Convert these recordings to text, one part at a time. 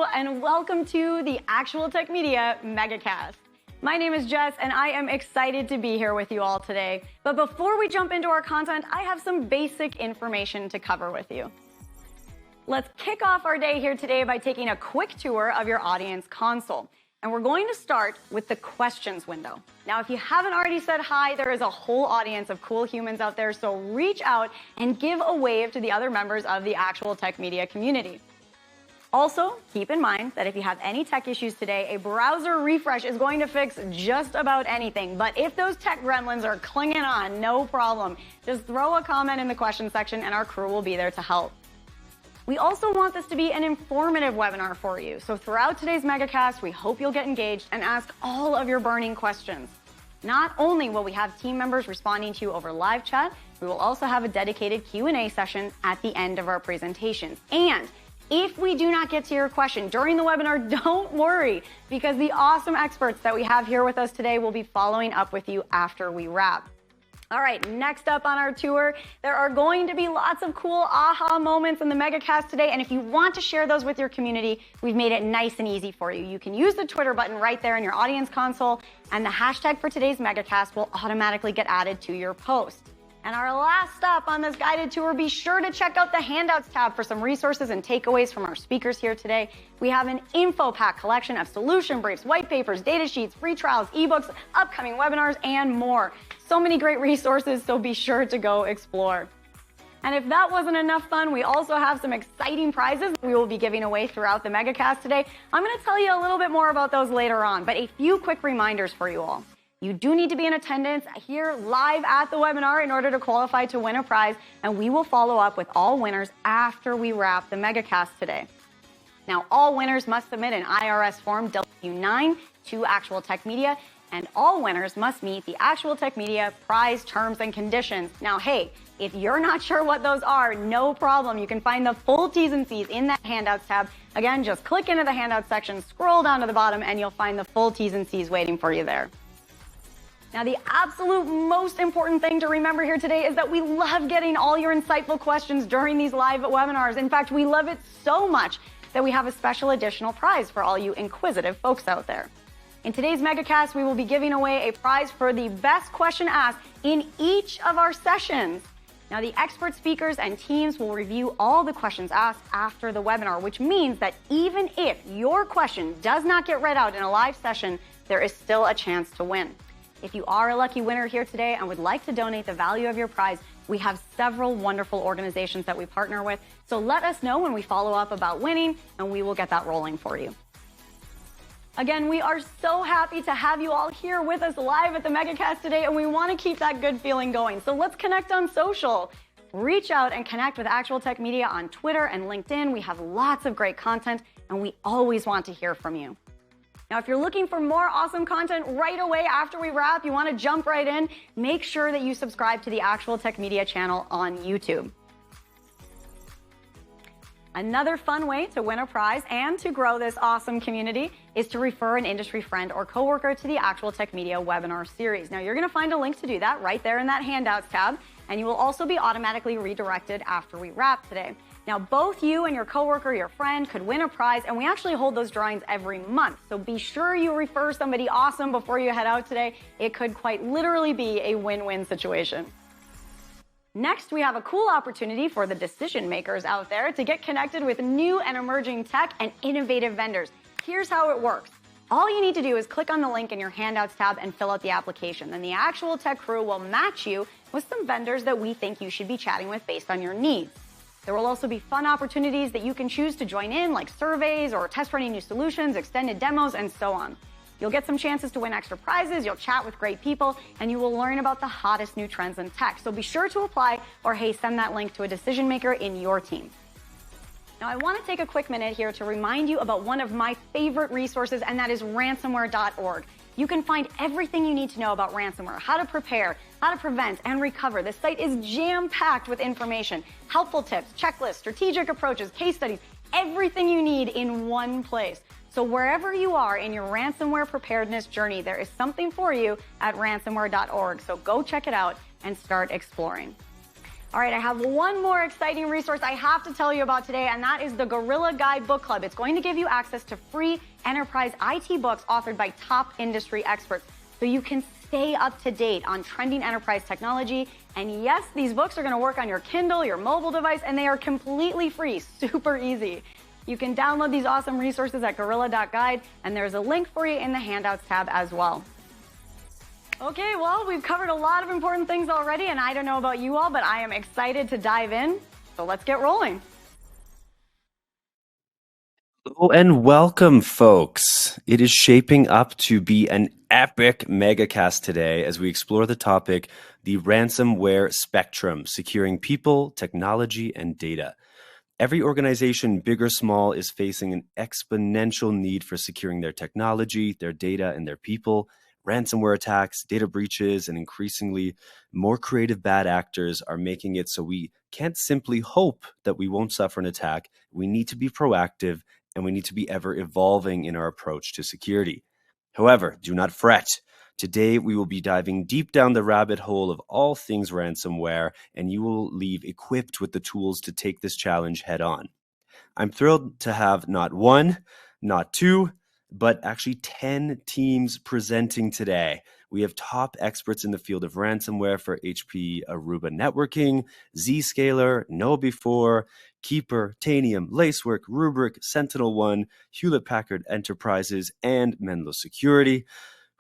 Hello, and welcome to the Actual Tech Media MegaCast. My name is Jess, and I am excited to be here with you all today. But before we jump into our content, I have some basic information to cover with you. Let's kick off our day here today by taking a quick tour of your audience console. And we're going to start with the questions window. Now, if you haven't already said hi, there is a whole audience of cool humans out there, so reach out and give a wave to the other members of the Actual Tech Media community. Also, keep in mind that if you have any tech issues today, a browser refresh is going to fix just about anything. But if those tech gremlins are clinging on, no problem. Just throw a comment in the question section and our crew will be there to help. We also want this to be an informative webinar for you. So throughout today's MegaCast, we hope you'll get engaged and ask all of your burning questions. Not only will we have team members responding to you over live chat, we will also have a dedicated Q&A session at the end of our presentations. And if we do not get to your question during the webinar, don't worry, because the awesome experts that we have here with us today will be following up with you after we wrap. All right, next up on our tour, there are going to be lots of cool aha moments in the MegaCast today, and if you want to share those with your community, we've made it nice and easy for you. You can use the Twitter button right there in your audience console, and the hashtag for today's MegaCast will automatically get added to your post. And our last stop on this guided tour, be sure to check out the Handouts tab for some resources and takeaways from our speakers here today. We have an info pack collection of solution briefs, white papers, data sheets, free trials, ebooks, upcoming webinars, and more. So many great resources, so be sure to go explore. And if that wasn't enough fun, we also have some exciting prizes we will be giving away throughout the MegaCast today. I'm going to tell you a little bit more about those later on, but a few quick reminders for you all. You do need to be in attendance here live at the webinar in order to qualify to win a prize, and we will follow up with all winners after we wrap the MegaCast today. Now, all winners must submit an IRS Form W-9 to Actual Tech Media, and all winners must meet the Actual Tech Media prize terms and conditions. Now, hey, if you're not sure what those are, no problem. You can find the full T's and C's in that Handouts tab. Again, just click into the Handouts section, scroll down to the bottom, and you'll find the full T's and C's waiting for you there. Now, the absolute most important thing to remember here today is that we love getting all your insightful questions during these live webinars. In fact, we love it so much that we have a special additional prize for all you inquisitive folks out there. In today's MegaCast, we will be giving away a prize for the best question asked in each of our sessions. Now, the expert speakers and teams will review all the questions asked after the webinar, which means that even if your question does not get read out in a live session, there is still a chance to win. If you are a lucky winner here today and would like to donate the value of your prize, we have several wonderful organizations that we partner with. So let us know when we follow up about winning, and we will get that rolling for you. Again, we are so happy to have you all here with us live at the MegaCast today, and we want to keep that good feeling going. So let's connect on social. Reach out and connect with Actual Tech Media on Twitter and LinkedIn. We have lots of great content, and we always want to hear from you. Now, if you're looking for more awesome content right away after we wrap, you want to jump right in, make sure that you subscribe to the Actual Tech Media channel on YouTube. Another fun way to win a prize and to grow this awesome community is to refer an industry friend or coworker to the Actual Tech Media webinar series. Now, you're going to find a link to do that right there in that Handouts tab, and you will also be automatically redirected after we wrap today. Now, both you and your coworker, your friend, could win a prize, and we actually hold those drawings every month. So be sure you refer somebody awesome before you head out today. It could quite literally be a win-win situation. Next, we have a cool opportunity for the decision makers out there to get connected with new and emerging tech and innovative vendors. Here's how it works. All you need to do is click on the link in your Handouts tab and fill out the application. Then the Actual Tech crew will match you with some vendors that we think you should be chatting with based on your needs. There will also be fun opportunities that you can choose to join in, like surveys or test running new solutions, extended demos, and so on. You'll get some chances to win extra prizes, you'll chat with great people, and you will learn about the hottest new trends in tech. So be sure to apply, or hey, send that link to a decision maker in your team. Now, I want to take a quick minute here to remind you about one of my favorite resources, and that is ransomware.org. You can find everything you need to know about ransomware, how to prepare, how to prevent and recover. The site is jam-packed with information, helpful tips, checklists, strategic approaches, case studies, everything you need in one place. So wherever you are in your ransomware preparedness journey, there is something for you at ransomware.org. So go check it out and start exploring. All right, I have one more exciting resource I have to tell you about today, and that is the Gorilla Guide Book Club. It's going to give you access to free enterprise IT books authored by top industry experts, so you can stay up to date on trending enterprise technology. And yes, these books are going to work on your Kindle, your mobile device, and they are completely free, super easy. You can download these awesome resources at gorilla.guide, and there's a link for you in the handouts tab as well. Okay, well, we've covered a lot of important things already, and I don't know about you all, but I am excited to dive in. So let's get rolling. Hello and welcome, folks. It is shaping up to be an epic MegaCast today as we explore the topic, the ransomware spectrum, securing people, technology, and data. Every organization, big or small, is facing an exponential need for securing their technology, their data, and their people. Ransomware attacks, data breaches, and increasingly more creative bad actors are making it so we can't simply hope that we won't suffer an attack. We need to be proactive, and we need to be ever evolving in our approach to security. However, do not fret. Today, we will be diving deep down the rabbit hole of all things ransomware, and you will leave equipped with the tools to take this challenge head on. I'm thrilled to have not one, not two, but actually 10 teams presenting today. We have top experts in the field of ransomware for HP Aruba Networking, Zscaler, KnowBe4, Keeper, Tanium, Lacework, Rubrik, SentinelOne, Hewlett-Packard Enterprises, and Menlo Security.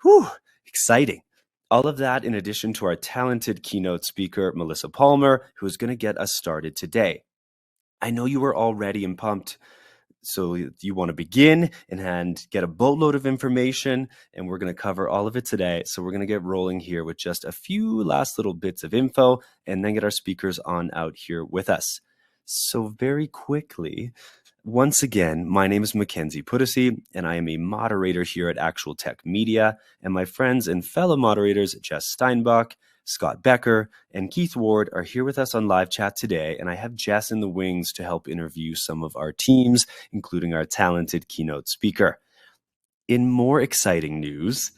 Whew, exciting. All of that in addition to our talented keynote speaker, Melissa Palmer, who is going to get us started today. I know you are all ready and pumped. So you want to begin and get a boatload of information, and we're going to cover all of it today. So we're going to get rolling here with just a few last little bits of info and then get our speakers on out here with us. So very quickly, once again, my name is Mackenzie Puddesy, and I am a moderator here at Actual Tech Media, and my friends and fellow moderators, Jess Steinbach, Scott Becker, and Keith Ward are here with us on live chat today, and I have Jess in the wings to help interview some of our teams, including our talented keynote speaker. In more exciting news,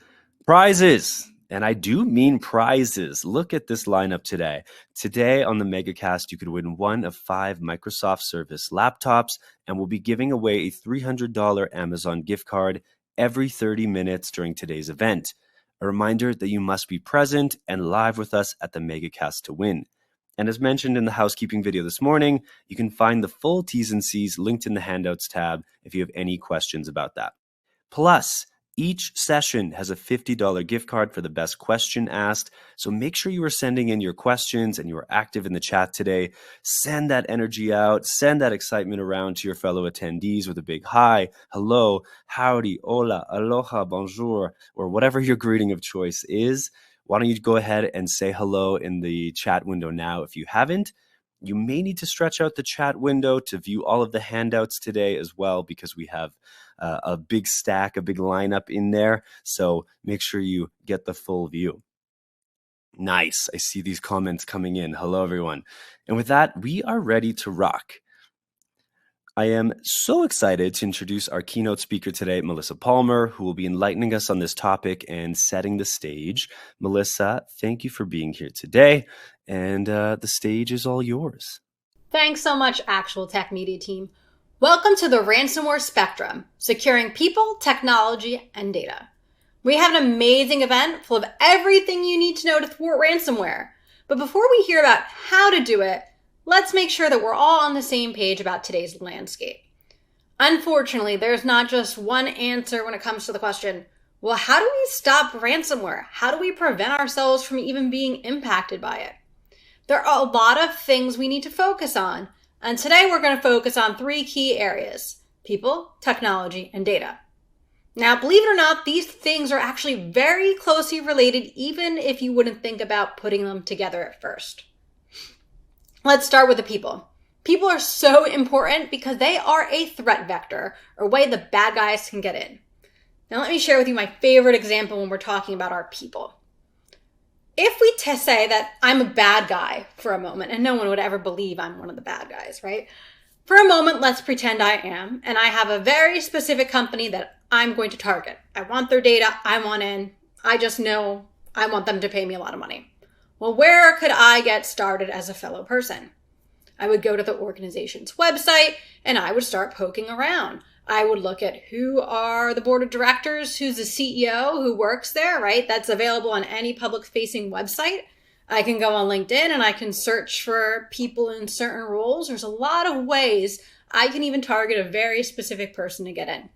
prizes! And I do mean prizes. Look at this lineup today. Today on the MegaCast, you could win one of 5 Microsoft Surface laptops, and we'll be giving away a $300 Amazon gift card every 30 minutes during today's event. A reminder that you must be present and live with us at the MegaCast to win. And as mentioned in the housekeeping video this morning, you can find the full T's and C's linked in the handouts tab if you have any questions about that. Plus, each session has a $50 gift card for the best question asked. So make sure you are sending in your questions and you are active in the chat today. Send that energy out, send that excitement around to your fellow attendees with a big hi, hello, howdy, hola, aloha, bonjour, or whatever your greeting of choice is. Why don't you go ahead and say hello in the chat window now if you haven't. You may need to stretch out the chat window to view all of the handouts today as well, because we have a big stack, a big lineup in there. So make sure you get the full view. Nice. I see these comments coming in. Hello, everyone. And with that, we are ready to rock. I am so excited to introduce our keynote speaker today, Melissa Palmer, who will be enlightening us on this topic and setting the stage. Melissa, thank you for being here today, and the stage is all yours. Thanks so much, Actual Tech Media team. Welcome to the ransomware spectrum, securing people, technology, and data. We have an amazing event full of everything you need to know to thwart ransomware. But before we hear about how to do it, let's make sure that we're all on the same page about today's landscape. Unfortunately, there's not just one answer when it comes to the question, well, how do we stop ransomware? How do we prevent ourselves from even being impacted by it? There are a lot of things we need to focus on, and today we're going to focus on 3 key areas: people, technology, and data. Now, believe it or not, these things are actually very closely related, even if you wouldn't think about putting them together at first. Let's start with the people. People are so important because they are a threat vector, or way the bad guys can get in. Now, let me share with you my favorite example when we're talking about our people. If we say that I'm a bad guy for a moment, and no one would ever believe I'm one of the bad guys, right? For a moment, let's pretend I am, and I have a very specific company that I'm going to target. I want their data, I want in, I just know I want them to pay me a lot of money. Well, where could I get started as a fellow person? I would go to the organization's website and I would start poking around. I would look at who are the board of directors, who's the CEO, who works there, right? That's available on any public-facing website. I can go on LinkedIn and I can search for people in certain roles. There's a lot of ways I can even target a very specific person to get in.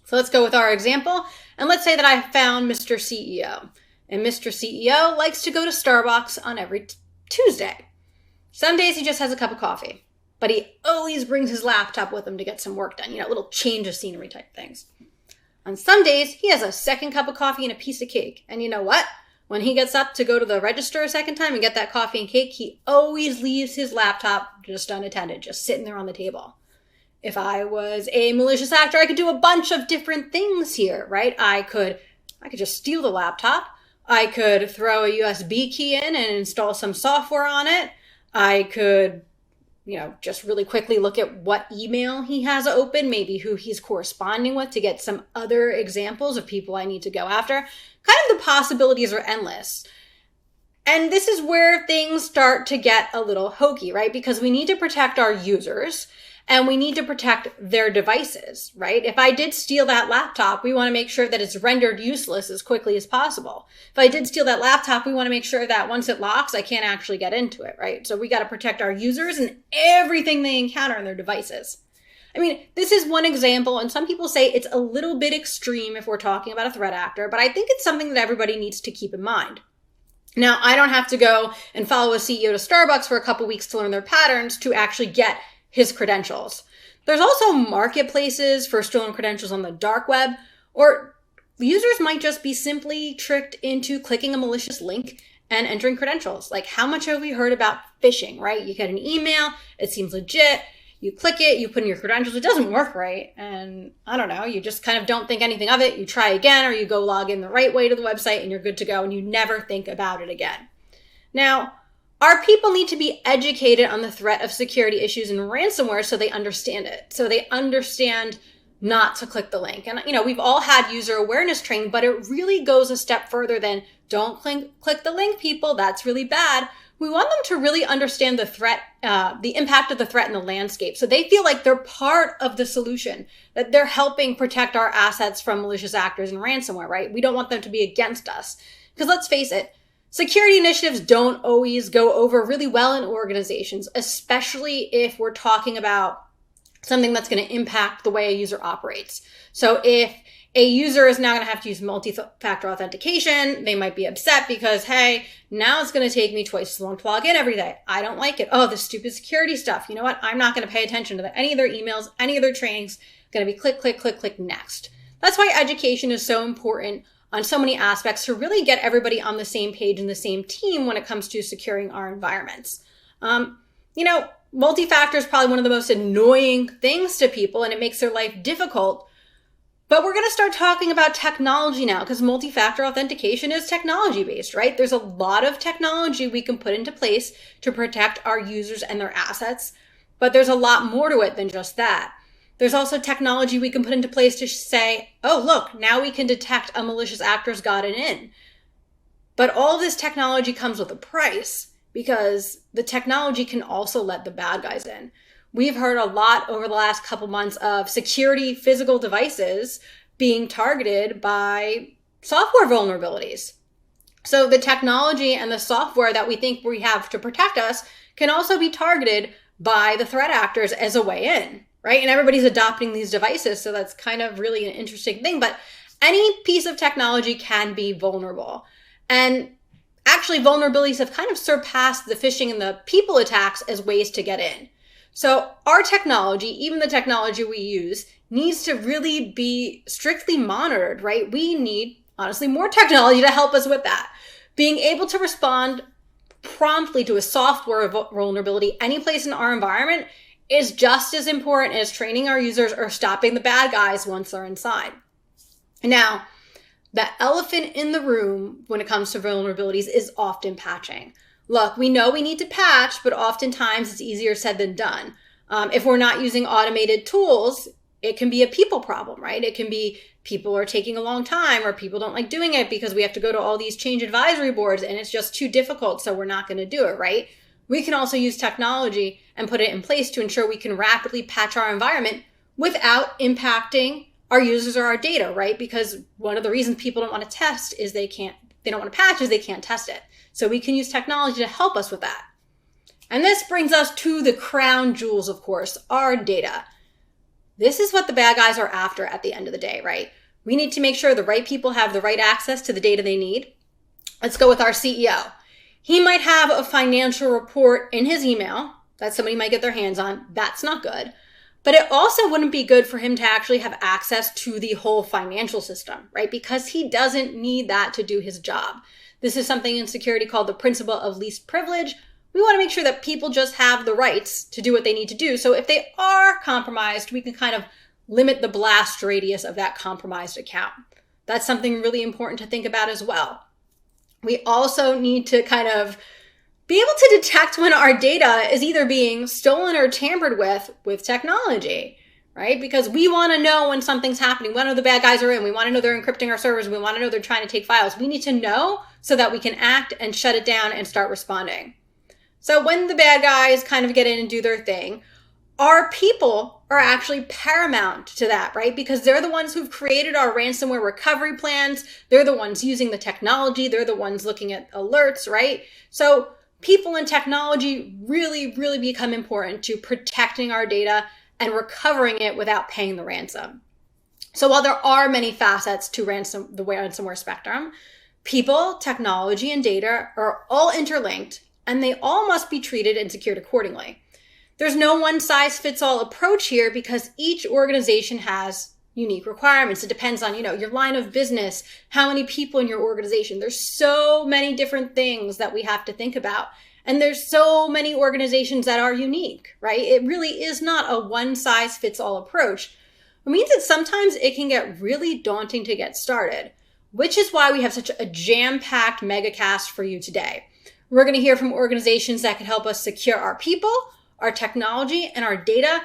So let's go with our example. And let's say that I found Mr. CEO. And Mr. CEO likes to go to Starbucks on every Tuesday. Some days he just has a cup of coffee, but he always brings his laptop with him to get some work done, little change of scenery type things. On some days, he has a second cup of coffee and a piece of cake. And you know what? When he gets up to go to the register a second time and get that coffee and cake, he always leaves his laptop just unattended, just sitting there on the table. If I was a malicious actor, I could do a bunch of different things here, right? I could just steal the laptop. I could throw a USB key in and install some software on it. I could, just really quickly look at what email he has open, maybe who he's corresponding with to get some other examples of people I need to go after. Kind of the possibilities are endless. And this is where things start to get a little hokey, right? Because we need to protect our users and we need to protect their devices, right? If I did steal that laptop, we want to make sure that it's rendered useless as quickly as possible. If I did steal that laptop, we want to make sure that once it locks, I can't actually get into it, right? So we got to protect our users and everything they encounter on their devices. I mean, this is one example, and some people say it's a little bit extreme if we're talking about a threat actor, but I think it's something that everybody needs to keep in mind. Now, I don't have to go and follow a CEO to Starbucks for a couple weeks to learn their patterns to actually get his credentials. There's also marketplaces for stolen credentials on the dark web, or users might just be simply tricked into clicking a malicious link and entering credentials. Like, how much have we heard about phishing, right? You get an email, it seems legit, you click it, you put in your credentials, it doesn't work right, and I don't know, you just kind of don't think anything of it, you try again, or you go log in the right way to the website and you're good to go, and you never think about it again. Now, our people need to be educated on the threat of security issues in ransomware so they understand it, so they understand not to click the link. And, we've all had user awareness training, but it really goes a step further than don't click the link, people, that's really bad. We want them to really understand the threat, the impact of the threat in the landscape. So they feel like they're part of the solution, that they're helping protect our assets from malicious actors and ransomware, right? We don't want them to be against us. Because let's face it, security initiatives don't always go over really well in organizations, especially if we're talking about something that's going to impact the way a user operates. So if a user is now going to have to use multi-factor authentication, they might be upset because, hey, now it's going to take me twice as long to log in every day. I don't like it. Oh, this stupid security stuff. You know what? I'm not going to pay attention to any of their emails, any of their trainings. Going to be click, click, click, click, next. That's why education is so important on so many aspects to really get everybody on the same page and the same team when it comes to securing our environments. Multi-factor is probably one of the most annoying things to people and it makes their life difficult. But we're going to start talking about technology now because multi-factor authentication is technology-based, right? There's a lot of technology we can put into place to protect our users and their assets, but there's a lot more to it than just that. There's also technology we can put into place to say, oh, look, now we can detect a malicious actor's gotten in. But all this technology comes with a price because the technology can also let the bad guys in. We've heard a lot over the last couple months of security physical devices being targeted by software vulnerabilities. So the technology and the software that we think we have to protect us can also be targeted by the threat actors as a way in, right? And everybody's adopting these devices, so that's kind of really an interesting thing. But any piece of technology can be vulnerable. And actually, vulnerabilities have kind of surpassed the phishing and the people attacks as ways to get in. So our technology, even the technology we use, needs to really be strictly monitored, right? We need, honestly, more technology to help us with that. Being able to respond promptly to a software vulnerability any place in our environment is just as important as training our users or stopping the bad guys once they're inside. Now, the elephant in the room when it comes to vulnerabilities is often patching. Look, we know we need to patch, but oftentimes it's easier said than done. If we're not using automated tools, it can be a people problem, right? It can be people are taking a long time, or people don't like doing it because we have to go to all these change advisory boards and it's just too difficult, so we're not going to do it, right? We can also use technology and put it in place to ensure we can rapidly patch our environment without impacting our users or our data, right? Because one of the reasons people don't want to test is they don't want to patch is they can't test it. So we can use technology to help us with that. And this brings us to the crown jewels, of course, our data. This is what the bad guys are after at the end of the day, right? We need to make sure the right people have the right access to the data they need. Let's go with our CEO. He might have a financial report in his email that somebody might get their hands on. That's not good. But it also wouldn't be good for him to actually have access to the whole financial system, right? Because he doesn't need that to do his job. This is something in security called the principle of least privilege. We want to make sure that people just have the rights to do what they need to do. So if they are compromised, we can kind of limit the blast radius of that compromised account. That's something really important to think about as well. We also need to kind of be able to detect when our data is either being stolen or tampered with technology, right? Because we want to know when something's happening. We want to know the bad guys are in. We want to know they're encrypting our servers. We want to know they're trying to take files. We need to know so that we can act and shut it down and start responding. So when the bad guys kind of get in and do their thing, our people are actually paramount to that, right? Because they're the ones who've created our ransomware recovery plans. They're the ones using the technology. They're the ones looking at alerts, right? So people and technology really, really become important to protecting our data and recovering it without paying the ransom. So while there are many facets to the ransomware spectrum, people, technology, and data are all interlinked, and they all must be treated and secured accordingly. There's no one-size-fits-all approach here because each organization has unique requirements. It depends on, your line of business, how many people in your organization. There's so many different things that we have to think about. And there's so many organizations that are unique, right? It really is not a one-size-fits-all approach. It means that sometimes it can get really daunting to get started, which is why we have such a jam-packed MegaCast for you today. We're going to hear from organizations that can help us secure our people, our technology, and our data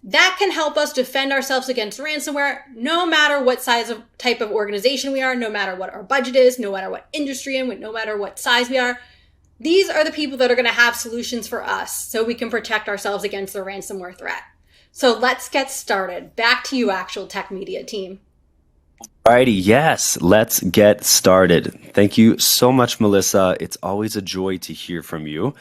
that can help us defend ourselves against ransomware, no matter what type of organization we are, no matter what our budget is, no matter what industry and no matter what size we are. These are the people that are going to have solutions for us so we can protect ourselves against the ransomware threat. So let's get started. Back to you, Actual Tech Media team. Alrighty, yes, let's get started. Thank you so much, Melissa. It's always a joy to hear from you.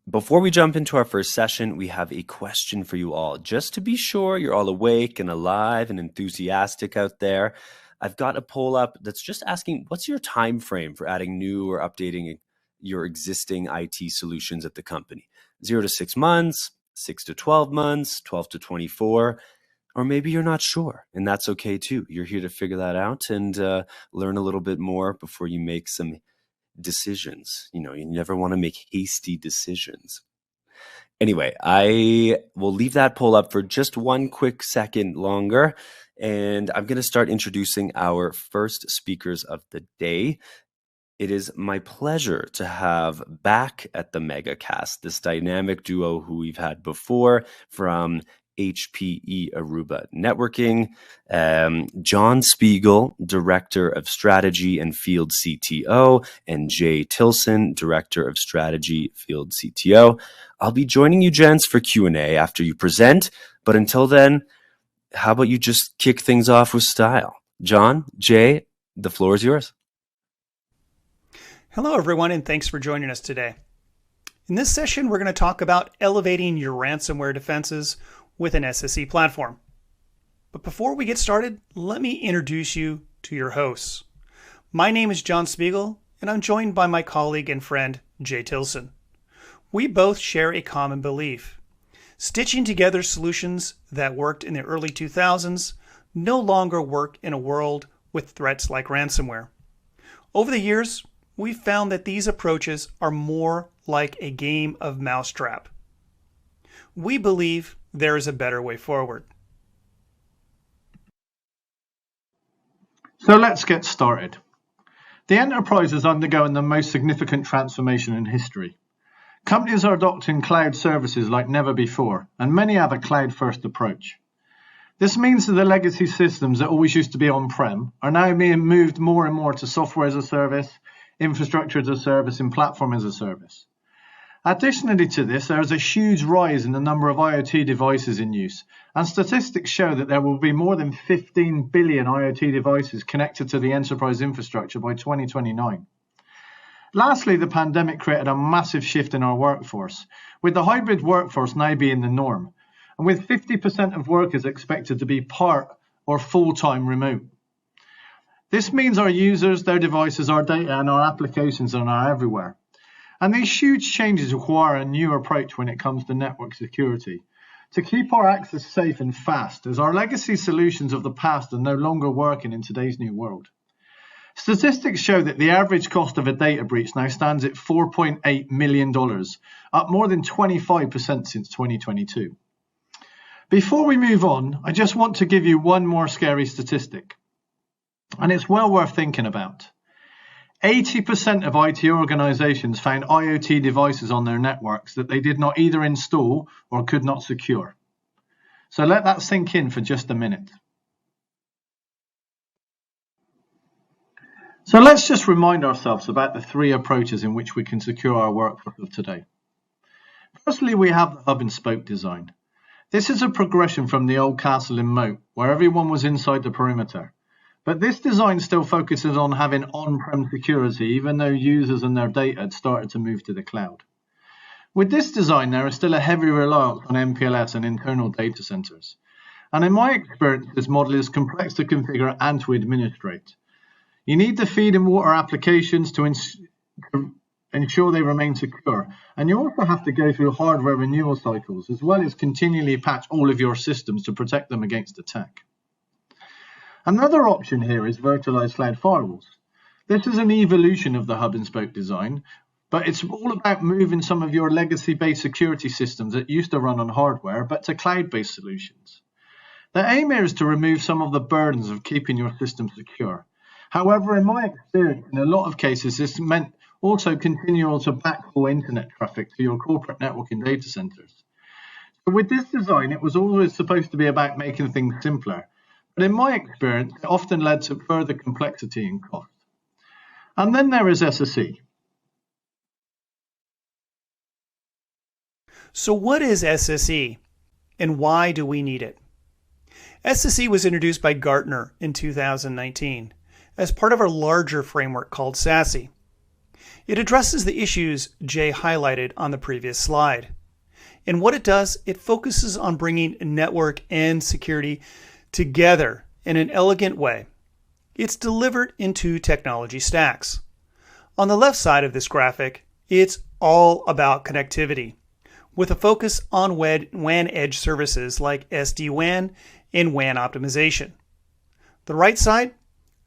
Before we jump into our first session, we have a question for you all. Just to be sure you're all awake and alive and enthusiastic out there, I've got a poll up that's just asking, what's your time frame for adding new or updating your existing IT solutions at the company? 0 to 6 months, 6 to 12 months, 12 to 24, or maybe you're not sure, and that's okay too. You're here to figure that out and learn a little bit more before you make some decisions. You never want to make hasty decisions. Anyway, I will leave that poll up for just one quick second longer, and I'm going to start introducing our first speakers of the day. It is my pleasure to have back at the MegaCast this dynamic duo who we've had before from HPE Aruba Networking, John Spiegel, Director of Strategy and Field CTO, and Jay Tilson, Director of Strategy, Field CTO. I'll be joining you, gents, for Q&A after you present, but until then, how about you just kick things off with style? John, Jay, the floor is yours. Hello, everyone, and thanks for joining us today. In this session, we're going to talk about elevating your ransomware defenses with an SSE platform. But before we get started, let me introduce you to your hosts. My name is John Spiegel, and I'm joined by my colleague and friend, Jay Tilson. We both share a common belief. Stitching together solutions that worked in the early 2000s no longer work in a world with threats like ransomware. Over the years, we've found that these approaches are more like a game of mousetrap. We believe there is a better way forward. So let's get started. The enterprise is undergoing the most significant transformation in history. Companies are adopting cloud services like never before, and many have a cloud-first approach. This means that the legacy systems that always used to be on-prem are now being moved more and more to software as a service, infrastructure as a service, and platform as a service. Additionally to this, there is a huge rise in the number of IoT devices in use, and statistics show that there will be more than 15 billion IoT devices connected to the enterprise infrastructure by 2029. Lastly, the pandemic created a massive shift in our workforce, with the hybrid workforce now being the norm, and with 50% of workers expected to be part or full-time remote. This means our users, their devices, our data, and our applications are now everywhere. And these huge changes require a new approach when it comes to network security, to keep our access safe and fast, as our legacy solutions of the past are no longer working in today's new world. Statistics show that the average cost of a data breach now stands at $4.8 million, up more than 25% since 2022. Before we move on, I just want to give you one more scary statistic, and it's well worth thinking about. 80% of IT organizations found IoT devices on their networks that they did not either install or could not secure. So let that sink in for just a minute. So let's just remind ourselves about the three approaches in which we can secure our workforce of today. Firstly, we have the hub and spoke design. This is a progression from the old castle and moat, where everyone was inside the perimeter. But this design still focuses on having on-prem security, even though users and their data had started to move to the cloud. With this design, there is still a heavy reliance on MPLS and internal data centers. And in my experience, this model is complex to configure and to administrate. You need to feed and water applications to ensure they remain secure. And you also have to go through hardware renewal cycles, as well as continually patch all of your systems to protect them against attack. Another option here is virtualized cloud firewalls. This is an evolution of the hub and spoke design, but it's all about moving some of your legacy-based security systems that used to run on hardware, but to cloud-based solutions. The aim here is to remove some of the burdens of keeping your system secure. However, in my experience, in a lot of cases, this meant also continual to backhaul internet traffic to your corporate networking data centers. So with this design, it was always supposed to be about making things simpler. But in my experience, it often led to further complexity and cost. And then there is SSE. So what is SSE and why do we need it? SSE was introduced by Gartner in 2019 as part of a larger framework called SASE. It addresses the issues Jay highlighted on the previous slide. And what it does, it focuses on bringing network and security together in an elegant way. It's delivered in two technology stacks. On the left side of this graphic, it's all about connectivity, with a focus on WAN edge services like SD-WAN and WAN optimization. The right side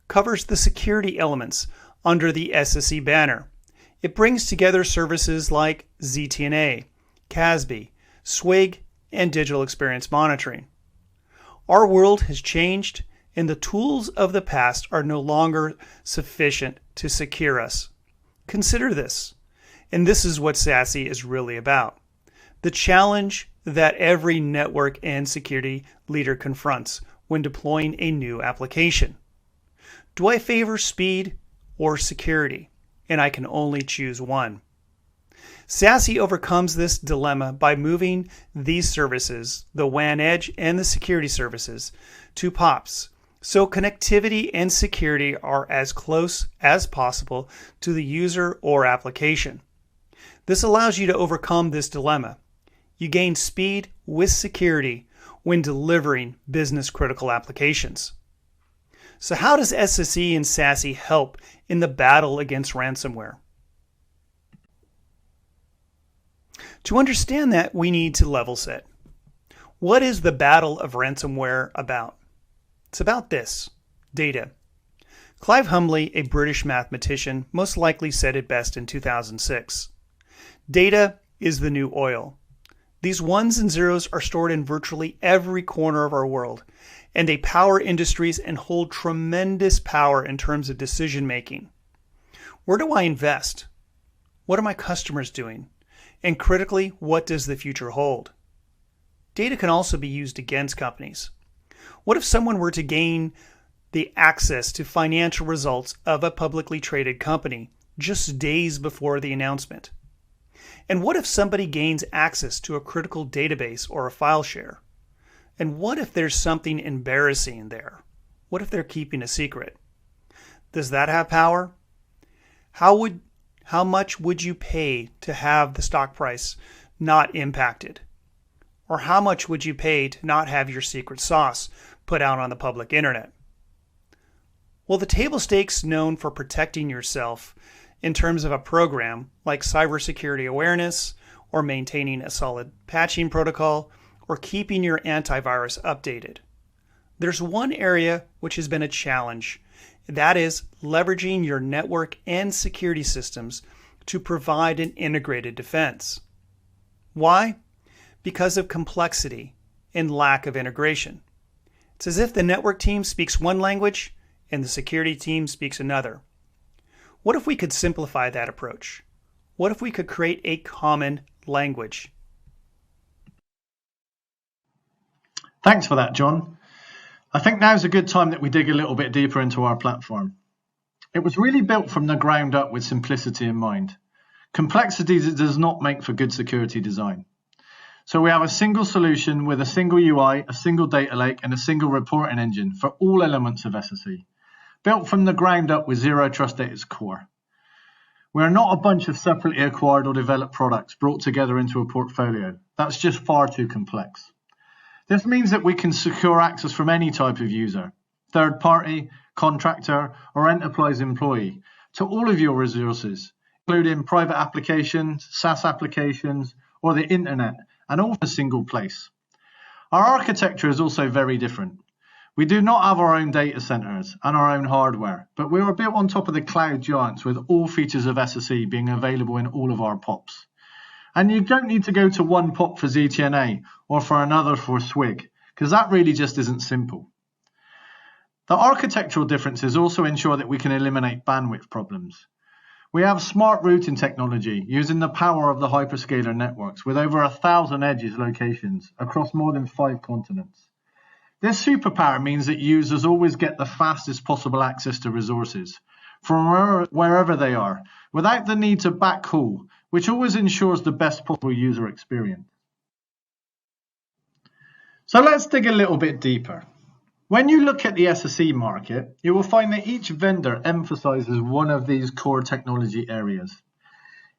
covers the security elements under the SSE banner. It brings together services like ZTNA, CASB, SWIG, and digital experience monitoring. Our world has changed, and the tools of the past are no longer sufficient to secure us. Consider this, and this is what SASE is really about. The challenge that every network and security leader confronts when deploying a new application. Do I favor speed or security? And I can only choose one. SASE overcomes this dilemma by moving these services, the WAN edge and the security services, to POPs, so connectivity and security are as close as possible to the user or application. This allows you to overcome this dilemma. You gain speed with security when delivering business-critical applications. So how does SSE and SASE help in the battle against ransomware? To understand that, we need to level set. What is the battle of ransomware about? It's about this: data. Clive Humley, a British mathematician, most likely said it best in 2006. Data is the new oil. These ones and zeros are stored in virtually every corner of our world, and they power industries and hold tremendous power in terms of decision making. Where do I invest? What are my customers doing? And critically, what does the future hold? Data can also be used against companies. What if someone were to gain the access to financial results of a publicly traded company just days before the announcement? And what if somebody gains access to a critical database or a file share? And what if there's something embarrassing there? What if they're keeping a secret? Does that have power? How much would you pay to have the stock price not impacted? Or how much would you pay to not have your secret sauce put out on the public internet? Well, the table stakes known for protecting yourself in terms of a program like cybersecurity awareness, or maintaining a solid patching protocol, or keeping your antivirus updated. There's one area which has been a challenge. That is leveraging your network and security systems to provide an integrated defense. Why? Because of complexity and lack of integration. It's as if the network team speaks one language and the security team speaks another. What if we could simplify that approach? What if we could create a common language? Thanks for that, John. I think now's a good time that we dig a little bit deeper into our platform. It was really built from the ground up with simplicity in mind. Complexity does not make for good security design. So we have a single solution with a single UI, a single data lake, and a single reporting engine for all elements of SSE, built from the ground up with zero trust at its core. We are not a bunch of separately acquired or developed products brought together into a portfolio. That's just far too complex. This means that we can secure access from any type of user, third party, contractor, or enterprise employee, to all of your resources, including private applications, SaaS applications, or the internet, and all in a single place. Our architecture is also very different. We do not have our own data centers and our own hardware, but we are built on top of the cloud giants with all features of SSE being available in all of our POPs. And you don't need to go to one POP for ZTNA or for another for SWIG, because that really just isn't simple. The architectural differences also ensure that we can eliminate bandwidth problems. We have smart routing technology using the power of the hyperscaler networks with over 1,000 edges locations across more than 5 continents. This superpower means that users always get the fastest possible access to resources from wherever they are, without the need to backhaul, which always ensures the best possible user experience. So let's dig a little bit deeper. When you look at the SSE market, you will find that each vendor emphasizes one of these core technology areas.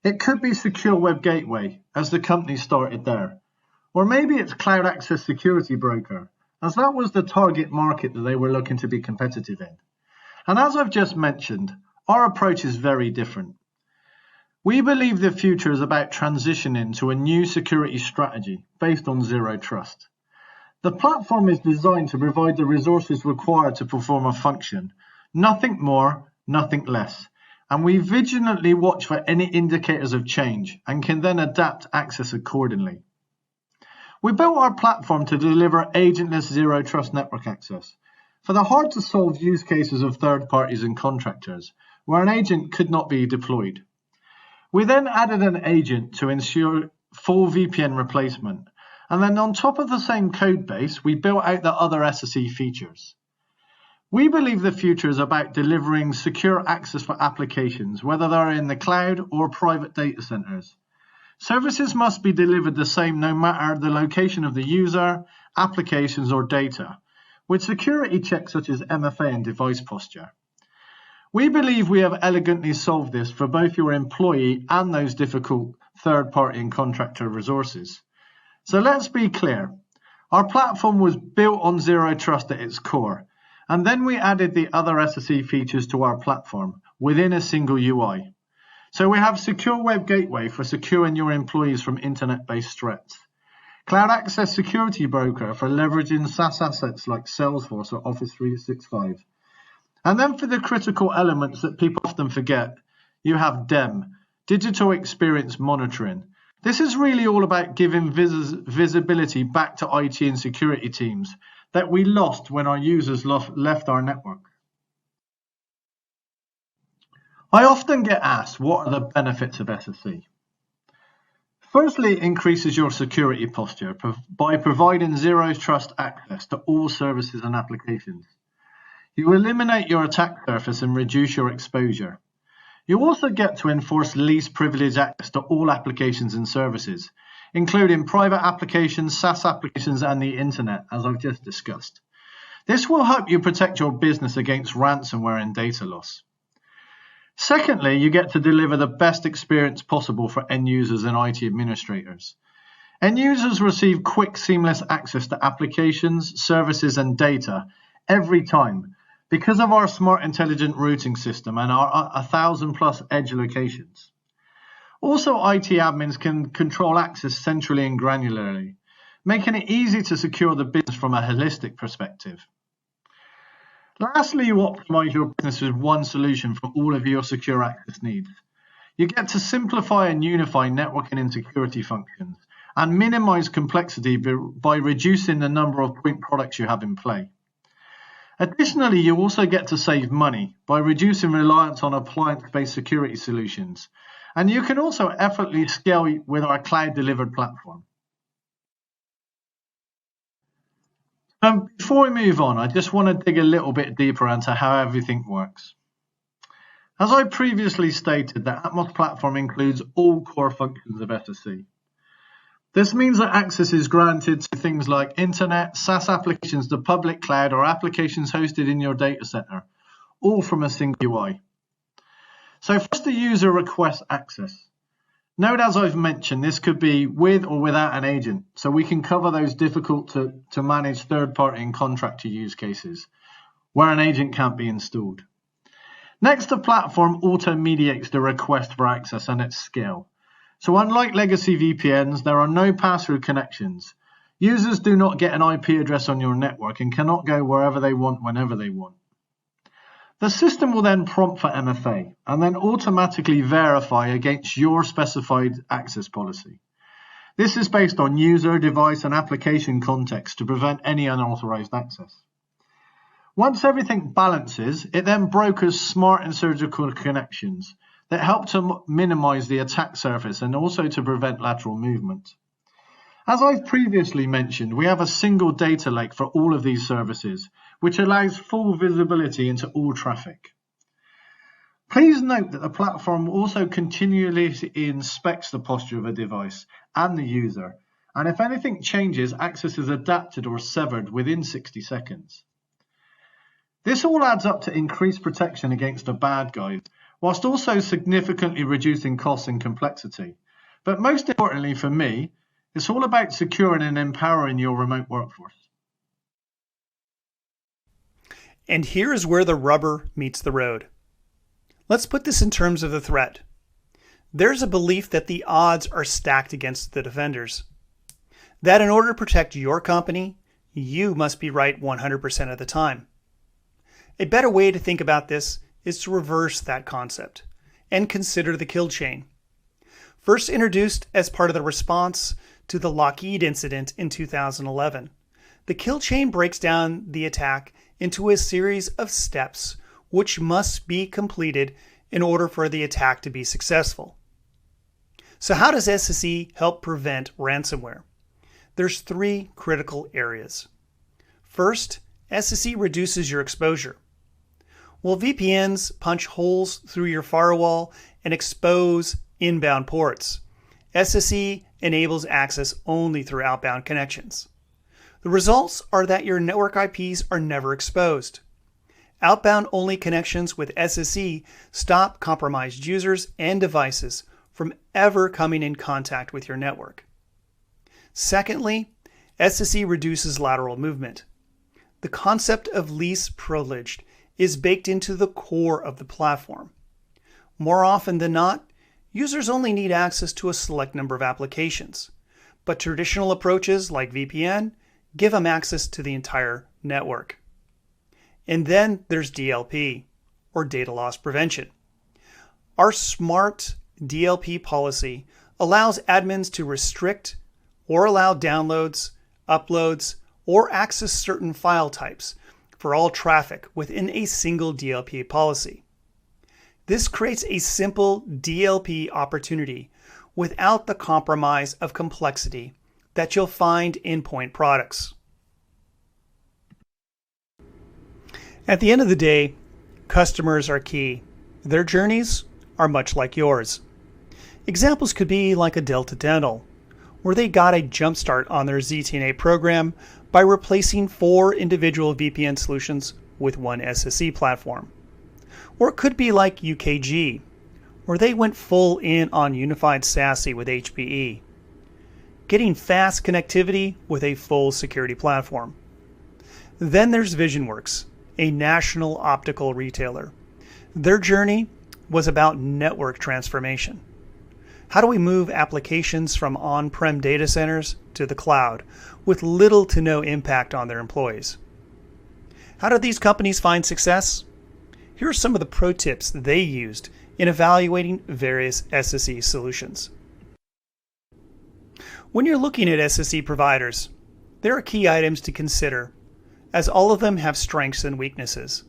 It could be Secure Web Gateway, as the company started there, or maybe it's Cloud Access Security Broker, as that was the target market that they were looking to be competitive in. And as I've just mentioned, our approach is very different. We believe the future is about transitioning to a new security strategy based on zero trust. The platform is designed to provide the resources required to perform a function, nothing more, nothing less. And we vigilantly watch for any indicators of change and can then adapt access accordingly. We built our platform to deliver agentless zero trust network access for the hard to solve use cases of third parties and contractors, where an agent could not be deployed. We then added an agent to ensure full VPN replacement. And then on top of the same code base, we built out the other SSE features. We believe the future is about delivering secure access for applications, whether they're in the cloud or private data centers. Services must be delivered the same no matter the location of the user, applications, or data, with security checks such as MFA and device posture. We believe we have elegantly solved this for both your employee and those difficult third-party and contractor resources. So let's be clear. Our platform was built on zero trust at its core, and then we added the other SSE features to our platform within a single UI. So we have Secure Web Gateway for securing your employees from internet-based threats, Cloud Access Security Broker for leveraging SaaS assets like Salesforce or Office 365. And then for the critical elements that people often forget, you have DEM, Digital Experience Monitoring. This is really all about giving visibility back to IT and security teams that we lost when our users left our network. I often get asked, what are the benefits of SSE? Firstly, it increases your security posture by providing zero trust access to all services and applications. You eliminate your attack surface and reduce your exposure. You also get to enforce least privilege access to all applications and services, including private applications, SaaS applications, and the internet, as I've just discussed. This will help you protect your business against ransomware and data loss. Secondly, you get to deliver the best experience possible for end users and IT administrators. End users receive quick, seamless access to applications, services, and data every time because of our smart intelligent routing system and our 1,000+ edge locations. Also, IT admins can control access centrally and granularly, making it easy to secure the business from a holistic perspective. Lastly, you optimize your business with one solution for all of your secure access needs. You get to simplify and unify networking and security functions and minimize complexity by reducing the number of point products you have in play. Additionally, you also get to save money by reducing reliance on appliance-based security solutions, and you can also effortlessly scale with our cloud-delivered platform. Before we move on, I just want to dig a little bit deeper into how everything works. As I previously stated, the Atmos platform includes all core functions of SSE. This means that access is granted to things like internet, SaaS applications, the public cloud, or applications hosted in your data center, all from a single UI. So first, the user requests access. Note, as I've mentioned, this could be with or without an agent, so we can cover those difficult to manage third-party and contractor use cases where an agent can't be installed. Next, the platform auto-mediates the request for access and its scale. So unlike legacy VPNs, there are no pass-through connections. Users do not get an IP address on your network and cannot go wherever they want, whenever they want. The system will then prompt for MFA and then automatically verify against your specified access policy. This is based on user, device, and application context to prevent any unauthorized access. Once everything balances, it then brokers smart and surgical connections that help to minimize the attack surface and also to prevent lateral movement. As I've previously mentioned, we have a single data lake for all of these services, which allows full visibility into all traffic. Please note that the platform also continually inspects the posture of a device and the user, and if anything changes, access is adapted or severed within 60 seconds. This all adds up to increased protection against the bad guys, whilst also significantly reducing costs and complexity. But most importantly for me, it's all about securing and empowering your remote workforce. And here is where the rubber meets the road. Let's put this in terms of the threat. There's a belief that the odds are stacked against the defenders. That in order to protect your company, you must be right 100% of the time. A better way to think about this is to reverse that concept and consider the kill chain. First introduced as part of the response to the Lockheed incident in 2011, the kill chain breaks down the attack into a series of steps which must be completed in order for the attack to be successful. So how does SSE help prevent ransomware? There's 3 critical areas. First, SSE reduces your exposure. While VPNs punch holes through your firewall and expose inbound ports, SSE enables access only through outbound connections. The results are that your network IPs are never exposed. Outbound-only connections with SSE stop compromised users and devices from ever coming in contact with your network. Secondly, SSE reduces lateral movement. The concept of least privileged is baked into the core of the platform. More often than not, users only need access to a select number of applications, but traditional approaches like VPN give them access to the entire network. And then there's DLP, or data loss prevention. Our smart DLP policy allows admins to restrict or allow downloads, uploads, or access certain file types for all traffic within a single DLP policy. This creates a simple DLP opportunity without the compromise of complexity that you'll find in point products. At the end of the day, customers are key. Their journeys are much like yours. Examples could be like a Delta Dental, where they got a jumpstart on their ZTNA program by replacing 4 individual VPN solutions with one SSE platform. Or it could be like UKG, where they went full in on unified SASE with HPE, getting fast connectivity with a full security platform. Then there's VisionWorks, a national optical retailer. Their journey was about network transformation. How do we move applications from on-prem data centers to the cloud with little to no impact on their employees? How did these companies find success? Here are some of the pro tips they used in evaluating various SSE solutions. When you're looking at SSE providers, there are key items to consider, as all of them have strengths and weaknesses.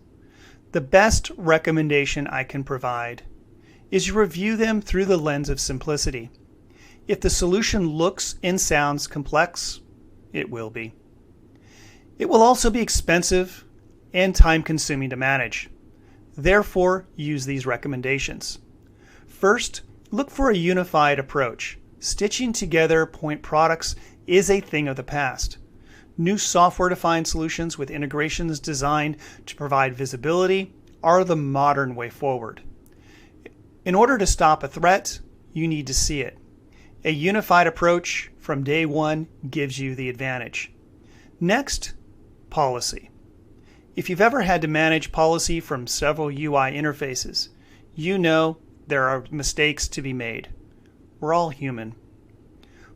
The best recommendation I can provide is you review them through the lens of simplicity. If the solution looks and sounds complex, it will be. It will also be expensive and time-consuming to manage. Therefore, use these recommendations. First, look for a unified approach. Stitching together point products is a thing of the past. New software-defined solutions with integrations designed to provide visibility are the modern way forward. In order to stop a threat, you need to see it. A unified approach from day one gives you the advantage. Next, policy. If you've ever had to manage policy from several UI interfaces, you know there are mistakes to be made. We're all human.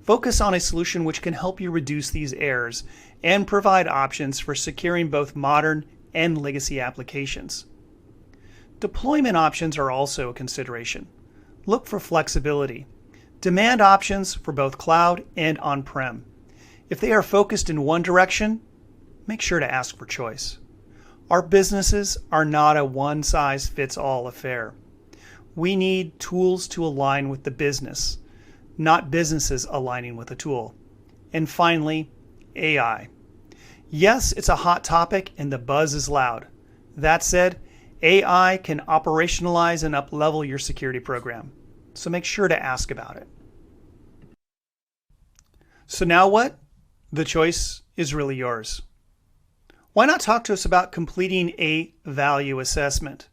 Focus on a solution which can help you reduce these errors and provide options for securing both modern and legacy applications. Deployment options are also a consideration. Look for flexibility. Demand options for both cloud and on-prem. If they are focused in one direction, make sure to ask for choice. Our businesses are not a one-size-fits-all affair. We need tools to align with the business, not businesses aligning with a tool. And finally, AI. Yes, it's a hot topic and the buzz is loud. That said, AI can operationalize and up-level your security program, so make sure to ask about it. So now what? The choice is really yours. Why not talk to us about completing a value assessment?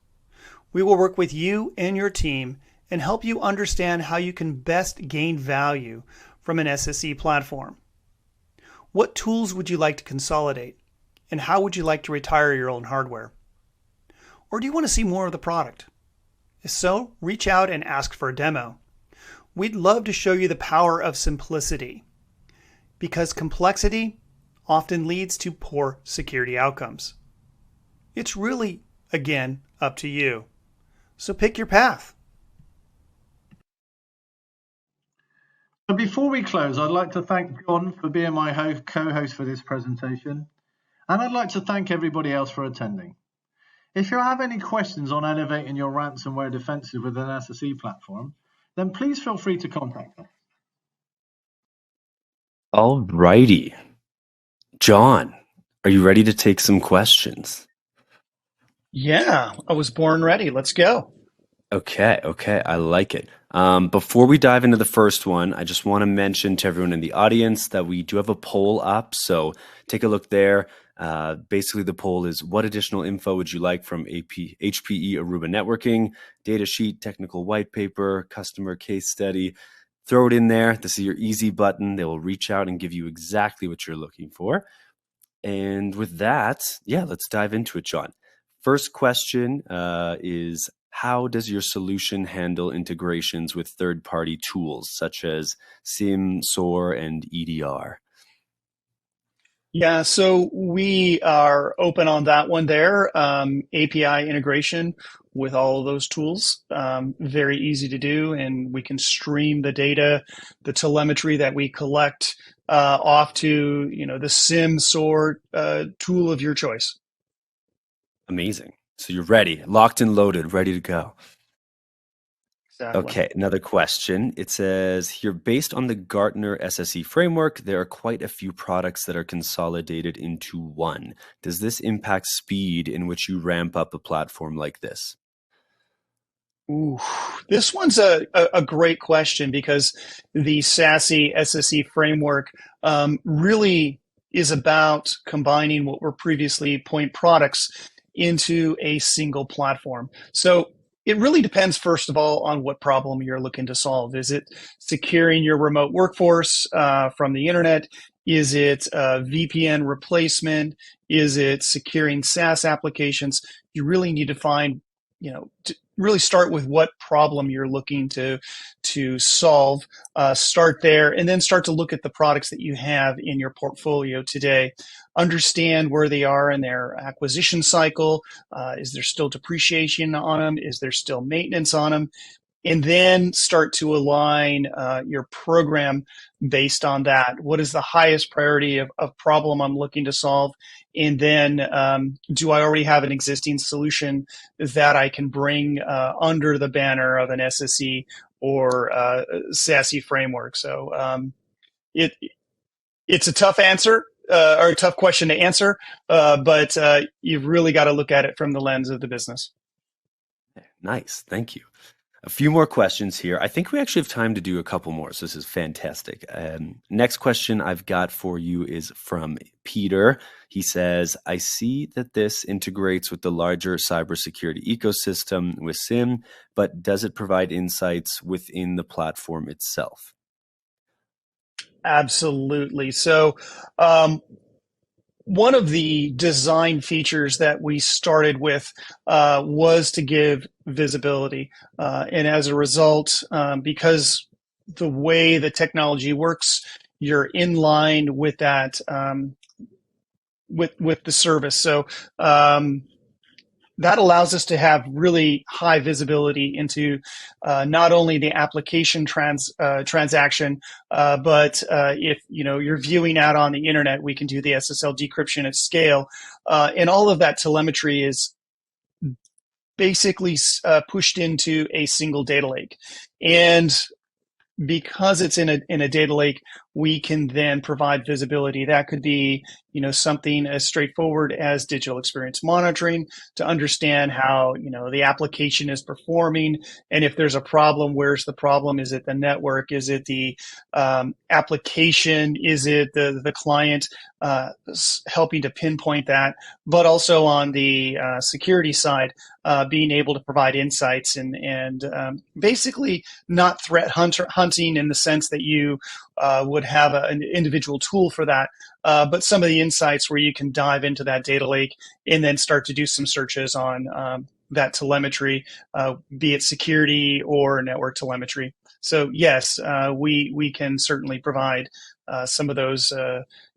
We will work with you and your team and help you understand how you can best gain value from an SSE platform. What tools would you like to consolidate? And how would you like to retire your own hardware? Or do you want to see more of the product? If so, reach out and ask for a demo. We'd love to show you the power of simplicity, because complexity often leads to poor security outcomes. It's really, again, up to you. So pick your path. Before we close, I'd like to thank John for being my co-host for this presentation, and I'd like to thank everybody else for attending. If you have any questions on elevating your ransomware defenses with an SSE platform, then please feel free to contact us. All righty. John, are you ready to take some questions? Yeah, I was born ready. Let's go. Okay, I like it. Before we dive into the first one, I just want to mention to everyone in the audience that we do have a poll up, so take a look there. Basically, the poll is, what additional info would you like from HPE Aruba Networking, data sheet, technical white paper, customer case study? Throw it in there. This is your easy button. They will reach out and give you exactly what you're looking for. And with that, yeah, let's dive into it, John. First question is, how does your solution handle integrations with third-party tools such as SIEM, SOAR, and EDR? Yeah, so we are open on that one there. API integration with all of those tools, very easy to do, and we can stream the data, the telemetry that we collect off to the SIEM, SOAR tool of your choice. Amazing. So you're ready, locked and loaded, ready to go. Exactly. Okay, another question. It says here, based on the Gartner SSE framework, there are quite a few products that are consolidated into one. Does this impact speed in which you ramp up a platform like this? Ooh, this one's a great question because the SASE SSE framework really is about combining what were previously point products into a single platform. So it really depends, first of all, on what problem you're looking to solve. Is it securing your remote workforce from the internet? Is it VPN replacement? Is it securing SaaS applications? You really need to find, to really start with what problem you're looking to solve. Start there, and then start to look at the products that you have in your portfolio today. Understand where they are in their acquisition cycle. Is there still depreciation on them? Is there still maintenance on them? And then start to align your program based on that. What is the highest priority of problem I'm looking to solve? And then do I already have an existing solution that I can bring under the banner of an SSE or SASE framework? So it's a tough answer or a tough question to answer, but you've really got to look at it from the lens of the business. Nice. Thank you. A few more questions here. I think we actually have time to do a couple more, so this is fantastic. Next question I've got for you is from Peter. He says, I see that this integrates with the larger cybersecurity ecosystem with SIM, but does it provide insights within the platform itself? Absolutely. So one of the design features that we started with was to give visibility. And as a result, because the way the technology works, you're in line with that, with the service. So that allows us to have really high visibility into not only the application transaction, but if you're viewing out on the internet, we can do the SSL decryption at scale, and all of that telemetry is basically pushed into a single data lake. And because it's in a data lake, we can then provide visibility. That could be, something as straightforward as digital experience monitoring to understand how, the application is performing. And if there's a problem, where's the problem? Is it the network? Is it the application? Is it the client? Helping to pinpoint that, but also on the security side, being able to provide insights and basically not threat hunting in the sense that you would have an individual tool for that, but some of the insights where you can dive into that data lake and then start to do some searches on that telemetry, be it security or network telemetry. So yes, we can certainly provide some of those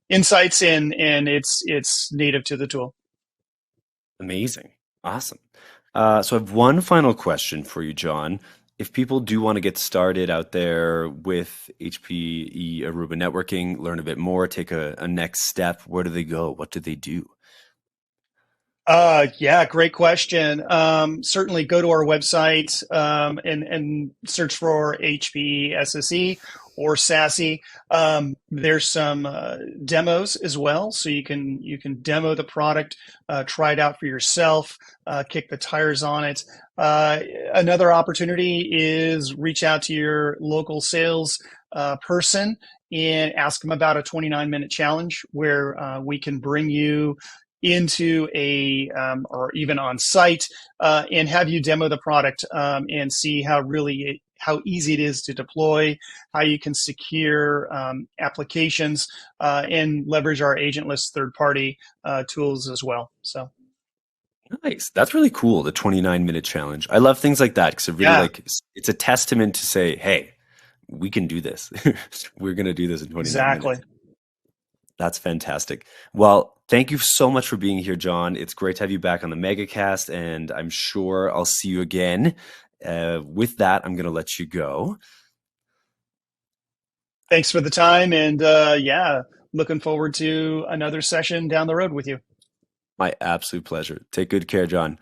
insights in, and it's native to the tool. Amazing. Awesome. So I have one final question for you, John. If people do want to get started out there with HPE Aruba networking, learn a bit more, take a next step, where do they go? What do they do? Yeah, great question. Certainly go to our website and search for HPE SSE or SASE. There's some demos as well, so you can demo the product, try it out for yourself, kick the tires on it. Another opportunity is reach out to your local sales person and ask them about a 29-minute challenge where we can bring you into a or even on site and have you demo the product and see how easy it is to deploy, how you can secure applications and leverage our agentless third-party tools as well. So nice. That's really cool. The 29-minute challenge. I love things like that because it really it's a testament to say, hey, we can do this. We're going to do this in 29 minutes. That's fantastic. Well, thank you so much for being here, John. It's great to have you back on the MegaCast, and I'm sure I'll see you again. With that, I'm going to let you go. Thanks for the time, and looking forward to another session down the road with you. My absolute pleasure. Take good care, John.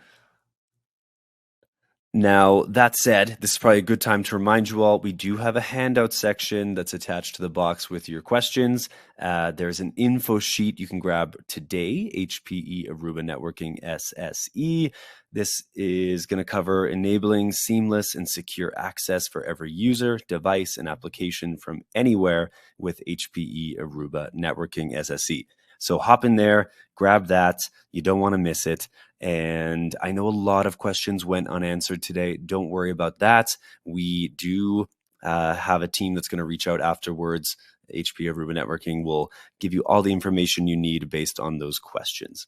Now, that said, this is probably a good time to remind you all, we do have a handout section that's attached to the box with your questions. There's an info sheet you can grab today, HPE Aruba Networking SSE. This is going to cover enabling seamless and secure access for every user, device, and application from anywhere with HPE Aruba Networking SSE. So hop in there, grab that. You don't want to miss it. And I know a lot of questions went unanswered today. Don't worry about that. We do have a team that's going to reach out afterwards. HP Aruba Networking will give you all the information you need based on those questions.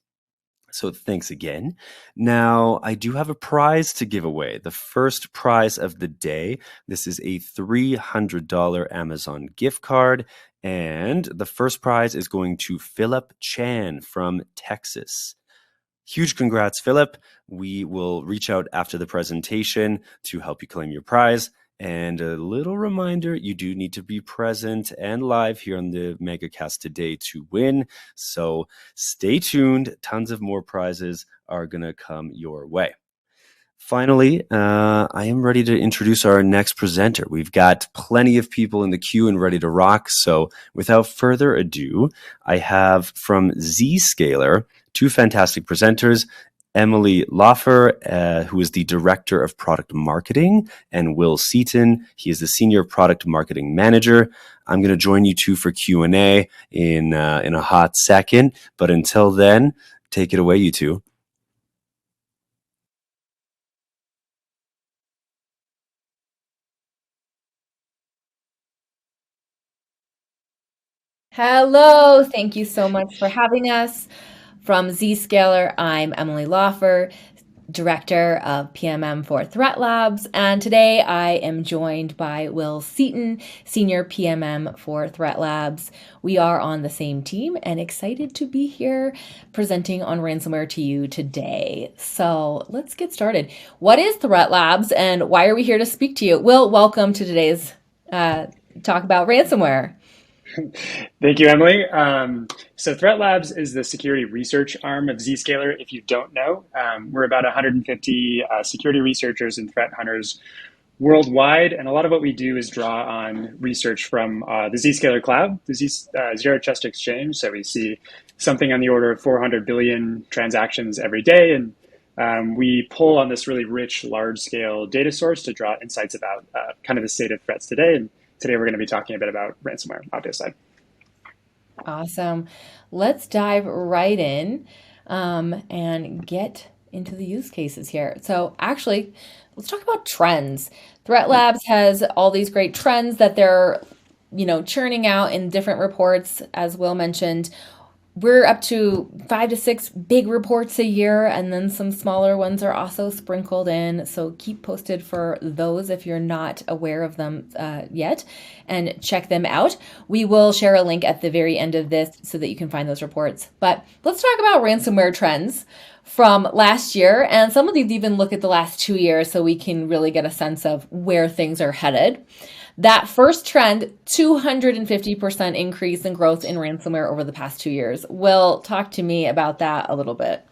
So thanks again. Now, I do have a prize to give away. The first prize of the day. This is a $300 Amazon gift card. And the first prize is going to Philip Chan from Texas. Huge congrats, Philip. We will reach out after the presentation to help you claim your prize. And a little reminder, you do need to be present and live here on the MegaCast today to win. So stay tuned. Tons of more prizes are going to come your way. Finally, I am ready to introduce our next presenter. We've got plenty of people in the queue and ready to rock. So without further ado, I have from Zscaler, two fantastic presenters, Emily Loffer, who is the Director of Product Marketing, and Will Seaton. He is the Senior Product Marketing Manager. I'm going to join you two for Q&A in a hot second. But until then, take it away, you two. Hello, thank you so much for having us. From Zscaler, I'm Emily Loffer, Director of PMM for Threat Labs, and today I am joined by Will Seaton, Senior PMM for Threat Labs. We are on the same team and excited to be here presenting on ransomware to you today. So let's get started. What is Threat Labs and why are we here to speak to you? Will, welcome to today's talk about ransomware. Thank you, Emily. So Threat Labs is the security research arm of Zscaler. If you don't know, we're about 150 security researchers and threat hunters worldwide. And a lot of what we do is draw on research from the Zscaler cloud, the Zero Trust Exchange. So we see something on the order of 400 billion transactions every day. And we pull on this really rich, large-scale data source to draw insights about kind of the state of threats today. And today we're going to be talking a bit about ransomware, obviously. Awesome. Let's dive right in and get into the use cases here. So actually, let's talk about trends. Threat Labs has all these great trends that they're, churning out in different reports, as Will mentioned. We're up to 5 to 6 big reports a year, and then some smaller ones are also sprinkled in. So keep posted for those if you're not aware of them yet, and check them out. We will share a link at the very end of this so that you can find those reports. But let's talk about ransomware trends from last year, and some of these even look at the last 2 years so we can really get a sense of where things are headed. That first trend, 250% increase in growth in ransomware over the past 2 years. Will, talk to me about that a little bit.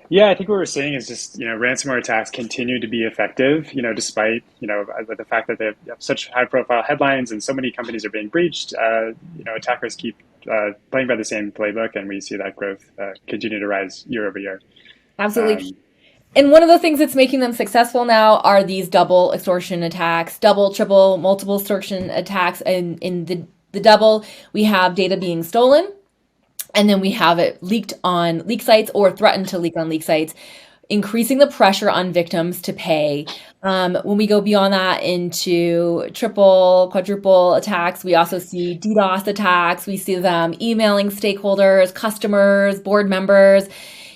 Yeah, I think what we're seeing is just, ransomware attacks continue to be effective, despite, the fact that they have such high profile headlines and so many companies are being breached, attackers keep playing by the same playbook, and we see that growth continue to rise year over year. Absolutely. And one of the things that's making them successful now are these double extortion attacks, double, triple, multiple extortion attacks. And in the double, we have data being stolen, and then we have it leaked on leak sites or threatened to leak on leak sites, increasing the pressure on victims to pay. When we go beyond that into triple, quadruple attacks, we also see DDoS attacks. We see them emailing stakeholders, customers, board members,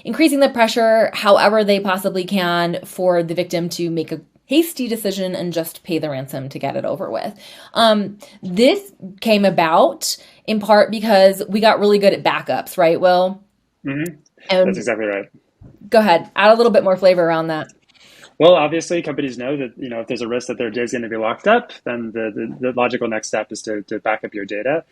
increasing the pressure however they possibly can for the victim to make a hasty decision and just pay the ransom to get it over with. This came about in part because we got really good at backups, right, Will? Mm-hmm. That's exactly right. Go ahead. Add a little bit more flavor around that. Well, obviously, companies know that if there's a risk that their data is going to be locked up, then the logical next step is to back up your data.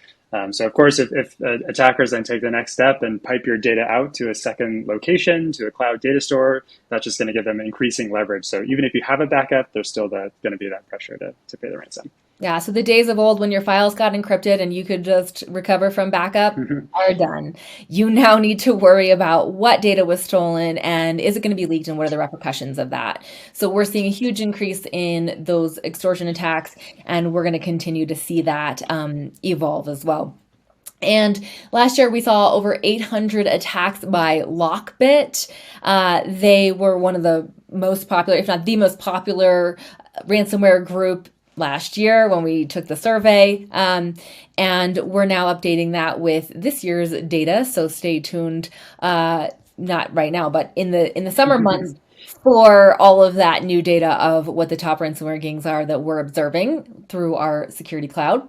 So, of course, if attackers then take the next step and pipe your data out to a second location, to a cloud data store, that's just going to give them increasing leverage. So even if you have a backup, there's still going to be that pressure to pay the ransom. Yeah, so the days of old when your files got encrypted and you could just recover from backup are done. You now need to worry about what data was stolen and is it going to be leaked and what are the repercussions of that. So we're seeing a huge increase in those extortion attacks, and we're going to continue to see that evolve as well. And last year we saw over 800 attacks by Lockbit. They were one of the most popular, if not the most popular ransomware group last year when we took the survey, and we're now updating that with this year's data. So stay tuned, not right now, but in the summer months for all of that new data of what the top ransomware gangs are that we're observing through our security cloud.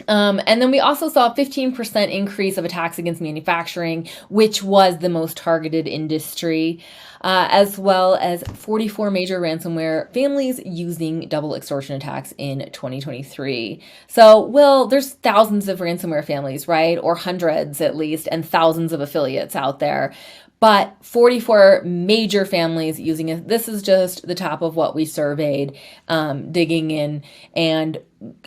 And then we also saw a 15% increase of attacks against manufacturing, which was the most targeted industry, as well as 44 major ransomware families using double extortion attacks in 2023. So, Will, there's thousands of ransomware families, right? Or hundreds at least, and thousands of affiliates out there. But 44 major families using it. This is just the top of what we surveyed, digging in. And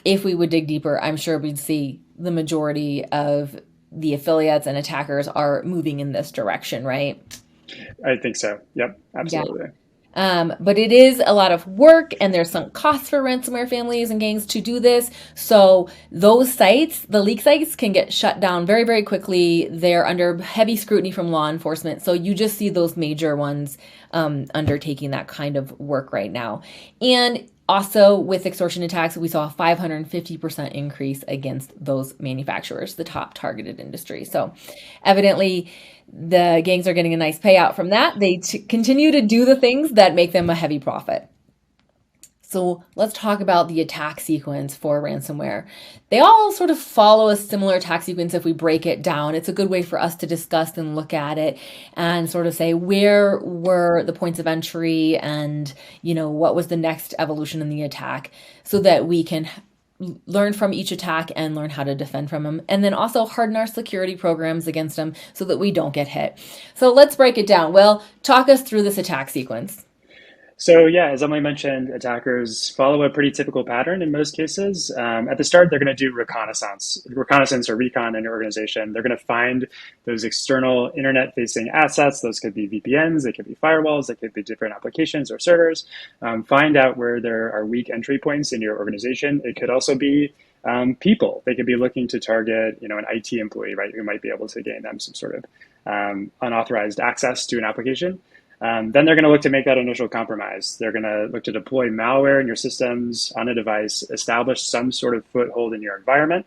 if we would dig deeper, I'm sure we'd see the majority of the affiliates and attackers are moving in this direction, right? I think so. Yep, absolutely. Yeah. But it is a lot of work, and there's some costs for ransomware families and gangs to do this. So those sites, the leak sites, can get shut down very, very quickly. They're under heavy scrutiny from law enforcement. So you just see those major ones undertaking that kind of work right now. And also with extortion attacks, we saw a 550% increase against those manufacturers, the top targeted industry. So evidently, the gangs are getting a nice payout from that. They continue to do the things that make them a heavy profit. So let's talk about the attack sequence for ransomware. They all sort of follow a similar attack sequence if we break it down. It's a good way for us to discuss and look at it and sort of say where were the points of entry and, what was the next evolution in the attack so that we can learn from each attack and learn how to defend from them, and then also harden our security programs against them so that we don't get hit. So let's break it down. Will, talk us through this attack sequence. So yeah, as Emily mentioned, attackers follow a pretty typical pattern in most cases. At the start, they're going to do reconnaissance or recon in your organization. They're going to find those external internet-facing assets. Those could be VPNs, they could be firewalls, they could be different applications or servers. Find out where there are weak entry points in your organization. It could also be people. They could be looking to target, an IT employee, right, who might be able to gain them some sort of unauthorized access to an application. Then they're going to look to make that initial compromise. They're going to look to deploy malware in your systems on a device, establish some sort of foothold in your environment.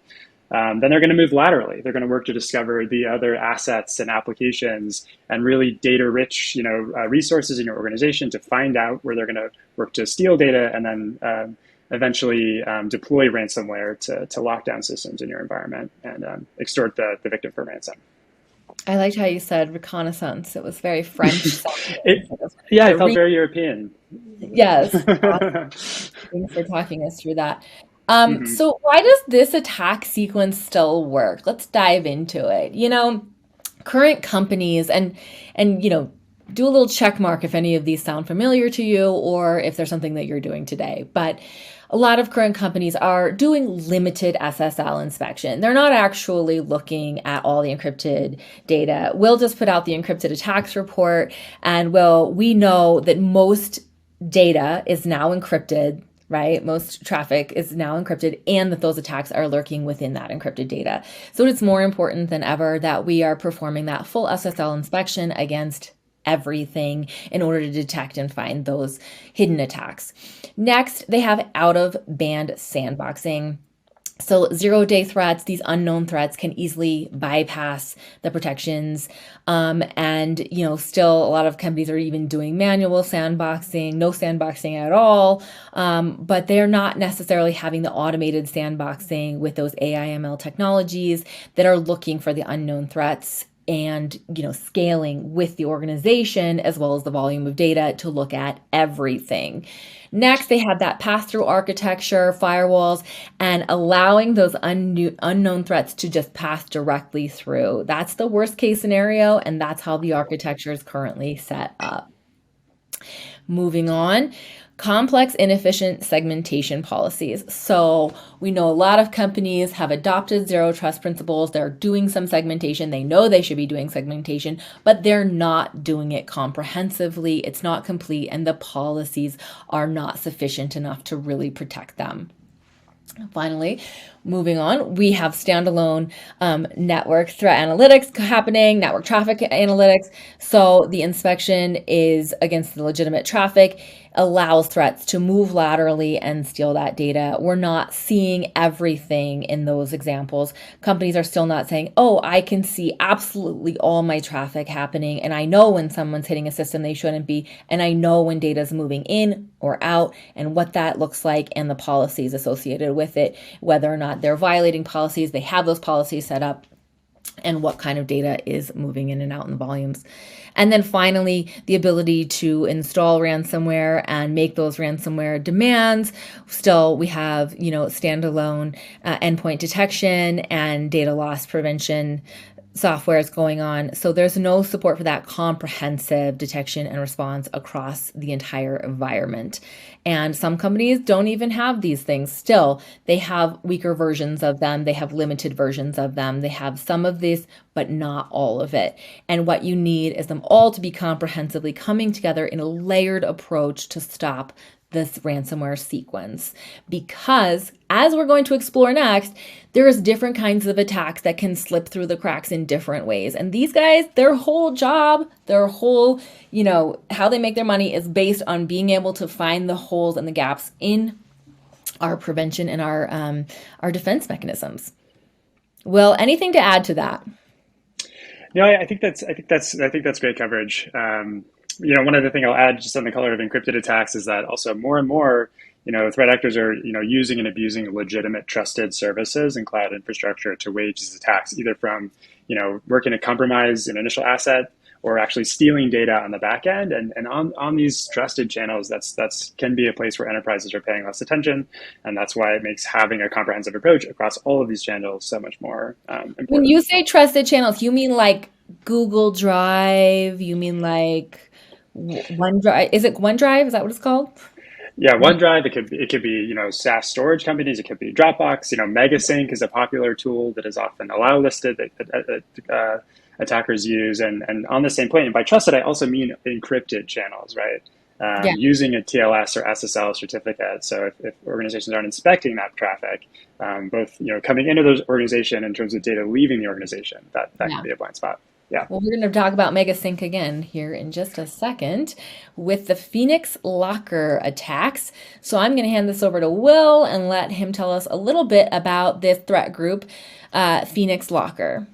Then they're going to move laterally. They're going to work to discover the other assets and applications and really data-rich, resources in your organization to find out where they're going to work to steal data and then eventually deploy ransomware to lock down systems in your environment and extort the victim for ransom. I liked how you said reconnaissance. It was very French. It felt very European. Yes. Thanks for talking us through that. So why does this attack sequence still work? Let's dive into it. Current companies and do a little check mark if any of these sound familiar to you or if there's something that you're doing today. But a lot of current companies are doing limited SSL inspection. They're not actually looking at all the encrypted data. We'll just put out the encrypted attacks report, and we know that most data is now encrypted, right? Most traffic is now encrypted, and that those attacks are lurking within that encrypted data. So it's more important than ever that we are performing that full SSL inspection against everything in order to detect and find those hidden attacks. Next, they have out-of-band sandboxing. So 0-day threats, these unknown threats can easily bypass the protections. And still a lot of companies are even doing manual sandboxing, no sandboxing at all. But they're not necessarily having the automated sandboxing with those AI/ML technologies that are looking for the unknown threats and scaling with the organization as well as the volume of data to look at everything. Next, they had that pass-through architecture, firewalls, and allowing those unknown threats to just pass directly through. That's the worst case scenario, and that's how the architecture is currently set up. Moving on. Complex, inefficient segmentation policies. So we know a lot of companies have adopted zero trust principles. They're doing some segmentation. They know they should be doing segmentation, but they're not doing it comprehensively. It's not complete, and the policies are not sufficient enough to really protect them. Finally, moving on, we have standalone network threat analytics happening, network traffic analytics. So the inspection is against the legitimate traffic, allows threats to move laterally and steal that data. We're not seeing everything in those examples. Companies are still not saying, oh, I can see absolutely all my traffic happening, and I know when someone's hitting a system they shouldn't be, and I know when data is moving in or out and what that looks like and the policies associated with it, whether or not they're violating policies, they have those policies set up, and what kind of data is moving in and out in the volumes. And then finally, the ability to install ransomware and make those ransomware demands. Still, we have, standalone endpoint detection and data loss prevention software is going on. So there's no support for that comprehensive detection and response across the entire environment. And some companies don't even have these things still. They have weaker versions of them. They have limited versions of them. They have some of this, but not all of it. And what you need is them all to be comprehensively coming together in a layered approach to stop this ransomware sequence. Because as we're going to explore next, there's different kinds of attacks that can slip through the cracks in different ways. And these guys, their whole job, their whole, how they make their money is based on being able to find the holes and the gaps in our prevention and our defense mechanisms. Will, anything to add to that? No, I think that's great coverage. One other thing I'll add just on the color of encrypted attacks is that also more and more, threat actors are, using and abusing legitimate trusted services and cloud infrastructure to wage these attacks, either from, working to compromise an initial asset or actually stealing data on the back end. And on these trusted channels, that's can be a place where enterprises are paying less attention. And that's why it makes having a comprehensive approach across all of these channels so much more important. When you say trusted channels, you mean like Google Drive? You mean like OneDrive? Is it OneDrive? Is that what it's called? Yeah, OneDrive. It could be SaaS storage companies. It could be Dropbox. MegaSync is a popular tool that is often allow listed that attackers use. And on the same point, and by trusted, I also mean encrypted channels, right? Using a TLS or SSL certificate. So if organizations aren't inspecting that traffic, both coming into those organization in terms of data leaving the organization, that can be a blind spot. Yeah. Well, we're going to talk about MegaSync again here in just a second with the Phoenix Locker attacks. So I'm going to hand this over to Will and let him tell us a little bit about this threat group, Phoenix Locker.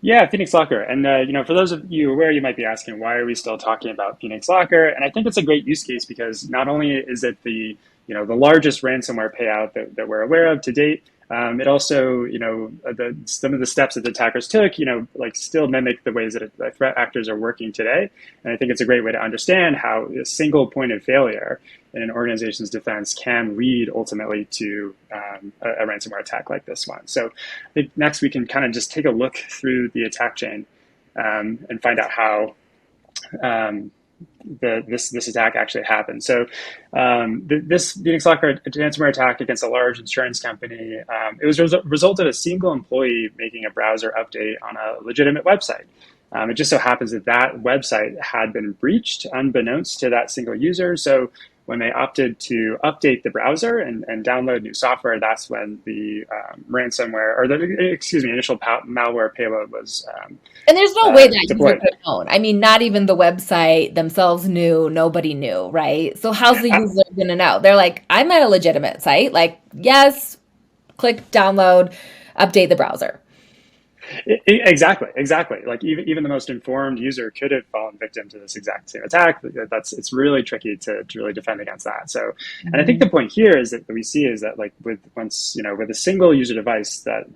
Yeah, Phoenix Locker. And, for those of you aware, you might be asking, why are we still talking about Phoenix Locker? And I think it's a great use case because not only is it the largest ransomware payout that we're aware of to date, it also, some of the steps that the attackers took, still mimic the ways that threat actors are working today. And I think it's a great way to understand how a single point of failure in an organization's defense can lead ultimately to a ransomware attack like this one. So I think next we can kind of just take a look through the attack chain and find out how this attack actually happened. So this Phoenix Locker ransomware attack against a large insurance company, it was a result of a single employee making a browser update on a legitimate website. It just so happens that website had been breached unbeknownst to that single user. So when they opted to update the browser and download new software, that's when the ransomware, or initial malware payload was and there's no way that deployed. User could have known. I mean, not even the website themselves knew. Nobody knew, right? So how's the user going to know? They're like, I'm at a legitimate site. Like, yes, click download, update the browser. Exactly. Like even the most informed user could have fallen victim to this exact same attack. It's really tricky to really defend against that. So, and I think the point here is that we see is that like with a single user device that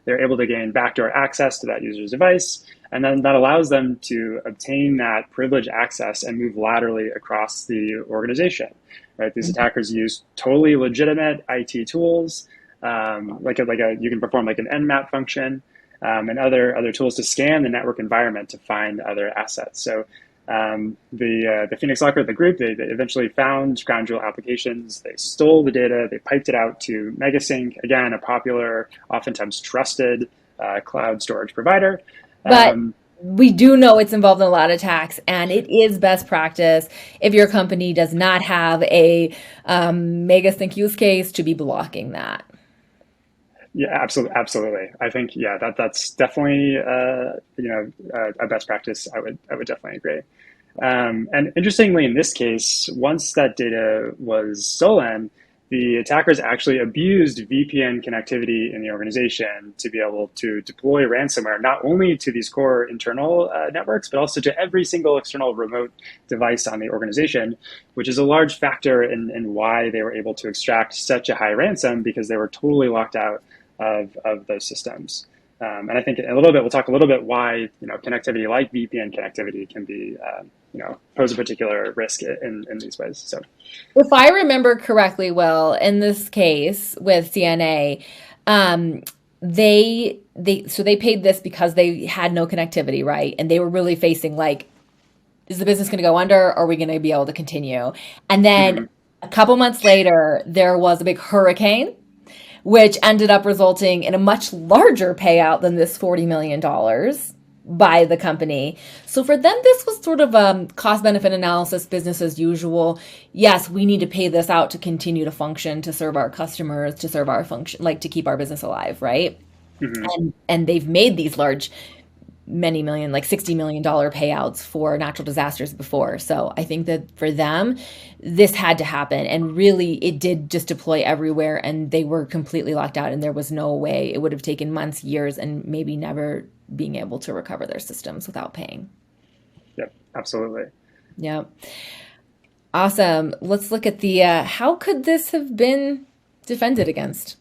they're able to gain backdoor access to that user's device, and then that allows them to obtain that privileged access and move laterally across the organization. Right? These attackers use totally legitimate IT tools, you can perform like an nmap function. And other tools to scan the network environment to find other assets. So the Phoenix Locker, the group, they eventually found Crown Jewel applications. They stole the data. They piped it out to Megasync, again, a popular, oftentimes trusted cloud storage provider. But we do know it's involved in a lot of attacks, and it is best practice if your company does not have a Megasync use case to be blocking that. Yeah, absolutely. I think that's definitely a best practice. I would definitely agree. And interestingly, in this case, once that data was stolen, the attackers actually abused VPN connectivity in the organization to be able to deploy ransomware not only to these core internal networks, but also to every single external remote device on the organization, which is a large factor in why they were able to extract such a high ransom, because they were totally locked out of those systems. And I think in a little bit, we'll talk a little bit why, connectivity like VPN connectivity can be, pose a particular risk in these ways. So if I remember correctly, Will, in this case with CNA, they paid this because they had no connectivity, right? And they were really facing like, is the business going to go under? Or are we going to be able to continue? And then a couple months later, there was a big hurricane, which ended up resulting in a much larger payout than this $40 million by the company. So for them, this was sort of a cost-benefit analysis, business as usual. Yes, we need to pay this out to continue to function, to serve our customers, to serve our function, like to keep our business alive, right? And they've made these large, many million, like $60 million payouts for natural disasters before. So I think that for them, this had to happen. And really, it did just deploy everywhere, and they were completely locked out, and there was no way. It would have taken months, years, and maybe never being able to recover their systems without paying. Yep, absolutely. Yep. Awesome. Let's look at the, how could this have been defended against?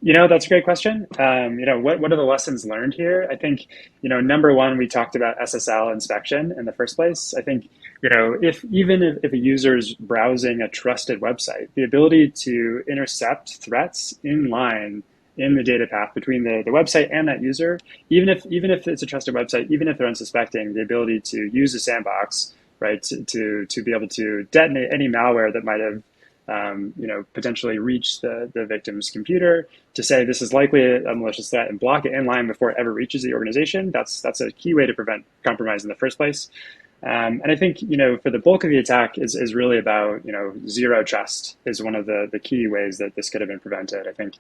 That's a great question. What are the lessons learned here? I think, number one, we talked about SSL inspection in the first place. I think, if a user is browsing a trusted website, the ability to intercept threats in line in the data path between the website and that user, even if it's a trusted website, even if they're unsuspecting, the ability to use a sandbox, right, to be able to detonate any malware that might have potentially reach the victim's computer, to say this is likely a malicious threat and block it in line before it ever reaches the organization. That's a key way to prevent compromise in the first place. And I think, for the bulk of the attack is really about, zero trust is one of the key ways that this could have been prevented. I think,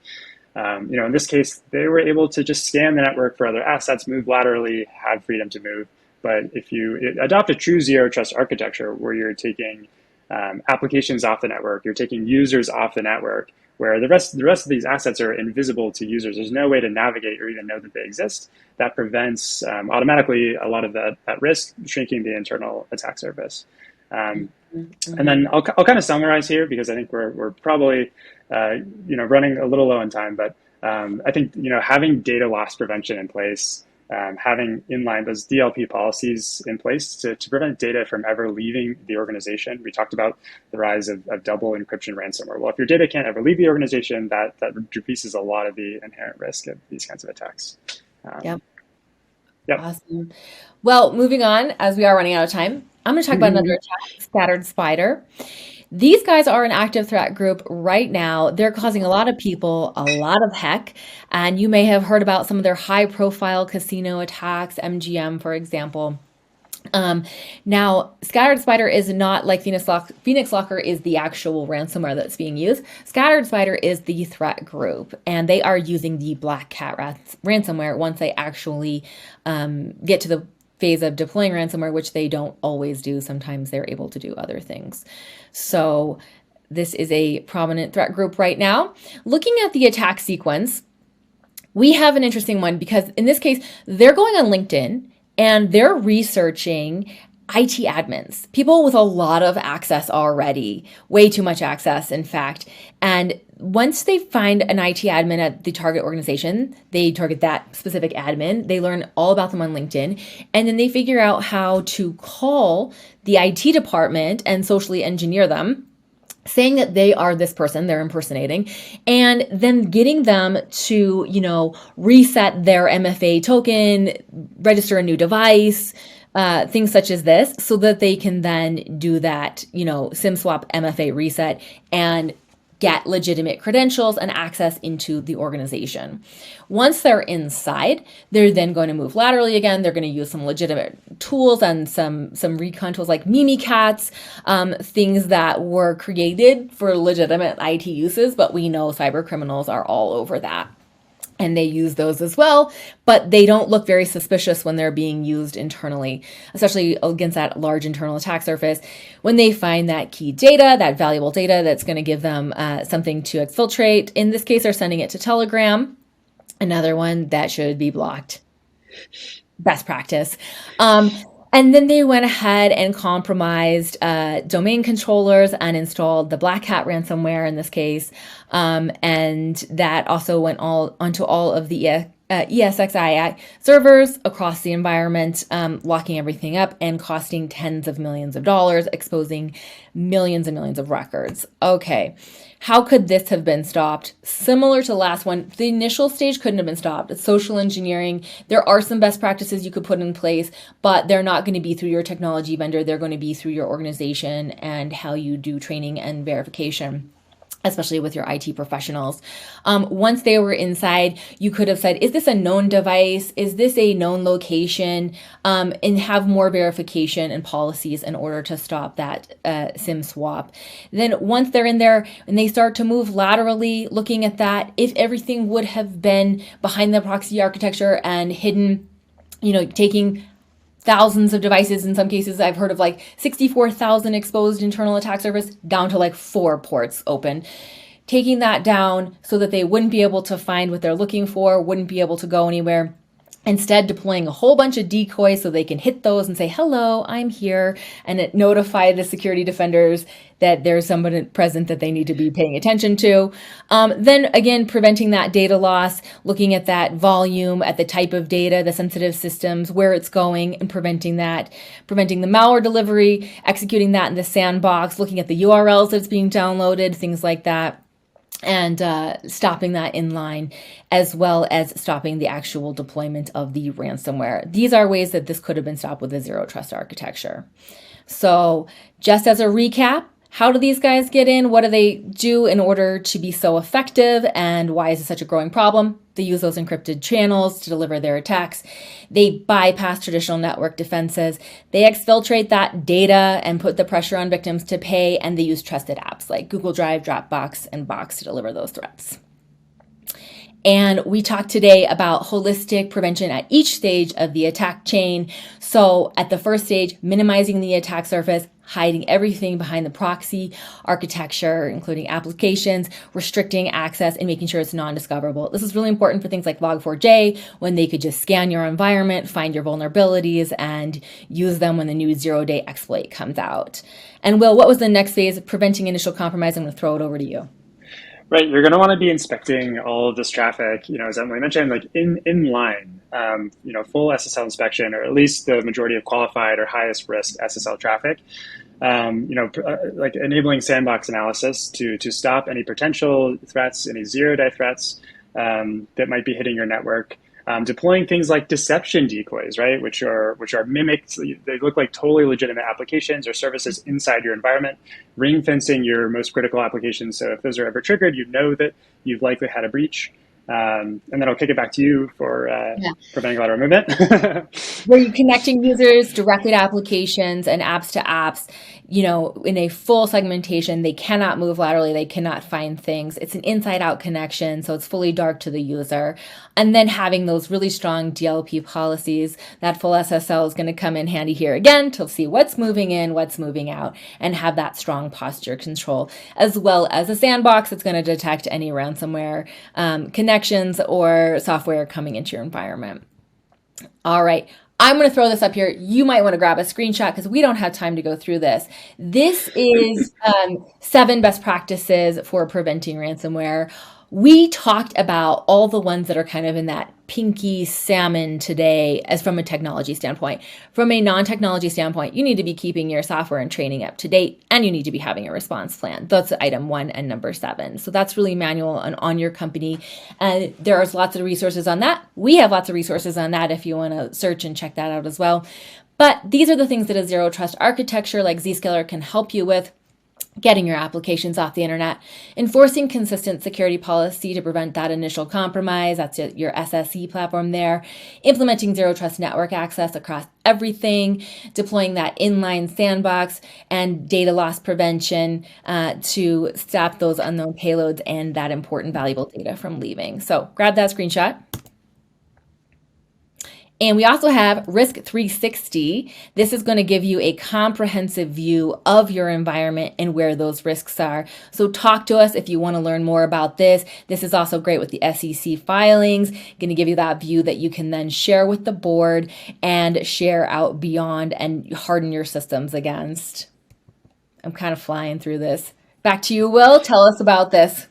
in this case, they were able to just scan the network for other assets, move laterally, have freedom to move. But if you adopt a true zero trust architecture where you're taking applications off the network, you're taking users off the network, where the rest of these assets are invisible to users. There's no way to navigate or even know that they exist. That prevents automatically a lot of that risk, shrinking the internal attack surface. And then I'll kind of summarize here, because I think we're probably running a little low on time. But I think having data loss prevention in place, having inline those DLP policies in place to prevent data from ever leaving the organization. We talked about the rise of double encryption ransomware. Well, if your data can't ever leave the organization, that decreases a lot of the inherent risk of these kinds of attacks. Yep. Yep. Awesome. Well, moving on, as we are running out of time, I'm going to talk about another attack, Scattered Spider. These guys are an active threat group right now. They're causing a lot of people a lot of heck. And you may have heard about some of their high-profile casino attacks, MGM, for example. Now, Scattered Spider is not like Phoenix Locker is the actual ransomware that's being used. Scattered Spider is the threat group, and they are using the Black Cat ransomware once they actually get to the phase of deploying ransomware, which they don't always do. Sometimes they're able to do other things. So this is a prominent threat group right now. Looking at the attack sequence, We have an interesting one because in this case, they're going on LinkedIn and they're researching IT admins, people with a lot of access already, way too much access, in fact. And once they find an IT admin at the target organization, they target that specific admin, they learn all about them on LinkedIn, and then they figure out how to call the IT department and socially engineer them, saying that they are this person they're impersonating, and then getting them to, reset their MFA token, register a new device, things such as this, so that they can then do that, SIM swap MFA reset and get legitimate credentials and access into the organization. Once they're inside, they're then going to move laterally again. They're going to use some legitimate tools and some recon tools like MegaCast, things that were created for legitimate IT uses, but we know cyber criminals are all over that. And they use those as well, but they don't look very suspicious when they're being used internally, especially against that large internal attack surface. When they find that key data, that valuable data that's going to give them something to exfiltrate, in this case, they're sending it to Telegram, another one that should be blocked. Best practice. And then they went ahead and compromised domain controllers and installed the Black Hat ransomware in this case. And that also went onto all of the ESXi servers across the environment, locking everything up and costing tens of millions of dollars, exposing millions and millions of records. Okay. How could this have been stopped? Similar to the last one, the initial stage couldn't have been stopped. It's social engineering. There are some best practices you could put in place, but they're not going to be through your technology vendor. They're going to be through your organization and how you do training and verification, especially with your IT professionals. Once they were inside, you could have said, is this a known device? Is this a known location? And have more verification and policies in order to stop that SIM swap. Then once they're in there and they start to move laterally, looking at that, if everything would have been behind the proxy architecture and hidden, taking thousands of devices. In some cases, I've heard of like 64,000 exposed internal attack surface down to like 4 ports open. Taking that down so that they wouldn't be able to find what they're looking for, wouldn't be able to go anywhere. Instead, deploying a whole bunch of decoys so they can hit those and say, hello, I'm here, and it notify the security defenders that there's someone present that they need to be paying attention to. Then again, preventing that data loss, looking at that volume, at the type of data, the sensitive systems, where it's going, and preventing the malware delivery, executing that in the sandbox, looking at the URLs that's being downloaded, things like that. And stopping that in line, as well as stopping the actual deployment of the ransomware. These are ways that this could have been stopped with a zero trust architecture. So just as a recap, how do these guys get in? What do they do in order to be so effective? And why is it such a growing problem? They use those encrypted channels to deliver their attacks. They bypass traditional network defenses. They exfiltrate that data and put the pressure on victims to pay. And they use trusted apps like Google Drive, Dropbox, and Box to deliver those threats. And we talked today about holistic prevention at each stage of the attack chain. So at the first stage, minimizing the attack surface, hiding everything behind the proxy architecture, including applications, restricting access, and making sure it's non-discoverable. This is really important for things like Log4j, when they could just scan your environment, find your vulnerabilities, and use them when the new zero-day exploit comes out. And Will, what was the next phase of preventing initial compromise? I'm going to throw it over to you. Right, you're going to want to be inspecting all of this traffic, as Emily mentioned, like in line, full SSL inspection, or at least the majority of qualified or highest risk SSL traffic. Like enabling sandbox analysis to stop any potential threats, any zero-day threats that might be hitting your network. Deploying things like deception decoys, right, which are mimicked. They look like totally legitimate applications or services inside your environment. Ring fencing your most critical applications, so if those are ever triggered, you know that you've likely had a breach. And then I'll kick it back to you for preventing lateral movement. Where you're connecting users directly to applications and apps to apps, in a full segmentation, they cannot move laterally, they cannot find things. It's an inside-out connection, so it's fully dark to the user. And then having those really strong DLP policies, that full SSL is going to come in handy here again to see what's moving in, what's moving out, and have that strong posture control, as well as a sandbox that's going to detect any ransomware connections or software coming into your environment. All right. I'm going to throw this up here. You might want to grab a screenshot because we don't have time to go through this. This is 7 best practices for preventing ransomware. We talked about all the ones that are kind of in that pinky salmon today as from a technology standpoint. From a non-technology standpoint, you need to be keeping your software and training up to date, and you need to be having a response plan. That's item 1 and number 7. So that's really manual and on your company. And there's lots of resources on that. We have lots of resources on that if you want to search and check that out as well. But these are the things that a zero trust architecture like Zscaler can help you with. Getting your applications off the internet, enforcing consistent security policy to prevent that initial compromise, that's your SSE platform there, implementing zero trust network access across everything, deploying that inline sandbox, and data loss prevention to stop those unknown payloads and that important valuable data from leaving. So grab that screenshot. And we also have Risk 360. This is going to give you a comprehensive view of your environment and where those risks are. So talk to us if you want to learn more about this. This is also great with the SEC filings, going to give you that view that you can then share with the board and share out beyond and harden your systems against. I'm kind of flying through this. Back to you, Will. Tell us about this.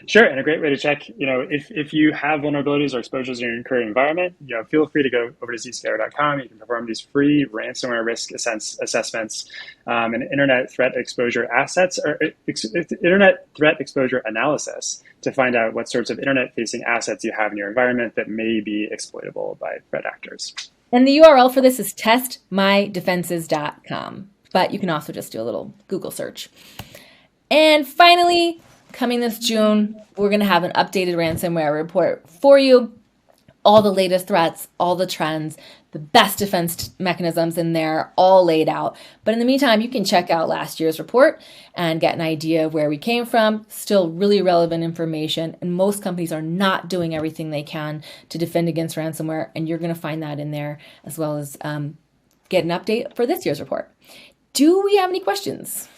Sure, and a great way to check, if you have vulnerabilities or exposures in your current environment, feel free to go over to zscaler.com. You can perform these free ransomware risk assessments and internet threat exposure assets or internet threat exposure analysis to find out what sorts of internet-facing assets you have in your environment that may be exploitable by threat actors. And the URL for this is testmydefenses.com, but you can also just do a little Google search. And finally, coming this June, we're going to have an updated ransomware report for you. All the latest threats, all the trends, the best defense mechanisms in there, all laid out. But in the meantime, you can check out last year's report and get an idea of where we came from. Still really relevant information. And most companies are not doing everything they can to defend against ransomware. And you're going to find that in there, as well as get an update for this year's report. Do we have any questions?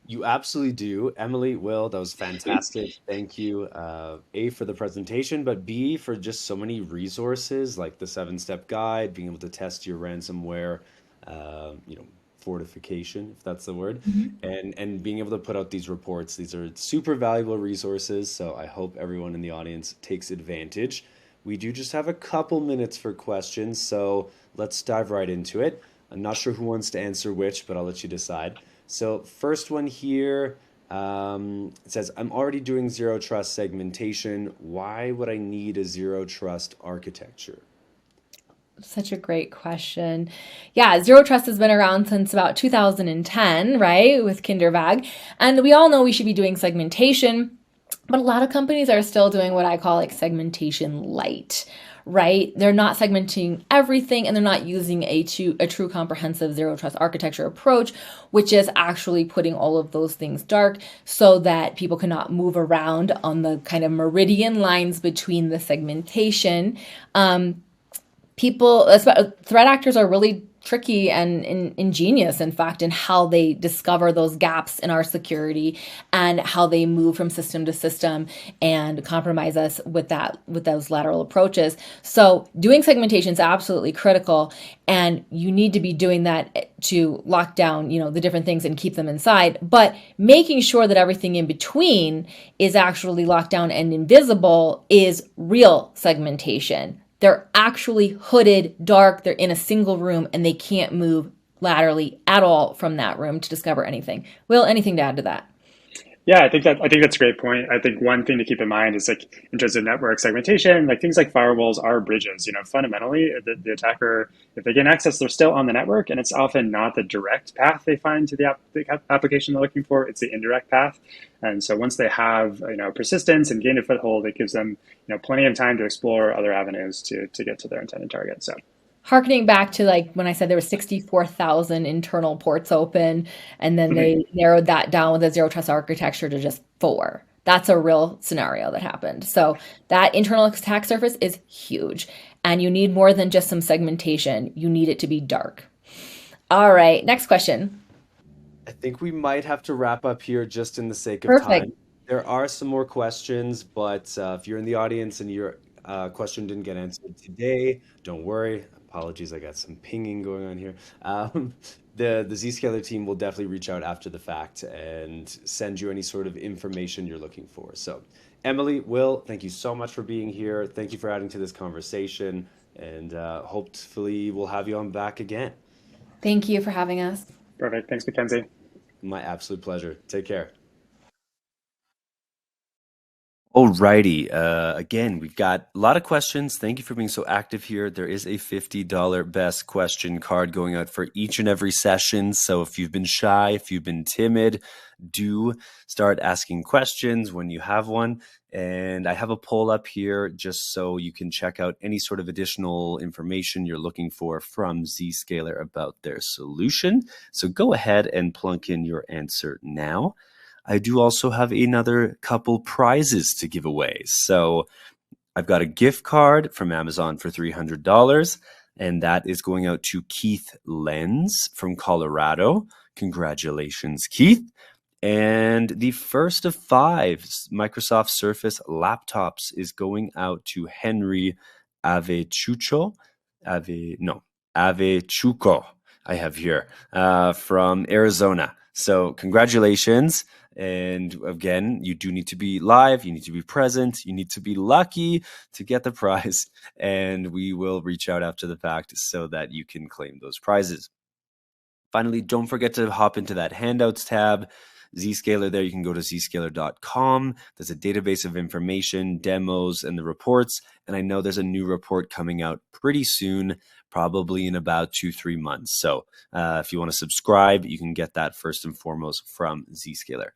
You absolutely do. Emily, Will, that was fantastic. Thank you, A, for the presentation, but B, for just so many resources like the 7-step guide, being able to test your ransomware, fortification, if that's the word, and being able to put out these reports. These are super valuable resources, so I hope everyone in the audience takes advantage. We do just have a couple minutes for questions, so let's dive right into it. I'm not sure who wants to answer which, but I'll let you decide. So first one here, it says, I'm already doing zero trust segmentation. Why would I need a zero trust architecture? Such a great question. Yeah, zero trust has been around since about 2010, right, with Kindervag. And we all know we should be doing segmentation, but a lot of companies are still doing what I call like segmentation light, right? They're not segmenting everything, and they're not using a true comprehensive zero trust architecture approach, which is actually putting all of those things dark so that people cannot move around on the kind of meridian lines between the segmentation. Threat actors are really tricky and ingenious, in fact, in how they discover those gaps in our security and how they move from system to system and compromise us with those lateral approaches. So doing segmentation is absolutely critical, and you need to be doing that to lock down, the different things and keep them inside. But making sure that everything in between is actually locked down and invisible is real segmentation. They're actually hooded, dark, they're in a single room, and they can't move laterally at all from that room to discover anything. Will, anything to add to that? Yeah, I think that's a great point. I think one thing to keep in mind is like in terms of network segmentation, like things like firewalls are bridges. Fundamentally, the attacker, if they gain access, they're still on the network, and it's often not the direct path they find to the application they're looking for. It's the indirect path. And so once they have persistence and gain a foothold, it gives them plenty of time to explore other avenues to get to their intended target. So Harkening back to like when I said there were 64,000 internal ports open, and then they narrowed that down with a zero trust architecture to just 4. That's a real scenario that happened. So that internal attack surface is huge, and you need more than just some segmentation. You need it to be dark. All right, next question. I think we might have to wrap up here just in the sake of Perfect. time. There are some more questions, but if you're in the audience and your question didn't get answered today, don't worry. Apologies, I got some pinging going on here. The Zscaler team will definitely reach out after the fact and send you any sort of information you're looking for. So, Emily, Will, thank you so much for being here. Thank you for adding to this conversation, and hopefully we'll have you on back again. Thank you for having us. Perfect. Thanks, Mackenzie. My absolute pleasure. Take care. Alrighty. Again, we've got a lot of questions. Thank you for being so active here. There is a $50 best question card going out for each and every session. So if you've been shy, if you've been timid, do start asking questions when you have one. And I have a poll up here just so you can check out any sort of additional information you're looking for from Zscaler about their solution. So go ahead and plunk in your answer now. I do also have another couple prizes to give away. So I've got a gift card from Amazon for $300, and that is going out to Keith Lenz from Colorado. Congratulations, Keith. And the first of 5 Microsoft Surface laptops is going out to Henry Avechuco. Avechuco, I have here, from Arizona. So congratulations. And again, you do need to be live, you need to be present, you need to be lucky to get the prize, and we will reach out after the fact so that you can claim those prizes. Finally, don't forget to hop into that handouts tab. Zscaler there, you can go to zscaler.com. There's a database of information, demos, and the reports. And I know there's a new report coming out pretty soon, probably in about 2-3 months. So if you want to subscribe, you can get that first and foremost from Zscaler.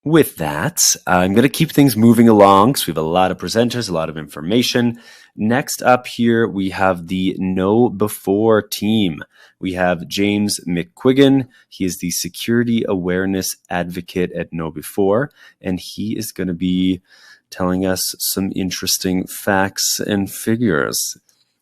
With that, I'm going to keep things moving along because we have a lot of presenters, a lot of information. Next up here, we have the Know Before team. We have James McQuiggan. He is the security awareness advocate at Know Before, and he is going to be telling us some interesting facts and figures.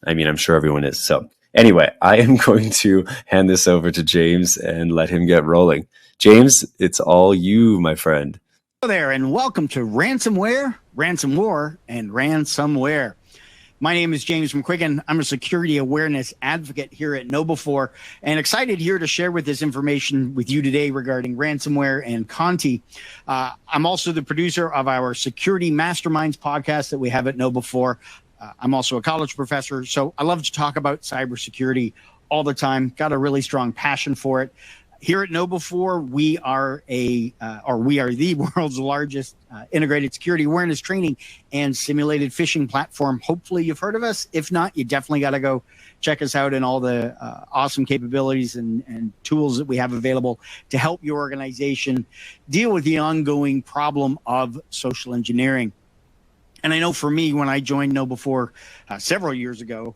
I mean, I'm sure everyone is. So anyway, I am going to hand this over to James and let him get rolling. James, it's all you, my friend. Hello there, and welcome to Ransomware, Ransom War, and Ransomware. My name is James McQuiggan. I'm a security awareness advocate here at Know Before, and excited here to share with this information with you today regarding ransomware and Conti. I'm also the producer of our Security Masterminds podcast that we have at Know Before. I'm also a college professor, so I love to talk about cybersecurity all the time. Got a really strong passion for it. Here at Know Before, we are the world's largest integrated security awareness training and simulated phishing platform. Hopefully you've heard of us. If not, you definitely got to go check us out and all the awesome capabilities and tools that we have available to help your organization deal with the ongoing problem of social engineering. And I know for me, when I joined Know Before several years ago,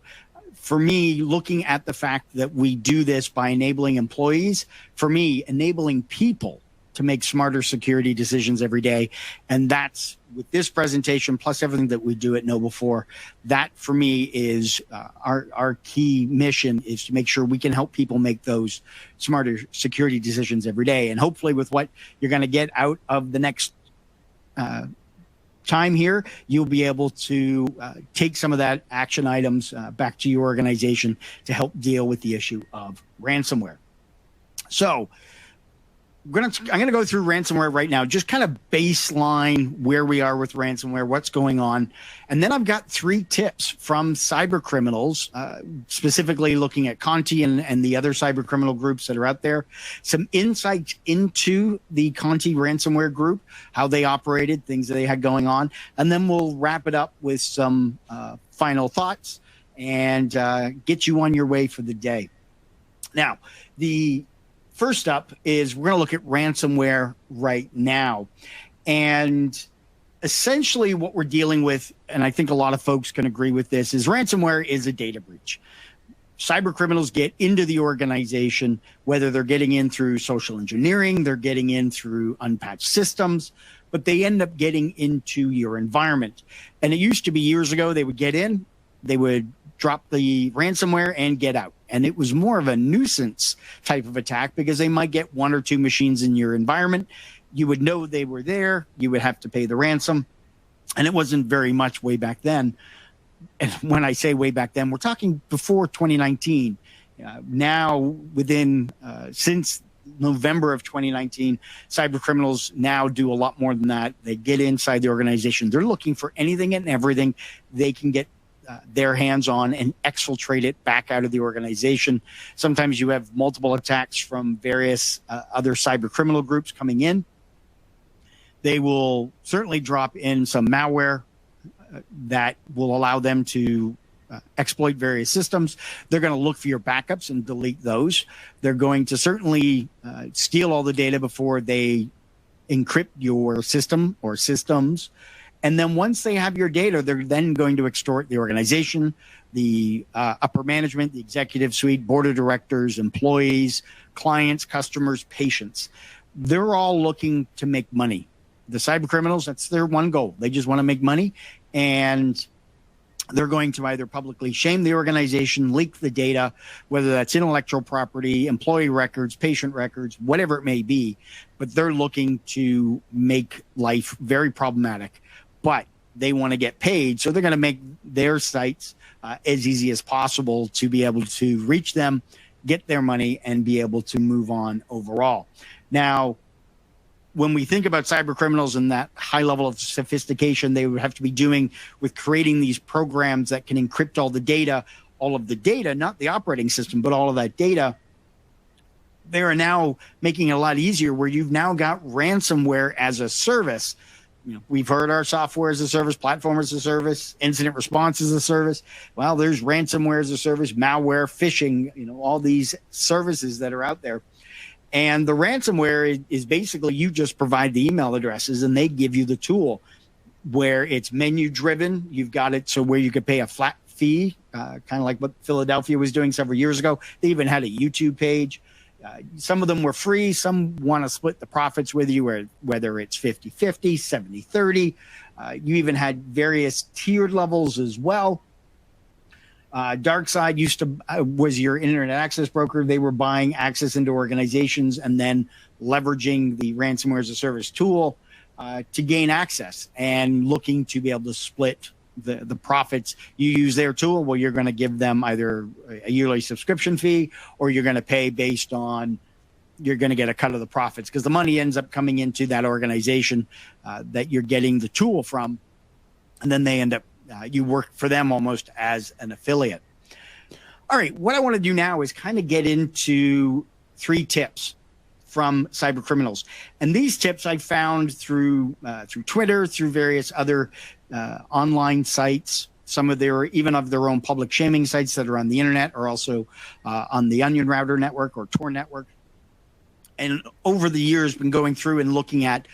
for me, looking at the fact that we do this by enabling employees, for me, enabling people to make smarter security decisions every day. And that's with this presentation, plus everything that we do at Know Before, that for me is our key mission is to make sure we can help people make those smarter security decisions every day. And hopefully with what you're going to get out of the next time here, you'll be able to take some of that action items back to your organization to help deal with the issue of ransomware. So I'm going to go through ransomware right now, just kind of baseline where we are with ransomware, what's going on. And then I've got 3 tips from cyber criminals, specifically looking at Conti and the other cyber criminal groups that are out there, some insights into the Conti ransomware group, how they operated, things that they had going on. And then we'll wrap it up with some final thoughts and get you on your way for the day. Now, the first up is we're going to look at ransomware right now. And essentially what we're dealing with, and I think a lot of folks can agree with this, is ransomware is a data breach. cyber criminals get into the organization, whether they're getting in through social engineering, they're getting in through unpatched systems, but they end up getting into your environment. And it used to be years ago, they would get in, they would drop the ransomware and get out. And it was more of a nuisance type of attack because they might get 1 or 2 machines in your environment. You would know they were there. You would have to pay the ransom. And it wasn't very much way back then. And when I say way back then, we're talking before 2019. Now, since November of 2019, cyber criminals now do a lot more than that. They get inside the organization. They're looking for anything and everything they can get their hands on and exfiltrate it back out of the organization. Sometimes you have multiple attacks from various other cyber criminal groups coming in. They will certainly drop in some malware that will allow them to exploit various systems. They're going to look for your backups and delete those. They're going to certainly steal all the data before they encrypt your system or systems. And then once they have your data, they're then going to extort the organization, the upper management, the executive suite, board of directors, employees, clients, customers, patients. They're all looking to make money. The cyber criminals, that's their one goal. They just want to make money. And they're going to either publicly shame the organization, leak the data, whether that's intellectual property, employee records, patient records, whatever it may be. But they're looking to make life very problematic. But they want to get paid, so they're going to make their sites as easy as possible to be able to reach them, get their money, and be able to move on overall. Now, when we think about cyber criminals and that high level of sophistication they would have to be doing with creating these programs that can encrypt all of the data, not the operating system, but all of that data, they are now making it a lot easier where you've now got ransomware as a service. We've heard our software as a service, platform as a service, incident response as a service. Well, there's ransomware as a service, malware, phishing, all these services that are out there. And the ransomware is basically you just provide the email addresses and they give you the tool where it's menu driven. You've got it so where you could pay a flat fee, kind of like what Philadelphia was doing several years ago. They even had a YouTube page. Some of them were free. Some want to split the profits with you, whether it's 50-50, 70-30. You even had various tiered levels as well. DarkSide was your internet access broker. They were buying access into organizations and then leveraging the ransomware as a service tool to gain access and looking to be able to split the profits. You use their tool, well, you're going to give them either a yearly subscription fee or you're going to pay based on you're going to get a cut of the profits because the money ends up coming into that organization that you're getting the tool from. And then they end up, you work for them almost as an affiliate. All right, what I want to do now is kind of get into 3 tips from cyber criminals. And these tips I found through Twitter, through various other online sites. Some of their own public shaming sites that are on the internet are also on the Onion Router network or Tor network. And over the years, been going through and looking at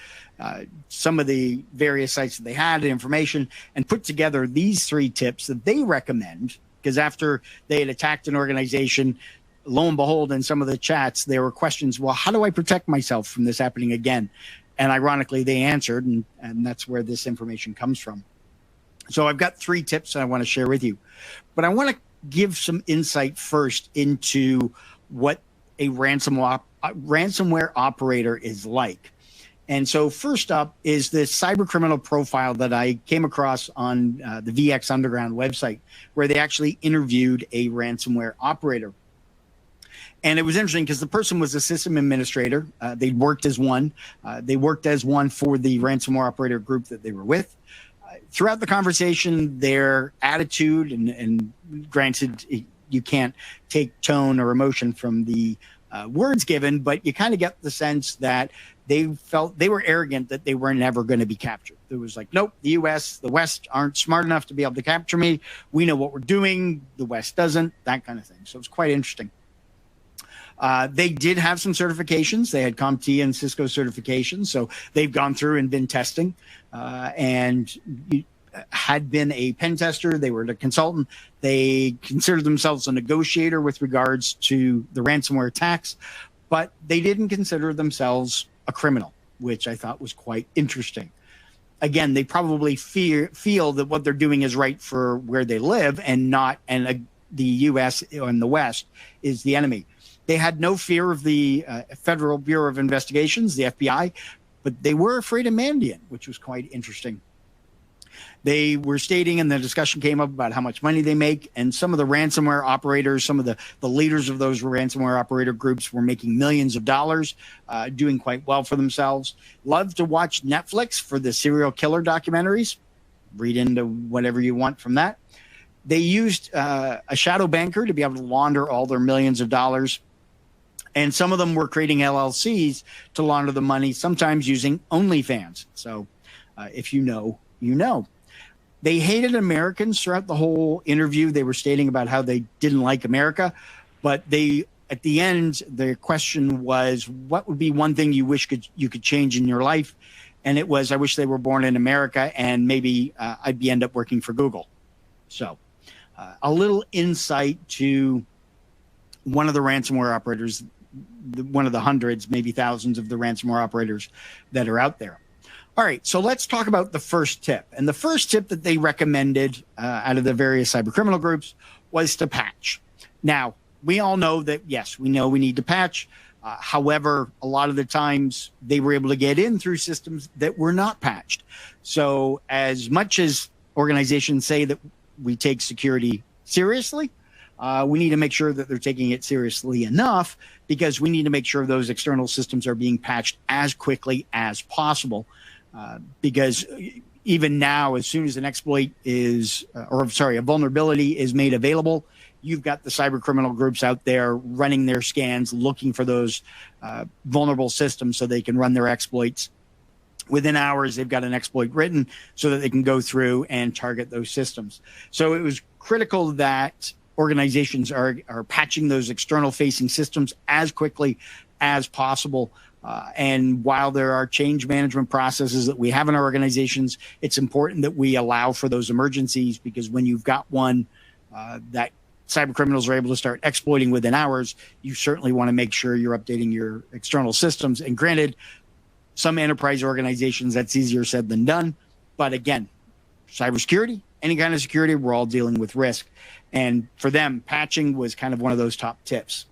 some of the various sites that they had information and put together these 3 tips that they recommend. Because after they had attacked an organization, lo and behold, in some of the chats, there were questions, well, how do I protect myself from this happening again? And ironically, they answered, and that's where this information comes from. So I've got 3 tips that I want to share with you. But I want to give some insight first into what a ransomware operator is like. And so first up is this cyber criminal profile that I came across on the VX Underground website, where they actually interviewed a ransomware operator. And it was interesting because the person was a system administrator. They'd worked as one. They worked as one for the ransomware operator group that they were with. Throughout the conversation, their attitude, and granted, you can't take tone or emotion from the words given, but you kind of get the sense that they felt they were arrogant that they were never going to be captured. It was like, nope, the West aren't smart enough to be able to capture me. We know what we're doing. The West doesn't, that kind of thing. So it's quite interesting. They did have some certifications. They had CompTIA and Cisco certifications. So they've gone through and been testing. And had been a pen tester. They were a consultant. They considered themselves a negotiator with regards to the ransomware attacks, but they didn't consider themselves a criminal, which I thought was quite interesting. Again, they probably feel that what they're doing is right for where they live and not, and the U.S. and the West is the enemy. They had no fear of the Federal Bureau of Investigations, the FBI, but they were afraid of Mandiant, which was quite interesting. They were stating, and the discussion came up about how much money they make, and some of the ransomware operators, some of the leaders of those ransomware operator groups were making millions of dollars, doing quite well for themselves. Love to watch Netflix for the serial killer documentaries. Read into whatever you want from that. They used a shadow banker to be able to launder all their millions of dollars. And some of them were creating LLCs to launder the money, sometimes using OnlyFans. So if you know, you know. They hated Americans throughout the whole interview. They were stating about how they didn't like America, but at the end, their question was, what would be one thing you wish you could change in your life? And it was, I wish they were born in America, and maybe I'd end up working for Google. So a little insight to one of the ransomware operators, one of the hundreds, maybe thousands of the ransomware operators that are out there. All right, so let's talk about the first tip. And the first tip that they recommended out of the various cybercriminal groups was to patch. Now, we all know that, yes, we know we need to patch. However, a lot of the times they were able to get in through systems that were not patched. So as much as organizations say that we take security seriously, we need to make sure that they're taking it seriously enough, because we need to make sure those external systems are being patched as quickly as possible. Because even now, as soon as an exploit is, a vulnerability is made available, you've got the cyber criminal groups out there running their scans, looking for those vulnerable systems so they can run their exploits. Within hours, they've got an exploit written so that they can go through and target those systems. So it was critical that organizations are patching those external facing systems as quickly as possible. And while there are change management processes that we have in our organizations, it's important that we allow for those emergencies, because when you've got one that cyber criminals are able to start exploiting within hours, you certainly want to make sure you're updating your external systems. And granted, some enterprise organizations, that's easier said than done. But again, cybersecurity, any kind of security, we're all dealing with risk. And for them, patching was kind of one of those top tips.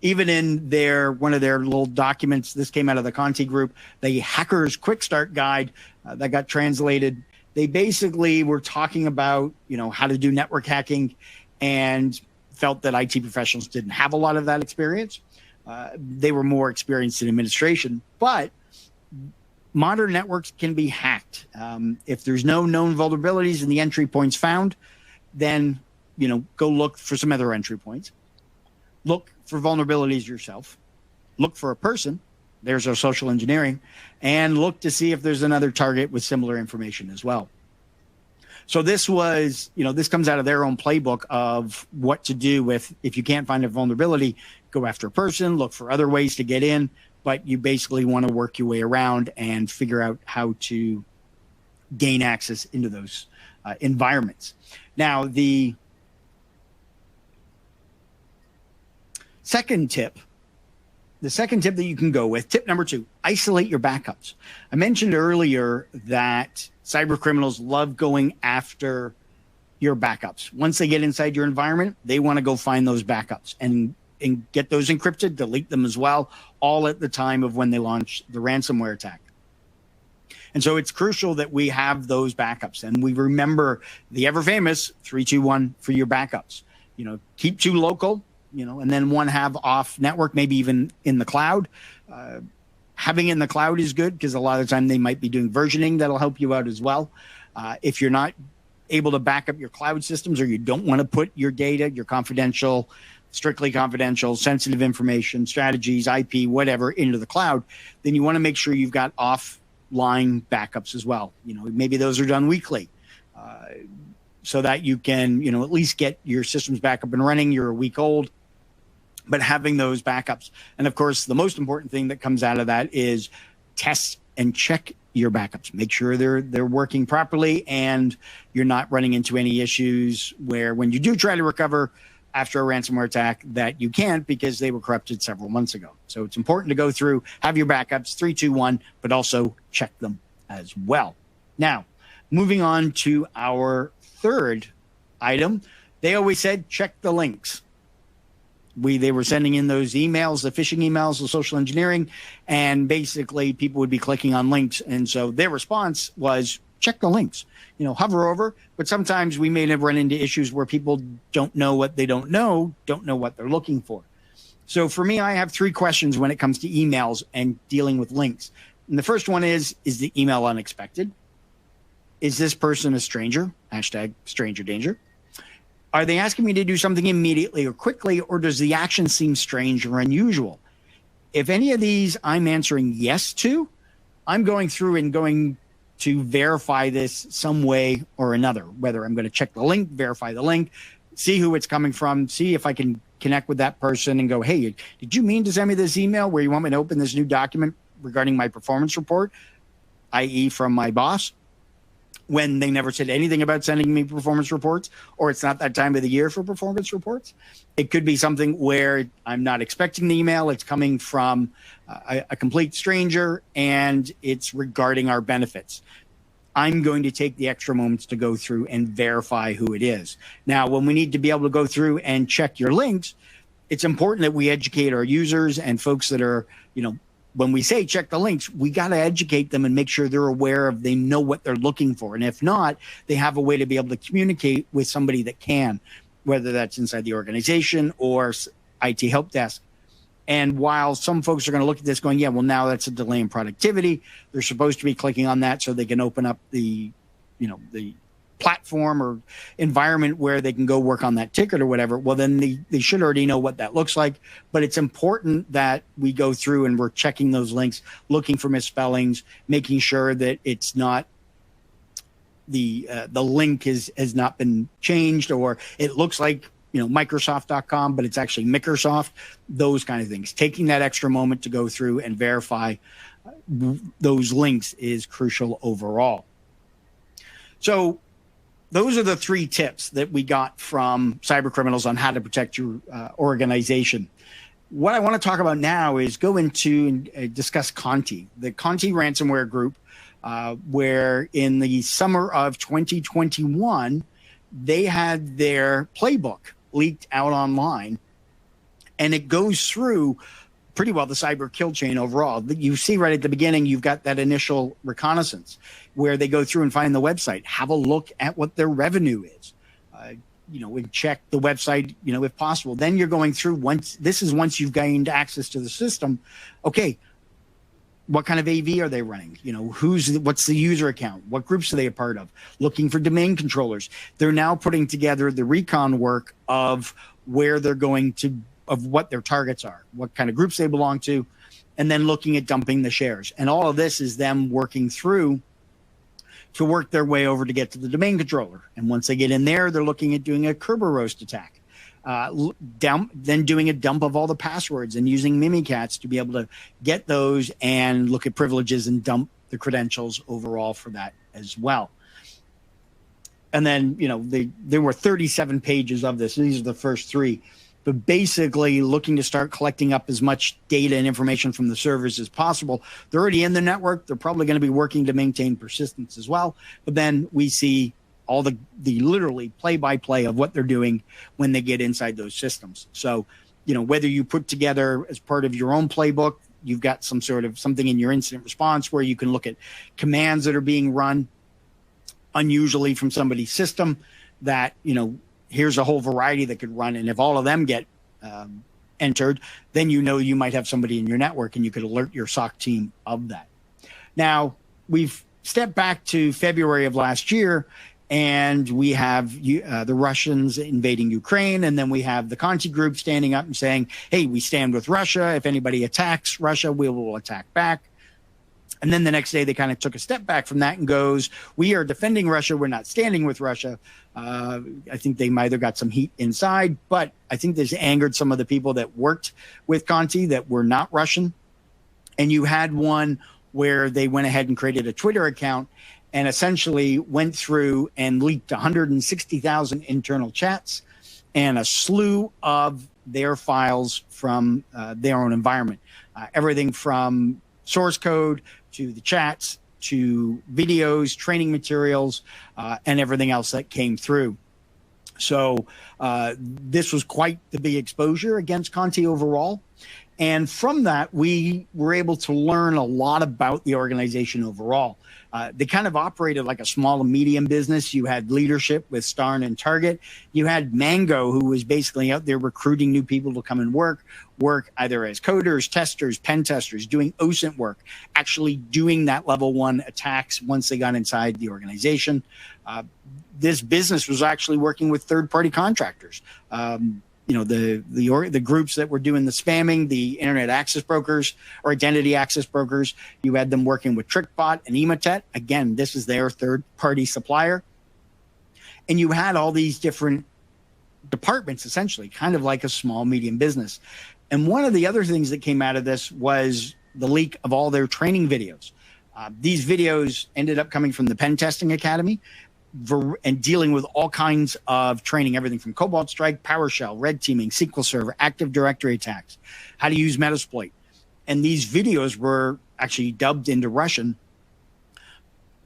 Even in one of their little documents, this came out of the Conti group, the Hacker's Quick Start Guide that got translated. They basically were talking about, how to do network hacking, and felt that IT professionals didn't have a lot of that experience. They were more experienced in administration, but modern networks can be hacked. If there's no known vulnerabilities and the entry points found, then, go look for some other entry points. Look for vulnerabilities yourself. Look for a person. There's our social engineering. And look to see if there's another target with similar information as well. So this was, this comes out of their own playbook of what to do if you can't find a vulnerability, go after a person, look for other ways to get in, but you basically want to work your way around and figure out how to gain access into those environments. Now, the second tip that you can go with, tip number 2, isolate your backups. I mentioned earlier that cyber criminals love going after your backups. Once they get inside your environment, they want to go find those backups and get those encrypted, delete them as well, all at the time of when they launch the ransomware attack. And so it's crucial that we have those backups, and we remember the ever famous 3-2-1 for your backups. Keep 2 local, and then 1 have off network, maybe even in the cloud. Having in the cloud is good, because a lot of the time they might be doing versioning that'll help you out as well. If you're not able to back up your cloud systems, or you don't want to put your data, your confidential, strictly confidential, sensitive information, strategies, IP, whatever, into the cloud, then you want to make sure you've got offline backups as well. Maybe those are done weekly, so that you can, at least get your systems back up and running. You're a week old, but having those backups. And of course, the most important thing that comes out of that is test and check your backups. Make sure they're working properly and you're not running into any issues where when you do try to recover after a ransomware attack that you can't because they were corrupted several months ago. So it's important to go through, have your backups, 3, 2, 1, but also check them as well. Now, moving on to our third item, they always said, check the links. They were sending in those emails, the phishing emails, the social engineering, and basically people would be clicking on links. And so their response was, check the links, hover over. But sometimes we may have run into issues where people don't know what they don't know what they're looking for. So for me, I have 3 questions when it comes to emails and dealing with links. And the first one is the email unexpected? Is this person a stranger? Hashtag stranger danger. Are they asking me to do something immediately or quickly, or does the action seem strange or unusual? If any of these I'm answering yes to, I'm going through and going to verify this some way or another, whether I'm going to check the link, verify the link, see who it's coming from, see if I can connect with that person and go, hey, did you mean to send me this email where you want me to open this new document regarding my performance report, i.e. from my boss? When they never said anything about sending me performance reports, or it's not that time of the year for performance reports. It could be something where I'm not expecting the email. It's coming from a complete stranger and it's regarding our benefits. I'm going to take the extra moments to go through and verify who it is. Now, when we need to be able to go through and check your links, it's important that we educate our users and folks that are, when we say check the links, we got to educate them and make sure they're aware they know what they're looking for. And if not, they have a way to be able to communicate with somebody that can, whether that's inside the organization or IT help desk. And while some folks are going to look at this going, yeah, well, now that's a delay in productivity. They're supposed to be clicking on that so they can open up the platform or environment where they can go work on that ticket or whatever. Well, then they should already know what that looks like. But it's important that we go through and we're checking those links, looking for misspellings, making sure that it's not the link has not been changed, or it looks like Microsoft.com, but it's actually Microsoft, those kind of things. Taking that extra moment to go through and verify those links is crucial overall. So those are the 3 tips that we got from cyber criminals on how to protect your organization. What I want to talk about now is go into and discuss Conti, the Conti ransomware group, where in the summer of 2021, they had their playbook leaked out online, and it goes through pretty well the cyber kill chain overall. You see right at the beginning, you've got that initial reconnaissance where they go through and find the website, have a look at what their revenue is, and check the website, if possible. Then you're going through once you've gained access to the system. Okay, what kind of AV are they running? What's the user account? What groups are they a part of? Looking for domain controllers. They're now putting together the recon work of where they're going to, of what their targets are, what kind of groups they belong to, and then looking at dumping the shares. And all of this is them working through to work their way over to get to the domain controller. And once they get in there, they're looking at doing a Kerberos attack, then doing a dump of all the passwords and using Mimikatz to be able to get those and look at privileges and dump the credentials overall for that as well. And then, there were 37 pages of this. These are the first 3. But basically looking to start collecting up as much data and information from the servers as possible. They're already in the network. They're probably going to be working to maintain persistence as well. But then we see all the literally play-by-play of what they're doing when they get inside those systems. So, whether you put together as part of your own playbook, you've got some sort of something in your incident response where you can look at commands that are being run unusually from somebody's system that, here's a whole variety that could run. And if all of them get entered, then you might have somebody in your network and you could alert your SOC team of that. Now, we've stepped back to February of last year, and we have the Russians invading Ukraine, and then we have the Conti group standing up and saying, hey, we stand with Russia. If anybody attacks Russia, we will attack back. And then the next day, they kind of took a step back from that and goes, we are defending Russia. We're not standing with Russia. I think they might have got some heat inside, but I think this angered some of the people that worked with Conti that were not Russian. And you had one where they went ahead and created a Twitter account and essentially went through and leaked 160,000 internal chats and a slew of their files from their own environment. Everything from source code to the chats to videos, training materials, and everything else that came through. So this was quite the big exposure against Conti overall. And from that, we were able to learn a lot about the organization overall. They kind of operated like a small and medium business. You had leadership with Starn and Target. You had Mango, who was basically out there recruiting new people to come and work either as coders, testers, pen testers, doing OSINT work, actually doing that level 1 attacks once they got inside the organization. This business was actually working with third-party contractors. The groups that were doing the spamming, the internet access brokers or identity access brokers, you had them working with TrickBot and Emotet. Again, this is their third-party supplier. And you had all these different departments, essentially, kind of like a small, medium business. And one of the other things that came out of this was the leak of all their training videos. These videos ended up coming from the Pen Testing Academy, and dealing with all kinds of training, everything from Cobalt Strike, PowerShell, red teaming, SQL Server, Active Directory attacks, how to use Metasploit. And these videos were actually dubbed into Russian.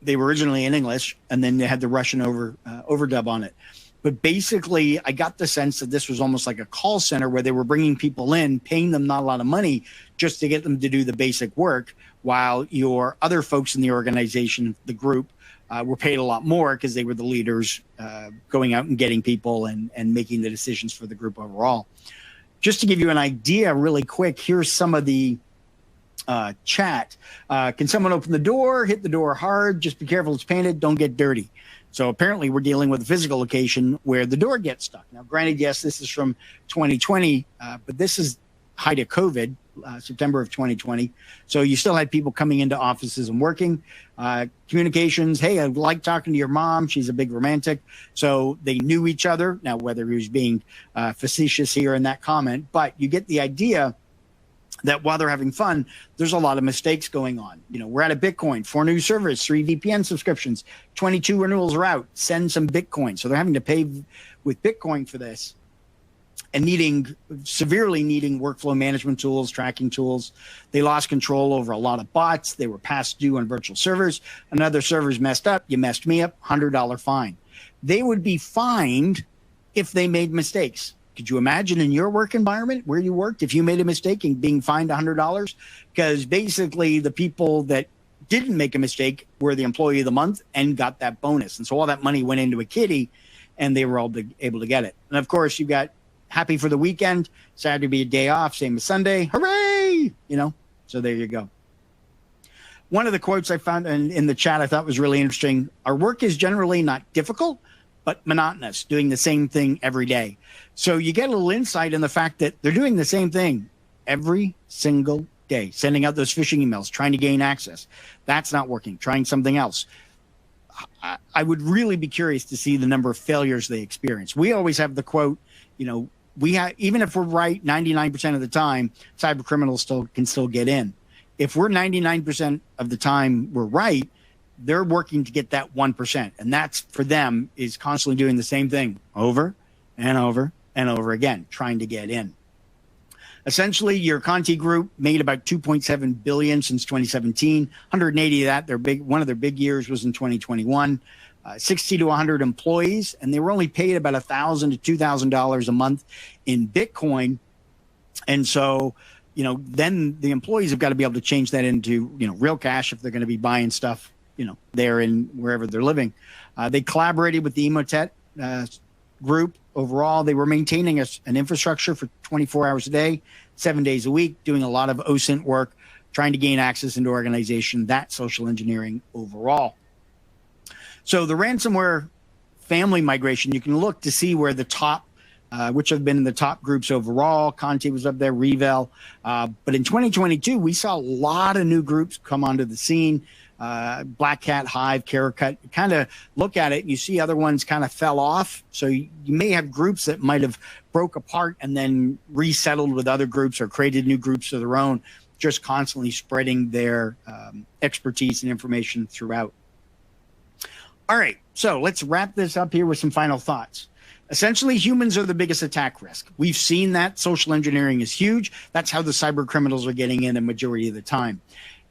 They were originally in English, and then they had the Russian overdub on it. But basically, I got the sense that this was almost like a call center where they were bringing people in, paying them not a lot of money just to get them to do the basic work, while your other folks in the organization, the group, were paid a lot more because they were the leaders going out and getting people and making the decisions for the group overall. Just to give you an idea really quick, here's some of the chat. Can someone open the door? Hit the door hard. Just be careful, it's painted. Don't get dirty. So apparently we're dealing with a physical location where the door gets stuck. Now, granted, yes, this is from 2020, but this is height of COVID, September of 2020. So you still had people coming into offices and working. Communications, hey, I like talking to your mom. She's a big romantic. So they knew each other. Now, whether he was being facetious here in that comment, but you get the idea that while they're having fun, there's a lot of mistakes going on. You know, we're out of Bitcoin, 4 new servers, 3 VPN subscriptions, 22 renewals are out, send some Bitcoin. So they're having to pay with Bitcoin for this and severely needing workflow management tools, tracking tools. They lost control over a lot of bots. They were past due on virtual servers. Another server's messed up. You messed me up, $100 fine. They would be fined if they made mistakes. Could you imagine in your work environment where you worked, if you made a mistake and being fined $100? Because basically the people that didn't make a mistake were the employee of the month and got that bonus. And so all that money went into a kitty and they were all able to get it. And of course you got happy for the weekend, Saturday be a day off, same as Sunday. Hooray! You know, so there you go. One of the quotes I found in the chat I thought was really interesting. Our work is generally not difficult, but monotonous, doing the same thing every day. So you get a little insight in the fact that they're doing the same thing every single day, sending out those phishing emails, trying to gain access. That's not working, trying something else. I would really be curious to see the number of failures they experience. We always have the quote, you know, even if we're right 99% of the time, cyber criminals can still get in. If we're 99% of the time we're right, they're working to get that 1%. And that's for them is constantly doing the same thing over and over and over again, trying to get in. Essentially, your Conti group made about 2.7 billion since 2017. 180 of that, one of their big years was in 2021. 60 to 100 employees, and they were only paid about $1,000 to $2,000 a month in Bitcoin. And so, you know, then the employees have got to be able to change that into, you know, real cash if they're going to be buying stuff, you know, there in wherever they're living. They collaborated with the Emotet group. Overall, they were maintaining an infrastructure for 24 hours a day, 7 days a week, doing a lot of OSINT work, trying to gain access into organization, that social engineering overall. So the ransomware family migration, you can look to see where the top, which have been in the top groups overall. Conti was up there, Revel. But in 2022, we saw a lot of new groups come onto the scene. Black Cat, Hive, Caracut. You kind of look at it and you see other ones kind of fell off. So you may have groups that might have broke apart and then resettled with other groups or created new groups of their own. just constantly spreading their expertise and information throughout. All right, so let's wrap this up here with some final thoughts. Essentially, humans are the biggest attack risk. We've seen that. Social engineering is huge. That's how the cyber criminals are getting in a majority of the time.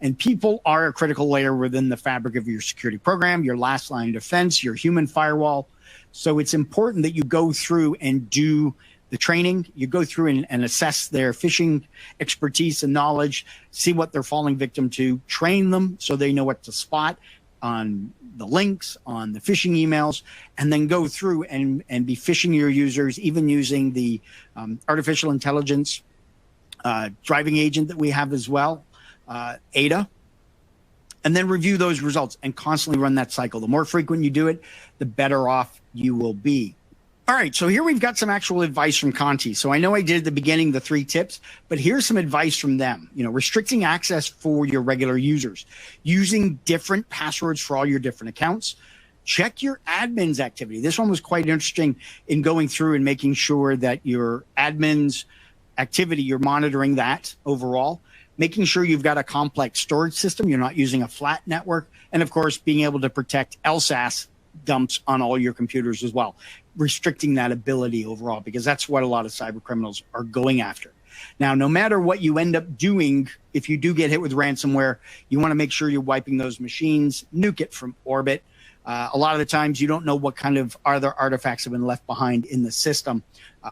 And people are a critical layer within the fabric of your security program, your last line of defense, your human firewall. So it's important that you go through and do the training. You go through and assess their phishing expertise and knowledge, see what they're falling victim to, train them so they know what to spot on the links, on the phishing emails, and then go through and be phishing your users, even using the artificial intelligence driving agent that we have as well, Ada, and then review those results and constantly run that cycle. The more frequent you do it, the better off you will be. All right, so here we've got some actual advice from Conti. So I know I did at the beginning the 3 tips, but here's some advice from them. Restricting access for your regular users, using different passwords for all your different accounts. Check your admin's activity. This one was quite interesting in going through and making sure that your admin's activity, you're monitoring that overall, making sure you've got a complex storage system, you're not using a flat network, and of course, being able to protect LSAS dumps on all your computers as well, restricting that ability overall, because that's what a lot of cyber criminals are going after. Now, no matter what you end up doing, if you do get hit with ransomware, you want to make sure you're wiping those machines, nuke it from orbit. A lot of the times you don't know what kind of other artifacts have been left behind in the system.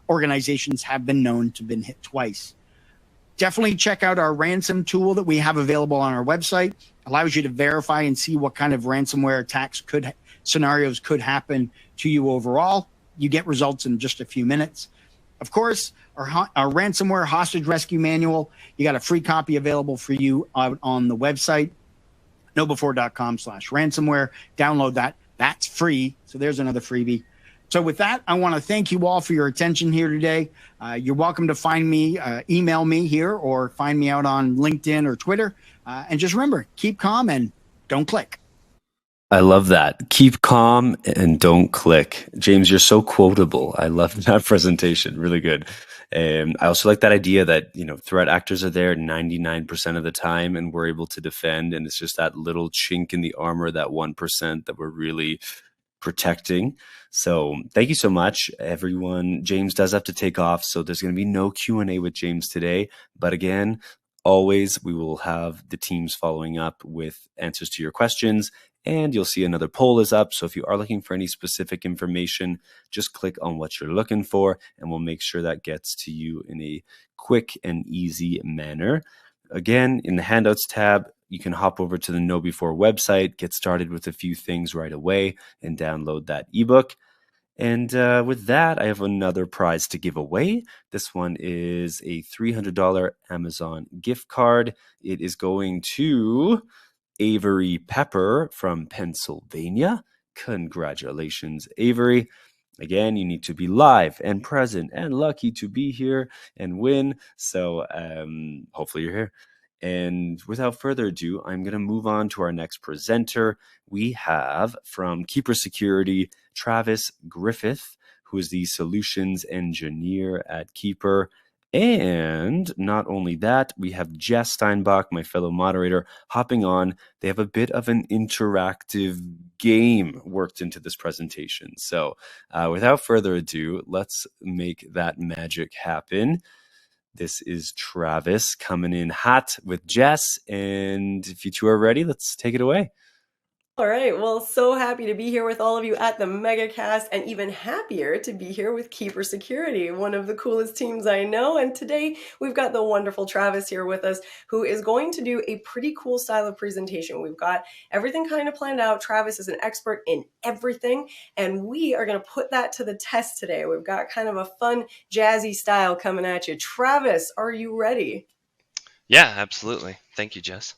Organizations have been known to have been hit twice. Definitely check out our ransom tool that we have available on our website. Allows you to verify and see what kind of ransomware attacks scenarios could happen to you overall. You get results in just a few minutes. Of course, our ransomware hostage rescue manual, you got a free copy available for you on the website, knowbefore.com/ransomware. Download that. That's free. So there's another freebie. So with that, I want to thank you all for your attention here today. You're welcome to find me, email me here, or find me out on LinkedIn or Twitter. And just remember, keep calm and don't click. I love that. Keep calm and don't click. James, you're so quotable. I love that presentation. Really good. I also like that idea that, threat actors are there 99% of the time and we're able to defend. And it's just that little chink in the armor, that 1% that we're really protecting. So thank you so much, everyone. James does have to take off, so there's going to be no Q&A with James today. But again, always we will have the teams following up with answers to your questions. And you'll see another poll is up. So if you are looking for any specific information, just click on what you're looking for, and we'll make sure that gets to you in a quick and easy manner. Again, in the handouts tab, you can hop over to the Know Before website, get started with a few things right away, and download that ebook. And with that, I have another prize to give away. This one is a $300 Amazon gift card. It is going to Avery Pepper from Pennsylvania. Congratulations, Avery. Again, you need to be live and present and lucky to be here and win. So hopefully you're here. And without further ado, I'm going to move on to our next presenter. We have from Keeper Security, Travis Griffith, who is the solutions engineer at Keeper. And not only that, we have Jess Steinbach, my fellow moderator, hopping on. They have a bit of an interactive game worked into this presentation. So without further ado, let's make that magic happen. This is Travis coming in hot with Jess. And if you two are ready, let's take it away. All right, well, so happy to be here with all of you at the MegaCast, and even happier to be here with Keeper Security, one of the coolest teams I know. And today we've got the wonderful Travis here with us, who is going to do a pretty cool style of presentation. We've got everything kind of planned out. Travis is an expert in everything, and we are going to put that to the test today. We've got kind of a fun, jazzy style coming at you. Travis, are you ready? Yeah, absolutely. Thank you, Jess.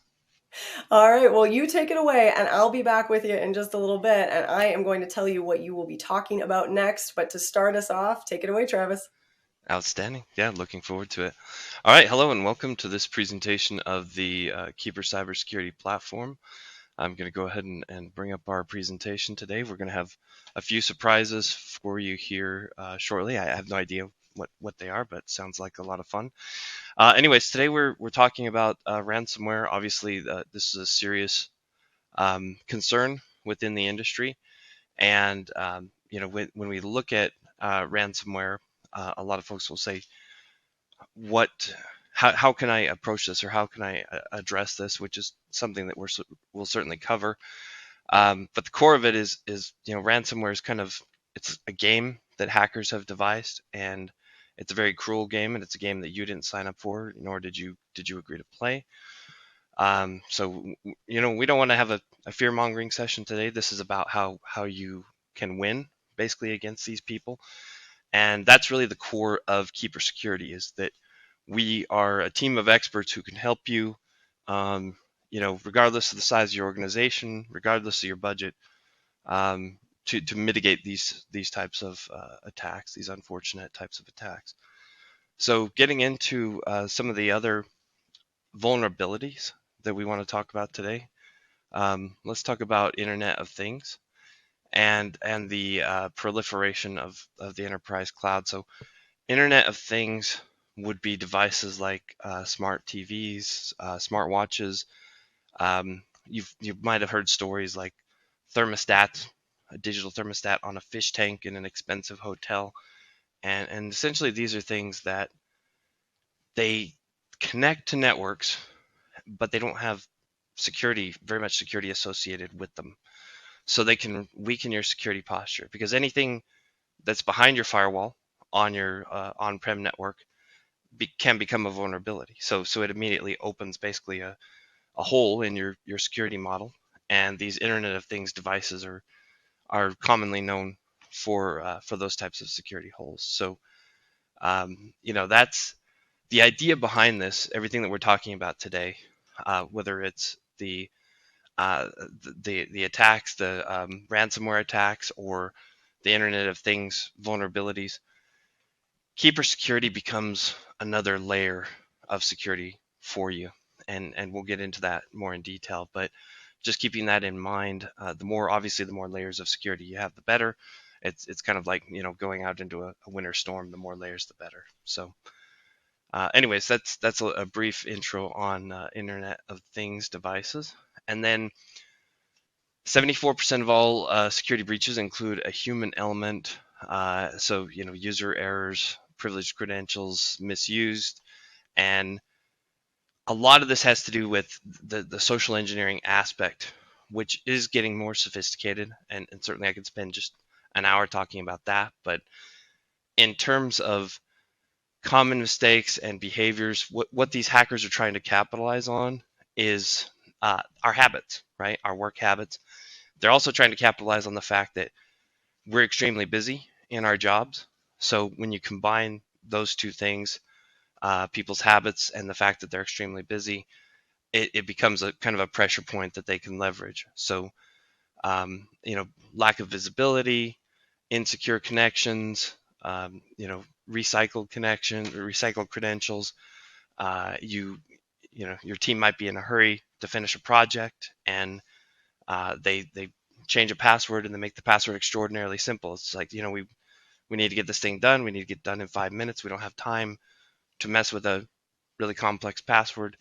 All right, well, you take it away, and I'll be back with you in just a little bit, and I am going to tell you what you will be talking about next. But to start us off, take it away, Travis. Outstanding. Yeah, looking forward to it. All right, hello and welcome to this presentation of the Keeper Cybersecurity platform. I'm going to go ahead and bring up our presentation today. We're going to have a few surprises for you here shortly. I have no idea what they are, but sounds like a lot of fun. Anyways, today we're talking about ransomware. Obviously, this is a serious concern within the industry, and when we look at ransomware, a lot of folks will say, "What? How can I approach this, or how can I address this?" Which is something that we'll certainly cover. But the core of it is ransomware is it's a game that hackers have devised, and it's a very cruel game, and it's a game that you didn't sign up for, nor did you agree to play. So we don't want to have a fear mongering session today. This is about how you can win basically against these people, and that's really the core of Keeper Security, is that we are a team of experts who can help you. Regardless of the size of your organization, regardless of your budget, to mitigate these types of attacks, these unfortunate types of attacks. So getting into some of the other vulnerabilities that we want to talk about today, let's talk about Internet of Things and the proliferation of the enterprise cloud. So Internet of Things would be devices like smart TVs, smart watches. You might have heard stories like thermostats, a digital thermostat on a fish tank in an expensive hotel, and essentially these are things that they connect to networks, but they don't have very much security associated with them. So they can weaken your security posture, because anything that's behind your firewall on your on-prem network can become a vulnerability. So it immediately opens basically a hole in your security model, and these Internet of Things devices are commonly known for those types of security holes. So that's the idea behind this. Everything that we're talking about today, whether it's the attacks, the ransomware attacks, or the Internet of Things vulnerabilities, Keeper Security becomes another layer of security for you, and we'll get into that more in detail. But just keeping that in mind, the more layers of security you have, the better. It's kind of like going out into a winter storm. The more layers, the better. So, anyways, that's a brief intro on Internet of Things devices, and then 74% of all security breaches include a human element. So user errors, privileged credentials misused, and a lot of this has to do with the social engineering aspect, which is getting more sophisticated, and certainly I could spend just an hour talking about that. But in terms of common mistakes and behaviors, what these hackers are trying to capitalize on is our habits, right? Our work habits. They're also trying to capitalize on the fact that we're extremely busy in our jobs. So when you combine those two things, people's habits and the fact that they're extremely busy, it becomes a kind of a pressure point that they can leverage. So, lack of visibility, insecure connections, recycled credentials. Your team might be in a hurry to finish a project, and they change a password and they make the password extraordinarily simple. It's like, we need to get this thing done. We need to get done in 5 minutes. We don't have time to mess with a really complex password.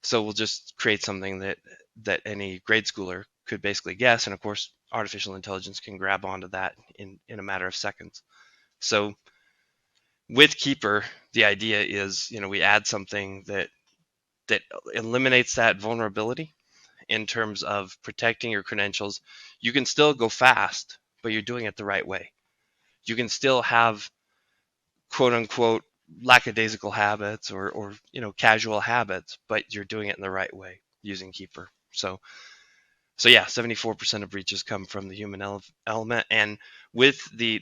So we'll just create something that any grade schooler could basically guess. And of course, artificial intelligence can grab onto that in a matter of seconds. So with Keeper, the idea is, we add something that eliminates that vulnerability in terms of protecting your credentials. You can still go fast, but you're doing it the right way. You can still have quote unquote lackadaisical habits or casual habits, but you're doing it in the right way using Keeper. So yeah, 74% of breaches come from the human element, and with the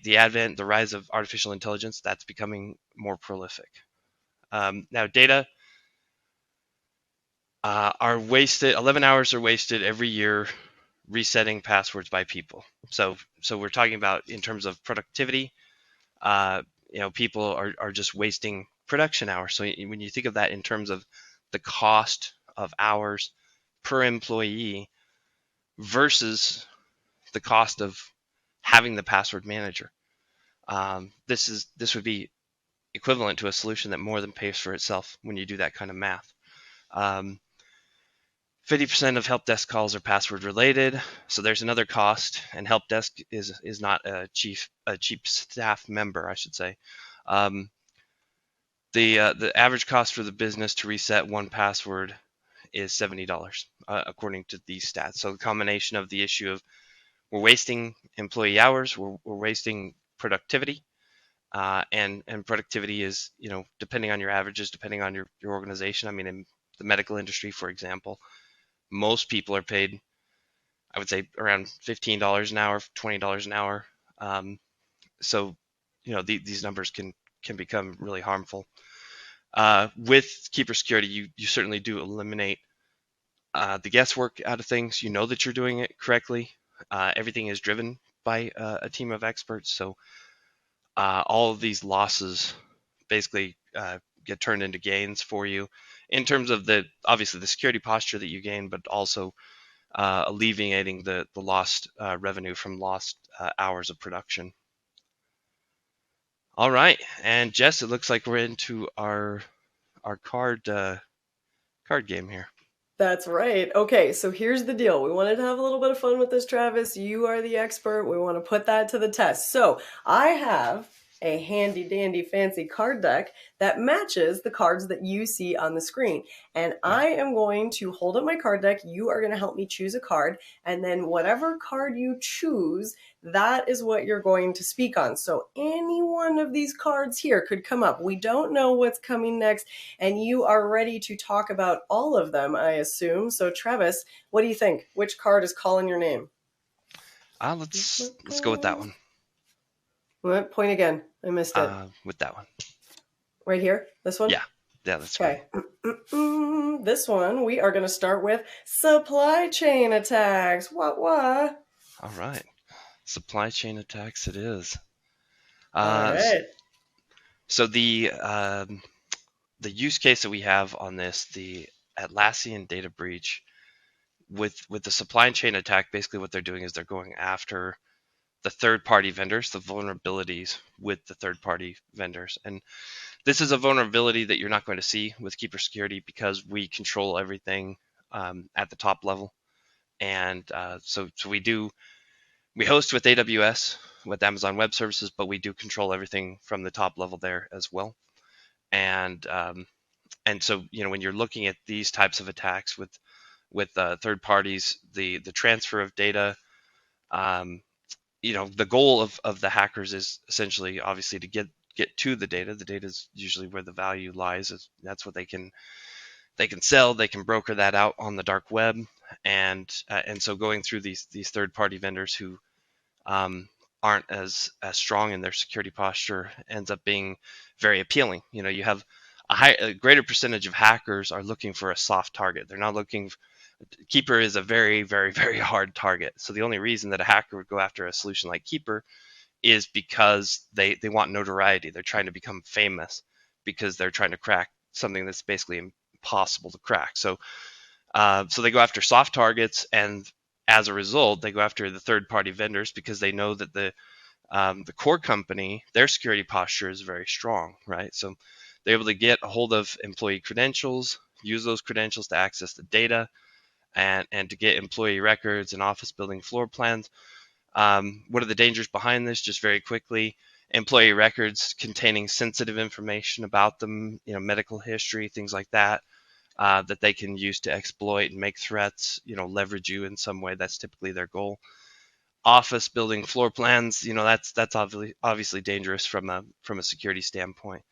rise of artificial intelligence, that's becoming more prolific. Now, data are wasted. 11 hours are wasted every year resetting passwords by people. So we're talking about in terms of productivity. People are just wasting production hours. So when you think of that in terms of the cost of hours per employee versus the cost of having the password manager, this would be equivalent to a solution that more than pays for itself when you do that kind of math. 50% of help desk calls are password related, so there's another cost, and help desk is not a cheap staff member, I should say. The average cost for the business to reset one password is $70, according to these stats. So the combination of the issue of we're wasting employee hours, we're wasting productivity, and productivity is, depending on your averages, depending on your organization. I mean, in the medical industry, for example, most people are paid, I would say, around $15 an hour, $20 an hour. So, these numbers can become really harmful. With Keeper Security, you certainly do eliminate the guesswork out of things. You know that you're doing it correctly. Everything is driven by a team of experts. So all of these losses basically get turned into gains for you in terms of obviously the security posture that you gain, but also alleviating the lost revenue from lost hours of production. All right, and Jess, it looks like we're into our card game here. That's right. Okay, so here's the deal. We wanted to have a little bit of fun with this, Travis. You are the expert. We want to put that to the test. So I have a handy dandy fancy card deck that matches the cards that you see on the screen. And I am going to hold up my card deck. You are going to help me choose a card. And then whatever card you choose, that is what you're going to speak on. So any one of these cards here could come up. We don't know what's coming next, and you are ready to talk about all of them, I assume. So Travis, what do you think? Which card is calling your name? Let's go with that one. What? Point again. I missed it. With that one. Right here? This one? Yeah, that's okay. This one, we are going to start with supply chain attacks. What? All right. Supply chain attacks it is. All right. So the use case that we have on this, the Atlassian data breach, with the supply chain attack, basically what they're doing is they're going after the third-party vendors, the vulnerabilities with the third-party vendors. And this is a vulnerability that you're not going to see with Keeper Security because we control everything at the top level. And so we host with AWS, with Amazon Web Services, but we do control everything from the top level there as well. And so, when you're looking at these types of attacks with third parties, the transfer of data, the goal of the hackers is essentially, obviously, to get to the data. The data is usually where the value lies. That's what they can sell. They can broker that out on the dark web, and so going through these third-party vendors who aren't as strong in their security posture ends up being very appealing. You have a greater percentage of hackers are looking for a soft target. They're not looking. Keeper is a very, very, very hard target. So the only reason that a hacker would go after a solution like Keeper is because they want notoriety. They're trying to become famous because they're trying to crack something that's basically impossible to crack. So they go after soft targets, and as a result, they go after the third-party vendors because they know that the core company, their security posture is very strong, right? So they're able to get a hold of employee credentials, use those credentials to access the data, and to get employee records and office building floor plans. What are the dangers behind this? Just very quickly, employee records containing sensitive information about them, medical history, things like that, that they can use to exploit and make threats, leverage you in some way. That's typically their goal. Office building floor plans, that's obviously dangerous from a security standpoint.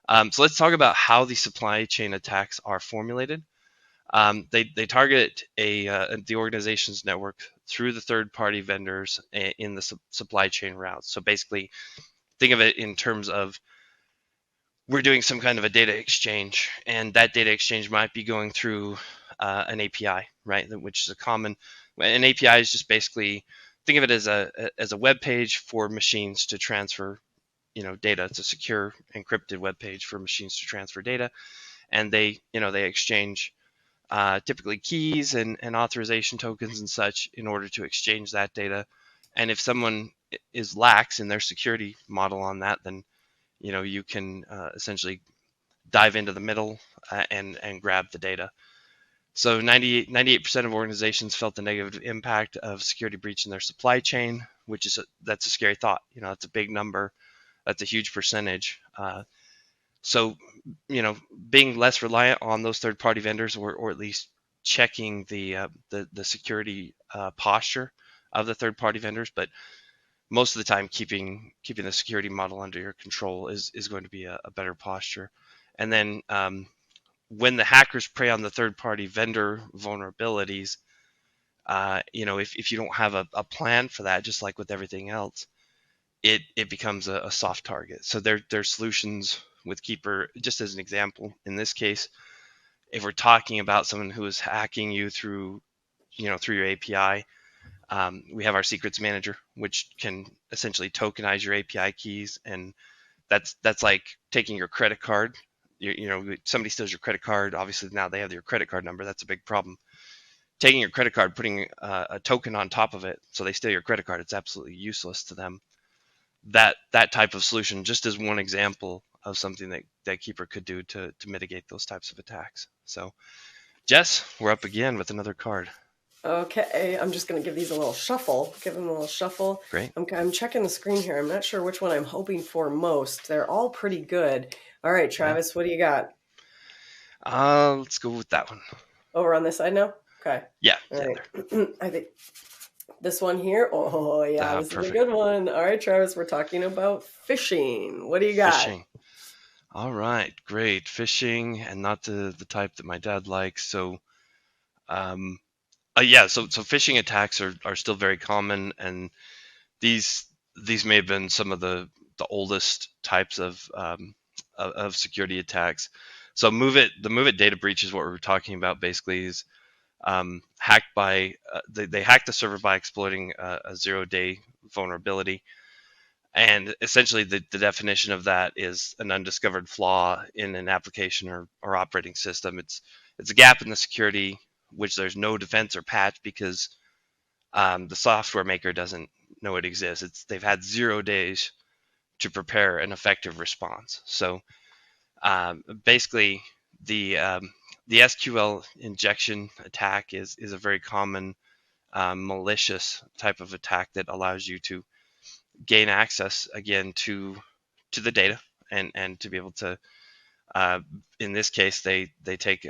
So let's talk about how the supply chain attacks are formulated. They target the organization's network through the third-party vendors in the supply chain routes. So basically, think of it in terms of we're doing some kind of a data exchange, and that data exchange might be going through an API, right? Which is an API is just basically, think of it as a web page for machines to transfer, data. It's a secure encrypted web page for machines to transfer data, and they exchange typically keys and authorization tokens and such in order to exchange that data. And if someone is lax in their security model on that, then you can essentially dive into the middle and grab the data. So 98% of organizations felt the negative impact of security breach in their supply chain, that's a scary thought. That's a big number. That's a huge percentage. So, being less reliant on those third-party vendors, or at least checking the security posture of the third-party vendors, but most of the time keeping the security model under your control is going to be a better posture. And then when the hackers prey on the third-party vendor vulnerabilities, if you don't have a plan for that, just like with everything else, it becomes a soft target. So there's solutions with Keeper. Just as an example, in this case, if we're talking about someone who is hacking you through your API, we have our secrets manager, which can essentially tokenize your API keys, and that's like taking your credit card. Somebody steals your credit card. Obviously, now they have your credit card number. That's a big problem. Taking your credit card, putting a token on top of it, so they steal your credit card, it's absolutely useless to them. That type of solution, just as one example of something that Keeper could do to mitigate those types of attacks. So, Jess, we're up again with another card. Okay, I'm just going to give these a little shuffle. Give them a little shuffle. Great. I'm checking the screen here. I'm not sure which one I'm hoping for most. They're all pretty good. All right, Travis, what do you got? Let's go with that one. Over on this side now? Okay. Yeah. All right. I think this one here. Oh, yeah, this perfect. is a good one. All right, Travis, we're talking about phishing. What do you got? Phishing. All right, great. Phishing, and not the type that my dad likes. So, so phishing attacks are still very common, and these may have been some of the oldest types of security attacks. So the MOVEit data breach is what we're talking about. Basically, is hacked by they hacked the server by exploiting a 0-day vulnerability, and essentially the definition of that is an undiscovered flaw in an application or operating system. It's a gap in the security which there's no defense or patch because the software maker doesn't know it exists. They've had 0 days to prepare an effective response. So basically, the SQL injection attack is a very common malicious type of attack that allows you to gain access again to the data and to be able to in this case they take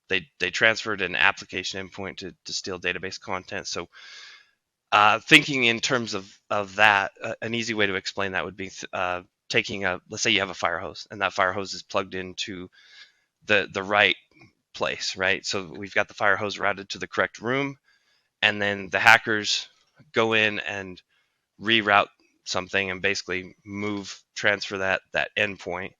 they transferred an application endpoint to steal database content. So thinking in terms of that, an easy way to explain that would be taking let's say you have a fire hose, and that fire hose is plugged into the right place, right? So we've got the fire hose routed to the correct room, and then the hackers go in and reroute something and basically transfer that endpoint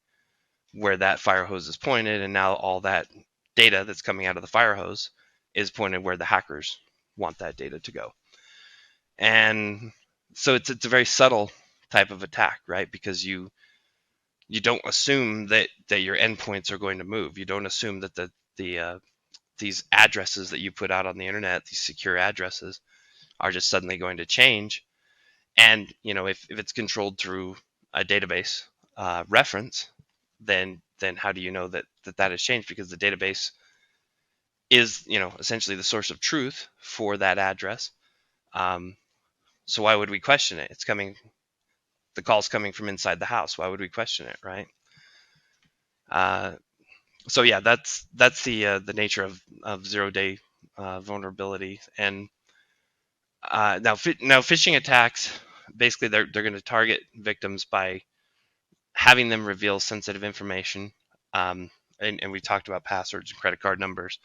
where that fire hose is pointed, and now all that data that's coming out of the fire hose is pointed where the hackers want that data to go. And so it's a very subtle type of attack, right? Because you don't assume that your endpoints are going to move. You don't assume that these addresses that you put out on the internet, these secure addresses, are just suddenly going to change. And if it's controlled through a database reference, then how do you know that has changed? Because the database is essentially the source of truth for that address. So why would we question it? The call's coming from inside the house. Why would we question it, right? So yeah, that's the nature of 0-day vulnerability. And now phishing attacks, basically they're going to target victims by having them reveal sensitive information. And we talked about passwords and credit card numbers.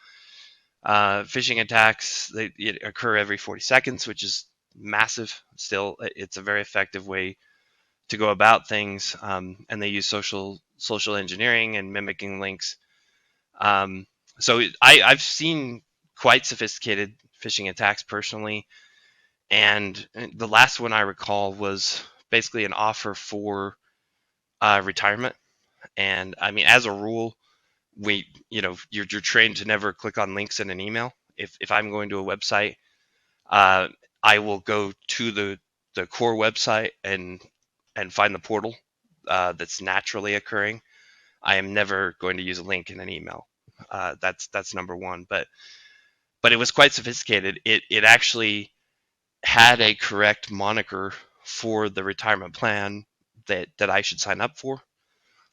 Phishing attacks, they occur every 40 seconds, which is massive. Still, it's a very effective way to go about things, and they use social engineering and mimicking links. So I've seen quite sophisticated phishing attacks personally, and the last one I recall was basically an offer for retirement. And I mean, as a rule, you're trained to never click on links in an email. If I'm going to a website, I will go to the core website and find the portal that's naturally occurring, I am never going to use a link in an email. That's number one. But it was quite sophisticated. It actually had a correct moniker for the retirement plan that I should sign up for.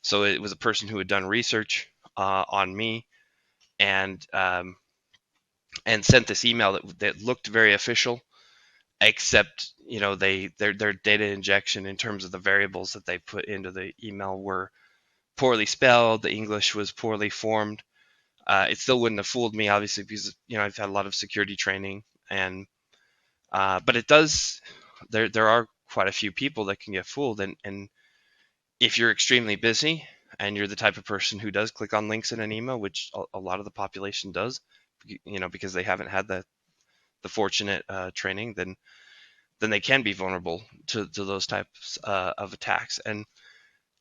So it was a person who had done research on me and sent this email that looked very official, except their data injection in terms of the variables that they put into the email were poorly spelled. The English was poorly formed. It still wouldn't have fooled me, obviously, because I've had a lot of security training, and but it does. There are quite a few people that can get fooled, and if you're extremely busy and you're the type of person who does click on links in an email, which a lot of the population does, because they haven't had the fortunate training, then they can be vulnerable to those types of attacks. And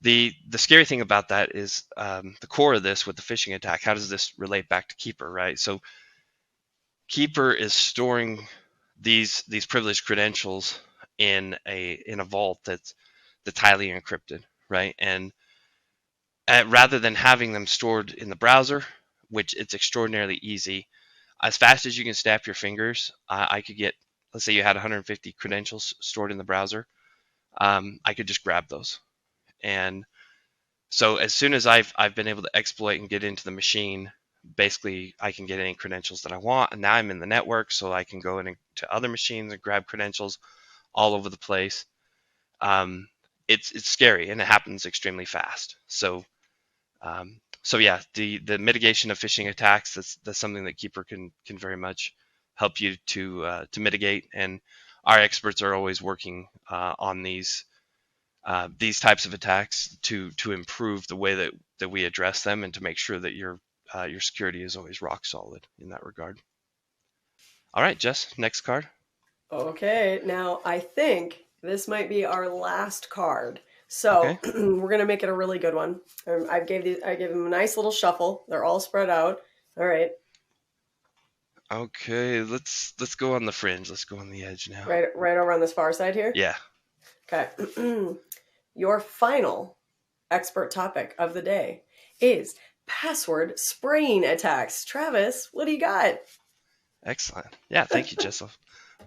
the scary thing about that is the core of this with the phishing attack. How does this relate back to Keeper, right? So Keeper is storing these privileged credentials in a vault that's highly encrypted, right? And rather than having them stored in the browser, which it's extraordinarily easy, as fast as you can snap your fingers, I could get, let's say you had 150 credentials stored in the browser, I could just grab those. And so as soon as I've been able to exploit and get into the machine, basically I can get any credentials that I want. And now I'm in the network, so I can go into other machines and grab credentials all over the place. It's scary, and it happens extremely fast. So yeah, the mitigation of phishing attacks, that's something that Keeper can very much help you to mitigate. And our experts are always working on these types of attacks to improve the way that we address them, and to make sure that your security is always rock solid in that regard. All right, Jess, next card. Okay, now I think this might be our last card. So Okay. we're gonna make it a really good one. I gave them a nice little shuffle. They're all spread out. All right. Okay, let's go on the fringe. Let's go on the edge now. Right over on this far side here. Yeah. Okay. Your final expert topic of the day is password spraying attacks. Travis, what do you got? Excellent. Yeah, thank you, Jess. I'll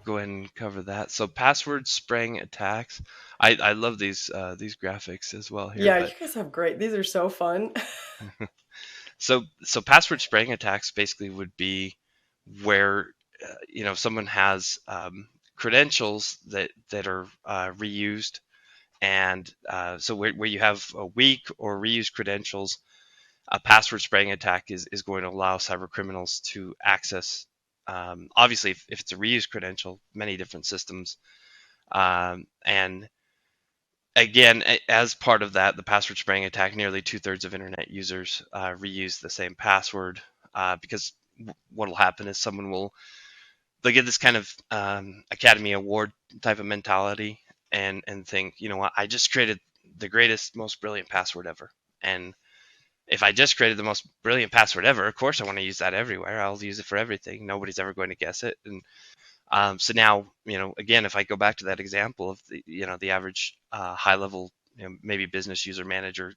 go ahead and cover that. So password spraying attacks. I love these graphics as well here. Yeah, you guys have great. These are so fun. So password spraying attacks basically would be where someone has credentials that are reused, and so where you have a weak or reused credentials, a password spraying attack is going to allow cyber criminals to access, obviously if it's a reused credential, many different systems, and again, as part of that, the password spraying attack, nearly 2/3 of internet users reuse the same password, because what will happen is they'll get this kind of Academy Award type of mentality, and think, you know what, I just created the greatest, most brilliant password ever. And if I just created the most brilliant password ever, of course I want to use that everywhere. I'll use it for everything. Nobody's ever going to guess it. And so now, again, if I go back to that example of the average high level, maybe business user manager,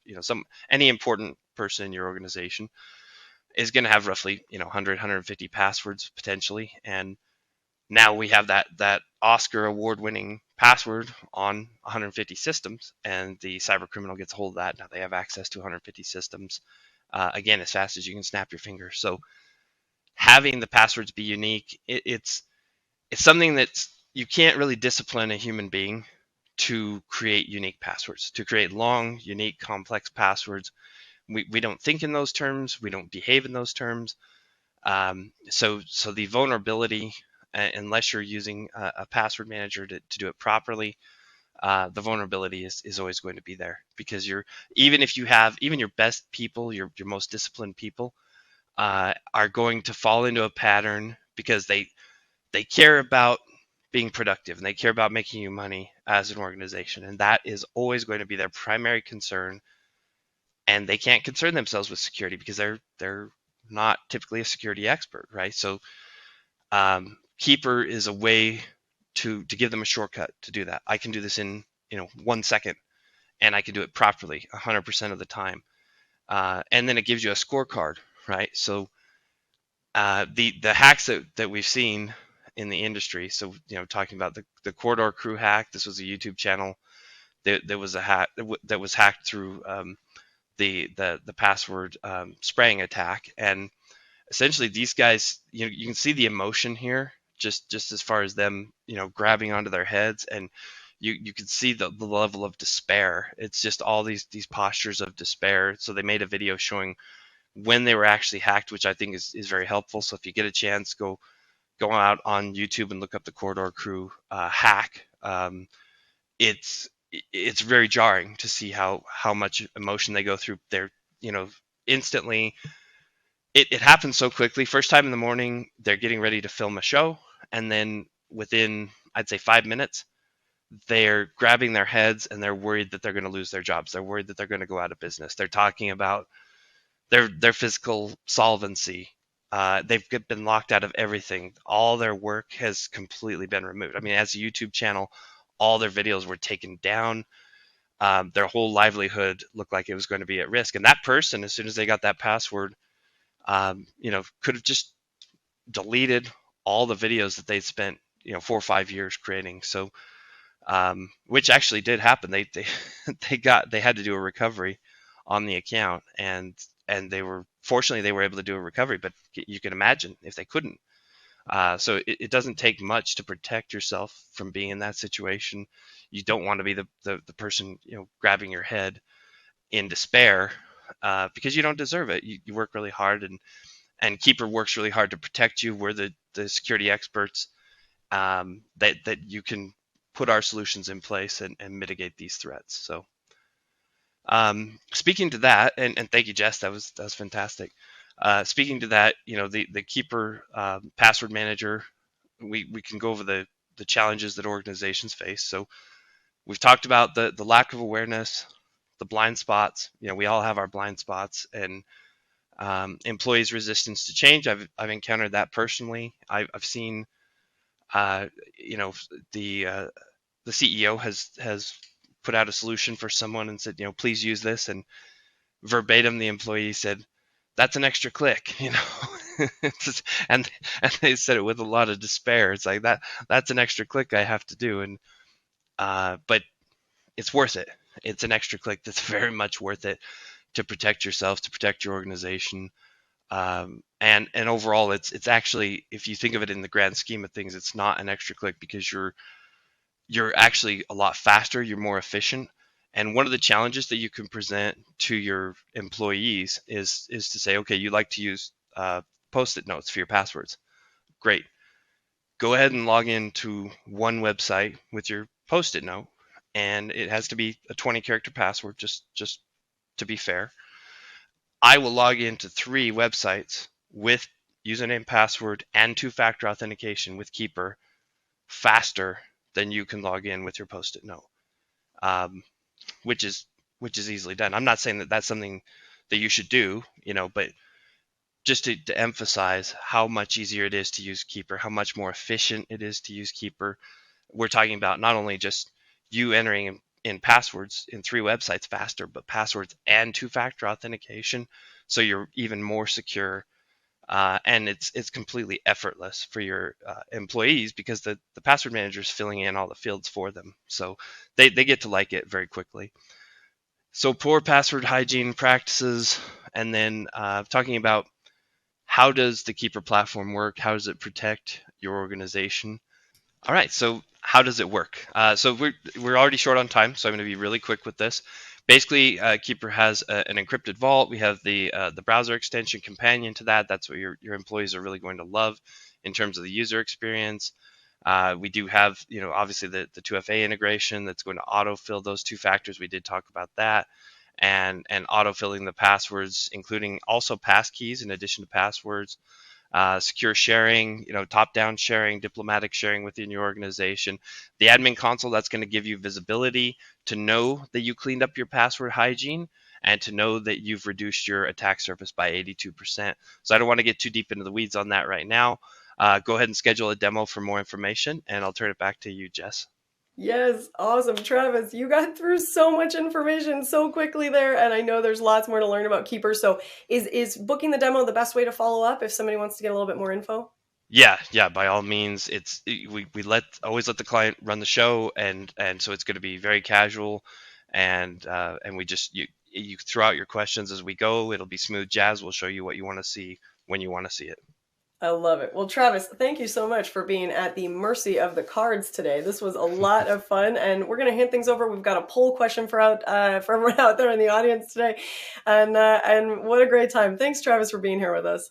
any important person in your organization is going to have roughly 100, 150 passwords potentially. And now we have that Oscar award winning password on 150 systems, and the cyber criminal gets a hold of that. Now they have access to 150 systems, again, as fast as you can snap your fingers. So having the passwords be unique, it's something that you can't really discipline a human being to create unique passwords, to create long, unique, complex passwords. We don't think in those terms. We don't behave in those terms. So the vulnerability, unless you're using a password manager to do it properly, the vulnerability is always going to be there, because even your best people, your most disciplined people, are going to fall into a pattern because they care about being productive and they care about making you money as an organization, and that is always going to be their primary concern. And they can't concern themselves with security because they're not typically a security expert, right? So Keeper is a way to give them a shortcut to do that. I can do this in 1 second, and I can do it properly 100% of the time. And then it gives you a scorecard, right? So the hacks that we've seen in the industry. So talking about the corridor crew hack. This was a YouTube channel. There was a hack that was hacked through the password spraying attack, and essentially these guys, you can see the emotion here, just as far as them, grabbing onto their heads, and you can see the level of despair. It's just all these postures of despair. So they made a video showing when they were actually hacked, which I think is very helpful. So if you get a chance, go out on YouTube and look up the Corridor Crew hack. It's very jarring to see how much emotion they go through. They're instantly. It happens so quickly. First time in the morning, they're getting ready to film a show, and then within, I'd say, 5 minutes, they're grabbing their heads and they're worried that they're going to lose their jobs. They're worried that they're going to go out of business. They're talking about their physical solvency. They've been locked out of everything. All their work has completely been removed. I mean, as a YouTube channel, all their videos were taken down. Their whole livelihood looked like it was going to be at risk. And that person, as soon as they got that password, could have just deleted all the videos that they'd spent 4 or 5 years creating. So which actually did happen. They had to do a recovery on the account, and they were able to do a recovery, but you can imagine if they couldn't. So it doesn't take much to protect yourself from being in that situation. You don't want to be the person grabbing your head in despair, because you don't deserve it. You work really hard, and Keeper works really hard to protect you. We're the security experts that you can put our solutions in place and mitigate these threats. So speaking to that, and thank you, Jess, that was fantastic. Speaking to that, the Keeper password manager, we can go over the challenges that organizations face. So we've talked about the lack of awareness, the blind spots. We all have our blind spots, and employees' resistance to change. I've encountered that personally. I've seen, the CEO has put out a solution for someone and said, please use this, and verbatim the employee said, that's an extra click, and they said it with a lot of despair. It's like that's an extra click I have to do, and but it's worth it. It's an extra click that's very much worth it to protect yourself, to protect your organization. And overall, it's actually, if you think of it in the grand scheme of things, it's not an extra click, because you're actually a lot faster, you're more efficient. And one of the challenges that you can present to your employees is to say, okay, you like to use Post-it notes for your passwords. Great. Go ahead and log into one website with your Post-it note, and it has to be a 20-character password, just to be fair. I will log into 3 websites with username, password, and 2-factor authentication with Keeper faster than you can log in with your Post-it note, which is easily done. I'm not saying that that's something that you should do, but just to emphasize how much easier it is to use Keeper, how much more efficient it is to use Keeper. We're talking about not only just you entering in passwords in 3 websites faster, but passwords and 2-factor authentication, so you're even more secure. And it's completely effortless for your employees, because the password manager is filling in all the fields for them. So they get to like it very quickly. So poor password hygiene practices, and then talking about how does the Keeper platform work? How does it protect your organization? All right, so how does it work? So we're already short on time, so I'm going to be really quick with this. Basically, Keeper has an encrypted vault. We have the browser extension companion to that. That's what your employees are really going to love in terms of the user experience. We do have, obviously the 2FA integration that's going to autofill those 2 factors. We did talk about that, and autofilling the passwords, including also passkeys in addition to passwords. Secure sharing, top-down sharing, diplomatic sharing within your organization. The admin console, that's going to give you visibility to know that you cleaned up your password hygiene, and to know that you've reduced your attack surface by 82%. So I don't want to get too deep into the weeds on that right now. Go ahead and schedule a demo for more information, and I'll turn it back to you, Jess. Yes, awesome. Travis, you got through so much information so quickly there, and I know there's lots more to learn about Keeper. So is booking the demo the best way to follow up if somebody wants to get a little bit more info? Yeah, by all means. We always let the client run the show, and so it's going to be very casual, and we just you throw out your questions as we go. It'll be smooth jazz. We'll show you what you want to see when you want to see it. I love it. Well, Travis, thank you so much for being at the mercy of the cards today. This was a lot of fun, and we're going to hand things over. We've got a poll question for everyone out there in the audience today, and what a great time. Thanks, Travis, for being here with us.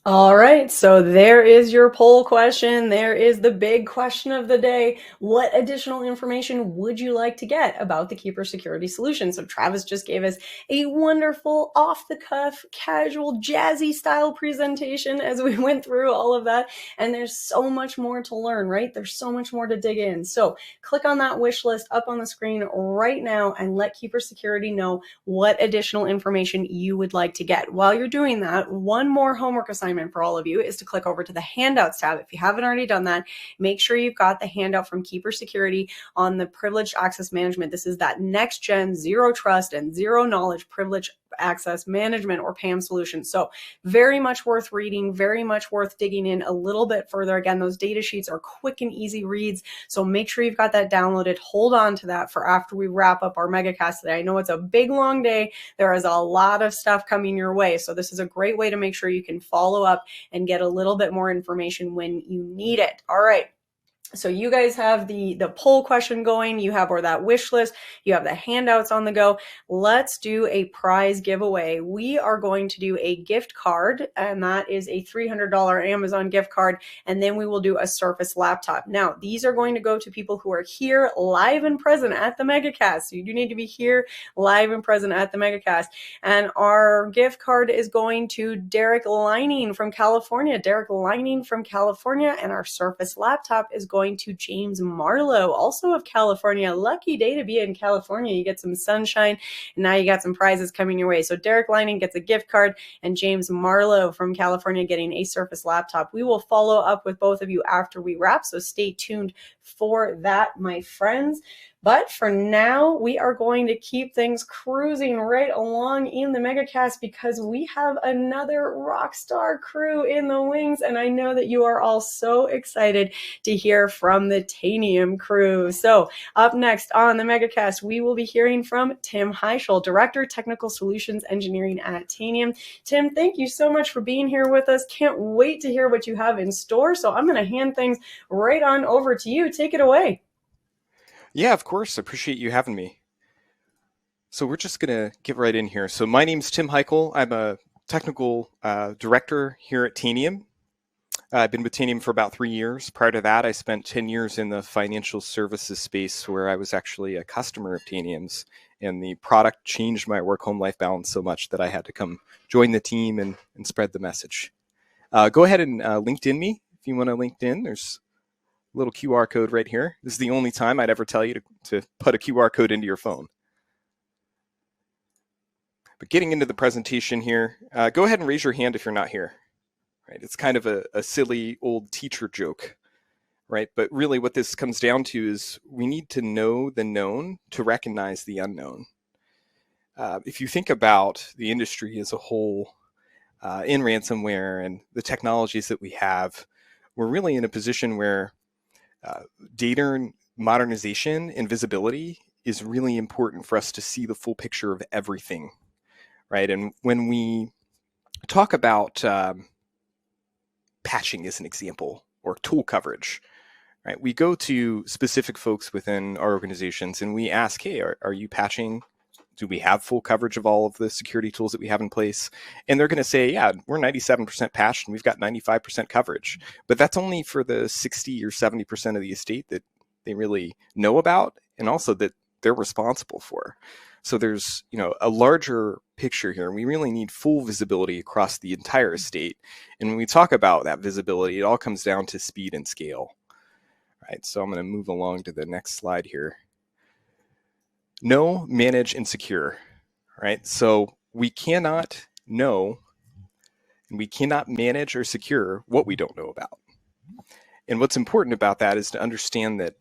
All right, so there is your poll question. There is the big question of the day. What additional information would you like to get about the Keeper Security solution? So Travis just gave us a wonderful, off-the-cuff, casual, jazzy style presentation as we went through all of that. And there's so much more to learn, right? There's so much more to dig in. So click on that wish list up on the screen right now and let Keeper Security know what additional information you would like to get. While you're doing that, one more homework assignment for all of you is to click over to the handouts tab. If you haven't already done that, make sure you've got the handout from Keeper Security on the privileged access management. This is that next gen zero trust and zero knowledge privilege access management or PAM solution. So very much worth reading, very much worth digging in a little bit further. Again, those data sheets are quick and easy reads. So make sure you've got that downloaded. Hold on to that for after we wrap up our MegaCast today. I know it's a big, long day. There is a lot of stuff coming your way. So this is a great way to make sure you can follow up and get a little bit more information when you need it. All right. So you guys have the poll question going, you have that wish list, you have the handouts on the go. Let's do a prize giveaway. We are going to do a gift card, and that is a $300 Amazon gift card, and then we will do a Surface laptop. Now, these are going to go to people who are here live and present at the MegaCast. So you do need to be here live and present at the MegaCast. And our gift card is going to Derek Lining from California. Derek Lining from California, and our Surface laptop is going to James Marlowe, also of California. Lucky day to be in California. You get some sunshine, and now you got some prizes coming your way. So Derek Lining gets a gift card, and James Marlowe from California getting a Surface laptop. We will follow up with both of you after we wrap, so stay tuned for that, my friends. But for now, we are going to keep things cruising right along in the MegaCast because we have another rock star crew in the wings, and I know that you are all so excited to hear from the Tanium crew. So up next on the MegaCast, we will be hearing from Tim Heischel, Director, Technical Solutions Engineering at Tanium. Tim, thank you so much for being here with us. Can't wait to hear what you have in store. So I'm going to hand things right on over to you. Take it away. Yeah, of course. I appreciate you having me. So we're just going to get right in here. So my name's Tim Heichel. I'm a technical director here at Tanium. I've been with Tanium for about 3 years. Prior to that, I spent 10 years in the financial services space where I was actually a customer of Tanium's, and the product changed my work-home life balance so much that I had to come join the team and spread the message. Go ahead and LinkedIn me if you want to LinkedIn. There's little QR code right here. This is the only time I'd ever tell you to put a QR code into your phone. But getting into the presentation here, go ahead and raise your hand if you're not here. Right? It's kind of a silly old teacher joke, right? But really what this comes down to is we need to know the known to recognize the unknown. If you think about the industry as a whole in ransomware and the technologies that we have, we're really in a position where data modernization and visibility is really important for us to see the full picture of everything, right? And when we talk about patching as an example, or tool coverage, right? We go to specific folks within our organizations and we ask, hey, are you patching? Do we have full coverage of all of the security tools that we have in place? And they're going to say, yeah, we're 97% patched and we've got 95% coverage. But that's only for the 60 or 70% of the estate that they really know about and also that they're responsible for. So there's, a larger picture here. We really need full visibility across the entire estate. And when we talk about that visibility, it all comes down to speed and scale. Right? So I'm going to move along to the next slide here. Know, manage, and secure, right? So we cannot know and we cannot manage or secure what we don't know about, And what's important about that is to understand that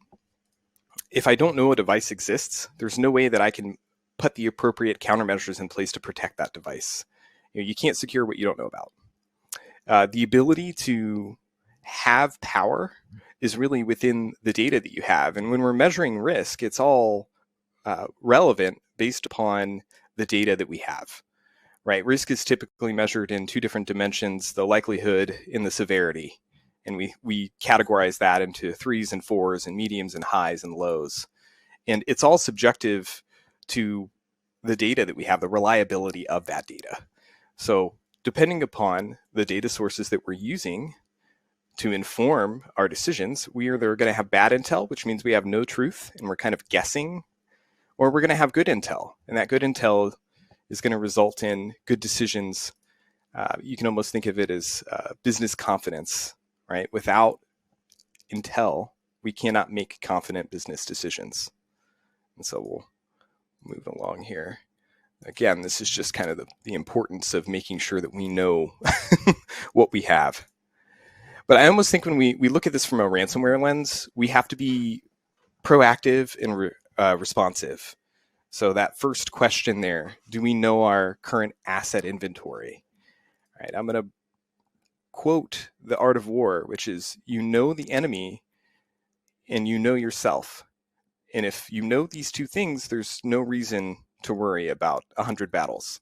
if I don't know a device exists, there's no way that I can put the appropriate countermeasures in place to protect that device. You can't secure what you don't know about. The ability to have power is really within the data that you have. And when we're measuring risk, it's all relevant based upon the data that we have, right? Risk is typically measured in two different dimensions, the likelihood and the severity. And we categorize that into 3s and 4s and mediums and highs and lows. And it's all subjective to the data that we have, the reliability of that data. So depending upon the data sources that we're using to inform our decisions, we either going to have bad intel, which means we have no truth and we're kind of guessing, or we're going to have good intel. And that good intel is going to result in good decisions. You can almost think of it as business confidence, right? Without intel, we cannot make confident business decisions. And so we'll move along here. Again, this is just kind of the importance of making sure that we know what we have. But I almost think when we look at this from a ransomware lens, we have to be proactive and responsive. So that first question there, do we know our current asset inventory? All right, I'm going to quote The Art of War, which is, you know the enemy and you know yourself. And if you know these two things, there's no reason to worry about 100 battles.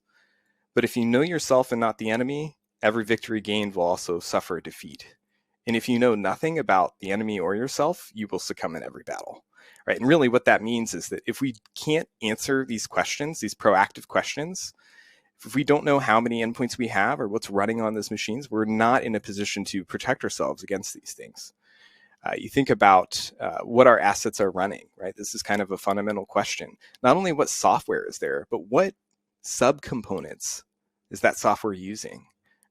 But if you know yourself and not the enemy, every victory gained will also suffer a defeat. And if you know nothing about the enemy or yourself, you will succumb in every battle. Right? And really what that means is that if we can't answer these questions, these proactive questions, if we don't know how many endpoints we have or what's running on those machines, we're not in a position to protect ourselves against these things. You think about what our assets are running, right? This is kind of a fundamental question. Not only what software is there, but what subcomponents is that software using,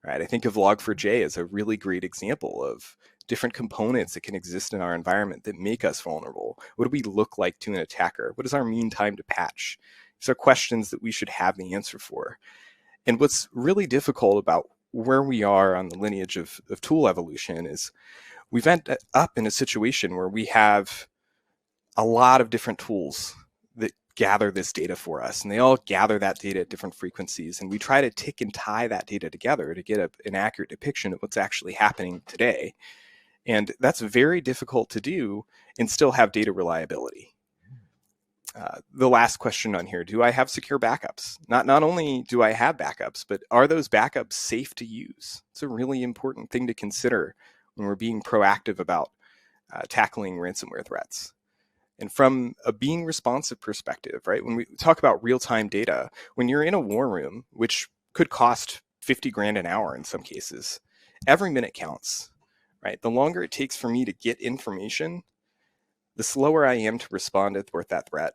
right? I think of Log4j as a really great example of different components that can exist in our environment that make us vulnerable. What do we look like to an attacker? What is our mean time to patch? These are questions that we should have the answer for. And what's really difficult about where we are on the lineage of tool evolution is we've ended up in a situation where we have a lot of different tools that gather this data for us, and they all gather that data at different frequencies, and we try to tick and tie that data together to get an accurate depiction of what's actually happening today. And that's very difficult to do and still have data reliability. The last question on here, do I have secure backups? Not only do I have backups, but are those backups safe to use? It's a really important thing to consider when we're being proactive about tackling ransomware threats. And from a being responsive perspective, right, when we talk about real-time data, when you're in a war room, which could cost 50 grand an hour in some cases, every minute counts, right? The longer it takes for me to get information, the slower I am to respond to that threat,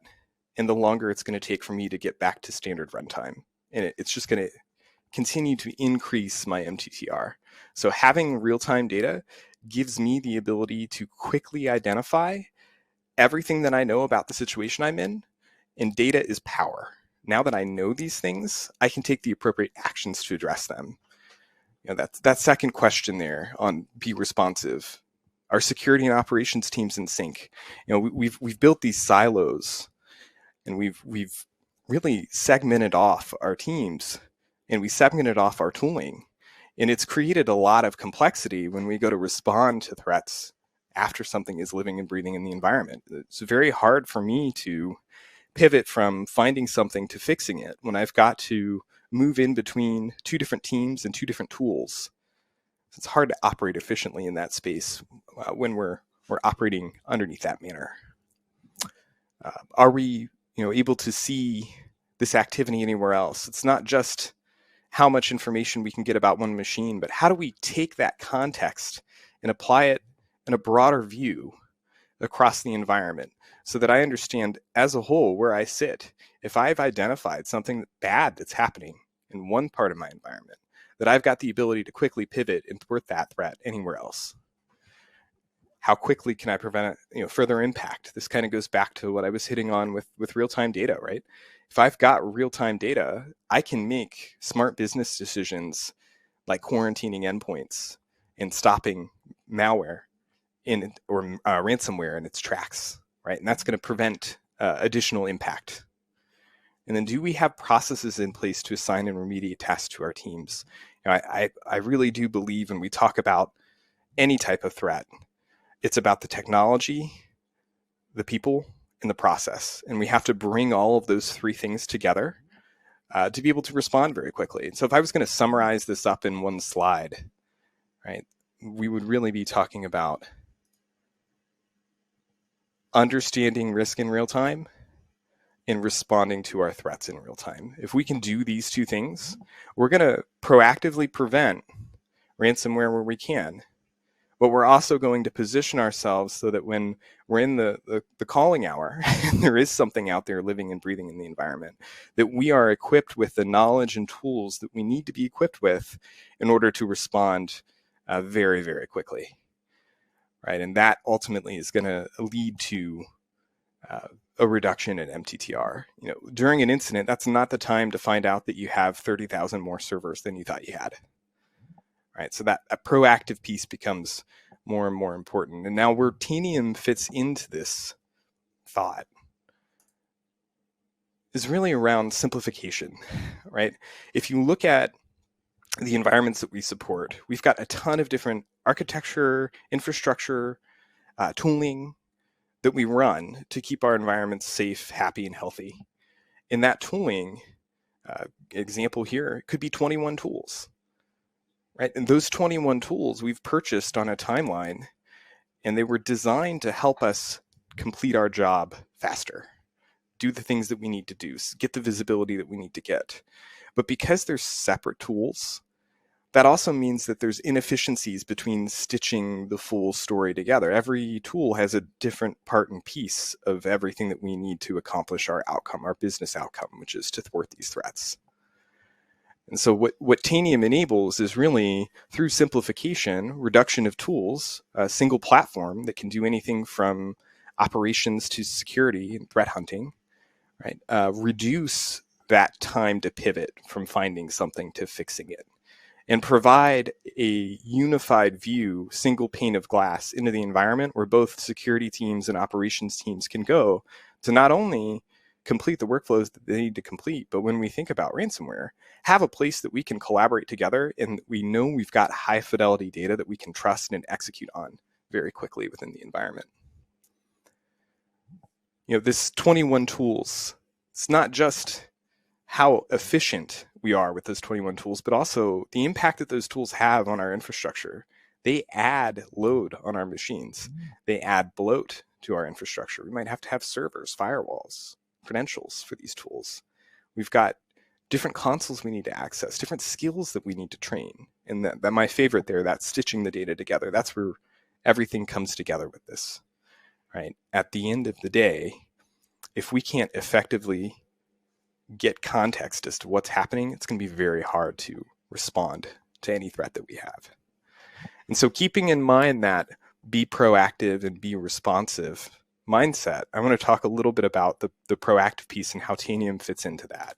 and the longer it's going to take for me to get back to standard runtime. And it's just going to continue to increase my MTTR. So having real-time data gives me the ability to quickly identify everything that I know about the situation I'm in, and data is power. Now that I know these things, I can take the appropriate actions to address them. You know, that second question there on be responsive. Our security and operations teams in sync. You know, we've built these silos, and we've really segmented off our teams, and we segmented off our tooling, and it's created a lot of complexity when we go to respond to threats after something is living and breathing in the environment. It's very hard for me to pivot from finding something to fixing it when I've got to move in between two different teams and two different tools. It's hard to operate efficiently in that space when we're operating underneath that manner. Are we, able to see this activity anywhere else? It's not just how much information we can get about one machine, but how do we take that context and apply it in a broader view across the environment so that I understand as a whole where I sit. If I've identified something bad that's happening in one part of my environment, that I've got the ability to quickly pivot and thwart that threat anywhere else. How quickly can I prevent further impact? This kind of goes back to what I was hitting on with real-time data, right? If I've got real-time data, I can make smart business decisions like quarantining endpoints and stopping malware ransomware in its tracks, right? And that's going to prevent additional impact. And then, do we have processes in place to assign and remediate tasks to our teams? I really do believe when we talk about any type of threat, it's about the technology, the people, and the process. And we have to bring all of those three things together to be able to respond very quickly. And so if I was going to summarize this up in one slide, right, we would really be talking about understanding risk in real time and responding to our threats in real time. If we can do these two things, we're going to proactively prevent ransomware where we can. But we're also going to position ourselves so that when we're in the calling hour and there is something out there living and breathing in the environment, that we are equipped with the knowledge and tools that we need to be equipped with in order to respond very, very quickly. Right? And that ultimately is going to lead to a reduction in MTTR. During an incident, that's not the time to find out that you have 30,000 more servers than you thought you had. Right, so that proactive piece becomes more and more important. And now where Tanium fits into this thought is really around simplification, right? If you look at the environments that we support, we've got a ton of different architecture, infrastructure, tooling that we run to keep our environments safe, happy, and healthy. In that tooling, example here, could be 21 tools. Right? And those 21 tools we've purchased on a timeline, and they were designed to help us complete our job faster, do the things that we need to do, get the visibility that we need to get. But because they're separate tools, that also means that there's inefficiencies between stitching the full story together. Every tool has a different part and piece of everything that we need to accomplish our outcome, our business outcome, which is to thwart these threats. And so what Tanium enables is really, through simplification, reduction of tools, a single platform that can do anything from operations to security and threat hunting, right? Reduce that time to pivot from finding something to fixing it, and provide a unified view, single pane of glass into the environment where both security teams and operations teams can go to not only complete the workflows that they need to complete, but when we think about ransomware, have a place that we can collaborate together and we know we've got high fidelity data that we can trust and execute on very quickly within the environment. This 21 tools, it's not just how efficient we are with those 21 tools, but also the impact that those tools have on our infrastructure. They add load on our machines. They add bloat to our infrastructure. We might have to have servers, firewalls, credentials for these tools. We've got different consoles we need to access, different skills that we need to train. And that my favorite there, that's stitching the data together. That's where everything comes together with this, right? At the end of the day, if we can't effectively get context as to what's happening, it's going to be very hard to respond to any threat that we have. And so keeping in mind that be proactive and be responsive mindset, I want to talk a little bit about the proactive piece and how Tanium fits into that.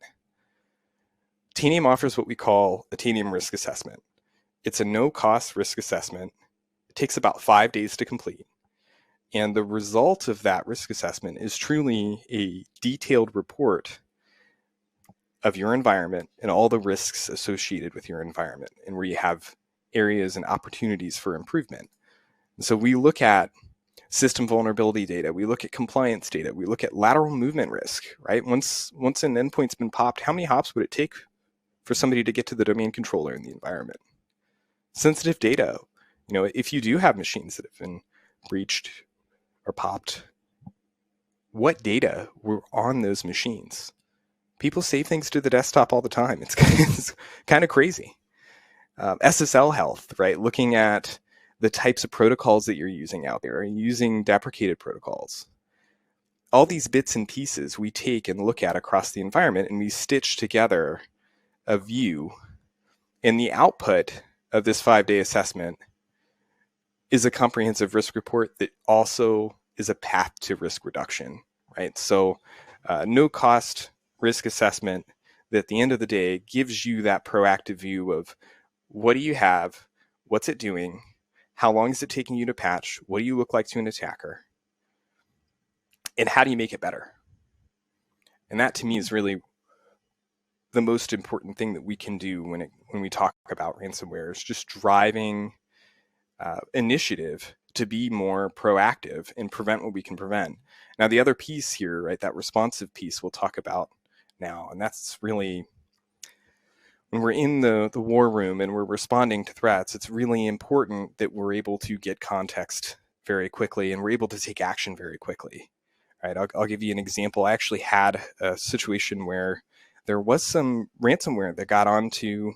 Tanium offers what we call a Tanium risk assessment. It's a no-cost risk assessment. It takes about 5 days to complete. And the result of that risk assessment is truly a detailed report of your environment and all the risks associated with your environment and where you have areas and opportunities for improvement. And so we look at system vulnerability data, we look at compliance data, we look at lateral movement risk, right? Once an endpoint's been popped, how many hops would it take for somebody to get to the domain controller in the environment? Sensitive data, if you do have machines that have been breached or popped, what data were on those machines? People save things to the desktop all the time. It's kind of crazy. SSL health, right? Looking at the types of protocols that you're using out there, using deprecated protocols. All these bits and pieces we take and look at across the environment, and we stitch together a view. And the output of this 5-day assessment is a comprehensive risk report that also is a path to risk reduction, right? So no cost risk assessment that at the end of the day gives you that proactive view of what do you have, what's it doing, How long is it taking you to patch? What do you look like to an attacker? And how do you make it better? And that to me is really the most important thing that we can do when we talk about ransomware, is just driving initiative to be more proactive and prevent what we can prevent. Now, the other piece here, right, that responsive piece we'll talk about now, and that's really when we're in the war room and we're responding to threats, it's really important that we're able to get context very quickly and we're able to take action very quickly. Right, I'll give you an example. I actually had a situation where there was some ransomware that got onto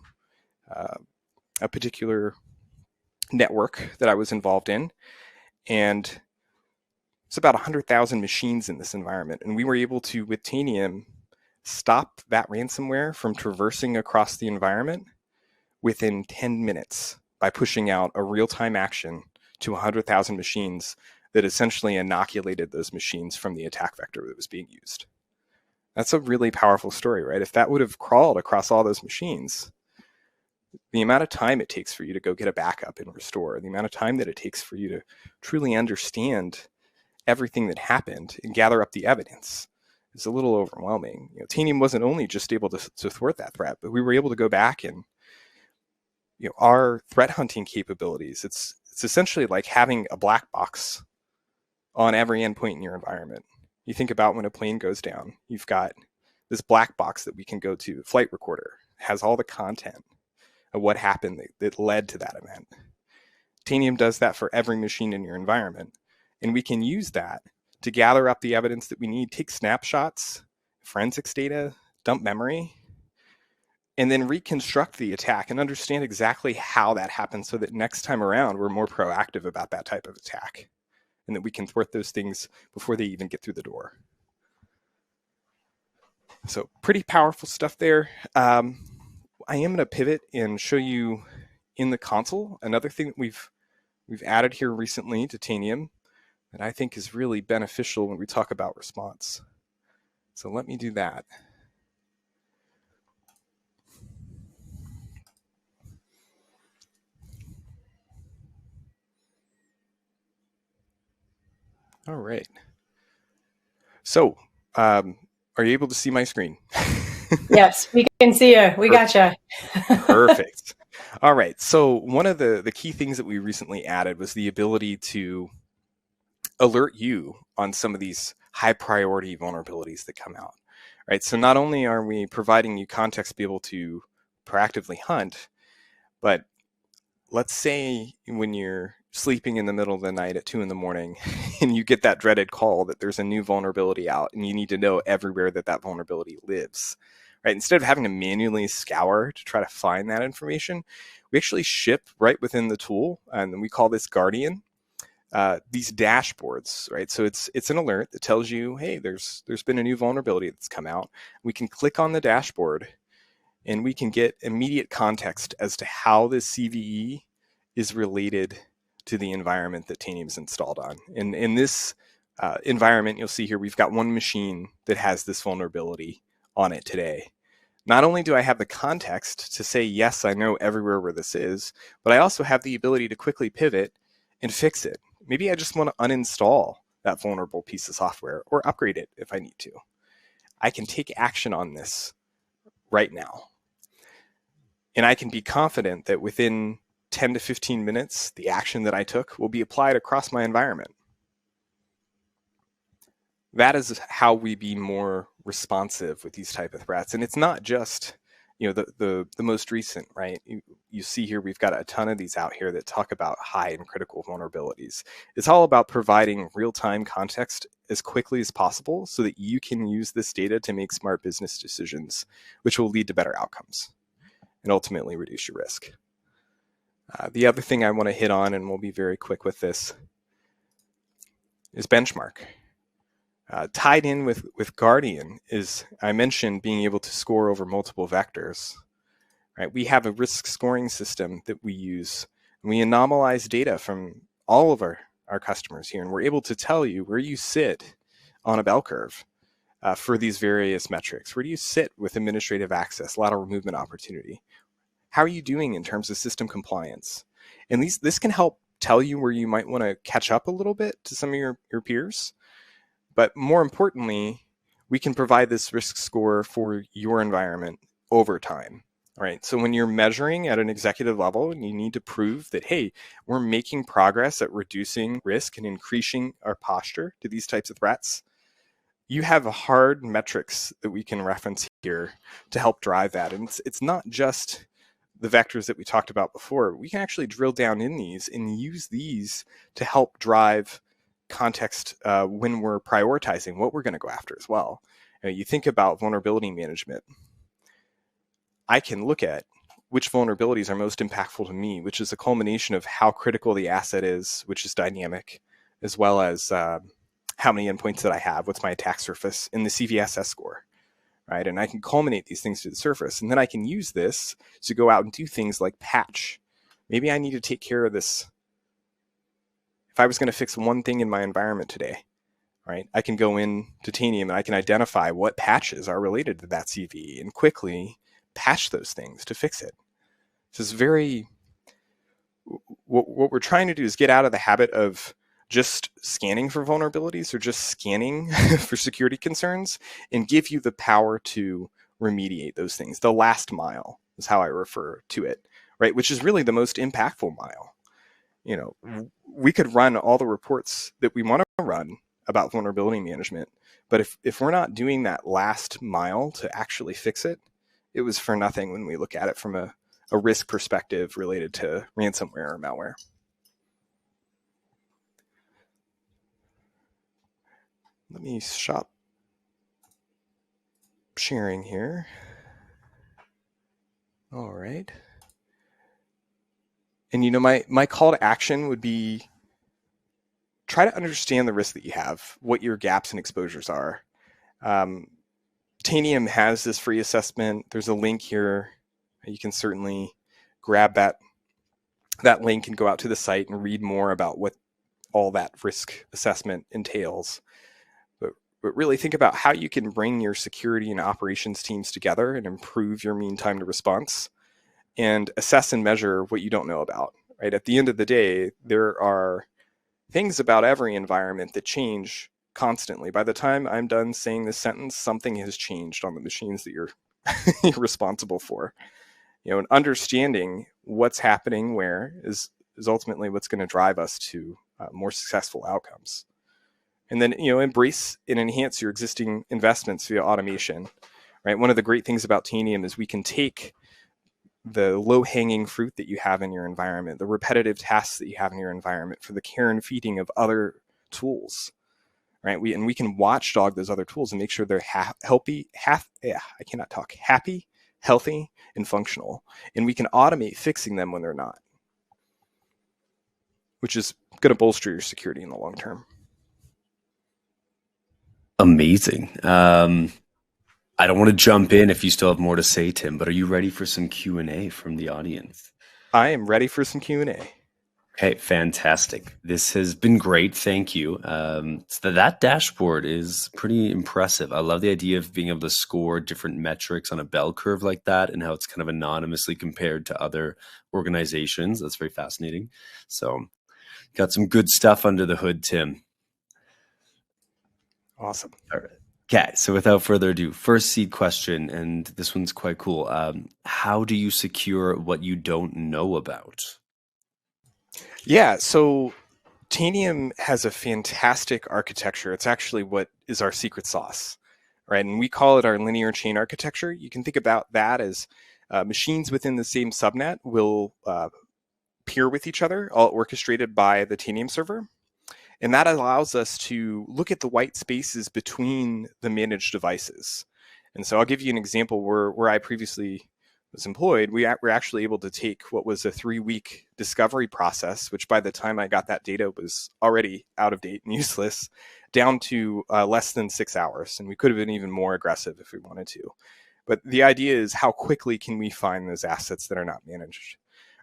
a particular network that I was involved in, and it's about 100,000 machines in this environment, and we were able to, with Tanium, stop that ransomware from traversing across the environment within 10 minutes by pushing out a real-time action to 100,000 machines that essentially inoculated those machines from the attack vector that was being used. That's a really powerful story, right? If that would have crawled across all those machines, the amount of time it takes for you to go get a backup and restore, the amount of time that it takes for you to truly understand everything that happened and gather up the evidence is a little overwhelming. Tanium wasn't only just able to thwart that threat, but we were able to go back and our threat hunting capabilities. It's essentially like having a black box on every endpoint in your environment. You think about when a plane goes down, you've got this black box that we can go to. The flight recorder has all the content of what happened that led to that event. Tanium does that for every machine in your environment. And we can use that to gather up the evidence that we need, take snapshots, forensics data, dump memory, and then reconstruct the attack and understand exactly how that happened so that next time around, we're more proactive about that type of attack and that we can thwart those things before they even get through the door. So pretty powerful stuff there. I am going to pivot and show you in the console another thing that we've added here recently to Tanium that I think is really beneficial when we talk about response. So let me do that. All right. So, are you able to see my screen? Yes, we can see you. We gotcha. Perfect. All right. So one of the key things that we recently added was the ability to alert you on some of these high priority vulnerabilities that come out. Right. So not only are we providing you context to be able to proactively hunt, but let's say when you're sleeping in the middle of the night at 2 a.m. and you get that dreaded call that there's a new vulnerability out and you need to know everywhere that vulnerability lives, right? Instead of having to manually scour to try to find that information, we actually ship right within the tool, and we call this Guardian, these dashboards, right? So it's an alert that tells you, hey, there's been a new vulnerability that's come out. We can click on the dashboard and we can get immediate context as to how this CVE is related to the environment that Tanium's installed on. And in this environment, you'll see here, we've got one machine that has this vulnerability on it today. Not only do I have the context to say, yes, I know everywhere where this is, but I also have the ability to quickly pivot and fix it. Maybe I just want to uninstall that vulnerable piece of software or upgrade it if I need to. I can take action on this right now. And I can be confident that within 10 to 15 minutes, the action that I took will be applied across my environment. That is how we be more responsive with these type of threats. And it's not just, the most recent, right? You see here, we've got a ton of these out here that talk about high and critical vulnerabilities. It's all about providing real-time context as quickly as possible so that you can use this data to make smart business decisions, which will lead to better outcomes and ultimately reduce your risk. The other thing I want to hit on, and we'll be very quick with this, is benchmark. Tied in with Guardian is, I mentioned, being able to score over multiple vectors. Right? We have a risk scoring system that we use. And we anomalize data from all of our customers here, and we're able to tell you where you sit on a bell curve for these various metrics. Where do you sit with administrative access, lateral movement opportunity? How are you doing in terms of system compliance? And this can help tell you where you might want to catch up a little bit to some of your peers. But more importantly, we can provide this risk score for your environment over time. All right. So when you're measuring at an executive level and you need to prove that, hey, we're making progress at reducing risk and increasing our posture to these types of threats, you have hard metrics that we can reference here to help drive that. And it's not just the vectors that we talked about before. We can actually drill down in these and use these to help drive context when we're prioritizing what we're going to go after as well. You think about vulnerability management. I can look at which vulnerabilities are most impactful to me, which is a culmination of how critical the asset is, which is dynamic, as well as how many endpoints that I have, what's my attack surface, and the CVSS score, right? And I can culminate these things to the surface, and then I can use this to go out and do things like patch. Maybe I need to take care of this. If I was going to fix one thing in my environment today, right, I can go in to Tanium and I can identify what patches are related to that CV and quickly patch those things to fix it. So it's very, what we're trying to do is get out of the habit of just scanning for vulnerabilities or just scanning for security concerns and give you the power to remediate those things. The last mile is how I refer to it, right? Which is really the most impactful mile. You know, we could run all the reports that we want to run about vulnerability management, but if we're not doing that last mile to actually fix it, it was for nothing when we look at it from a risk perspective related to ransomware or malware. Let me stop sharing here. All right. And you know, my call to action would be try to understand the risk that you have, what your gaps and exposures are. Tanium has this free assessment. There's a link here. You can certainly grab that link and go out to the site and read more about what all that risk assessment entails. But really think about how you can bring your security and operations teams together and improve your mean time to response and assess and measure what you don't know about, right? At the end of the day, there are things about every environment that change constantly. By the time I'm done saying this sentence, something has changed on the machines that you're responsible for. You know, and understanding what's happening where is ultimately what's going to drive us to more successful outcomes. And then, you know, embrace and enhance your existing investments via automation, right? One of the great things about Tanium is we can take the low-hanging fruit that you have in your environment, the repetitive tasks that you have in your environment for the care and feeding of other tools, right? We can watchdog those other tools and make sure they're happy, healthy, and functional. And we can automate fixing them when they're not, which is going to bolster your security in the long term. Amazing. I don't want to jump in if you still have more to say, Tim, but are you ready for some Q&A from the audience? I am ready for some Q&A. Okay, fantastic. This has been great. Thank you. So that dashboard is pretty impressive. I love the idea of being able to score different metrics on a bell curve like that and how it's kind of anonymously compared to other organizations. That's very fascinating. So got some good stuff under the hood, Tim. Awesome. All right. Okay, so without further ado, first seed question, and this one's quite cool. How do you secure what you don't know about? Yeah, so Tanium has a fantastic architecture. It's actually what is our secret sauce, right? And we call it our linear chain architecture. You can think about that as machines within the same subnet will peer with each other, all orchestrated by the Tanium server. And that allows us to look at the white spaces between the managed devices. And so I'll give you an example where I previously was employed. We were actually able to take what was a 3-week discovery process, which by the time I got that data was already out of date and useless, down to less than 6 hours. And we could have been even more aggressive if we wanted to. But the idea is how quickly can we find those assets that are not managed,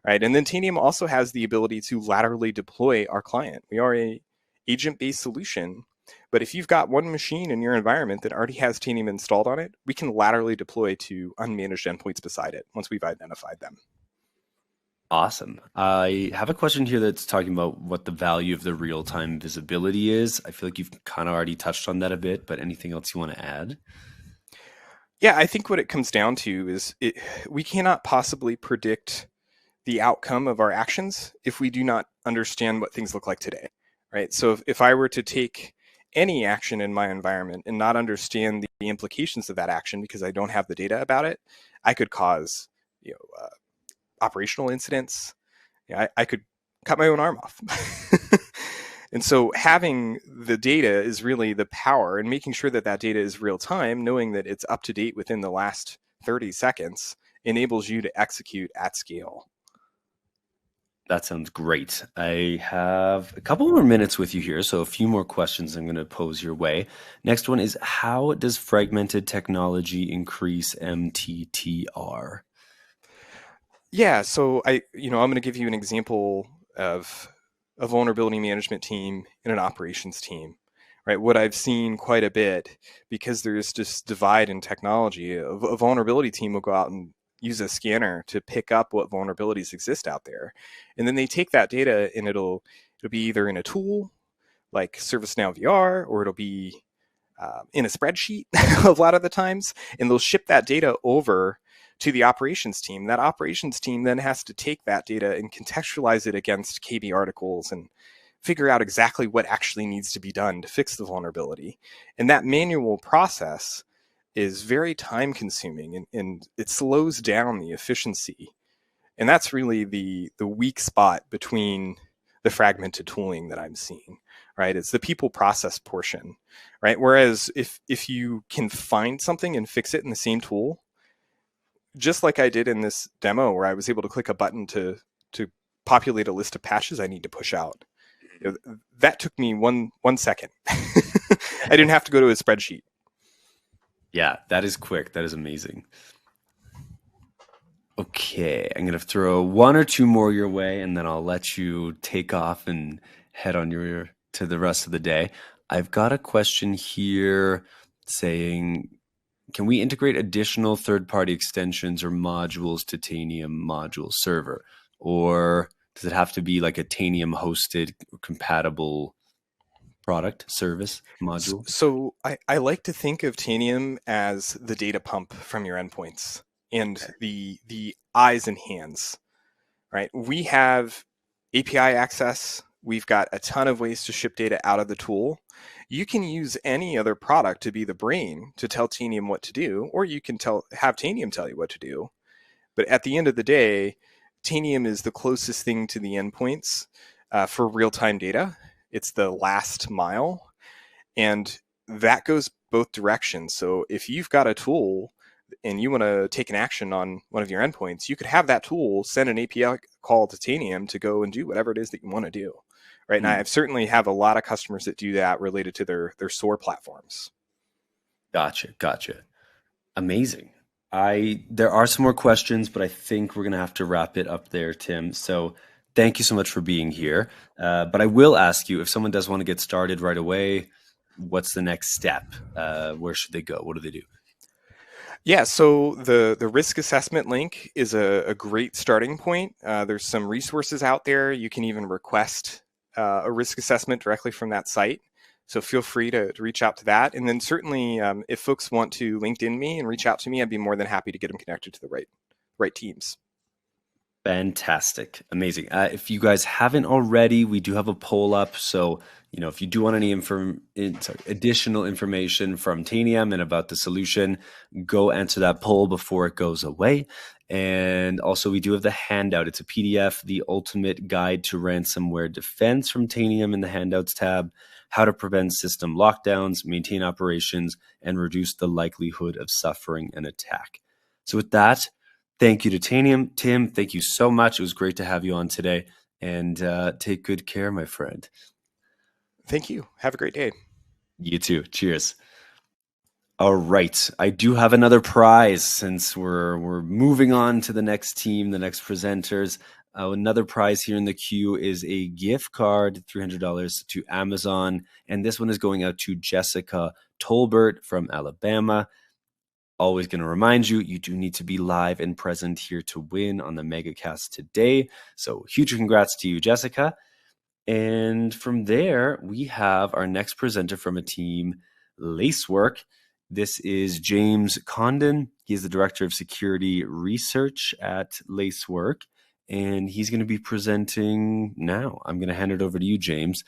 right? And then Tanium also has the ability to laterally deploy our client. We are a agent-based solution, but if you've got one machine in your environment that already has Tanium installed on it, we can laterally deploy to unmanaged endpoints beside it once we've identified them. Awesome. I have a question here that's talking about what the value of the real-time visibility is. I feel like you've kind of already touched on that a bit, but anything else you want to add? Yeah, I think what it comes down to is we cannot possibly predict the outcome of our actions if we do not understand what things look like today, right? So if I were to take any action in my environment and not understand the implications of that action because I don't have the data about it, I could cause, operational incidents. I could cut my own arm off. And so having the data is really the power, and making sure that that data is real time, knowing that it's up to date within the last 30 seconds, enables you to execute at scale. That sounds great. I have a couple more minutes with you here, so a few more questions I'm going to pose your way. Next one is, how does fragmented technology increase MTTR? Yeah, so I'm going to give you an example of a vulnerability management team and an operations team, right? What I've seen quite a bit, because there's this divide in technology, a vulnerability team will go out and use a scanner to pick up what vulnerabilities exist out there. And then they take that data and it'll be either in a tool like ServiceNow VR, or it'll be in a spreadsheet a lot of the times, and they'll ship that data over to the operations team. That operations team then has to take that data and contextualize it against KB articles and figure out exactly what actually needs to be done to fix the vulnerability. And that manual process is very time consuming, and it slows down the efficiency. And that's really the weak spot between the fragmented tooling that I'm seeing, right? It's the people process portion, right? Whereas if you can find something and fix it in the same tool, just like I did in this demo where I was able to click a button to populate a list of patches I need to push out, that took me one second. I didn't have to go to a spreadsheet. Yeah, that is quick. That is amazing. Okay, I'm going to throw one or two more your way, and then I'll let you take off and head on to the rest of the day. I've got a question here saying, can we integrate additional third-party extensions or modules to Tanium module server? Or does it have to be like a Tanium hosted compatible product, service, module? So I like to think of Tanium as the data pump from your endpoints and the eyes and hands, right? We have API access. We've got a ton of ways to ship data out of the tool. You can use any other product to be the brain to tell Tanium what to do, or you can have Tanium tell you what to do. But at the end of the day, Tanium is the closest thing to the endpoints for real-time data. It's the last mile, and that goes both directions. So if you've got a tool and you want to take an action on one of your endpoints, you could have that tool send an API call to Tanium to go and do whatever it is that you want to do. Right. And I certainly have a lot of customers that do that related to their SOAR platforms. Gotcha. Amazing. There are some more questions, but I think we're going to have to wrap it up there, Tim. So thank you so much for being here. But I will ask you, if someone does want to get started right away, what's the next step? Where should they go? What do they do? Yeah, so the risk assessment link is a great starting point. There's some resources out there. You can even request a risk assessment directly from that site. So feel free to reach out to that. And then certainly if folks want to LinkedIn me and reach out to me, I'd be more than happy to get them connected to the right teams. Fantastic. Amazing. If you guys haven't already, we do have a poll up. So, if you do want any additional information from Tanium and about the solution, go answer that poll before it goes away. And also, we do have the handout. It's a PDF, The Ultimate Guide to Ransomware Defense from Tanium in the Handouts tab, how to prevent system lockdowns, maintain operations, and reduce the likelihood of suffering an attack. So with that, thank you to Tanium. Tim, thank you so much. It was great to have you on today. And take good care, my friend. Thank you. Have a great day. You too. Cheers. All right. I do have another prize since we're moving on to the next team, the next presenters. Another prize here in the queue is a gift card, $300 to Amazon. And this one is going out to Jessica Tolbert from Alabama. Always going to remind you, you do need to be live and present here to win on the MegaCast today. So huge congrats to you, Jessica. And from there, we have our next presenter from a team, Lacework. This is James Condon. He's the Director of Security Research at Lacework, and he's going to be presenting now. I'm going to hand it over to you, James.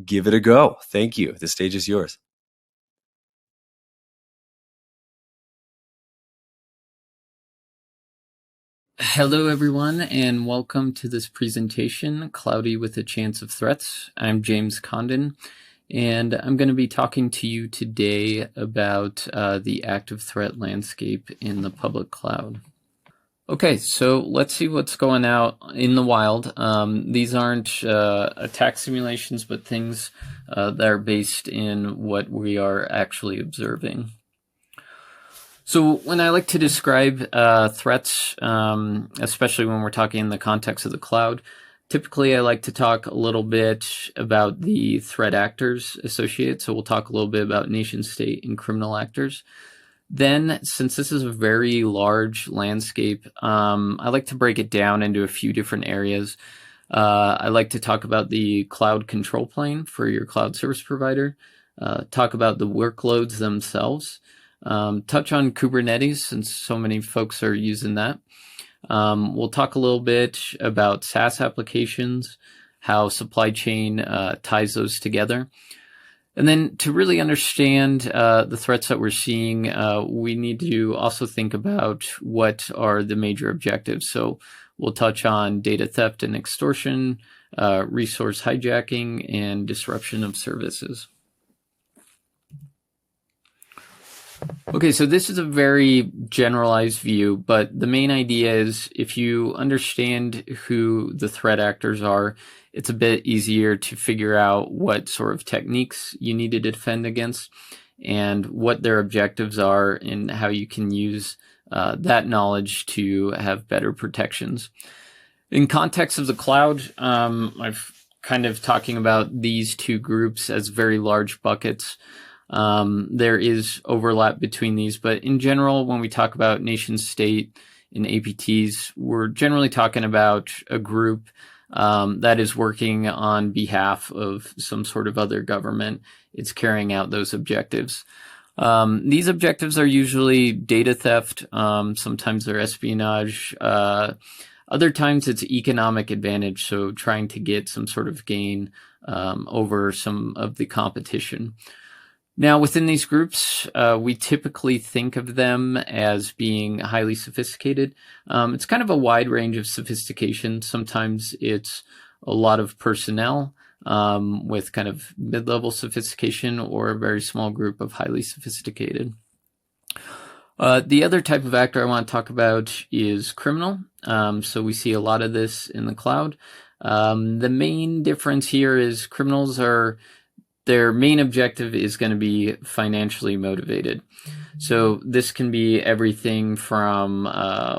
Give it a go. Thank you. The stage is yours. Hello, everyone, and welcome to this presentation, Cloudy with a Chance of Threats. I'm James Condon, and I'm going to be talking to you today about the active threat landscape in the public cloud. Okay, so let's see what's going out in the wild. These aren't attack simulations, but things that are based in what we are actually observing. So when I like to describe threats, especially when we're talking in the context of the cloud, typically I like to talk a little bit about the threat actors associated. So we'll talk a little bit about nation state and criminal actors. Then, since this is a very large landscape, I like to break it down into a few different areas. I like to talk about the cloud control plane for your cloud service provider, talk about the workloads themselves, touch on Kubernetes since so many folks are using that. We'll talk a little bit about SaaS applications, how supply chain ties those together. And then to really understand the threats that we're seeing, we need to also think about what are the major objectives. So we'll touch on data theft and extortion, resource hijacking, and disruption of services. Okay, so this is a very generalized view, but the main idea is if you understand who the threat actors are, it's a bit easier to figure out what sort of techniques you need to defend against and what their objectives are and how you can use that knowledge to have better protections. In context of the cloud, I've kind of talking about these two groups as very large buckets. There is overlap between these, but in general, when we talk about nation state and APTs, we're generally talking about a group that is working on behalf of some sort of other government. It's carrying out those objectives. These objectives are usually data theft. Sometimes they're espionage. Other times it's economic advantage, so trying to get some sort of gain over some of the competition. Now, within these groups, we typically think of them as being highly sophisticated. It's kind of a wide range of sophistication. Sometimes it's a lot of personnel with kind of mid-level sophistication or a very small group of highly sophisticated. The other type of actor I want to talk about is criminal. So we see a lot of this in the cloud. The main difference here is criminals are their main objective is going to be financially motivated. So this can be everything from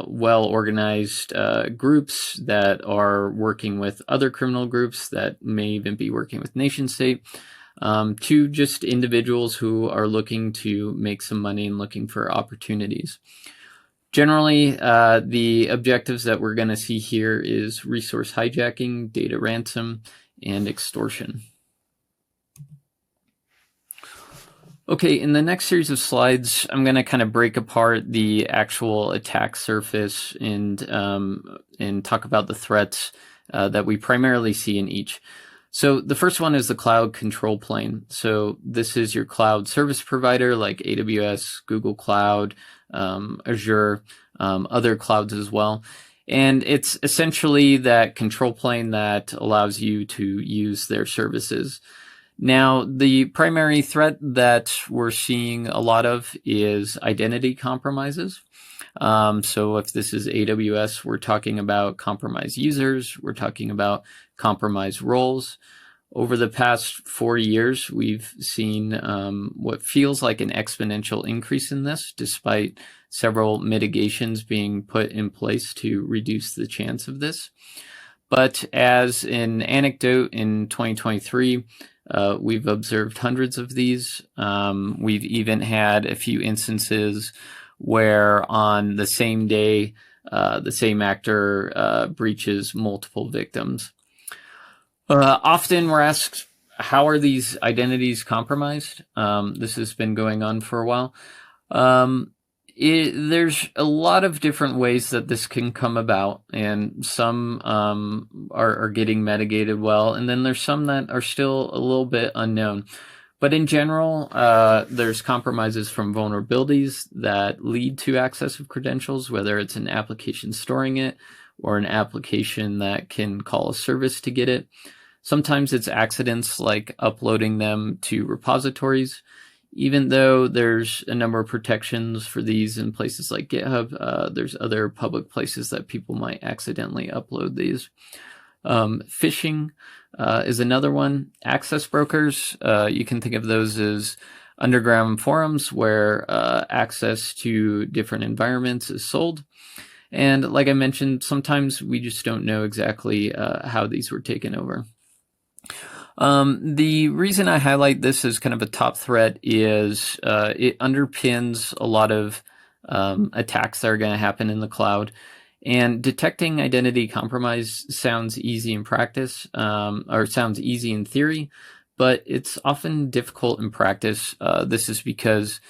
well-organized groups that are working with other criminal groups that may even be working with nation state, to just individuals who are looking to make some money and looking for opportunities. Generally, the objectives that we're going to see here is resource hijacking, data ransom, and extortion. Okay, in the next series of slides, I'm going to kind of break apart the actual attack surface and talk about the threats that we primarily see in each. So the first one is the cloud control plane. So this is your cloud service provider like AWS, Google Cloud, Azure, other clouds as well. And it's essentially that control plane that allows you to use their services. Now, the primary threat that we're seeing a lot of is identity compromises. So if this is AWS, we're talking about compromised users, we're talking about compromised roles. Over the past 4 years, we've seen what feels like an exponential increase in this, despite several mitigations being put in place to reduce the chance of this. But as an anecdote in 2023, we've observed hundreds of these. We've even had a few instances where on the same day, the same actor breaches multiple victims. Often we're asked, how are these identities compromised? This has been going on for a while. There's a lot of different ways that this can come about, and some are getting mitigated well, and then there's some that are still a little bit unknown. But in general, there's compromises from vulnerabilities that lead to access of credentials, whether it's an application storing it or an application that can call a service to get it. Sometimes it's accidents like uploading them to repositories. Even though there's a number of protections for these in places like GitHub, there's other public places that people might accidentally upload these. Phishing is another one. Access brokers, you can think of those as underground forums where access to different environments is sold. And like I mentioned, sometimes we just don't know exactly how these were taken over. The reason I highlight this as kind of a top threat is it underpins a lot of attacks that are going to happen in the cloud. And detecting identity compromise sounds easy in practice, or sounds easy in theory, but it's often difficult in practice. This is because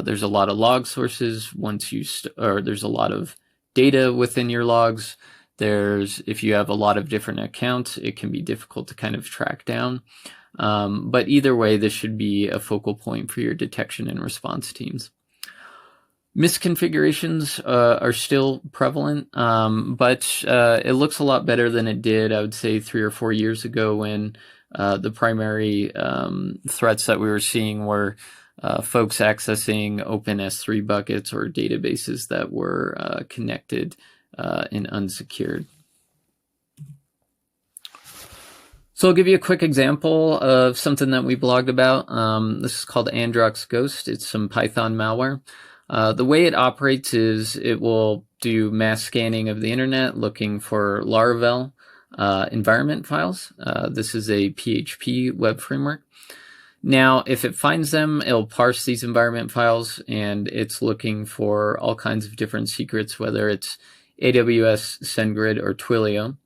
there's a lot of log sources or there's a lot of data within your logs. If you have a lot of different accounts, it can be difficult to kind of track down. But either way, this should be a focal point for your detection and response teams. Misconfigurations are still prevalent, but it looks a lot better than it did, I would say, 3 or 4 years ago, when the primary threats that we were seeing were folks accessing open S3 buckets or databases that were connected and unsecured. So I'll give you a quick example of something that we blogged about. This is called Androx Ghost. It's some Python malware. The way it operates is it will do mass scanning of the internet looking for Laravel environment files. This is a PHP web framework. Now, if it finds them, it'll parse these environment files, and it's looking for all kinds of different secrets, whether it's AWS, SendGrid, or Twilio.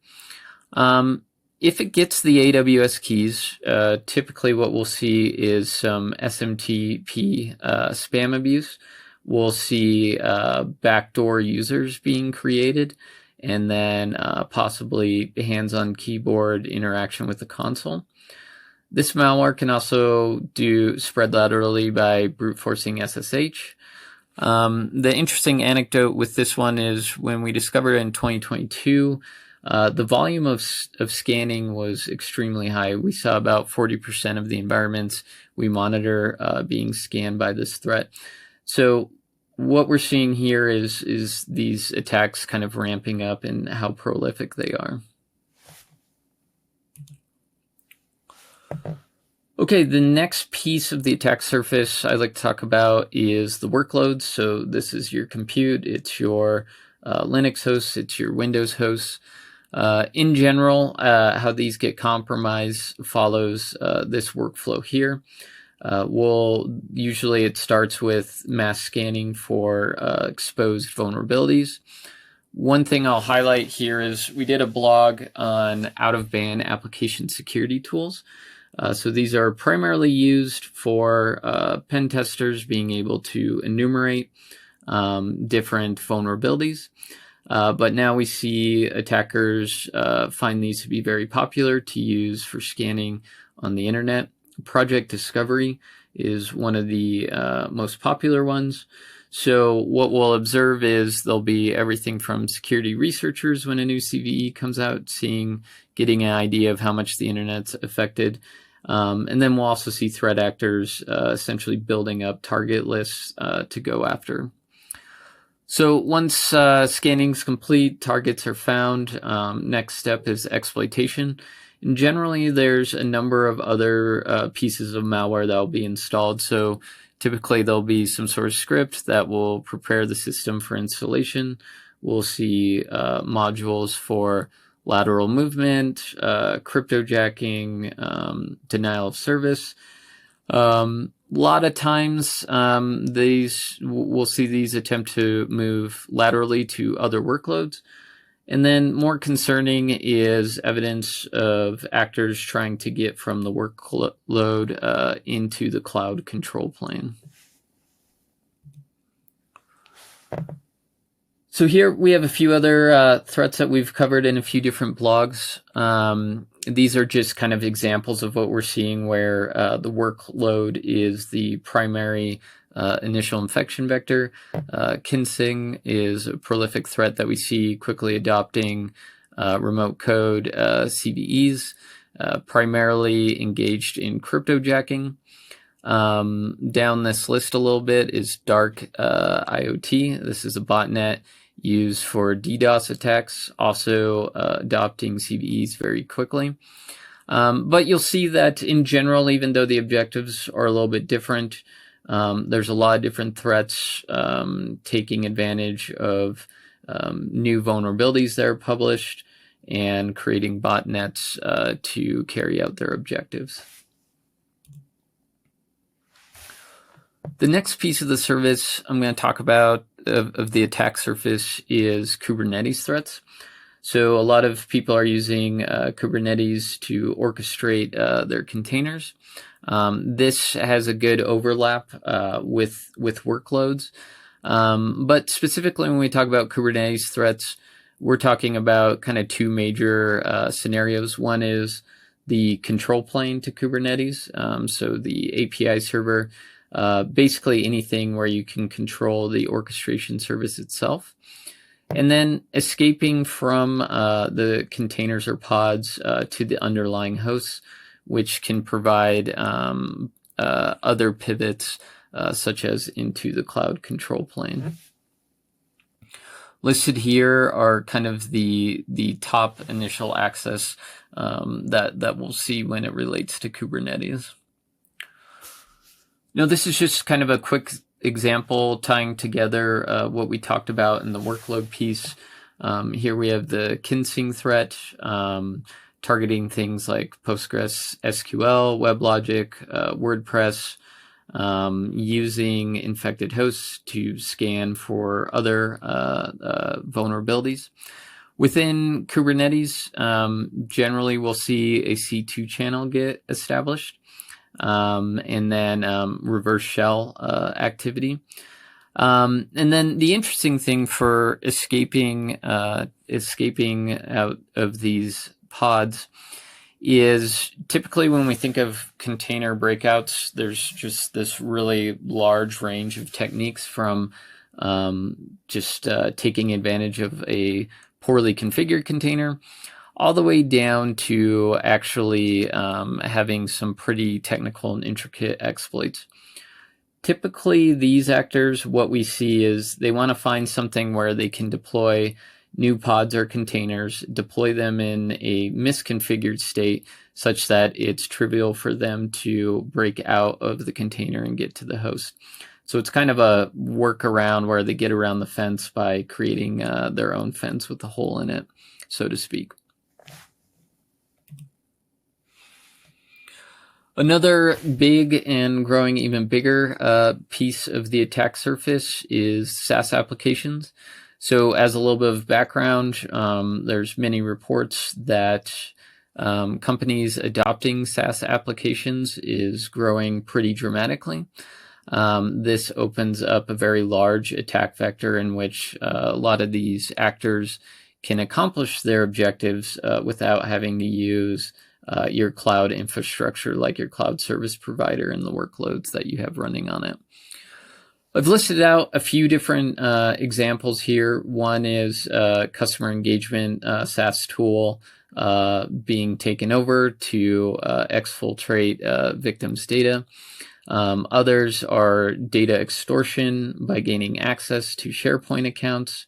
If it gets the AWS keys, typically what we'll see is some SMTP spam abuse. We'll see backdoor users being created, and then possibly hands-on keyboard interaction with the console. This malware can also spread laterally by brute forcing SSH. The interesting anecdote with this one is when we discovered it in 2022, the volume of scanning was extremely high. We saw about 40% of the environments we monitor being scanned by this threat. So what we're seeing here is these attacks kind of ramping up and how prolific they are. Okay, the next piece of the attack surface I'd like to talk about is the workloads. So this is your compute, it's your Linux hosts, it's your Windows hosts. In general, how these get compromised follows this workflow here. Usually it starts with mass scanning for exposed vulnerabilities. One thing I'll highlight here is we did a blog on out-of-band application security tools. So these are primarily used for pen testers being able to enumerate different vulnerabilities. But now we see attackers find these to be very popular to use for scanning on the internet. Project Discovery is one of the most popular ones. So what we'll observe is there'll be everything from security researchers when a new CVE comes out, getting an idea of how much the internet's affected. And then we'll also see threat actors essentially building up target lists to go after. So once scanning's complete, targets are found. Next step is exploitation. And generally, there's a number of other pieces of malware that will be installed. So typically, there'll be some sort of script that will prepare the system for installation. We'll see modules for lateral movement, cryptojacking, denial of service. A lot of times, we'll see these attempt to move laterally to other workloads. And then more concerning is evidence of actors trying to get from the workload into the cloud control plane. So here we have a few other threats that we've covered in a few different blogs. These are just kind of examples of what we're seeing where the workload is the primary initial infection vector. Kinsing is a prolific threat that we see quickly adopting remote code CVEs, primarily engaged in cryptojacking. Down this list a little bit is dark IoT. This is a botnet used for DDoS attacks, also adopting CVEs very quickly. But you'll see that in general, even though the objectives are a little bit different, there's a lot of different threats taking advantage of new vulnerabilities that are published and creating botnets to carry out their objectives. The next piece of the service I'm going to talk about of the attack surface is Kubernetes threats. So a lot of people are using Kubernetes to orchestrate their containers. This has a good overlap with workloads. But specifically when we talk about Kubernetes threats, we're talking about kind of two major scenarios. One is the control plane to Kubernetes. So the API server, basically anything where you can control the orchestration service itself. And then escaping from the containers or pods to the underlying hosts, which can provide other pivots such as into the cloud control plane. Listed here are kind of the top initial access that we'll see when it relates to Kubernetes. Now, this is just kind of a quick example tying together what we talked about in the workload piece. Here we have the Kinsing threat, targeting things like Postgres SQL, WebLogic, WordPress, using infected hosts to scan for other vulnerabilities. Within Kubernetes, generally we'll see a C2 channel get established. And then reverse shell activity. And then the interesting thing for escaping out of these pods is typically when we think of container breakouts, there's just this really large range of techniques from just taking advantage of a poorly configured container all the way down to actually having some pretty technical and intricate exploits. Typically, these actors, what we see is they want to find something where they can deploy new pods or containers, deploy them in a misconfigured state such that it's trivial for them to break out of the container and get to the host. So it's kind of a workaround where they get around the fence by creating their own fence with a hole in it, so to speak. Another big and growing even bigger piece of the attack surface is SaaS applications. So as a little bit of background, there's many reports that companies adopting SaaS applications is growing pretty dramatically. This opens up a very large attack vector in which a lot of these actors can accomplish their objectives without having to use your cloud infrastructure, like your cloud service provider and the workloads that you have running on it. I've listed out a few different examples here. One is customer engagement SaaS tool being taken over to exfiltrate victims' data. Others are data extortion by gaining access to SharePoint accounts.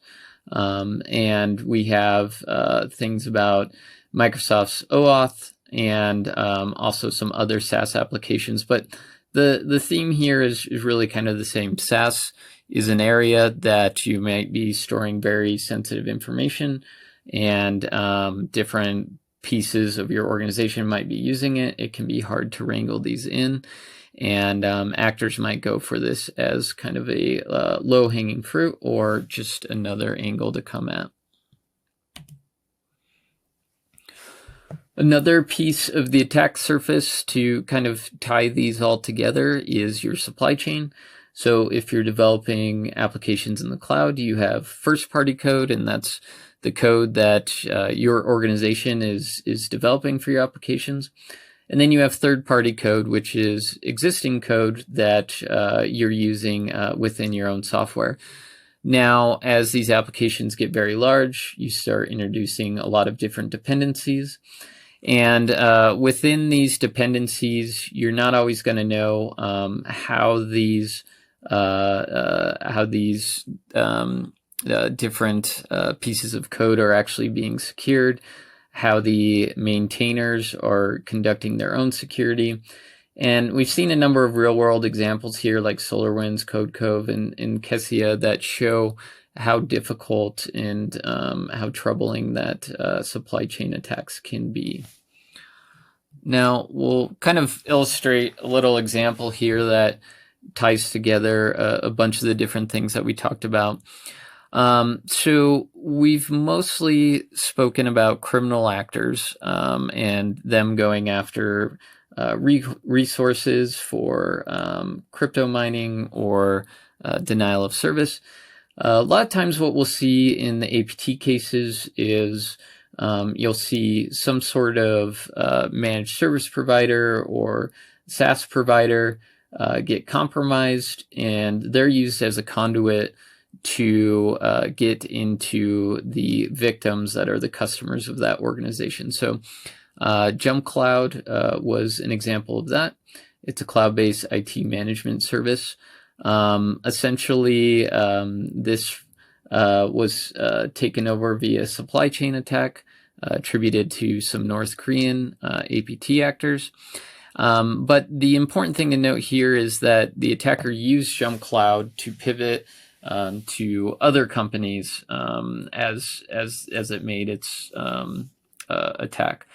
And we have things about Microsoft's OAuth and also some other SaaS applications. But the theme here is really kind of the same. SaaS is an area that you might be storing very sensitive information, and different pieces of your organization might be using it. It can be hard to wrangle these in. And actors might go for this as kind of a low-hanging fruit or just another angle to come at. Another piece of the attack surface to kind of tie these all together is your supply chain. So if you're developing applications in the cloud, you have first-party code, and that's the code that your organization is developing for your applications. And then you have third-party code, which is existing code that you're using within your own software. Now, as these applications get very large, you start introducing a lot of different dependencies. And within these dependencies, you're not always going to know how these different pieces of code are actually being secured, how the maintainers are conducting their own security. And we've seen a number of real-world examples here, like SolarWinds, CodeCove, and Kessia, that show how difficult and how troubling that supply chain attacks can be. Now, we'll kind of illustrate a little example here that ties together a bunch of the different things that we talked about. So we've mostly spoken about criminal actors and them going after resources for crypto mining or denial of service. A lot of times what we'll see in the APT cases is you'll see some sort of managed service provider or SaaS provider get compromised, and they're used as a conduit to get into the victims that are the customers of that organization. So Jump Cloud was an example of that. It's a cloud-based IT management service. Essentially, this was taken over via supply chain attack attributed to some North Korean APT actors. But the important thing to note here is that the attacker used Jump Cloud to pivot to other companies as it made its attack.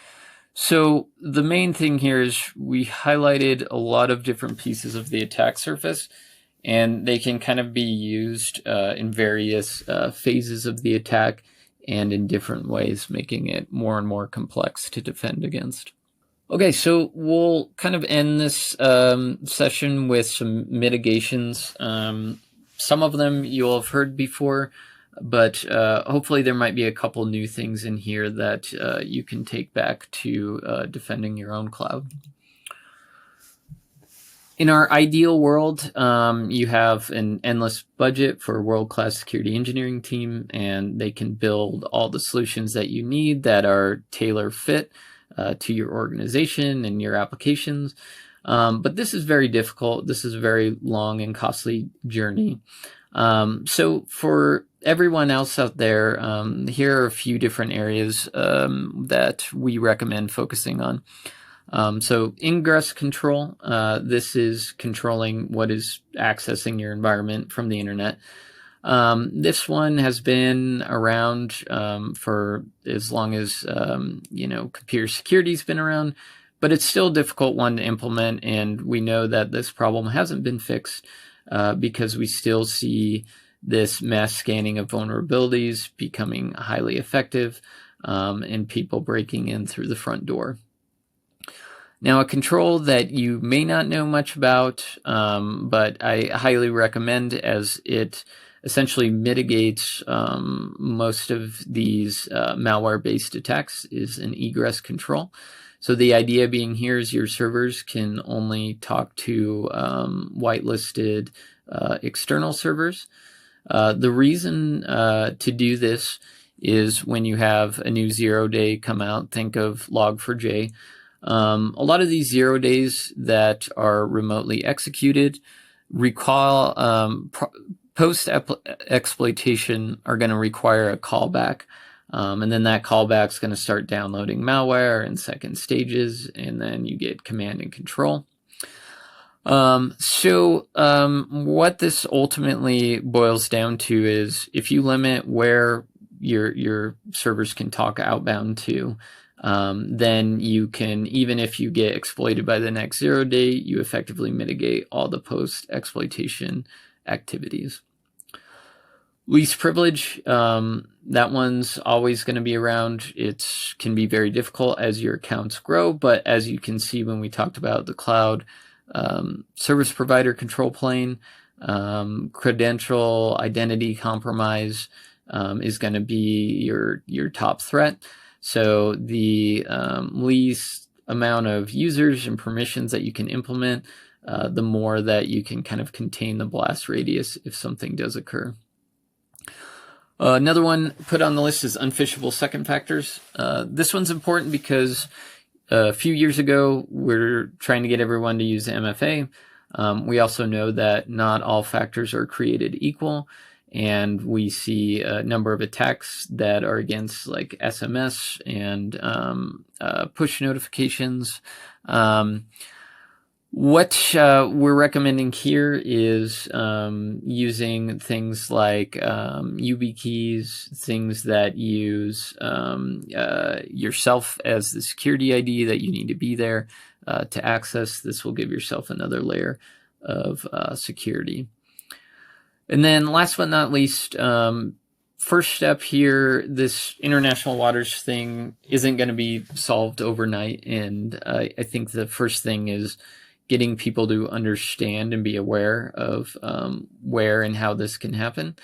So the main thing here is we highlighted a lot of different pieces of the attack surface, and they can kind of be used in various phases of the attack and in different ways, making it more and more complex to defend against. Okay, so we'll kind of end this session with some mitigations. Some of them you'll have heard before, but hopefully there might be a couple new things in here that you can take back to defending your own cloud. In our ideal world, you have an endless budget for a world-class security engineering team, and they can build all the solutions that you need that are tailor-fit to your organization and your applications. But this is very difficult. This is a very long and costly journey. So for everyone else out there, here are a few different areas that we recommend focusing on. So ingress control, this is controlling what is accessing your environment from the internet. This one has been around for as long as computer security's been around, but it's still a difficult one to implement, and we know that this problem hasn't been fixed because we still see this mass scanning of vulnerabilities becoming highly effective and people breaking in through the front door. Now, a control that you may not know much about, but I highly recommend, as it essentially mitigates most of these malware-based attacks, is an egress control. So the idea being here is your servers can only talk to whitelisted external servers. The reason to do this is when you have a new 0-day come out, think of Log4j. A lot of these 0 days that are remotely executed post-exploitation are going to require a callback. And then that callback is going to start downloading malware in second stages, and then you get command and control. What this ultimately boils down to is if you limit where your servers can talk outbound to, then you can, even if you get exploited by the next 0 day, you effectively mitigate all the post-exploitation activities. Least privilege, that one's always going to be around. It can be very difficult as your accounts grow, but as you can see when we talked about the cloud service provider control plane, credential identity compromise is going to be your top threat. So the least amount of users and permissions that you can implement, the more that you can kind of contain the blast radius if something does occur. Another one put on the list is unphishable second factors. This one's important because a few years ago, we're trying to get everyone to use MFA. We also know that not all factors are created equal, and we see a number of attacks that are against like SMS and push notifications. What we're recommending here is using things like YubiKeys, things that use yourself as the security ID that you need to be there to access. This will give yourself another layer of security. And then last but not least, first step here, this international waters thing isn't going to be solved overnight. And I think the first thing is getting people to understand and be aware of where and how this can happen.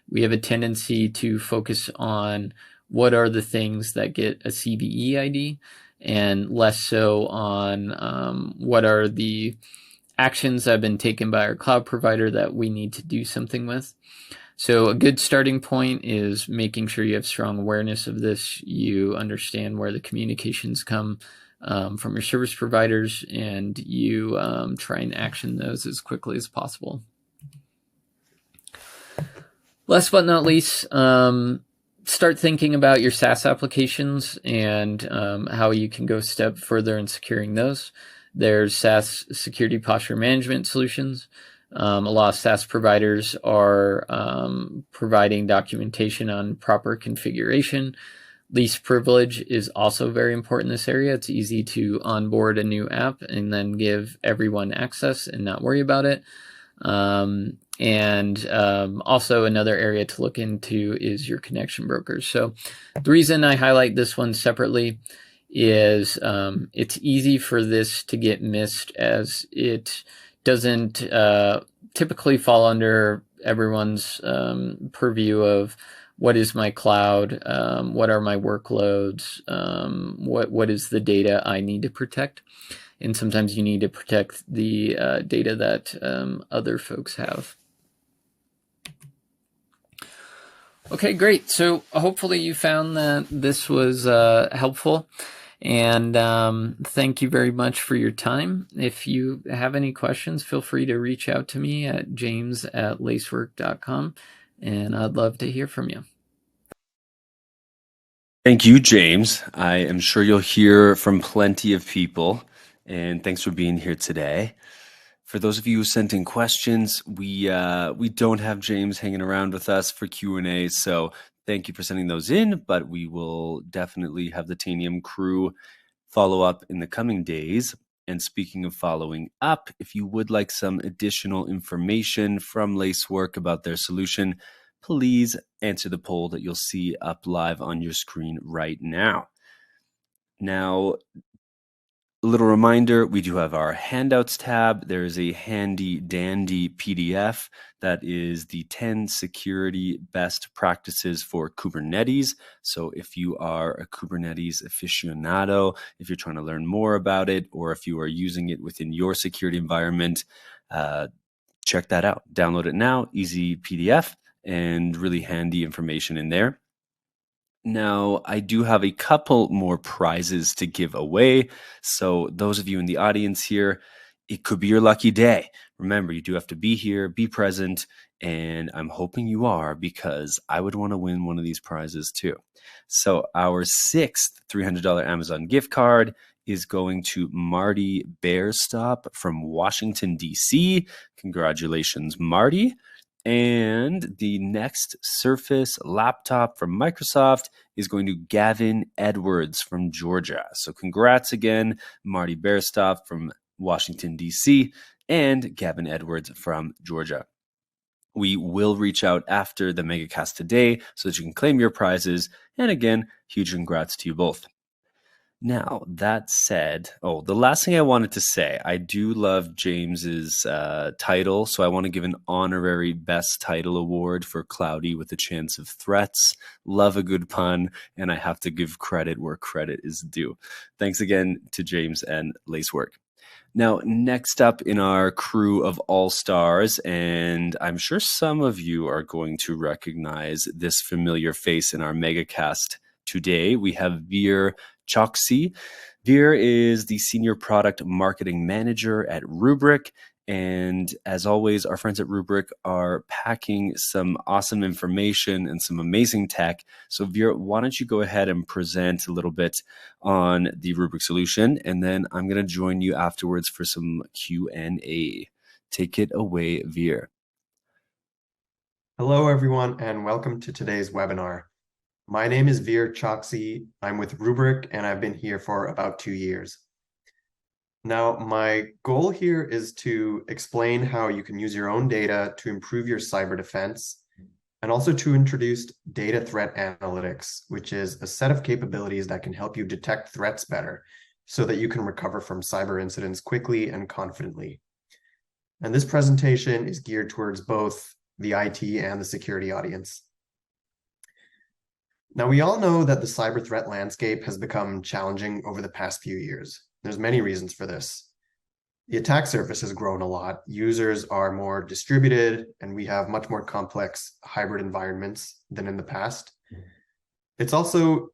We have a tendency to focus on what are the things that get a CVE ID and less so on what are the actions that have been taken by our cloud provider that we need to do something with. So a good starting point is making sure you have strong awareness of this. You understand where the communications come from your service providers, and you try and action those as quickly as possible. Last but not least, start thinking about your SaaS applications and how you can go a step further in securing those. There's SaaS security posture management solutions. A lot of SaaS providers are providing documentation on proper configuration. Least privilege is also very important in this area. It's easy to onboard a new app and then give everyone access and not worry about it. Also another area to look into is your connection brokers. So the reason I highlight this one separately is it's easy for this to get missed as it doesn't typically fall under everyone's purview of what is my cloud, what are my workloads, what is the data I need to protect. And sometimes you need to protect the data that other folks have. Okay, great. So hopefully you found that this was helpful. And thank you very much for your time. If you have any questions, feel free to reach out to me at james@lacework.com, and I'd love to hear from you. Thank you, James. I am sure you'll hear from plenty of people, and thanks for being here today. For those of you who sent in questions, we don't have James hanging around with us for Q&A, so thank you for sending those in, but we will definitely have the Tanium crew follow up in the coming days. And speaking of following up, if you would like some additional information from Lacework about their solution, please answer the poll that you'll see up live on your screen right now. Now, a little reminder, we do have our handouts tab. There is a handy dandy PDF that is the 10 security best practices for Kubernetes. So if you are a Kubernetes aficionado, if you're trying to learn more about it, or if you are using it within your security environment, check that out. Download it now, easy PDF, and really handy information in there. Now, I do have a couple more prizes to give away. So those of you in the audience here, it could be your lucky day. Remember, you do have to be here, be present, and I'm hoping you are, because I would want to win one of these prizes too. So our 6th $300 Amazon gift card is going to Marty Bearstop from Washington, D.C. Congratulations, Marty. And the next Surface laptop from Microsoft is going to Gavin Edwards from Georgia. So congrats again, Marty Berstoff from Washington, D.C., and Gavin Edwards from Georgia. We will reach out after the MegaCast today so that you can claim your prizes. And again, huge congrats to you both. Now, that said, the last thing I wanted to say, I do love James's title, so I want to give an honorary Best Title Award for Cloudy with a Chance of Threats. Love a good pun, and I have to give credit where credit is due. Thanks again to James and Lacework. Now, next up in our crew of all-stars, and I'm sure some of you are going to recognize this familiar face in our MegaCast today, we have Veer Choksi. Veer is the Senior Product Marketing Manager at Rubrik. And as always, our friends at Rubrik are packing some awesome information and some amazing tech. So Veer, why don't you go ahead and present a little bit on the Rubrik solution, and then I'm going to join you afterwards for some Q&A. Take it away, Veer. Hello, everyone, and welcome to today's webinar. My name is Veer Choksi. I'm with Rubrik, and I've been here for about 2 years. Now, my goal here is to explain how you can use your own data to improve your cyber defense, and also to introduce data threat analytics, which is a set of capabilities that can help you detect threats better so that you can recover from cyber incidents quickly and confidently. And this presentation is geared towards both the IT and the security audience. Now, we all know that the cyber threat landscape has become challenging over the past few years. There's many reasons for this. The attack surface has grown a lot. Users are more distributed, and we have much more complex hybrid environments than in the past. It's also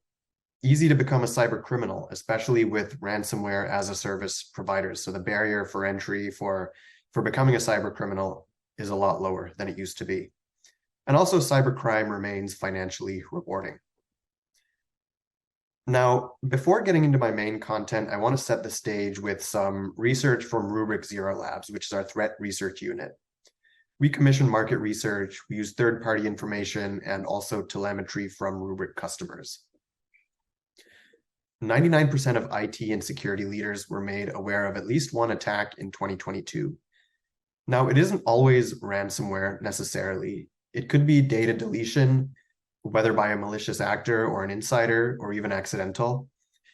easy to become a cyber criminal, especially with ransomware as a service providers. So the barrier for entry for becoming a cyber criminal is a lot lower than it used to be. And also cybercrime remains financially rewarding. Now, before getting into my main content, I want to set the stage with some research from Rubrik Zero Labs, which is our threat research unit. We commission market research, we use third-party information, and also telemetry from Rubrik customers. 99% of IT and security leaders were made aware of at least one attack in 2022. Now, it isn't always ransomware necessarily. It could be data deletion, whether by a malicious actor or an insider or even accidental.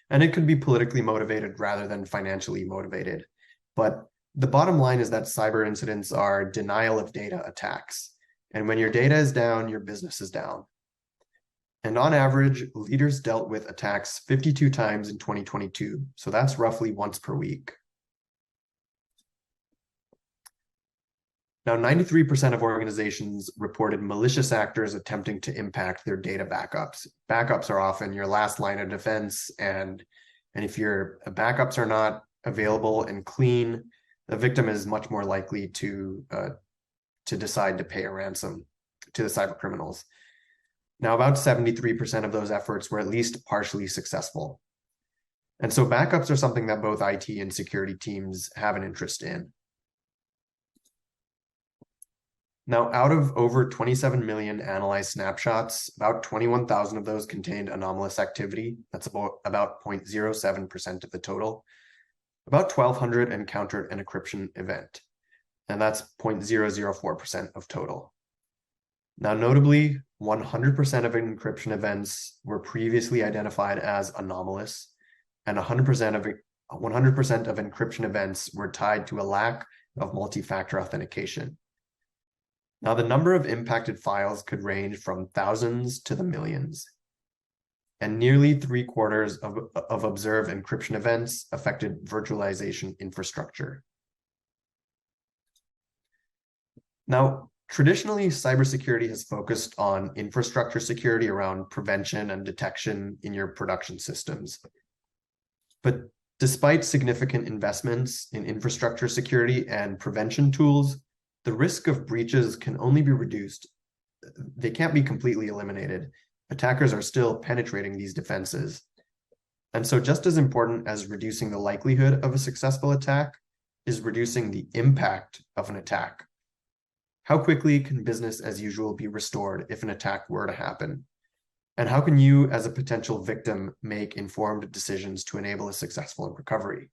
And it could be politically motivated rather than financially motivated. But the bottom line is that cyber incidents are denial of data attacks. And when your data is down, your business is down. And on average, leaders dealt with attacks 52 times in 2022. So that's roughly once per week. Now, 93% of organizations reported malicious actors attempting to impact their data backups. Backups are often your last line of defense, and if your backups are not available and clean, the victim is much more likely to decide to pay a ransom to the cyber criminals. Now, about 73% of those efforts were at least partially successful. And so backups are something that both IT and security teams have an interest in. Now, out of over 27 million analyzed snapshots, about 21,000 of those contained anomalous activity. That's about 0.07% of the total. About 1,200 encountered an encryption event, and that's 0.004% of total. Now, notably, 100% of encryption events were previously identified as anomalous, and 100% of encryption events were tied to a lack of multi-factor authentication. Now, the number of impacted files could range from thousands to the millions, and nearly 3/4 of observed encryption events affected virtualization infrastructure. Now, traditionally, cybersecurity has focused on infrastructure security around prevention and detection in your production systems. But despite significant investments in infrastructure security and prevention tools, the risk of breaches can only be reduced. They can't be completely eliminated. Attackers are still penetrating these defenses. And so just as important as reducing the likelihood of a successful attack is reducing the impact of an attack. How quickly can business as usual be restored if an attack were to happen? And how can you, as a potential victim, make informed decisions to enable a successful recovery?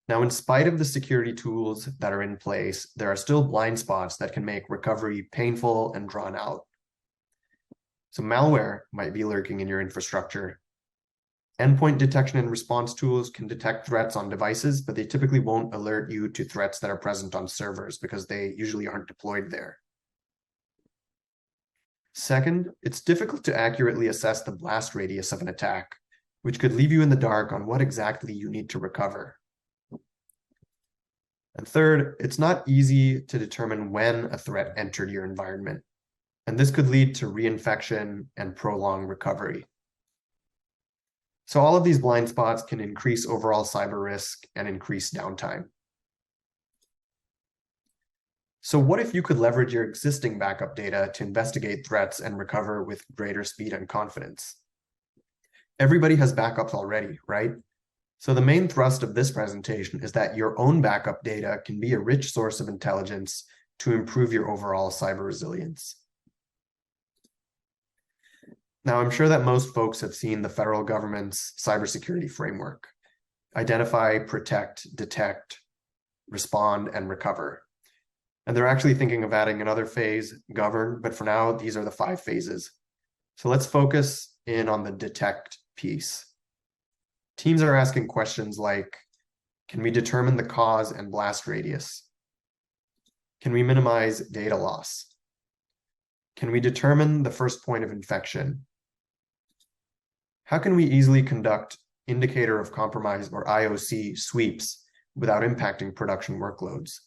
Now, in spite of the security tools that are in place, there are still blind spots that can make recovery painful and drawn out. So malware might be lurking in your infrastructure. Endpoint detection and response tools can detect threats on devices, but they typically won't alert you to threats that are present on servers because they usually aren't deployed there. Second, it's difficult to accurately assess the blast radius of an attack, which could leave you in the dark on what exactly you need to recover. And third, it's not easy to determine when a threat entered your environment, and this could lead to reinfection and prolonged recovery. So all of these blind spots can increase overall cyber risk and increase downtime. So what if you could leverage your existing backup data to investigate threats and recover with greater speed and confidence? Everybody has backups already, right? So the main thrust of this presentation is that your own backup data can be a rich source of intelligence to improve your overall cyber resilience. Now, I'm sure that most folks have seen the federal government's cybersecurity framework: identify, protect, detect, respond, and recover. And they're actually thinking of adding another phase, govern, but for now, these are the 5 phases. So let's focus in on the detect piece. Teams are asking questions like, can we determine the cause and blast radius? Can we minimize data loss? Can we determine the first point of infection? How can we easily conduct indicator of compromise or IOC sweeps without impacting production workloads?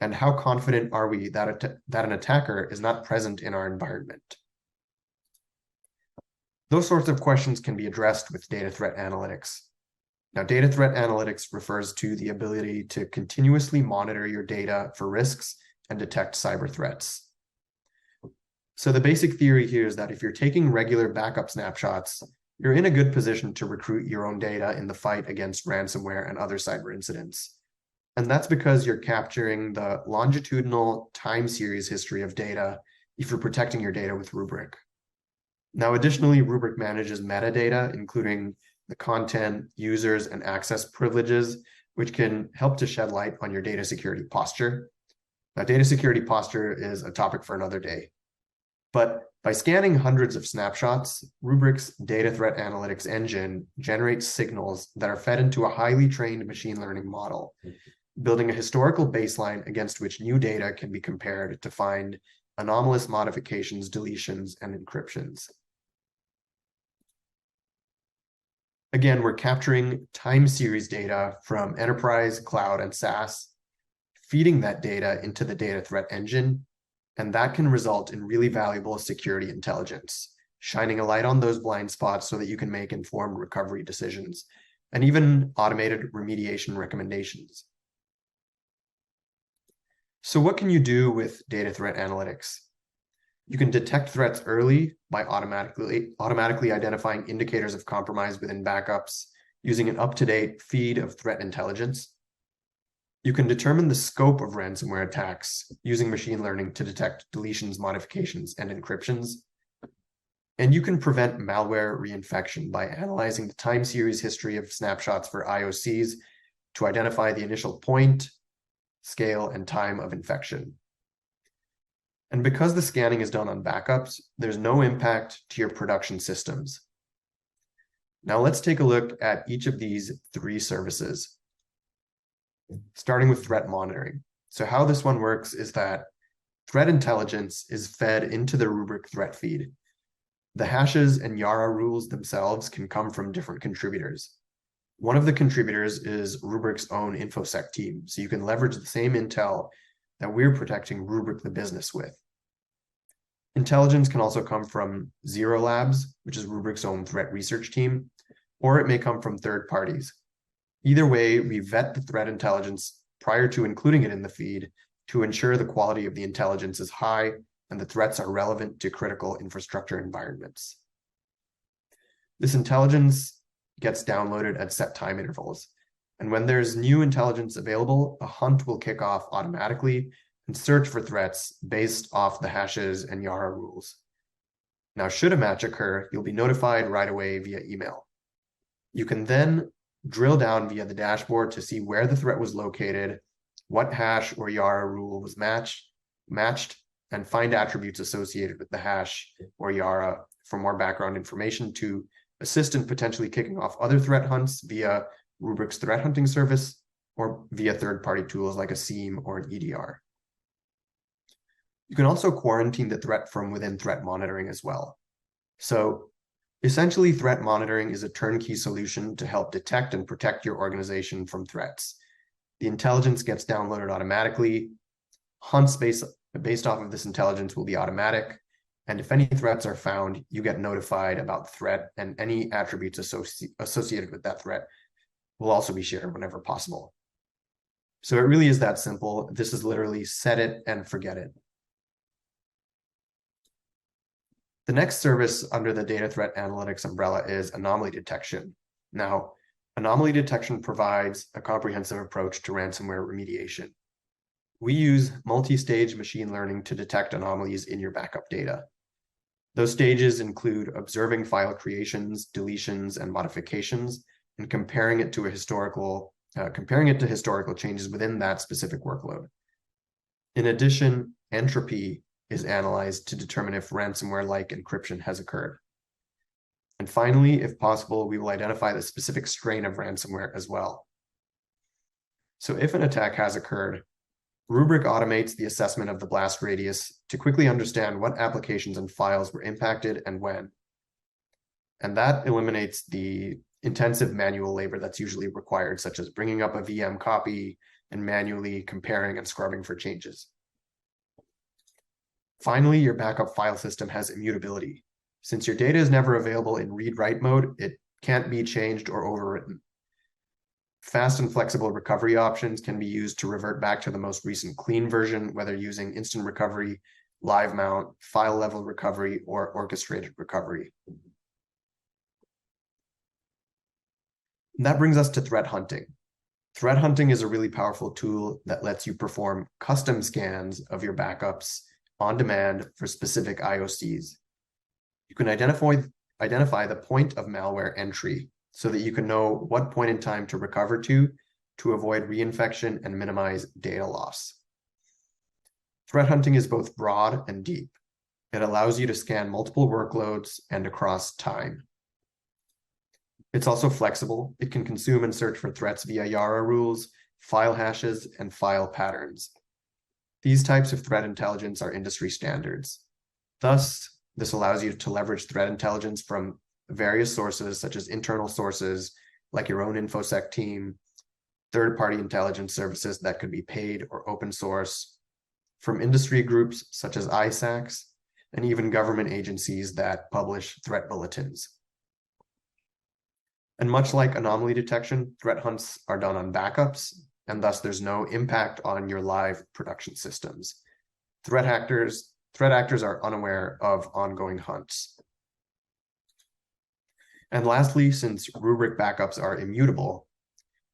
And how confident are we that an attacker is not present in our environment? Those sorts of questions can be addressed with data threat analytics. Now, data threat analytics refers to the ability to continuously monitor your data for risks and detect cyber threats. So the basic theory here is that if you're taking regular backup snapshots, you're in a good position to recruit your own data in the fight against ransomware and other cyber incidents. And that's because you're capturing the longitudinal time series history of data if you're protecting your data with Rubrik. Now, additionally, Rubrik manages metadata, including the content, users, and access privileges, which can help to shed light on your data security posture. Now, data security posture is a topic for another day. But by scanning hundreds of snapshots, Rubrik's data threat analytics engine generates signals that are fed into a highly trained machine learning model, building a historical baseline against which new data can be compared to find anomalous modifications, deletions, and encryptions. Again, we're capturing time series data from enterprise, cloud, and SaaS, feeding that data into the data threat engine, and that can result in really valuable security intelligence, shining a light on those blind spots so that you can make informed recovery decisions, and even automated remediation recommendations. So what can you do with data threat analytics? You can detect threats early by automatically identifying indicators of compromise within backups using an up-to-date feed of threat intelligence. You can determine the scope of ransomware attacks using machine learning to detect deletions, modifications, and encryptions. And you can prevent malware reinfection by analyzing the time series history of snapshots for IOCs to identify the initial point, scale, and time of infection. And because the scanning is done on backups, there's no impact to your production systems. Now let's take a look at each of these 3 services, starting with threat monitoring. So how this one works is that threat intelligence is fed into the Rubrik threat feed. The hashes and Yara rules themselves can come from different contributors. One of the contributors is Rubrik's own InfoSec team, so you can leverage the same intel that we're protecting Rubrik the business with. Intelligence can also come from Zero Labs, which is Rubrik's own threat research team, or it may come from third parties. Either way, we vet the threat intelligence prior to including it in the feed to ensure the quality of the intelligence is high and the threats are relevant to critical infrastructure environments. This intelligence gets downloaded at set time intervals. And when there's new intelligence available, a hunt will kick off automatically and search for threats based off the hashes and Yara rules. Now, should a match occur, you'll be notified right away via email. You can then drill down via the dashboard to see where the threat was located, what hash or Yara rule was matched, and find attributes associated with the hash or Yara for more background information to assist in potentially kicking off other threat hunts via Rubrik's threat hunting service or via third-party tools like a SIEM or an EDR. You can also quarantine the threat from within threat monitoring as well. So essentially, threat monitoring is a turnkey solution to help detect and protect your organization from threats. The intelligence gets downloaded automatically. Hunts based off of this intelligence will be automatic. And if any threats are found, you get notified about the threat, and any attributes associated with that threat will also be shared whenever possible. So it really is that simple. This is literally set it and forget it. The next service under the data threat analytics umbrella is anomaly detection. Now, anomaly detection provides a comprehensive approach to ransomware remediation. We use multi-stage machine learning to detect anomalies in your backup data. Those stages include observing file creations, deletions, and modifications, and comparing it to historical changes within that specific workload. In addition, entropy is analyzed to determine if ransomware-like encryption has occurred. And finally, if possible, we will identify the specific strain of ransomware as well. So if an attack has occurred, Rubrik automates the assessment of the blast radius to quickly understand what applications and files were impacted and when. And that eliminates the intensive manual labor that's usually required, such as bringing up a VM copy and manually comparing and scrubbing for changes. Finally, your backup file system has immutability. Since your data is never available in read-write mode, it can't be changed or overwritten. Fast and flexible recovery options can be used to revert back to the most recent clean version, whether using instant recovery, live mount, file level recovery, or orchestrated recovery. And that brings us to threat hunting. Threat hunting is a really powerful tool that lets you perform custom scans of your backups on demand for specific IOCs. You can identify the point of malware entry so that you can know what point in time to recover to avoid reinfection and minimize data loss. Threat hunting is both broad and deep. It allows you to scan multiple workloads and across time. It's also flexible. It can consume and search for threats via Yara rules, file hashes, and file patterns. These types of threat intelligence are industry standards. Thus, this allows you to leverage threat intelligence from various sources, such as internal sources, like your own InfoSec team, third-party intelligence services that could be paid or open source, from industry groups such as ISACs, and even government agencies that publish threat bulletins. And much like anomaly detection, threat hunts are done on backups, and thus there's no impact on your live production systems. Threat actors are unaware of ongoing hunts. And lastly, since Rubrik backups are immutable,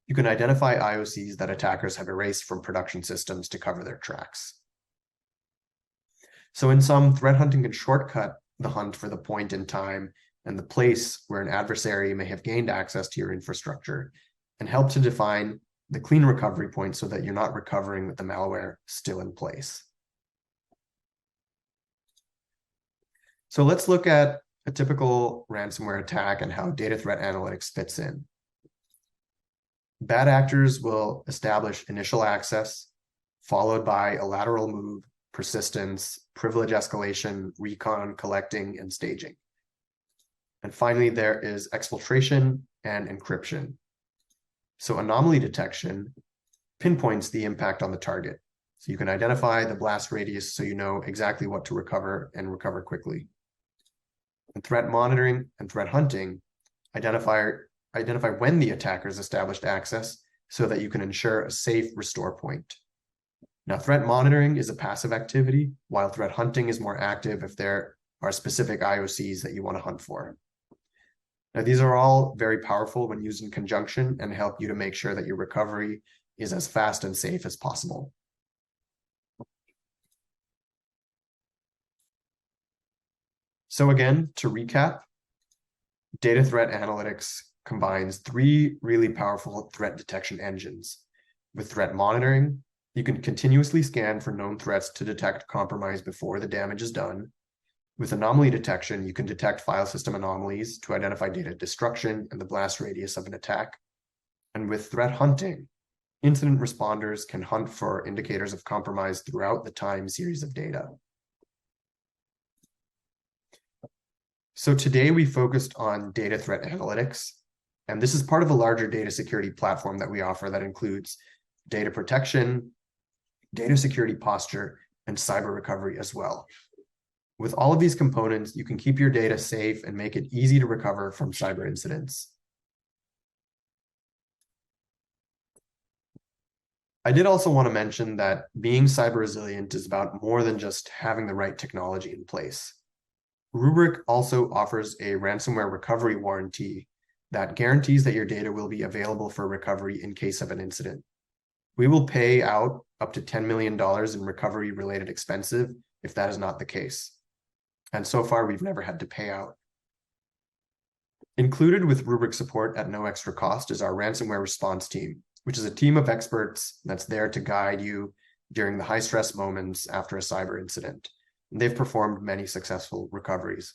you can identify IOCs that attackers have erased from production systems to cover their tracks. So in sum, threat hunting can shortcut the hunt for the point in time and the place where an adversary may have gained access to your infrastructure, and help to define the clean recovery point so that you're not recovering with the malware still in place. So let's look at a typical ransomware attack and how data threat analytics fits in. Bad actors will establish initial access, followed by a lateral move, persistence, privilege escalation, recon, collecting, and staging. And finally, there is exfiltration and encryption. So anomaly detection pinpoints the impact on the target. So you can identify the blast radius so you know exactly what to recover and recover quickly. And threat monitoring and threat hunting identify when the attackers established access so that you can ensure a safe restore point. Now, threat monitoring is a passive activity, while threat hunting is more active if there are specific IOCs that you want to hunt for. Now, these are all very powerful when used in conjunction and help you to make sure that your recovery is as fast and safe as possible. So again, to recap, data threat analytics combines three really powerful threat detection engines. With threat monitoring, you can continuously scan for known threats to detect compromise before the damage is done. With anomaly detection, you can detect file system anomalies to identify data destruction and the blast radius of an attack. And with threat hunting, incident responders can hunt for indicators of compromise throughout the time series of data. So today we focused on data threat analytics, and this is part of a larger data security platform that we offer that includes data protection, data security posture, and cyber recovery as well. With all of these components, you can keep your data safe and make it easy to recover from cyber incidents. I did also want to mention that being cyber resilient is about more than just having the right technology in place. Rubrik also offers a ransomware recovery warranty that guarantees that your data will be available for recovery in case of an incident. We will pay out up to $10 million in recovery-related expenses if that is not the case. And so far, we've never had to pay out. Included with Rubrik support at no extra cost is our ransomware response team, which is a team of experts that's there to guide you during the high-stress moments after a cyber incident. And they've performed many successful recoveries.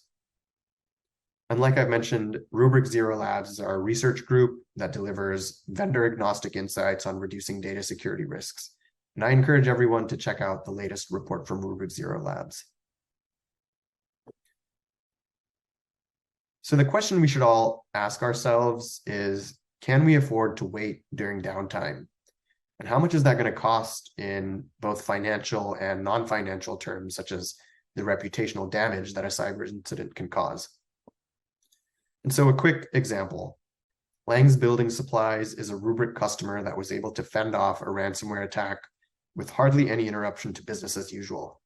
And like I've mentioned, Rubrik Zero Labs is our research group that delivers vendor-agnostic insights on reducing data security risks. And I encourage everyone to check out the latest report from Rubrik Zero Labs. So the question we should all ask ourselves is, can we afford to wait during downtime? And how much is that going to cost in both financial and non-financial terms, such as the reputational damage that a cyber incident can cause? And so a quick example, Lang's Building Supplies is a Rubrik customer that was able to fend off a ransomware attack with hardly any interruption to business as usual.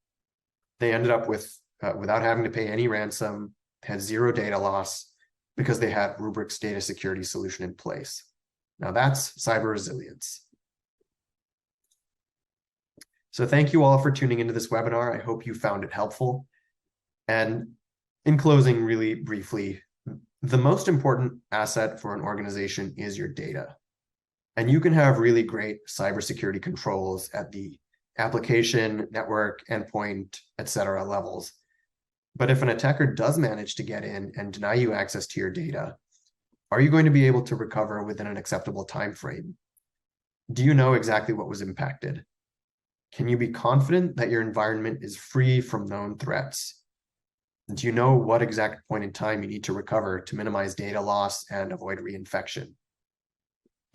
They ended up with, without having to pay any ransom, had zero data loss because they had Rubrik's data security solution in place. Now that's cyber resilience. So thank you all for tuning into this webinar. I hope you found it helpful. And in closing, really briefly, the most important asset for an organization is your data. And you can have really great cybersecurity controls at the application, network, endpoint, etc. levels. But if an attacker does manage to get in and deny you access to your data, are you going to be able to recover within an acceptable time frame? Do you know exactly what was impacted? Can you be confident that your environment is free from known threats? Do you know what exact point in time you need to recover to minimize data loss and avoid reinfection?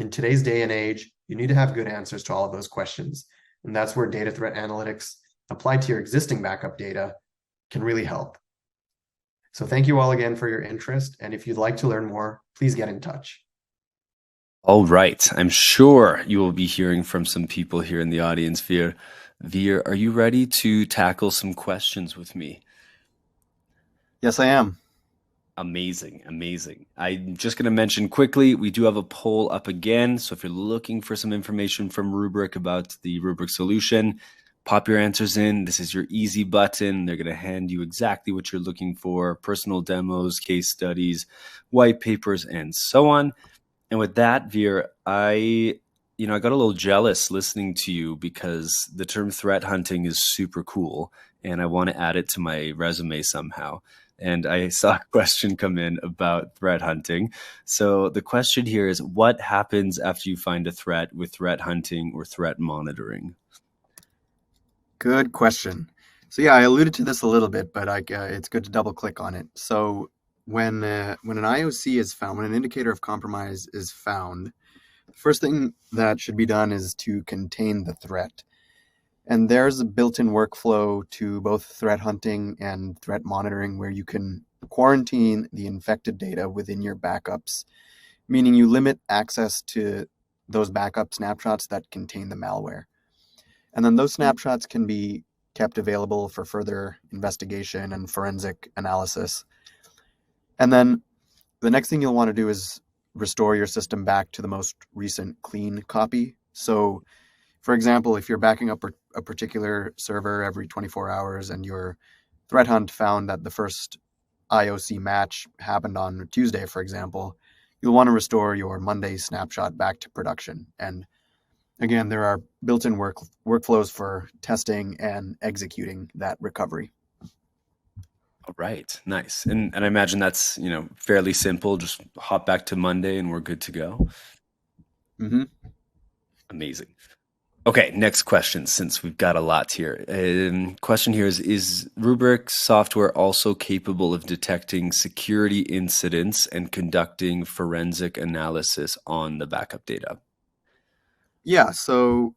In today's day and age, you need to have good answers to all of those questions. And that's where data threat analytics applied to your existing backup data can really help. So thank you all again for your interest. And if you'd like to learn more, please get in touch. All right. I'm sure you will be hearing from some people here in the audience. Veer, are you ready to tackle some questions with me? Yes, I am. Amazing. I'm just going to mention quickly, we do have a poll up again. So if you're looking for some information from Rubrik about the Rubrik solution, pop your answers in. This is your easy button. They're going to hand you exactly what you're looking for: personal demos, case studies, white papers, and so on. And with that, Veer, I got a little jealous listening to you because the term threat hunting is super cool, and I want to add it to my resume somehow. And I saw a question come in about threat hunting. So the question here is, what happens after you find a threat with threat hunting or threat monitoring? Good question. So yeah, I alluded to this a little bit, but it's good to double click on it. So when an IOC is found, when an indicator of compromise is found, the first thing that should be done is to contain the threat. And there's a built-in workflow to both threat hunting and threat monitoring where you can quarantine the infected data within your backups, meaning you limit access to those backup snapshots that contain the malware. And then those snapshots can be kept available for further investigation and forensic analysis. And then the next thing you'll want to do is restore your system back to the most recent clean copy. So, for example, if you're backing up a particular server every 24 hours and your threat hunt found that the first IOC match happened on Tuesday, for example, you'll want to restore your Monday snapshot back to production. And again, there are built-in workflows for testing and executing that recovery. All right, nice. And I imagine that's, fairly simple. Just hop back to Monday and we're good to go. Mm-hmm. Amazing. Okay, next question, since we've got a lot here. Question here is Rubrik software also capable of detecting security incidents and conducting forensic analysis on the backup data? Yeah, so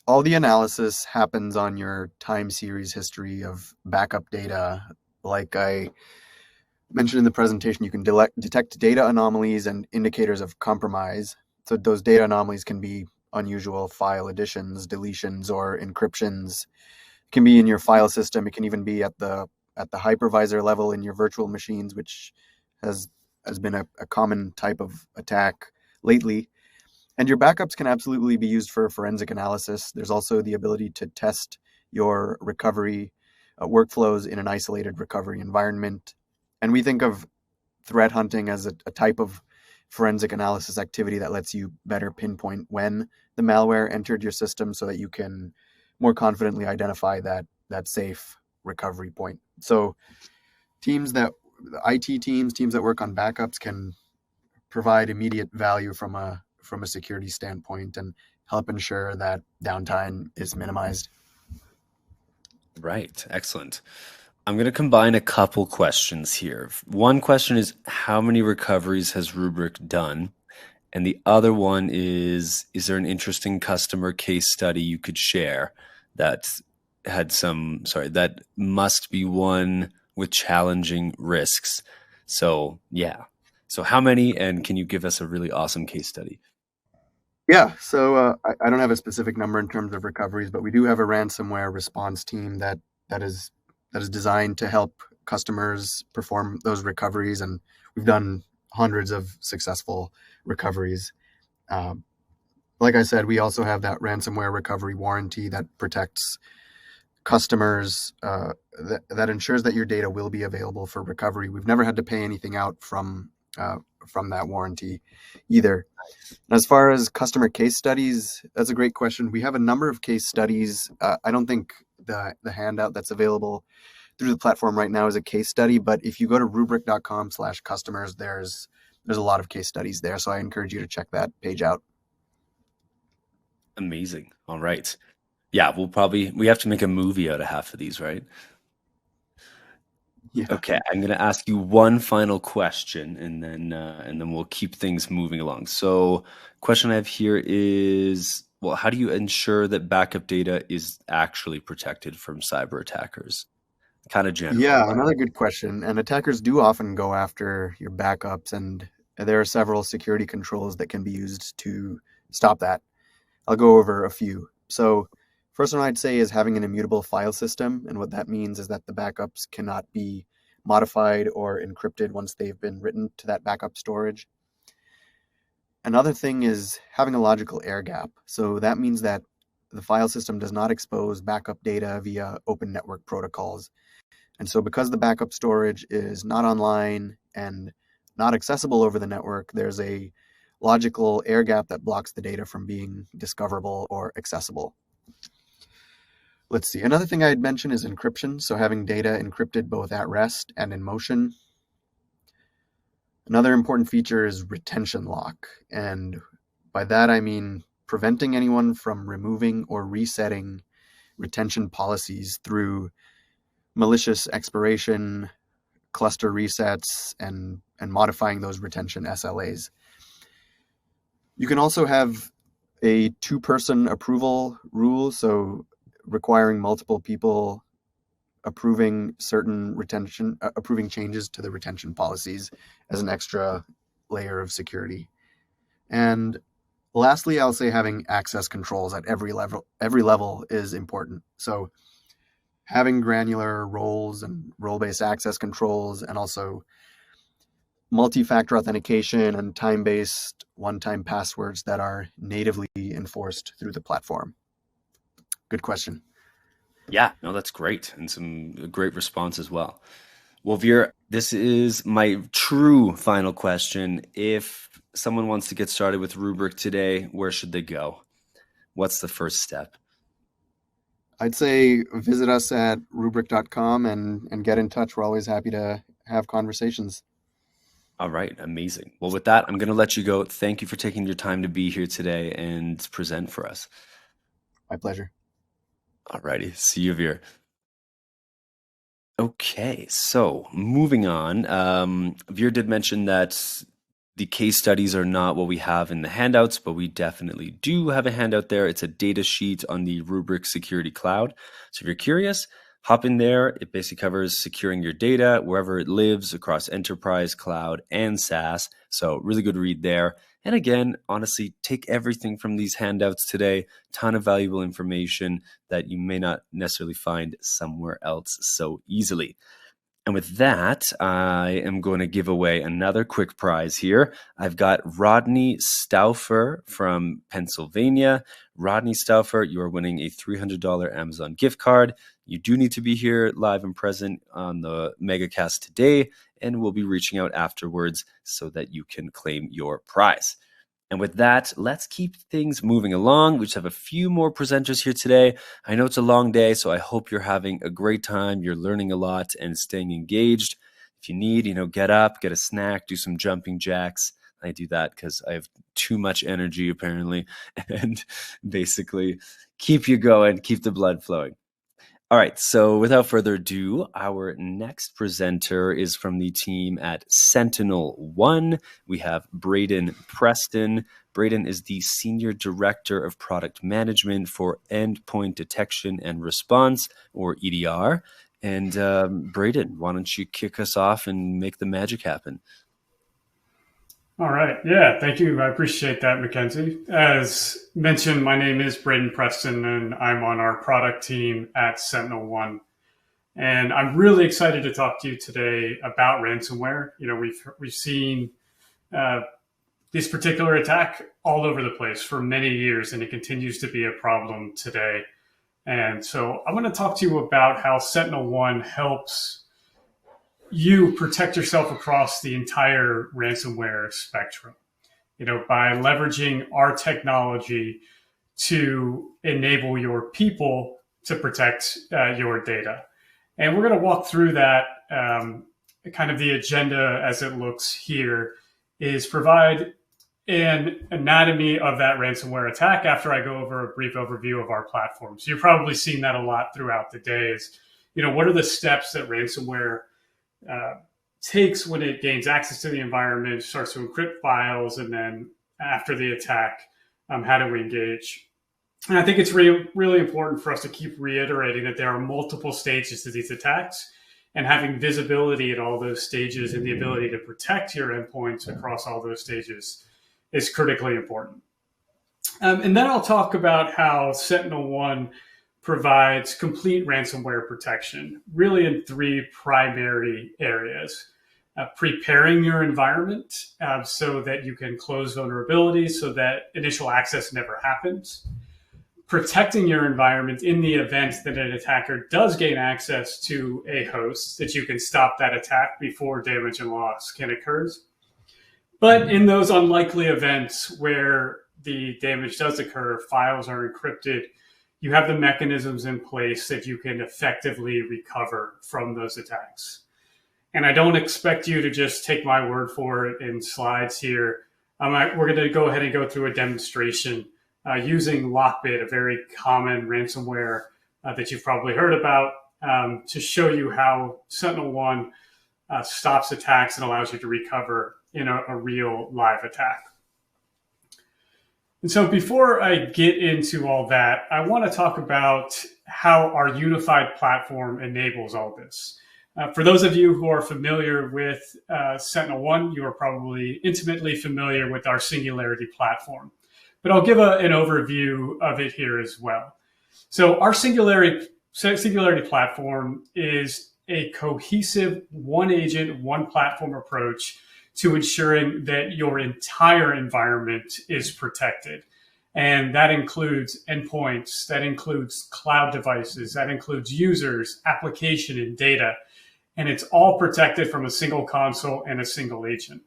all the analysis happens on your time series history of backup data. Like I mentioned in the presentation, you can detect data anomalies and indicators of compromise. So those data anomalies can be unusual file additions, deletions, or encryptions. It can be in your file system. It can even be at the hypervisor level in your virtual machines, which has been a common type of attack lately. And your backups can absolutely be used for forensic analysis. There's also the ability to test your recovery workflows in an isolated recovery environment. And we think of threat hunting as a type of forensic analysis activity that lets you better pinpoint when the malware entered your system so that you can more confidently identify that safe recovery point. So IT teams that work on backups can provide immediate value from a security standpoint and help ensure that downtime is minimized. Right, excellent. I'm going to combine a couple questions here. One question is, how many recoveries has Rubrik done? And the other one is there an interesting customer case study you could share that that must be one with challenging risks? So, yeah. So how many, and can you give us a really awesome case study? Yeah, so I don't have a specific number in terms of recoveries, but we do have a ransomware response team that is designed to help customers perform those recoveries, and we've done hundreds of successful recoveries. Like I said, we also have that ransomware recovery warranty that protects customers, that ensures that your data will be available for recovery. We've never had to pay anything out from that warranty either. As far as customer case studies, that's a great question. We have a number of case studies. I don't think the handout that's available through the platform right now is a case study, but if you go to rubrik.com/customers, there's a lot of case studies there. So I encourage you to check that page out. Amazing. All right. Yeah, we have to make a movie out of half of these, right? Yeah. Okay, I'm going to ask you one final question, and then we'll keep things moving along. So, question I have here is, well, how do you ensure that backup data is actually protected from cyber attackers? Kind of general. Yeah, another good question. And attackers do often go after your backups, and there are several security controls that can be used to stop that. I'll go over a few. So first one I'd say is having an immutable file system. And what that means is that the backups cannot be modified or encrypted once they've been written to that backup storage. Another thing is having a logical air gap. So that means that the file system does not expose backup data via open network protocols. And so because the backup storage is not online and not accessible over the network, there's a logical air gap that blocks the data from being discoverable or accessible. Let's see. Another thing I'd mention is encryption. So having data encrypted both at rest and in motion. Another important feature is retention lock. And by that, I mean preventing anyone from removing or resetting retention policies through malicious expiration, cluster resets, and modifying those retention SLAs. You can also have a two-person approval rule, so requiring multiple people approving approving changes to the retention policies as an extra layer of security. And lastly, I'll say having access controls at every level is important. So having granular roles and role-based access controls, and also multi-factor authentication and time-based one-time passwords that are natively enforced through the platform? Good question. Yeah, no, that's great. And some great response as well. Well, Veer, this is my true final question. If someone wants to get started with Rubrik today, where should they go? What's the first step? I'd say visit us at rubrik.com and get in touch. We're always happy to have conversations. All right, amazing. Well, with that, I'm going to let you go. Thank you for taking your time to be here today and present for us. My pleasure. All righty. See you, Veer. Okay, so moving on. Veer did mention that the case studies are not what we have in the handouts, but we definitely do have a handout there. It's a data sheet on the Rubrik Security Cloud. So if you're curious, hop in there. It basically covers securing your data wherever it lives across enterprise, cloud, and SaaS. So really good read there. And again, honestly, take everything from these handouts today. Ton of valuable information that you may not necessarily find somewhere else so easily. And with that, I am going to give away another quick prize here. I've got Rodney Stauffer from Pennsylvania. Rodney Stauffer, you are winning a $300 Amazon gift card. You do need to be here live and present on the MegaCast today, and we'll be reaching out afterwards so that you can claim your prize. And with that, let's keep things moving along. We just have a few more presenters here today. I know it's a long day, so I hope you're having a great time. You're learning a lot and staying engaged. If you need, get up, get a snack, do some jumping jacks. I do that because I have too much energy, apparently, and basically keep you going, keep the blood flowing. All right, so without further ado, our next presenter is from the team at SentinelOne. We have Braden Preston. Braden is the Senior Director of Product Management for Endpoint Detection and Response, or EDR. And Braden, why don't you kick us off and make the magic happen? All right. Yeah, thank you. I appreciate that, Mackenzie. As mentioned, my name is Braden Preston, and I'm on our product team at SentinelOne. And I'm really excited to talk to you today about ransomware. We've seen this particular attack all over the place for many years, and it continues to be a problem today. And so I want to talk to you about how SentinelOne helps you protect yourself across the entire ransomware spectrum, by leveraging our technology to enable your people to protect your data. And we're going to walk through that. Kind of the agenda as it looks here is provide an anatomy of that ransomware attack after I go over a brief overview of our platform. So you're probably seeing that a lot throughout the day is, what are the steps that ransomware takes when it gains access to the environment, starts to encrypt files, and then after the attack, how do we engage? And I think it's really important for us to keep reiterating that there are multiple stages to these attacks, and having visibility at all those stages and the ability to protect your endpoints across all those stages is critically important. And then I'll talk about how SentinelOne provides complete ransomware protection, really in three primary areas. Preparing your environment so that you can close vulnerabilities so that initial access never happens. Protecting your environment in the event that an attacker does gain access to a host, that you can stop that attack before damage and loss can occur. But in those unlikely events where the damage does occur, files are encrypted, you have the mechanisms in place that you can effectively recover from those attacks. And I don't expect you to just take my word for it in slides here. We're going to go ahead and go through a demonstration using Lockbit, a very common ransomware that you've probably heard about, to show you how SentinelOne stops attacks and allows you to recover in a real live attack. And so before I get into all that, I want to talk about how our unified platform enables all this. For those of you who are familiar with SentinelOne, you are probably intimately familiar with our Singularity platform. But I'll give an overview of it here as well. So our Singularity platform is a cohesive one agent, one platform approach to ensuring that your entire environment is protected. And that includes endpoints, that includes cloud devices, that includes users, application, and data. And it's all protected from a single console and a single agent.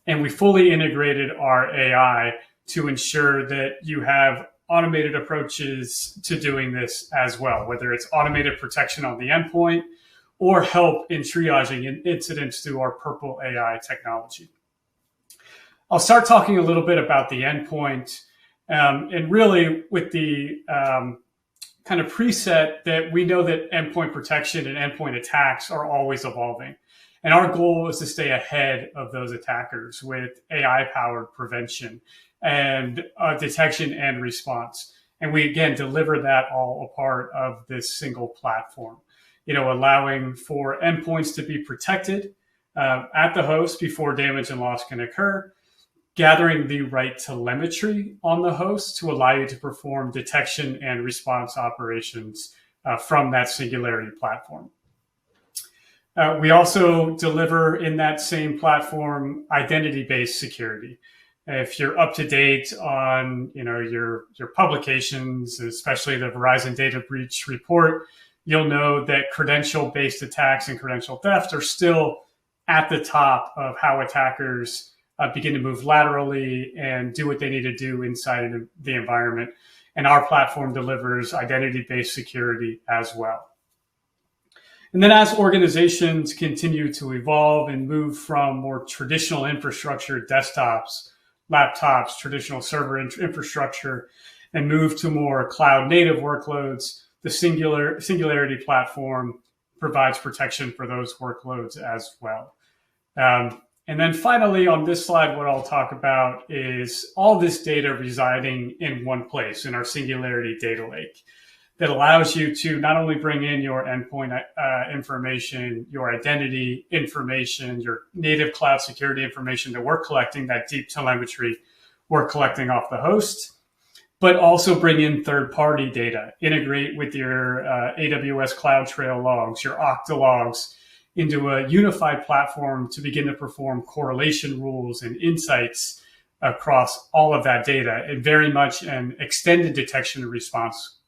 And we fully integrated our AI to ensure that you have automated approaches to doing this as well, whether it's automated protection on the endpoint or help in triaging incidents through our Purple AI technology. I'll start talking a little bit about the endpoint, and really with the kind of preset that we know that endpoint protection and endpoint attacks are always evolving. And our goal is to stay ahead of those attackers with AI-powered prevention and detection and response. And we, again, deliver that all a part of this single platform, allowing for endpoints to be protected at the host before damage and loss can occur, gathering the right telemetry on the host to allow you to perform detection and response operations from that Singularity platform. We also deliver in that same platform identity-based security. If you're up to date on your publications, especially the Verizon data breach report, you'll know that credential-based attacks and credential theft are still at the top of how attackers begin to move laterally and do what they need to do inside of the environment. And our platform delivers identity-based security as well. And then as organizations continue to evolve and move from more traditional infrastructure, desktops, laptops, traditional server infrastructure, and move to more cloud native workloads, the Singularity platform provides protection for those workloads as well. And then finally, on this slide, what I'll talk about is all this data residing in one place in our Singularity data lake that allows you to not only bring in your endpoint information, your identity information, your native cloud security information that we're collecting, that deep telemetry we're collecting off the host, but also bring in third-party data, integrate with your AWS CloudTrail logs, your Okta logs, into a unified platform to begin to perform correlation rules and insights across all of that data in very much an extended detection and response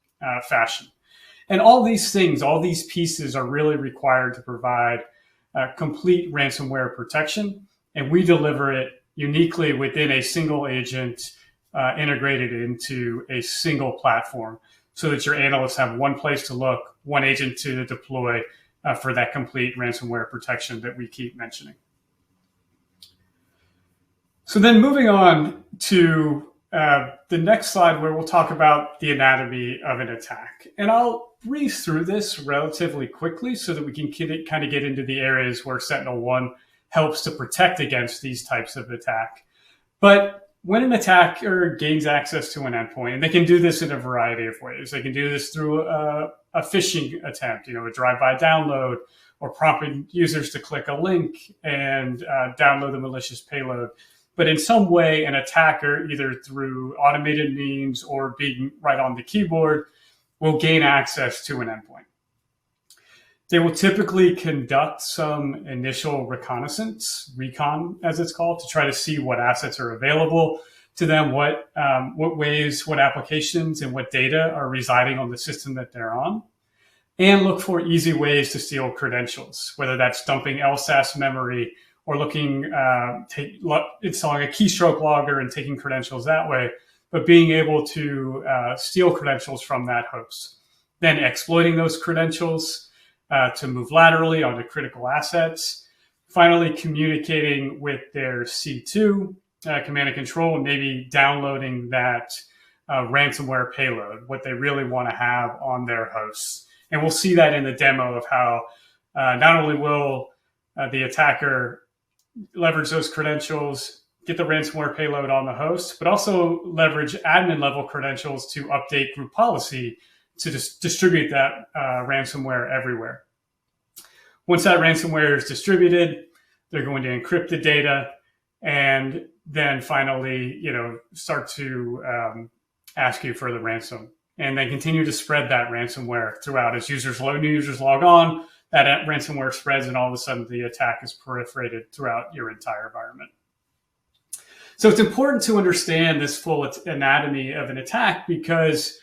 fashion. And all these things, all these pieces are really required to provide complete ransomware protection. And we deliver it uniquely within a single agent integrated into a single platform so that your analysts have one place to look, one agent to deploy for that complete ransomware protection that we keep mentioning. So then moving on to the next slide where we'll talk about the anatomy of an attack. And I'll breeze through this relatively quickly so that we can kind of get into the areas where SentinelOne helps to protect against these types of attack. But when an attacker gains access to an endpoint, and they can do this in a variety of ways. They can do this through a phishing attempt, a drive-by download, or prompting users to click a link and download the malicious payload. But in some way, an attacker, either through automated means or being right on the keyboard, will gain access to an endpoint. They will typically conduct some initial reconnaissance, recon as it's called, to try to see what assets are available to them, what ways, what applications, and what data are residing on the system that they're on, and look for easy ways to steal credentials, whether that's dumping LSAS memory or looking, installing a keystroke logger and taking credentials that way, but being able to steal credentials from that host. Then exploiting those credentials to move laterally onto critical assets. Finally, communicating with their C2, command and control, and maybe downloading that ransomware payload, what they really want to have on their hosts. And we'll see that in the demo of how not only will the attacker leverage those credentials, get the ransomware payload on the host, but also leverage admin level credentials to update group policy to distribute that ransomware everywhere. Once that ransomware is distributed, they're going to encrypt the data and then finally, start to ask you for the ransom, and then continue to spread that ransomware throughout as new users log on. that ransomware spreads and all of a sudden the attack is proliferated throughout your entire environment. So it's important to understand this full anatomy of an attack because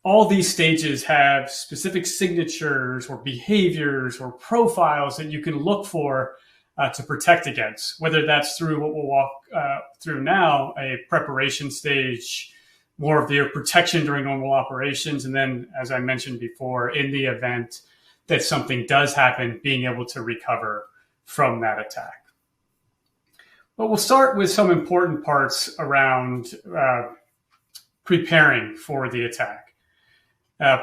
all these stages have specific signatures or behaviors or profiles that you can look for to protect against, whether that's through what we'll walk through now, a preparation stage, more of the protection during normal operations, and then, as I mentioned before, in the event that something does happen, being able to recover from that attack. But we'll start with some important parts around preparing for the attack.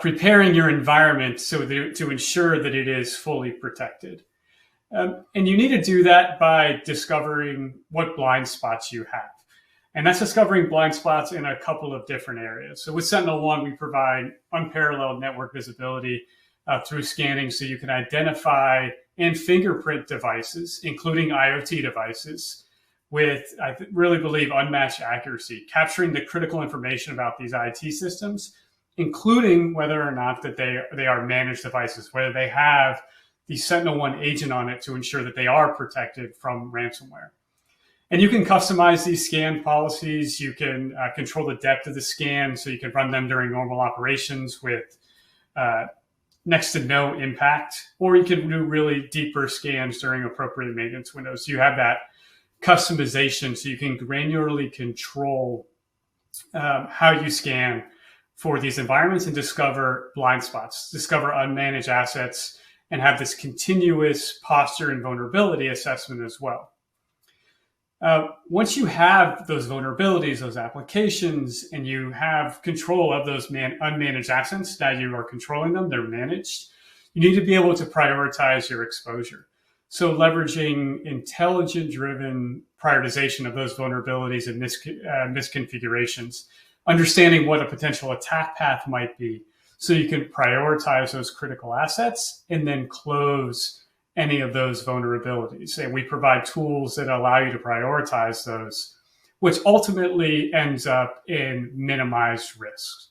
Preparing your environment to ensure that it is fully protected. And you need to do that by discovering what blind spots you have. And that's discovering blind spots in a couple of different areas. So with SentinelOne, we provide unparalleled network visibility through scanning so you can identify and fingerprint devices, including IoT devices, with, I really believe, unmatched accuracy, capturing the critical information about these IT systems, including whether or not that they are managed devices, whether they have the SentinelOne agent on it to ensure that they are protected from ransomware. And you can customize these scan policies. You can control the depth of the scan so you can run them during normal operations with next to no impact, or you can do really deeper scans during appropriate maintenance windows. So you have that customization so you can granularly control how you scan for these environments and discover blind spots, discover unmanaged assets, and have this continuous posture and vulnerability assessment as well. Once you have those vulnerabilities, those applications, and you have control of those unmanaged assets, now you are controlling them, they're managed, you need to be able to prioritize your exposure. So leveraging intelligent-driven prioritization of those vulnerabilities and misconfigurations, understanding what a potential attack path might be, so you can prioritize those critical assets and then close any of those vulnerabilities. And we provide tools that allow you to prioritize those, which ultimately ends up in minimized risks.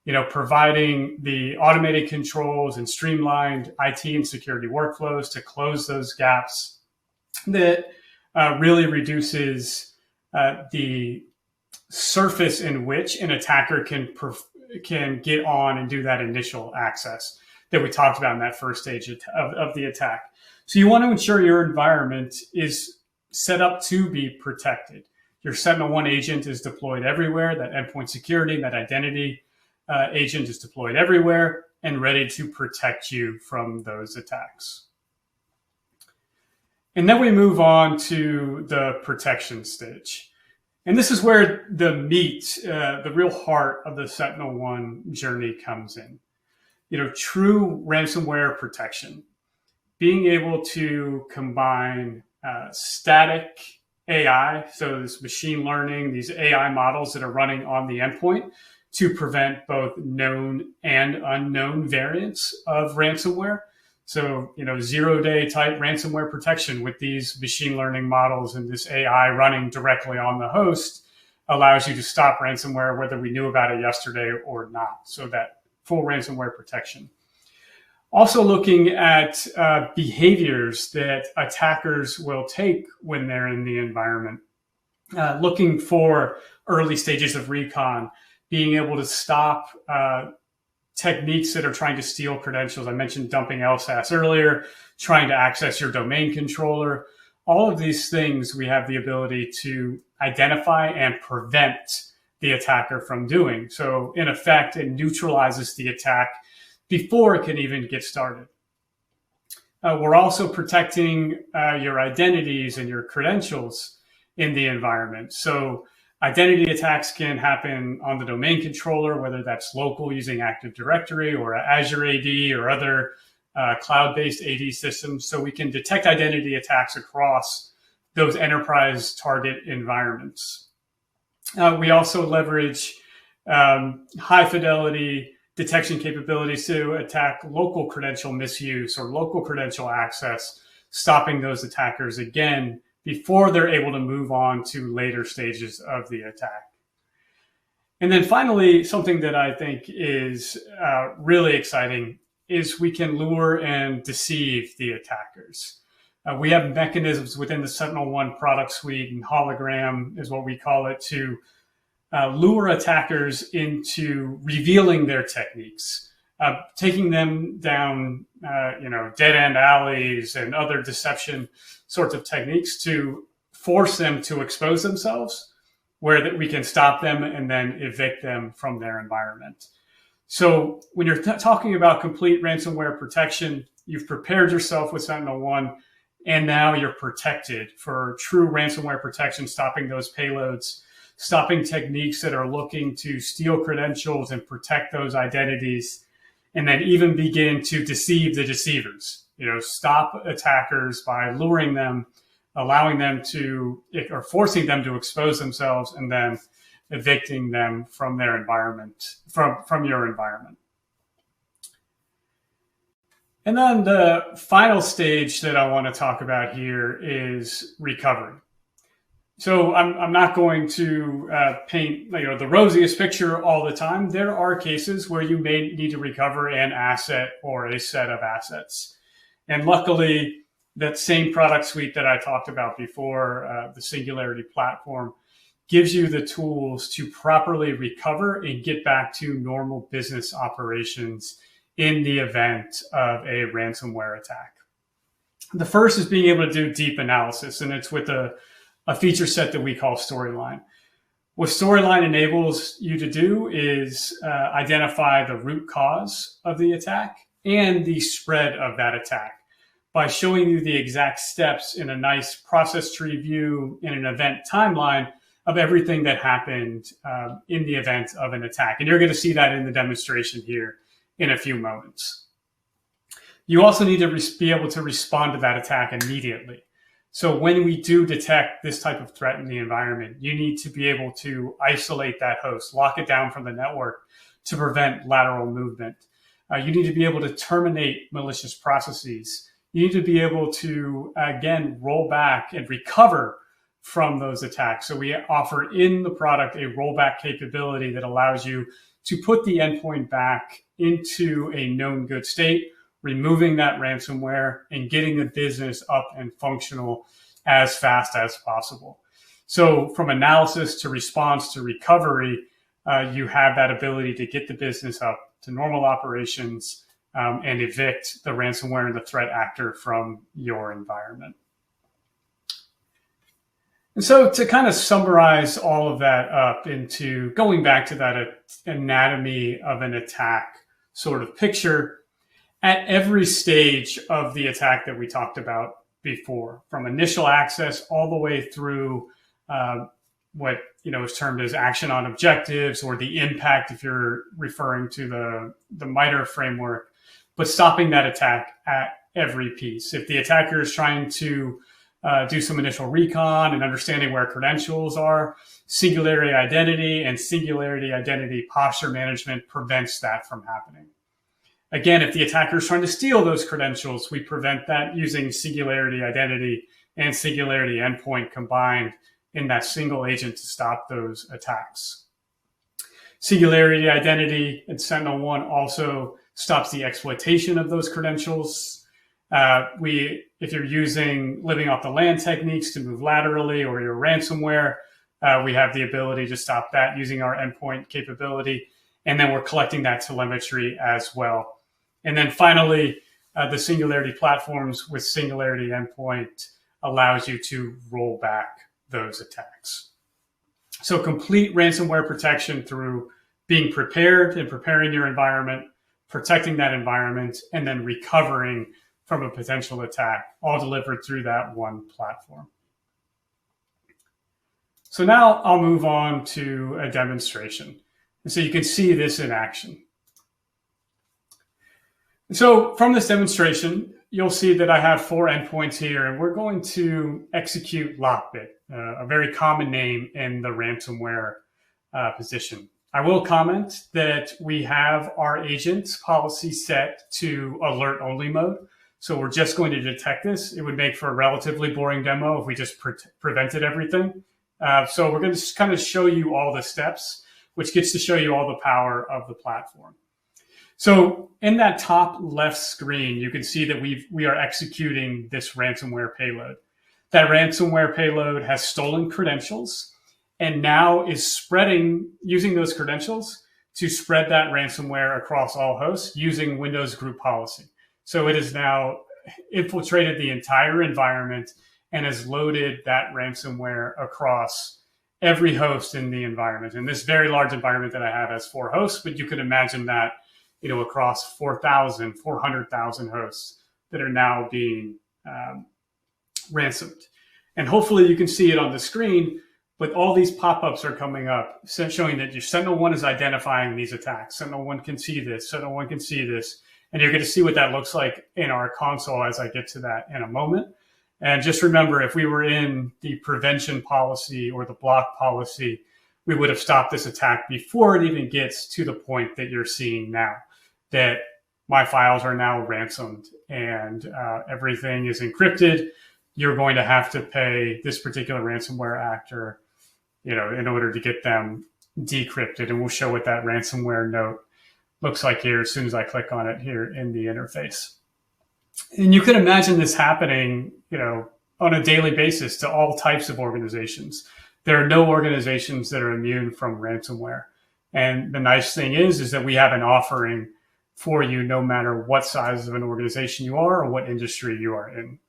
You know, providing the automated controls and streamlined IT and security workflows to close those gaps that really reduces the surface in which an attacker can get on and do that initial access that we talked about in that first stage of the attack. So you want to ensure your environment is set up to be protected. Your SentinelOne agent is deployed everywhere. That endpoint security, that identity agent is deployed everywhere and ready to protect you from those attacks. And then we move on to the protection stage. And this is where the meat, the real heart of the SentinelOne journey comes in. You know, true ransomware protection. Being able to combine static AI, so this machine learning, these AI models that are running on the endpoint to prevent both known and unknown variants of ransomware. So, you know, 0-day type ransomware protection with these machine learning models and this AI running directly on the host allows you to stop ransomware, whether we knew about it yesterday or not. So that full ransomware protection. Also looking at behaviors that attackers will take when they're in the environment. Looking for early stages of recon, being able to stop techniques that are trying to steal credentials. I mentioned dumping LSAS earlier, trying to access your domain controller. All of these things we have the ability to identify and prevent the attacker from doing. So in effect, it neutralizes the attack before it can even get started. We're also protecting your identities and your credentials in the environment. So identity attacks can happen on the domain controller, whether that's local using Active Directory or Azure AD or other cloud-based AD systems. So we can detect identity attacks across those enterprise target environments. We also leverage high fidelity detection capabilities to attack local credential misuse or local credential access, stopping those attackers again before they're able to move on to later stages of the attack. And then finally, something that I think is really exciting is we can lure and deceive the attackers. We have mechanisms within the SentinelOne product suite, and hologram is what we call it, to lure attackers into revealing their techniques, taking them down, dead end alleys and other deception sorts of techniques to force them to expose themselves, where that we can stop them and then evict them from their environment. So when you're talking about complete ransomware protection, you've prepared yourself with SentinelOne, and now you're protected for true ransomware protection, stopping those payloads, stopping techniques that are looking to steal credentials and protect those identities, and then even begin to deceive the deceivers. Stop attackers by luring them, allowing them to, or forcing them to expose themselves, and then evicting them from their environment, from your environment. And then the final stage that I want to talk about here is recovery. So I'm not going to paint the rosiest picture all the time. There are cases where you may need to recover an asset or a set of assets. And luckily, that same product suite that I talked about before, the Singularity platform, gives you the tools to properly recover and get back to normal business operations in the event of a ransomware attack. The first is being able to do deep analysis, and it's with a feature set that we call Storyline. What Storyline enables you to do is identify the root cause of the attack and the spread of that attack by showing you the exact steps in a nice process tree view in an event timeline of everything that happened in the event of an attack. And you're going to see that in the demonstration here in a few moments. You also need to be able to respond to that attack immediately. So when we do detect this type of threat in the environment, you need to be able to isolate that host, lock it down from the network to prevent lateral movement. You need to be able to terminate malicious processes. You need to be able to, again, roll back and recover from those attacks. So we offer in the product a rollback capability that allows you to put the endpoint back into a known good state, removing that ransomware and getting the business up and functional as fast as possible. So from analysis to response to recovery, you have that ability to get the business up to normal operations and evict the ransomware and the threat actor from your environment. And so to kind of summarize all of that up into going back to that anatomy of an attack sort of picture, at every stage of the attack that we talked about before, from initial access all the way through what is termed as action on objectives, or the impact if you're referring to the MITRE framework, but stopping that attack at every piece. If the attacker is trying to do some initial recon and understanding where credentials are, Singularity Identity and Singularity Identity Posture Management prevents that from happening. Again, if the attacker is trying to steal those credentials, we prevent that using Singularity Identity and Singularity Endpoint combined in that single agent to stop those attacks. Singularity Identity and SentinelOne also stops the exploitation of those credentials. If you're using living off the land techniques to move laterally, or your ransomware, we have the ability to stop that using our endpoint capability. And then we're collecting that telemetry as well. And then finally, the Singularity platforms with Singularity Endpoint allows you to roll back those attacks. So complete ransomware protection through being prepared and preparing your environment, protecting that environment, and then recovering from a potential attack, all delivered through that one platform. So now I'll move on to a demonstration. And so you can see this in action. So from this demonstration, you'll see that I have 4 endpoints here, and we're going to execute Lockbit, a very common name in the ransomware position. I will comment that we have our agent's policy set to alert only mode. So we're just going to detect this. It would make for a relatively boring demo if we just prevented everything. So we're going to just kind of show you all the steps, which gets to show you all the power of the platform. So in that top left screen, you can see that we are executing this ransomware payload. That ransomware payload has stolen credentials and now is spreading, using those credentials to spread that ransomware across all hosts using Windows group policy. So it has now infiltrated the entire environment and has loaded that ransomware across every host in the environment. And this very large environment that I have has 4 hosts, but you could imagine that, across 400,000 hosts that are now being ransomed. And hopefully you can see it on the screen, but all these pop-ups are coming up showing that your Sentinel-1 is identifying these attacks. Sentinel-1 can see this, Sentinel-1 can see this. And you're going to see what that looks like in our console as I get to that in a moment. And just remember, if we were in the prevention policy or the block policy, we would have stopped this attack before it even gets to the point that you're seeing now, that my files are now ransomed and everything is encrypted. You're going to have to pay this particular ransomware actor, in order to get them decrypted. And we'll show what that ransomware note looks like here as soon as I click on it here in the interface. And you can imagine this happening, on a daily basis to all types of organizations. There are no organizations that are immune from ransomware. And the nice thing is that we have an offering for you no matter what size of an organization you are or what industry you are in.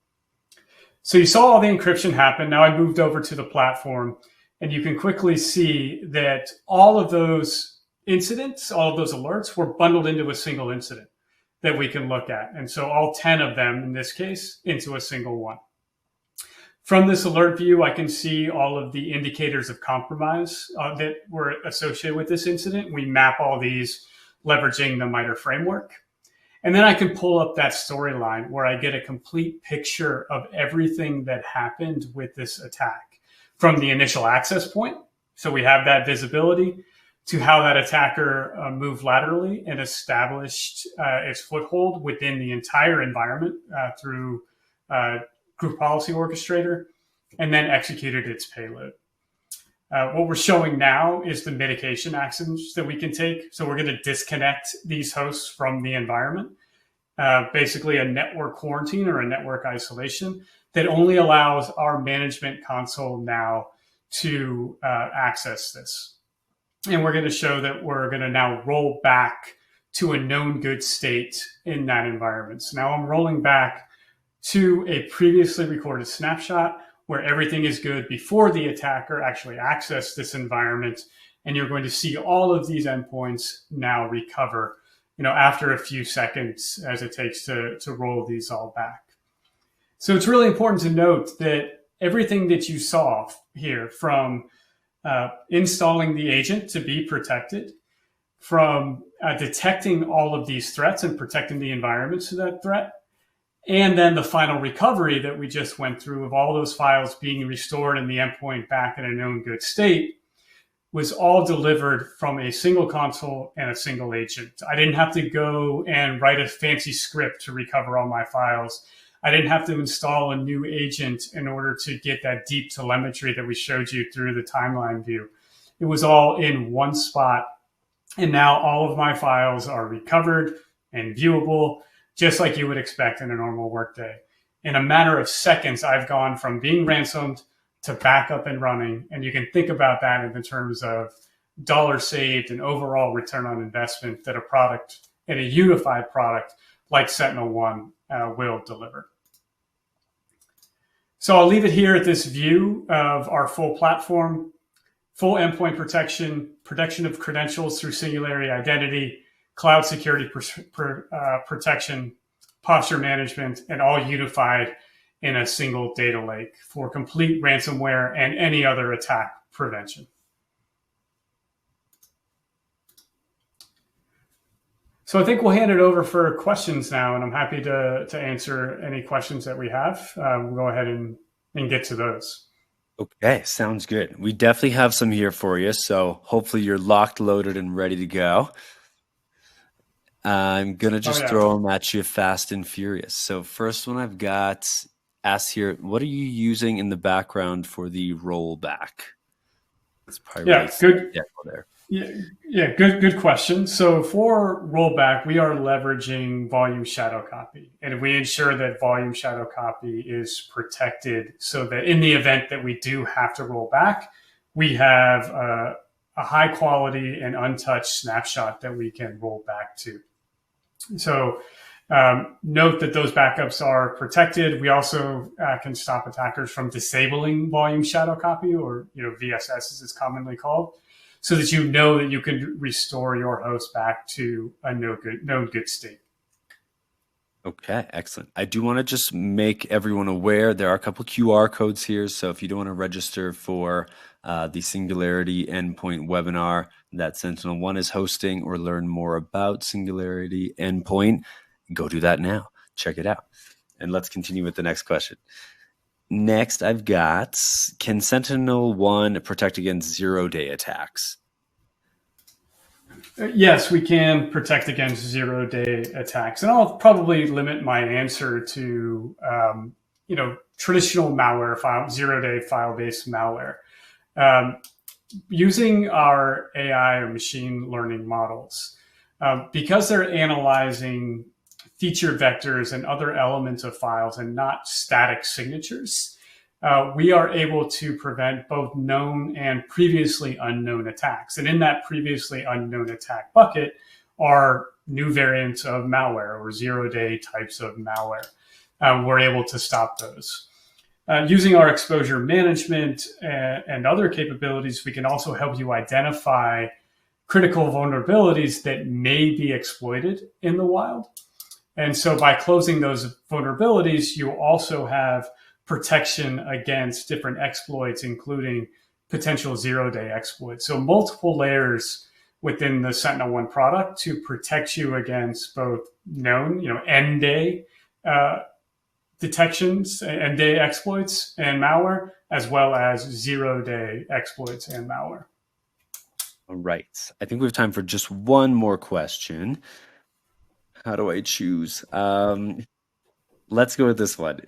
So you saw all the encryption happen. Now I moved over to the platform, and you can quickly see that all of those incidents, all of those alerts were bundled into a single incident that we can look at. And so all 10 of them, in this case, into a single one. From this alert view, I can see all of the indicators of compromise that were associated with this incident. We map all these leveraging the MITRE framework. And then I can pull up that storyline where I get a complete picture of everything that happened with this attack, from the initial access point. So we have that visibility, to how that attacker moved laterally and established its foothold within the entire environment through Group Policy Orchestrator, and then executed its payload. What we're showing now is the mitigation actions that we can take. So we're going to disconnect these hosts from the environment, basically a network quarantine or a network isolation that only allows our management console now to access this. And we're going to show that we're going to now roll back to a known good state in that environment. So now I'm rolling back to a previously recorded snapshot where everything is good before the attacker actually accessed this environment. And you're going to see all of these endpoints now recover, after a few seconds as it takes to roll these all back. So it's really important to note that everything that you saw here, from installing the agent to be protected, from detecting all of these threats and protecting the environments to that threat, and then the final recovery that we just went through of all those files being restored and the endpoint back in a known good state, was all delivered from a single console and a single agent. I didn't have to go and write a fancy script to recover all my files. I didn't have to install a new agent in order to get that deep telemetry that we showed you through the timeline view. It was all in one spot. And now all of my files are recovered and viewable, just like you would expect in a normal workday. In a matter of seconds, I've gone from being ransomed to back up and running. And you can think about that in the terms of dollars saved and overall return on investment that a product and a unified product like Sentinel-1 will deliver. So I'll leave it here at this view of our full platform, full endpoint protection, protection of credentials through singularity identity, cloud security protection, posture management, and all unified in a single data lake for complete ransomware and any other attack prevention. So I think we'll hand it over for questions now, and I'm happy to answer any questions that we have. We'll go ahead and get to those. Okay, sounds good. We definitely have some here for you, so hopefully you're locked, loaded, and ready to go. I'm going to just throw them at you fast and furious. So first one I've got asked here, what are you using in the background for the rollback? It's probably good. There. Good question. So for rollback, we are leveraging volume shadow copy, and we ensure that volume shadow copy is protected so that in the event that we do have to roll back, we have a high quality and untouched snapshot that we can roll back to. So note that those backups are protected. We also can stop attackers from disabling volume shadow copy, or VSS as it's commonly called, so that you know that you can restore your host back to a known good state. Okay, excellent. I do want to just make everyone aware there are a couple QR codes here. So if you don't want to register for the Singularity Endpoint webinar that SentinelOne is hosting, or learn more about Singularity Endpoint, go do that now. Check it out. And let's continue with the next question. Next, I've got, can SentinelOne protect against zero-day attacks? Yes, we can protect against zero-day attacks. And I'll probably limit my answer to, traditional malware, zero-day file-based malware. Using our AI or machine learning models, because they're analyzing feature vectors and other elements of files and not static signatures, we are able to prevent both known and previously unknown attacks. And in that previously unknown attack bucket are new variants of malware or zero-day types of malware. We're able to stop those. Using our exposure management and other capabilities, we can also help you identify critical vulnerabilities that may be exploited in the wild. And so by closing those vulnerabilities, you also have protection against different exploits, including potential zero-day exploits. So multiple layers within the SentinelOne product to protect you against both known, end-day detections, end-day exploits and malware, as well as zero-day exploits and malware. All right. I think we have time for just one more question. How do I choose? Let's go with this one.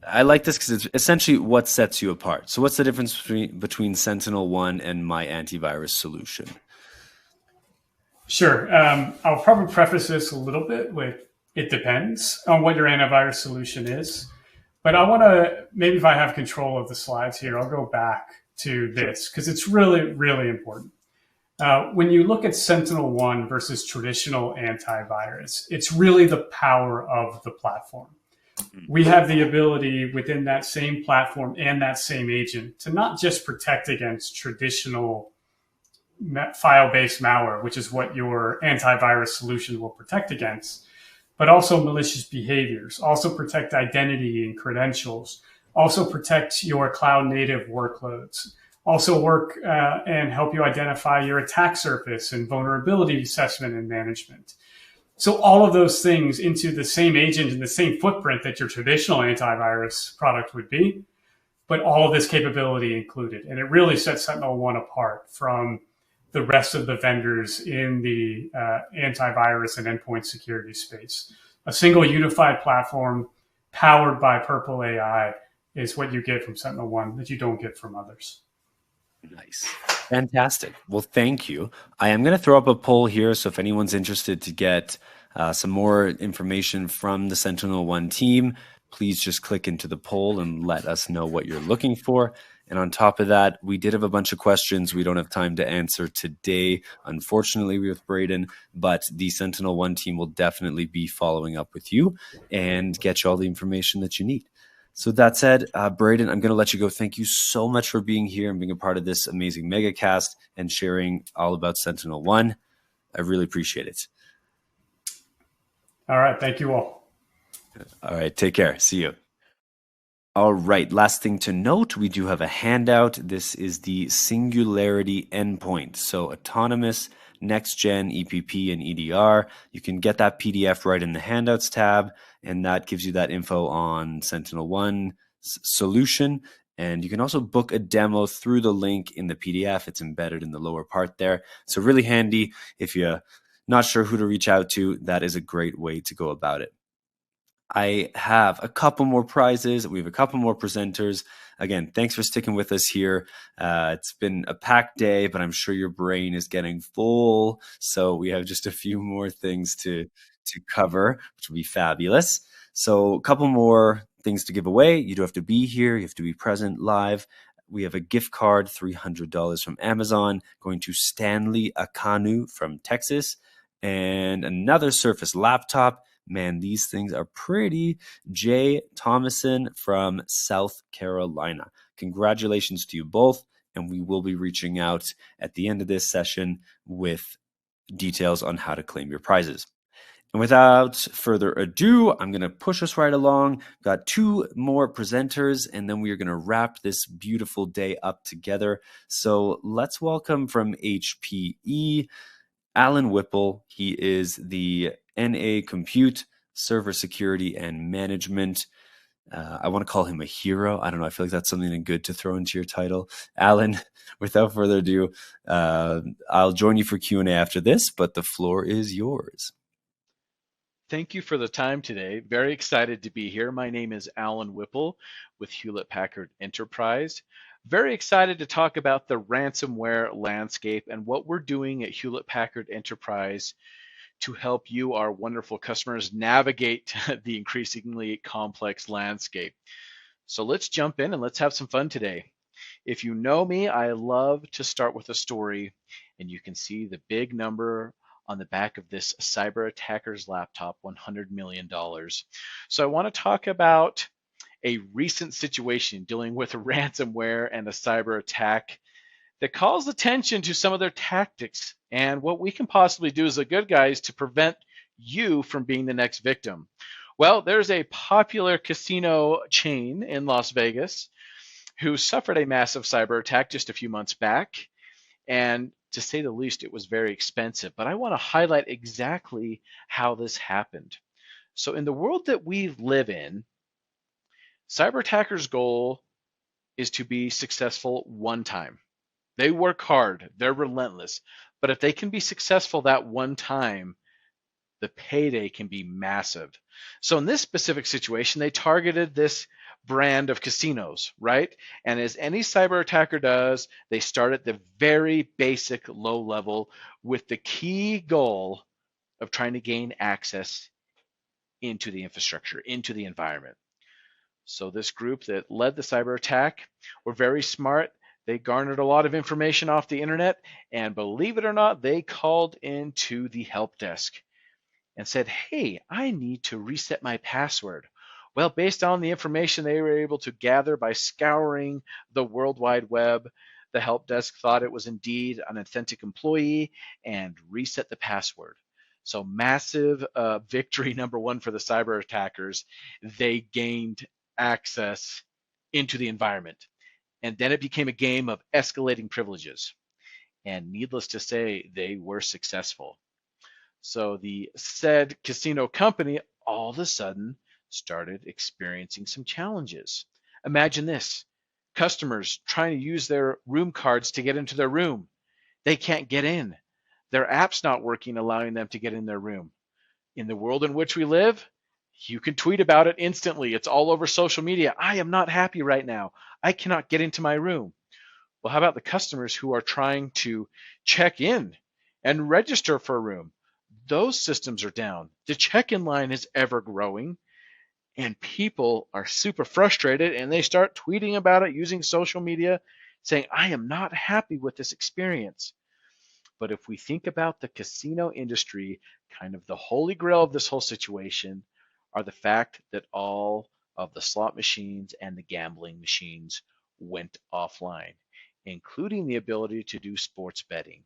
I like this because it's essentially what sets you apart. So what's the difference between SentinelOne and my antivirus solution? Sure. I'll probably preface this a little bit with, it depends on what your antivirus solution is. But I want to, maybe if I have control of the slides here, I'll go back to this because it's really, really important. When you look at SentinelOne versus traditional antivirus, it's really the power of the platform. We have the ability within that same platform and that same agent to not just protect against traditional file-based malware, which is what your antivirus solution will protect against, but also malicious behaviors, also protect identity and credentials, also protect your cloud-native workloads, also work and help you identify your attack surface and vulnerability assessment and management. So all of those things into the same agent and the same footprint that your traditional antivirus product would be, but all of this capability included. And it really sets SentinelOne apart from the rest of the vendors in the antivirus and endpoint security space. A single unified platform powered by Purple AI is what you get from SentinelOne that you don't get from others. Nice. Fantastic. Well, thank you. I am going to throw up a poll here. So if anyone's interested to get some more information from the SentinelOne team, please just click into the poll and let us know what you're looking for. And on top of that, we did have a bunch of questions we don't have time to answer today, unfortunately, with Braden, but the SentinelOne team will definitely be following up with you and get you all the information that you need. So that said, Braden, I'm going to let you go. Thank you so much for being here and being a part of this amazing MegaCast and sharing all about SentinelOne. I really appreciate it. All right. Thank you all. All right. Take care. See you. All right. Last thing to note, we do have a handout. This is the Singularity Endpoint. So autonomous, next-gen EPP and EDR. You can get that PDF right in the handouts tab, and that gives you that info on SentinelOne solution. And you can also book a demo through the link in the PDF. It's embedded in the lower part there. So really handy. If you're not sure who to reach out to, that is a great way to go about it. I have a couple more prizes. We have a couple more presenters. Again, thanks for sticking with us here. It's been a packed day, but I'm sure your brain is getting full. So we have just a few more things to cover, which will be fabulous. So a couple more things to give away. You don't have to be here. You have to be present live. We have a gift card, $300 from Amazon, going to Stanley Akanu from Texas, and another Surface laptop. Man, these things are pretty. Jay Thomason from South Carolina. Congratulations to you both, and we will be reaching out at the end of this session with details on how to claim your prizes. And without further ado, I'm going to push us right along. Got two more presenters, and then we are going to wrap this beautiful day up together. So let's welcome from HPE, Alan Whipple. He is the NA Compute, Server Security and Management. I want to call him a hero. I don't know. I feel like that's something good to throw into your title. Alan, without further ado, I'll join you for Q&A after this, but the floor is yours. Thank you for the time today. Very excited to be here. My name is Alan Whipple with Hewlett-Packard Enterprise. Very excited to talk about the ransomware landscape and what we're doing at Hewlett-Packard Enterprise to help you, our wonderful customers, navigate the increasingly complex landscape. So let's jump in and let's have some fun today. If you know me, I love to start with a story, and you can see the big number on the back of this cyber attacker's laptop, $100 million. So I want to talk about a recent situation dealing with ransomware and a cyber attack that calls attention to some of their tactics and what we can possibly do as the good guys to prevent you from being the next victim. Well, there's a popular casino chain in Las Vegas who suffered a massive cyber attack just a few months back. And to say the least, it was very expensive. But I want to highlight exactly how this happened. So in the world that we live in, cyber attackers' goal is to be successful one time. They work hard, they're relentless. But if they can be successful that one time, the payday can be massive. So in this specific situation, they targeted this brand of casinos, right? And as any cyber attacker does, they start at the very basic low level with the key goal of trying to gain access into the infrastructure, into the environment. So this group that led the cyber attack were very smart. They garnered a lot of information off the internet, and believe it or not, they called into the help desk and said, hey, I need to reset my password. Well, based on the information they were able to gather by scouring the World Wide Web, the help desk thought it was indeed an authentic employee and reset the password. So massive victory number one for the cyber attackers. They gained access into the environment. And then it became a game of escalating privileges. And needless to say, they were successful. So the said casino company all of a sudden started experiencing some challenges. Imagine this. Customers trying to use their room cards to get into their room. They can't get in. Their app's not working, allowing them to get in their room. In the world in which we live, you can tweet about it instantly. It's all over social media. I am not happy right now. I cannot get into my room. Well, how about the customers who are trying to check in and register for a room? Those systems are down. The check-in line is ever growing, and people are super frustrated, and they start tweeting about it using social media, saying, I am not happy with this experience. But if we think about the casino industry, kind of the holy grail of this whole situation are the fact that all of the slot machines and the gambling machines went offline, including the ability to do sports betting.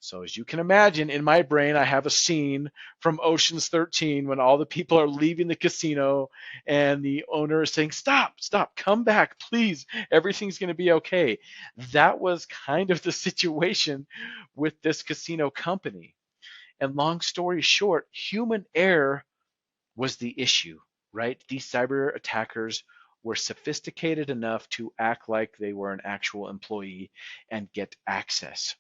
So as you can imagine, in my brain, I have a scene from Ocean's 13 when all the people are leaving the casino and the owner is saying, stop, come back, please. Everything's going to be okay. That was kind of the situation with this casino company. And long story short, human error was the issue, right? These cyber attackers were sophisticated enough to act like they were an actual employee and get access.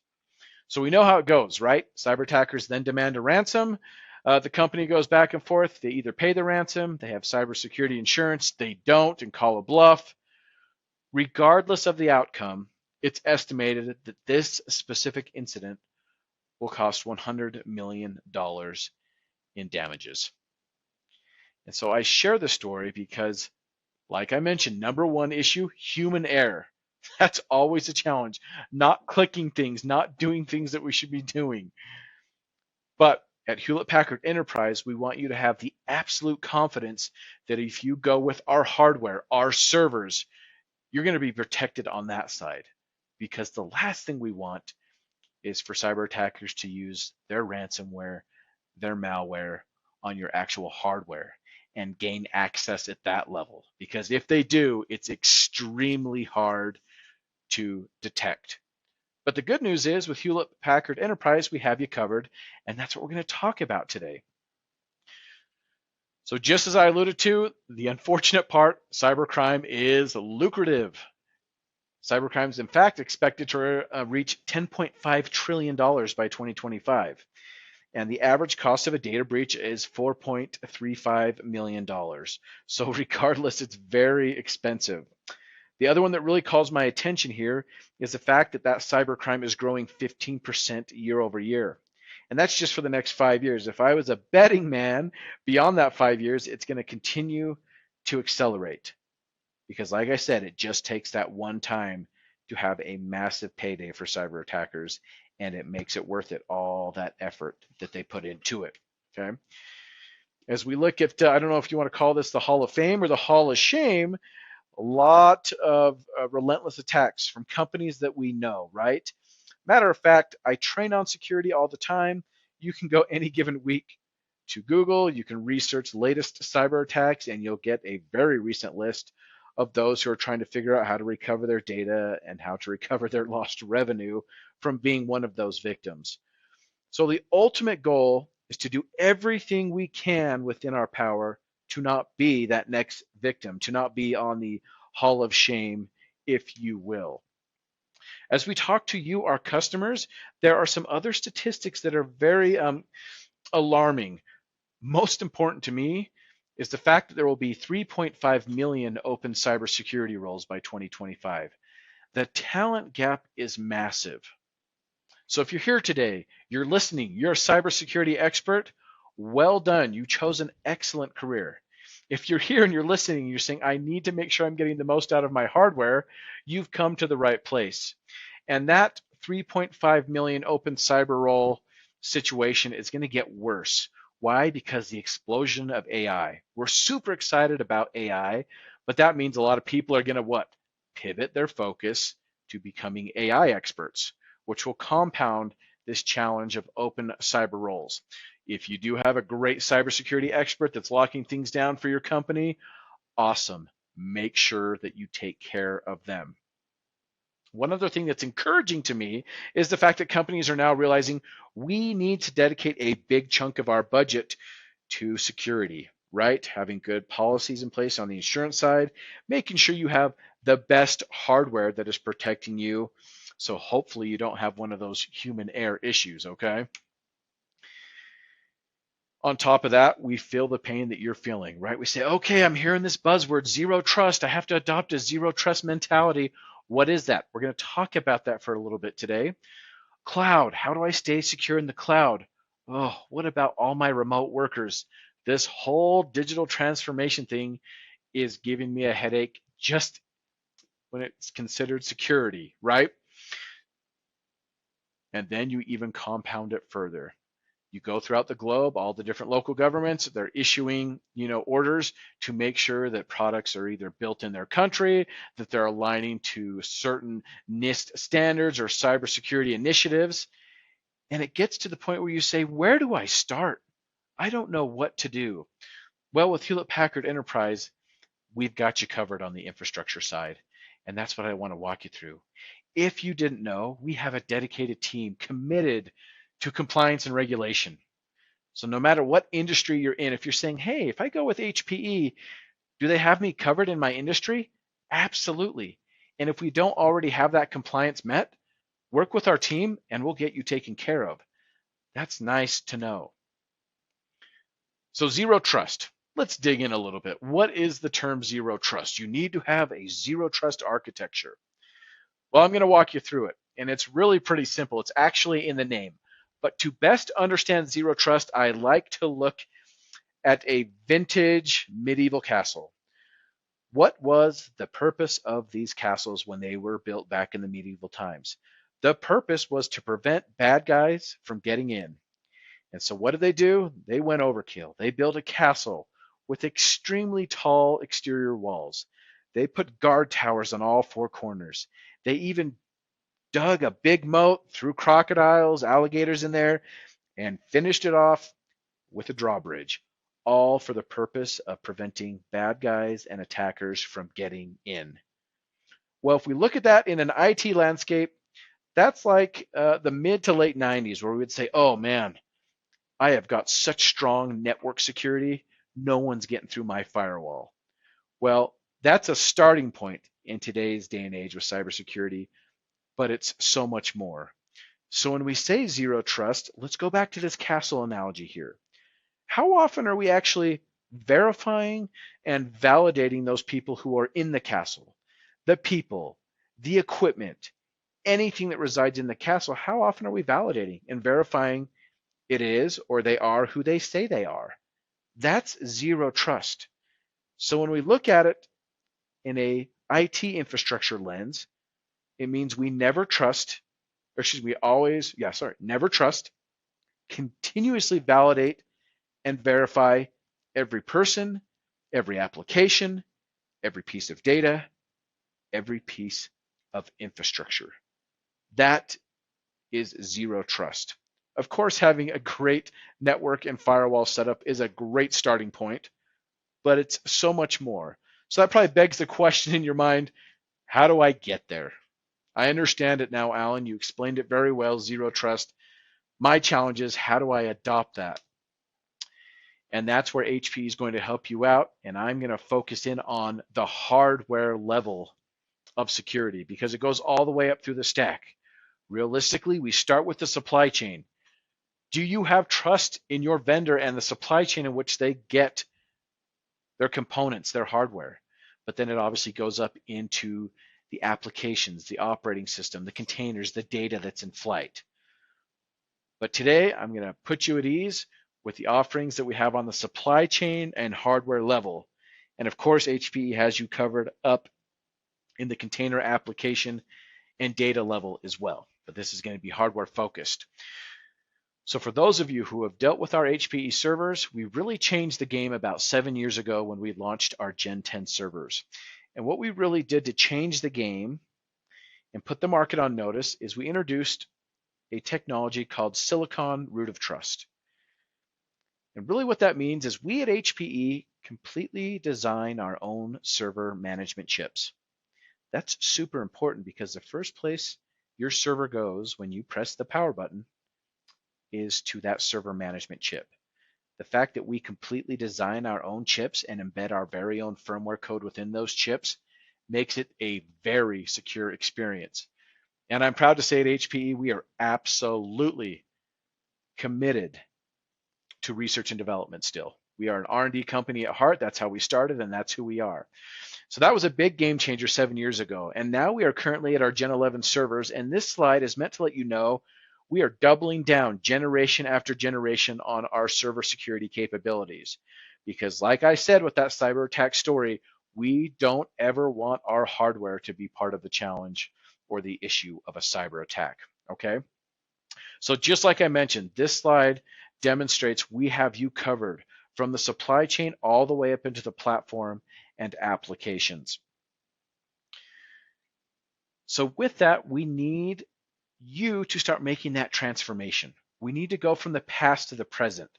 So we know how it goes, right? Cyber attackers then demand a ransom. The company goes back and forth. They either pay the ransom, they have cybersecurity insurance, they don't and call a bluff. Regardless of the outcome, it's estimated that this specific incident will cost $100 million in damages. And so I share the story because, like I mentioned, number one issue, human error. That's always a challenge. Not clicking things, not doing things that we should be doing. But at Hewlett Packard Enterprise, we want you to have the absolute confidence that if you go with our hardware, our servers, you're going to be protected on that side. Because the last thing we want is for cyber attackers to use their ransomware, their malware on your actual hardware and gain access at that level. Because if they do, it's extremely hard to detect. But the good news is with Hewlett Packard Enterprise, we have you covered, and that's what we're going to talk about today. So just as I alluded to, the unfortunate part, cybercrime is lucrative. Cybercrime is in fact expected to reach $10.5 trillion by 2025. And the average cost of a data breach is $4.35 million. So regardless, it's very expensive. The other one that really calls my attention here is the fact that cybercrime is growing 15% year over year. And that's just for the next 5 years. If I was a betting man, beyond that 5 years, it's going to continue to accelerate. Because like I said, it just takes that one time to have a massive payday for cyber attackers, and it makes it worth it, all that effort that they put into it. Okay. As we look at, I don't know if you want to call this the Hall of Fame or the Hall of Shame, a lot of relentless attacks from companies that we know, right? Matter of fact, I train on security all the time. You can go any given week to Google, you can research latest cyber attacks, and you'll get a very recent list of those who are trying to figure out how to recover their data and how to recover their lost revenue from being one of those victims. So the ultimate goal is to do everything we can within our power to not be that next victim, to not be on the Hall of Shame, if you will. As we talk to you, our customers, there are some other statistics that are very alarming. Most important to me is the fact that there will be 3.5 million open cybersecurity roles by 2025. The talent gap is massive. So if you're here today, you're listening, you're a cybersecurity expert, well done. You chose an excellent career. If you're here and you're listening, and you're saying, I need to make sure I'm getting the most out of my hardware, you've come to the right place. And that 3.5 million open cyber role situation is going to get worse. Why? Because the explosion of AI. We're super excited about AI, but that means a lot of people are going to what? Pivot their focus to becoming AI experts, which will compound this challenge of open cyber roles. If you do have a great cybersecurity expert that's locking things down for your company, awesome. Make sure that you take care of them. One other thing that's encouraging to me is the fact that companies are now realizing we need to dedicate a big chunk of our budget to security, right? Having good policies in place on the insurance side, making sure you have the best hardware that is protecting you. So hopefully you don't have one of those human error issues, okay? On top of that, we feel the pain that you're feeling, right? We say, okay, I'm hearing this buzzword, zero trust. I have to adopt a zero trust mentality. What is that? We're going to talk about that for a little bit today. Cloud, how do I stay secure in the cloud? Oh, what about all my remote workers? This whole digital transformation thing is giving me a headache just when it's considered security, right? And then you even compound it further. You go throughout the globe, all the different local governments, they're issuing, orders to make sure that products are either built in their country, that they're aligning to certain NIST standards or cybersecurity initiatives. And it gets to the point where you say, where do I start? I don't know what to do. Well, with Hewlett Packard Enterprise, we've got you covered on the infrastructure side. And that's what I want to walk you through. If you didn't know, we have a dedicated team committed to compliance and regulation. So no matter what industry you're in, if you're saying, hey, if I go with HPE, do they have me covered in my industry? Absolutely. And if we don't already have that compliance met, work with our team and we'll get you taken care of. That's nice to know. So zero trust. let's dig in a little bit. What is the term zero trust? You need to have a zero trust architecture. Well, I'm going to walk you through it, and it's really pretty simple. It's actually in the name. But to best understand zero trust, I like to look at a vintage medieval castle. What was the purpose of these castles when they were built back in the medieval times? The purpose was to prevent bad guys from getting in. And so what did they do? They went overkill. They built a castle with extremely tall exterior walls. They put guard towers on all four corners. They even dug a big moat, threw crocodiles, alligators in there, and finished it off with a drawbridge, all for the purpose of preventing bad guys and attackers from getting in. Well, if we look at that in an IT landscape, that's like the mid to late 90s, where we would say, oh man, I have got such strong network security, no one's getting through my firewall. Well, that's a starting point in today's day and age with cybersecurity, but it's so much more. So when we say zero trust, let's go back to this castle analogy here. How often are we actually verifying and validating those people who are in the castle? The people, the equipment, anything that resides in the castle, how often are we validating and verifying it is or they are who they say they are? That's zero trust. So when we look at it in a IT infrastructure lens, it means we never trust, or excuse me, never trust, continuously validate and verify every person, every application, every piece of data, every piece of infrastructure. That is zero trust. Of course, having a great network and firewall setup is a great starting point, but it's so much more. So that probably begs the question in your mind, how do I get there? I understand it now, Alan. You explained it very well, zero trust. My challenge is, how do I adopt that? And that's where HP is going to help you out. And I'm going to focus in on the hardware level of security because it goes all the way up through the stack. Realistically, we start with the supply chain. Do you have trust in your vendor and the supply chain in which they get their components, their hardware? But then it obviously goes up into the applications, the operating system, the containers, the data that's in flight. But today, I'm going to put you at ease with the offerings that we have on the supply chain and hardware level. And of course, HPE has you covered up in the container application and data level as well. But this is going to be hardware focused. So for those of you who have dealt with our HPE servers, we really changed the game about 7 years ago when we launched our Gen 10 servers. And what we really did to change the game and put the market on notice is we introduced a technology called Silicon Root of Trust. And really what that means is we at HPE completely design our own server management chips. That's super important because the first place your server goes when you press the power button is to that server management chip. The fact that we completely design our own chips and embed our very own firmware code within those chips makes it a very secure experience. And I'm proud to say at HPE, we are absolutely committed to research and development still. We are an R&D company at heart. That's how we started, and that's who we are. So that was a big game changer 7 years ago. And now we are currently at our Gen 11 servers. And this slide is meant to let you know we are doubling down generation after generation on our server security capabilities. Because like I said with that cyber attack story, we don't ever want our hardware to be part of the challenge or the issue of a cyber attack, okay? So just like I mentioned, this slide demonstrates we have you covered from the supply chain all the way up into the platform and applications. So with that, we need you to start making that transformation. We need to go from the past to the present.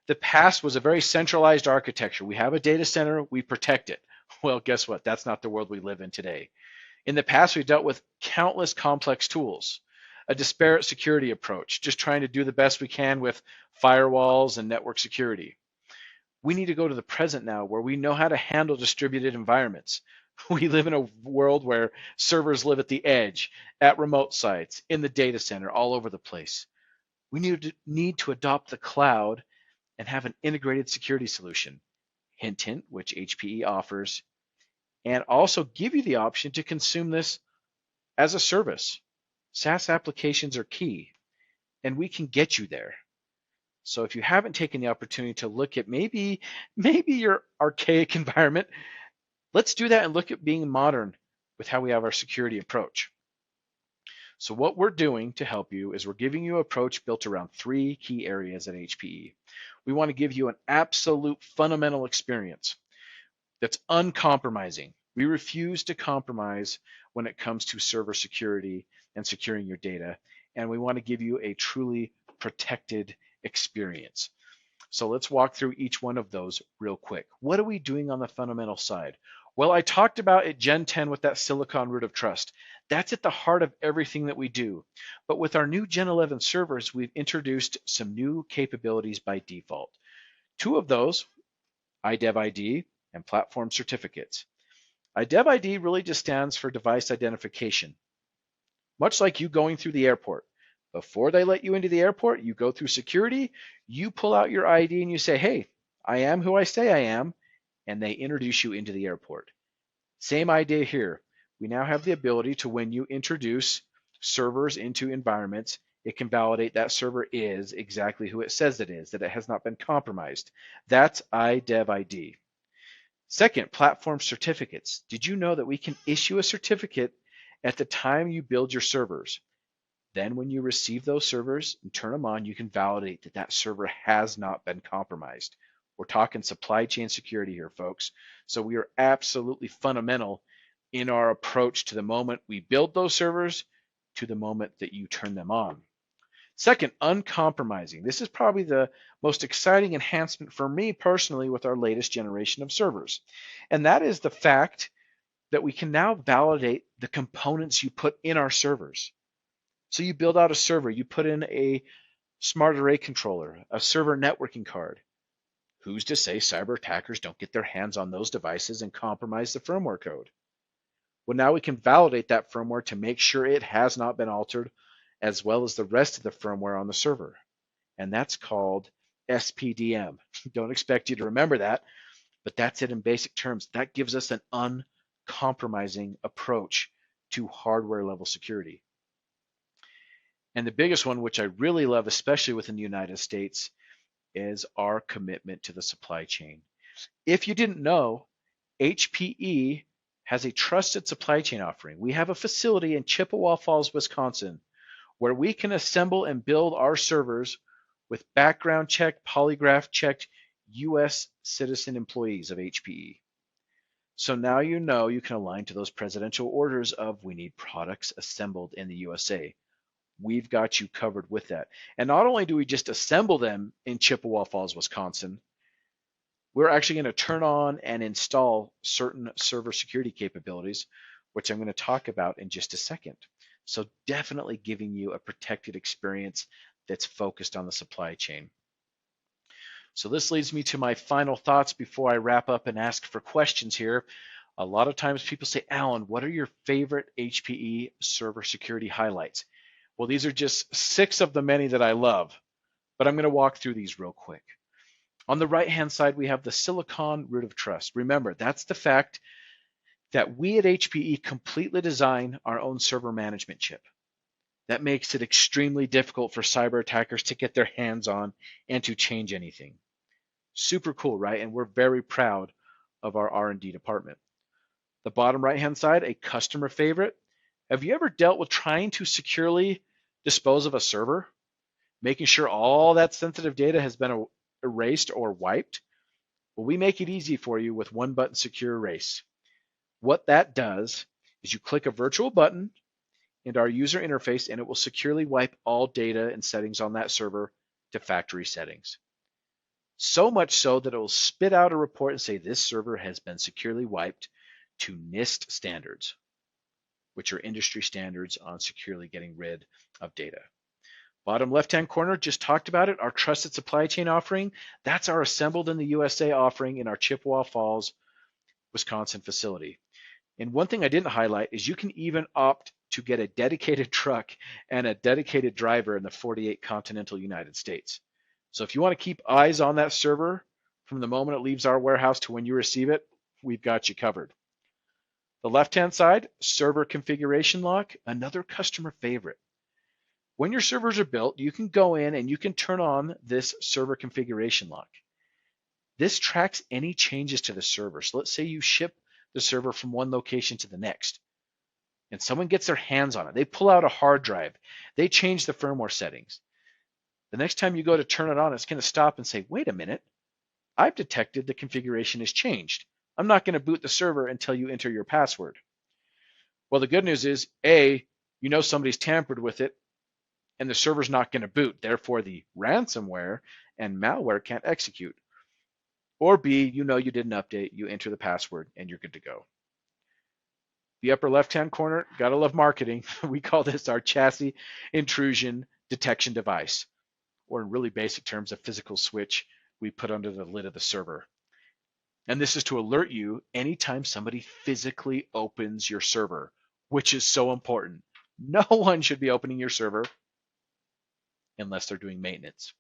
The past was a very centralized architecture. We have a data center, we protect it. Well, guess what? That's not the world we live in today. In the past, we dealt with countless complex tools, a disparate security approach, just trying to do the best we can with firewalls and network security. We need to go to the present now where we know how to handle distributed environments. We live in a world where servers live at the edge, at remote sites, in the data center, all over the place. We need to adopt the cloud and have an integrated security solution. hint, hint, which HPE offers, and also give you the option to consume this as a service. SaaS applications are key, and we can get you there. So if you haven't taken the opportunity to look at maybe your archaic environment, let's do that and look at being modern with how we have our security approach. So what we're doing to help you is we're giving you an approach built around 3 key areas at HPE. We want to give you an absolute fundamental experience that's uncompromising. We refuse to compromise when it comes to server security and securing your data, and we want to give you a truly protected experience. So let's walk through each one of those real quick. What are we doing on the fundamental side? Well, I talked about at Gen 10 with that Silicon root of trust. That's at the heart of everything that we do. But with our new Gen 11 servers, we've introduced some new capabilities by default. 2 of those, IDEV-ID and platform certificates. IDEV-ID really just stands for device identification. Much like you going through the airport. Before they let you into the airport, you go through security, you pull out your ID and you say, hey, I am who I say I am, and they introduce you into the airport. Same idea here. We now have the ability to, when you introduce servers into environments, it can validate that server is exactly who it says it is, that it has not been compromised. That's IDEV-ID. Second, platform certificates. Did you know that we can issue a certificate at the time you build your servers? Then when you receive those servers and turn them on, you can validate that that server has not been compromised. We're talking supply chain security here, folks. So we are absolutely fundamental in our approach to the moment we build those servers to the moment that you turn them on. Second, uncompromising. This is probably the most exciting enhancement for me personally with our latest generation of servers. And that is the fact that we can now validate the components you put in our servers. So you build out a server, you put in a smart array controller, a server networking card. Who's to say cyber attackers don't get their hands on those devices and compromise the firmware code? Well, now we can validate that firmware to make sure it has not been altered, as well as the rest of the firmware on the server. And that's called SPDM. Don't expect you to remember that, but that's it in basic terms. That gives us an uncompromising approach to hardware level security. And the biggest one, which I really love, especially within the United States, is our commitment to the supply chain. If you didn't know, HPE has a trusted supply chain offering. We have a facility in Chippewa Falls, Wisconsin, where we can assemble and build our servers with background checked, polygraph checked US citizen employees of HPE. So now you know you can align to those presidential orders of we need products assembled in the USA. We've got you covered with that. And not only do we just assemble them in Chippewa Falls, Wisconsin, we're actually going to turn on and install certain server security capabilities, which I'm going to talk about in just a second. So definitely giving you a protected experience that's focused on the supply chain. So this leads me to my final thoughts before I wrap up and ask for questions here. A lot of times people say, Alan, what are your favorite HPE server security highlights? Well, these are just 6 of the many that I love, but I'm going to walk through these real quick. On the right-hand side, we have the Silicon root of trust. Remember, that's the fact that we at HPE completely design our own server management chip. That makes it extremely difficult for cyber attackers to get their hands on and to change anything. Super cool, right? And we're very proud of our R&D department. The bottom right-hand side, a customer favorite. Have you ever dealt with trying to securely dispose of a server, making sure all that sensitive data has been erased or wiped? Well, we make it easy for you with one button secure erase. What that does is you click a virtual button into our user interface and it will securely wipe all data and settings on that server to factory settings. So much so that it will spit out a report and say this server has been securely wiped to NIST standards, which are industry standards on securely getting rid of data. Bottom left-hand corner, just talked about it, our trusted supply chain offering. That's our assembled in the USA offering in our Chippewa Falls, Wisconsin facility. And one thing I didn't highlight is you can even opt to get a dedicated truck and a dedicated driver in the 48 continental United States. So if you want to keep eyes on that server From the moment it leaves our warehouse to when you receive it, we've got you covered. The left-hand side, server configuration lock, another customer favorite. When your servers are built, you can go in and you can turn on this server configuration lock. This tracks any changes to the server. So let's say you ship the server from one location to the next, and someone gets their hands on it. They pull out a hard drive. They change the firmware settings. The next time you go to turn it on, it's going to stop and say, wait a minute, I've detected the configuration has changed. I'm not going to boot the server until you enter your password. Well, the good news is, A, you know somebody's tampered with it, and the server's not going to boot. Therefore, the ransomware and malware can't execute. Or B, you know you did an update, you enter the password, and you're good to go. The upper left-hand corner, gotta love marketing. We call this our chassis intrusion detection device, or in really basic terms, a physical switch we put under the lid of the server. And this is to alert you anytime somebody physically opens your server, which is so important. No one should be opening your server unless they're doing maintenance.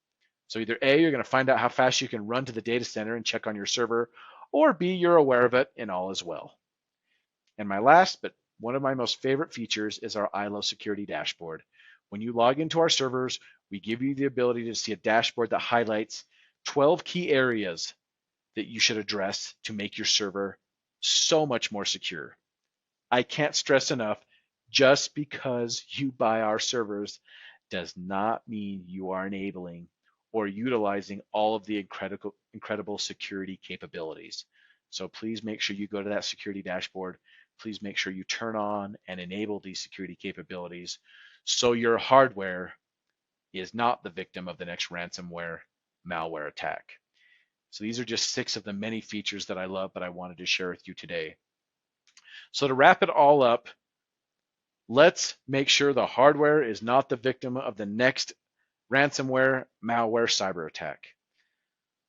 So either A, you're going to find out how fast you can run to the data center and check on your server, or B, you're aware of it and all is well. And my last, but one of my most favorite features is our ILO security dashboard. When you log into our servers, we give you the ability to see a dashboard that highlights 12 key areas that you should address to make your server so much more secure. I can't stress enough, just because you buy our servers does not mean you are enabling or utilizing all of the incredible security capabilities. So please make sure you go to that security dashboard. Please make sure you turn on and enable these security capabilities so your hardware is not the victim of the next ransomware malware attack. So these are just 6 of the many features that I love, but I wanted to share with you today. So to wrap it all up, let's make sure the hardware is not the victim of the next ransomware, malware, cyber attack.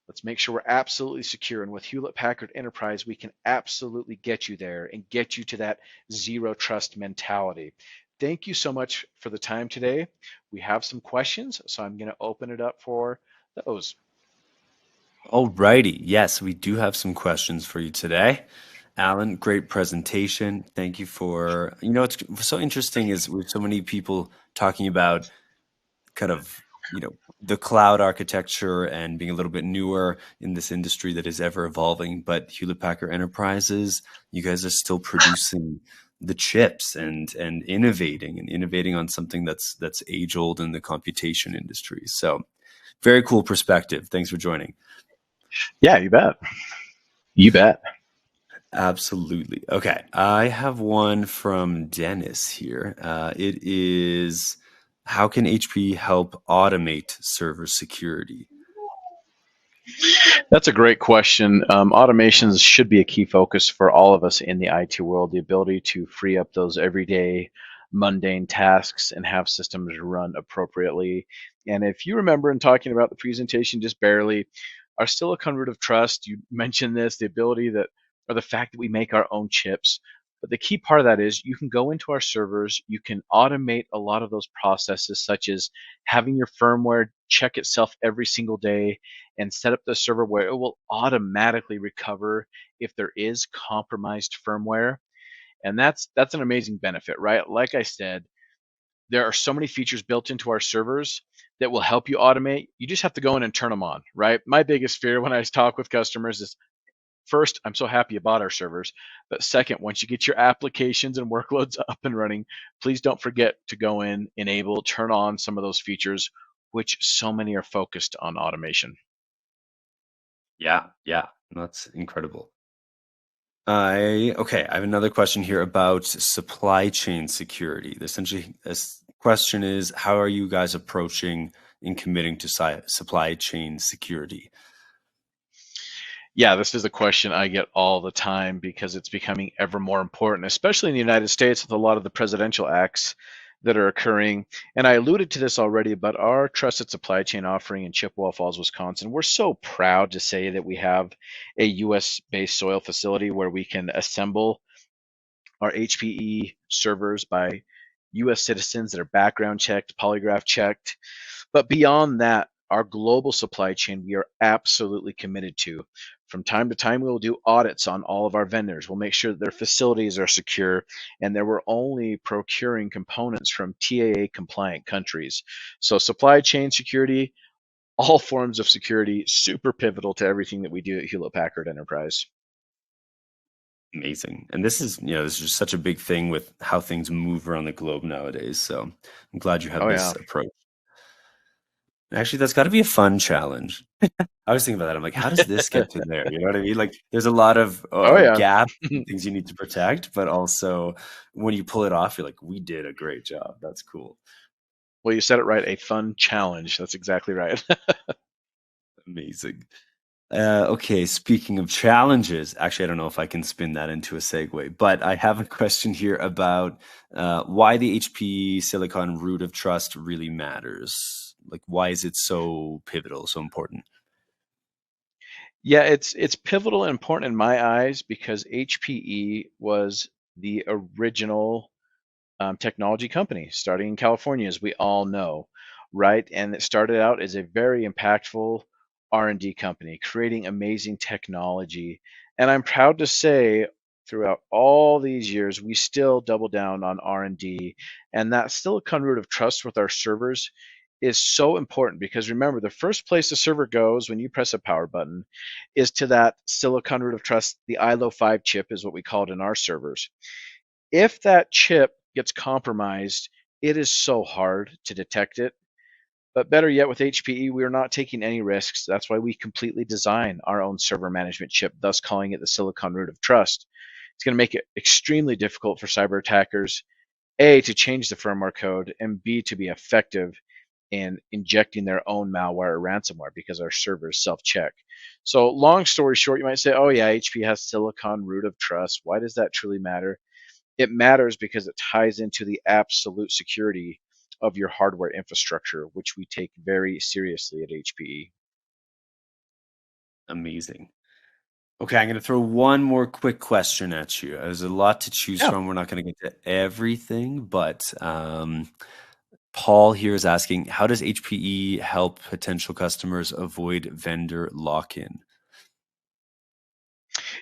Let's make sure we're absolutely secure. And with Hewlett Packard Enterprise, we can absolutely get you there and get you to that zero trust mentality. Thank you so much for the time today. We have some questions, so I'm going to open it up for those. Alrighty. Yes, we do have some questions for you today. Alan, great presentation. Thank you for, it's so interesting is with so many people talking about kind of, the cloud architecture and being a little bit newer in this industry that is ever evolving. But Hewlett Packard Enterprises, you guys are still producing the chips and innovating on something that's age old in the computation industry. So very cool perspective. Thanks for joining. Yeah, you bet. You bet. Absolutely. Okay. I have one from Dennis here. It is, how can HP help automate server security? That's a great question. Automations should be a key focus for all of us in the IT world, the ability to free up those everyday mundane tasks and have systems run appropriately. And if you remember in talking about the presentation just barely, our silicon root of trust, you mentioned this, the ability that, or the fact that we make our own chips. But the key part of that is you can go into our servers, you can automate a lot of those processes, such as having your firmware check itself every single day and set up the server where it will automatically recover if there is compromised firmware. And that's an amazing benefit, right? Like I said, there are so many features built into our servers that will help you automate. You just have to go in and turn them on, right? My biggest fear when I talk with customers is, first, I'm so happy you bought our servers. But second, once you get your applications and workloads up and running, please don't forget to go in, enable, turn on some of those features, which so many are focused on automation. Yeah, that's incredible. I have another question here about supply chain security. Essentially, this question is, how are you guys approaching and committing to supply chain security? Yeah, this is a question I get all the time because it's becoming ever more important, especially in the United States with a lot of the presidential acts that are occurring. And I alluded to this already, but our trusted supply chain offering in Chippewa Falls, Wisconsin, we're so proud to say that we have a US-based soil facility where we can assemble our HPE servers by US citizens that are background checked, polygraph checked. But beyond that, our global supply chain, we are absolutely committed to. From time to time, we will do audits on all of our vendors. We'll make sure that their facilities are secure and that we're only procuring components from TAA compliant countries. So supply chain security, all forms of security, super pivotal to everything that we do at Hewlett Packard Enterprise. Amazing. And this is, this is just such a big thing with how things move around the globe nowadays. So I'm glad you have Oh, this yeah. approach. Actually, that's got to be a fun challenge. I was thinking about that. I'm like, how does this get to there? You know what I mean? Like, there's a lot of Oh, yeah. gaps and things you need to protect, but also when you pull it off, you're like, we did a great job. That's cool. Well, you said it right. A fun challenge. That's exactly right. Amazing. Okay, speaking of challenges, actually, I don't know if I can spin that into a segue, but I have a question here about why the HP Silicon root of trust really matters. Like, why is it so pivotal, so important? Yeah, it's pivotal and important in my eyes because HPE was the original technology company starting in California, as we all know, right? And it started out as a very impactful R&D company, creating amazing technology. And I'm proud to say, throughout all these years, we still double down on R&D, and that silicon root of trust with our servers is so important because remember, the first place the server goes when you press a power button is to that silicon root of trust. The ILO 5 chip is what we call it in our servers. If that chip gets compromised, it is so hard to detect it. But better yet, with HPE, we are not taking any risks. That's why we completely design our own server management chip, thus calling it the silicon root of trust. It's going to make it extremely difficult for cyber attackers, A, to change the firmware code, and B, to be effective in injecting their own malware or ransomware because our servers self-check. So long story short, you might say, oh yeah, HP has silicon root of trust. Why does that truly matter? It matters because it ties into the absolute security of your hardware infrastructure, which we take very seriously at HPE. Amazing. Okay, I'm going to throw one more quick question at you. There's a lot to choose from. We're not going to get to everything, but Paul here is asking, how does HPE help potential customers avoid vendor lock-in?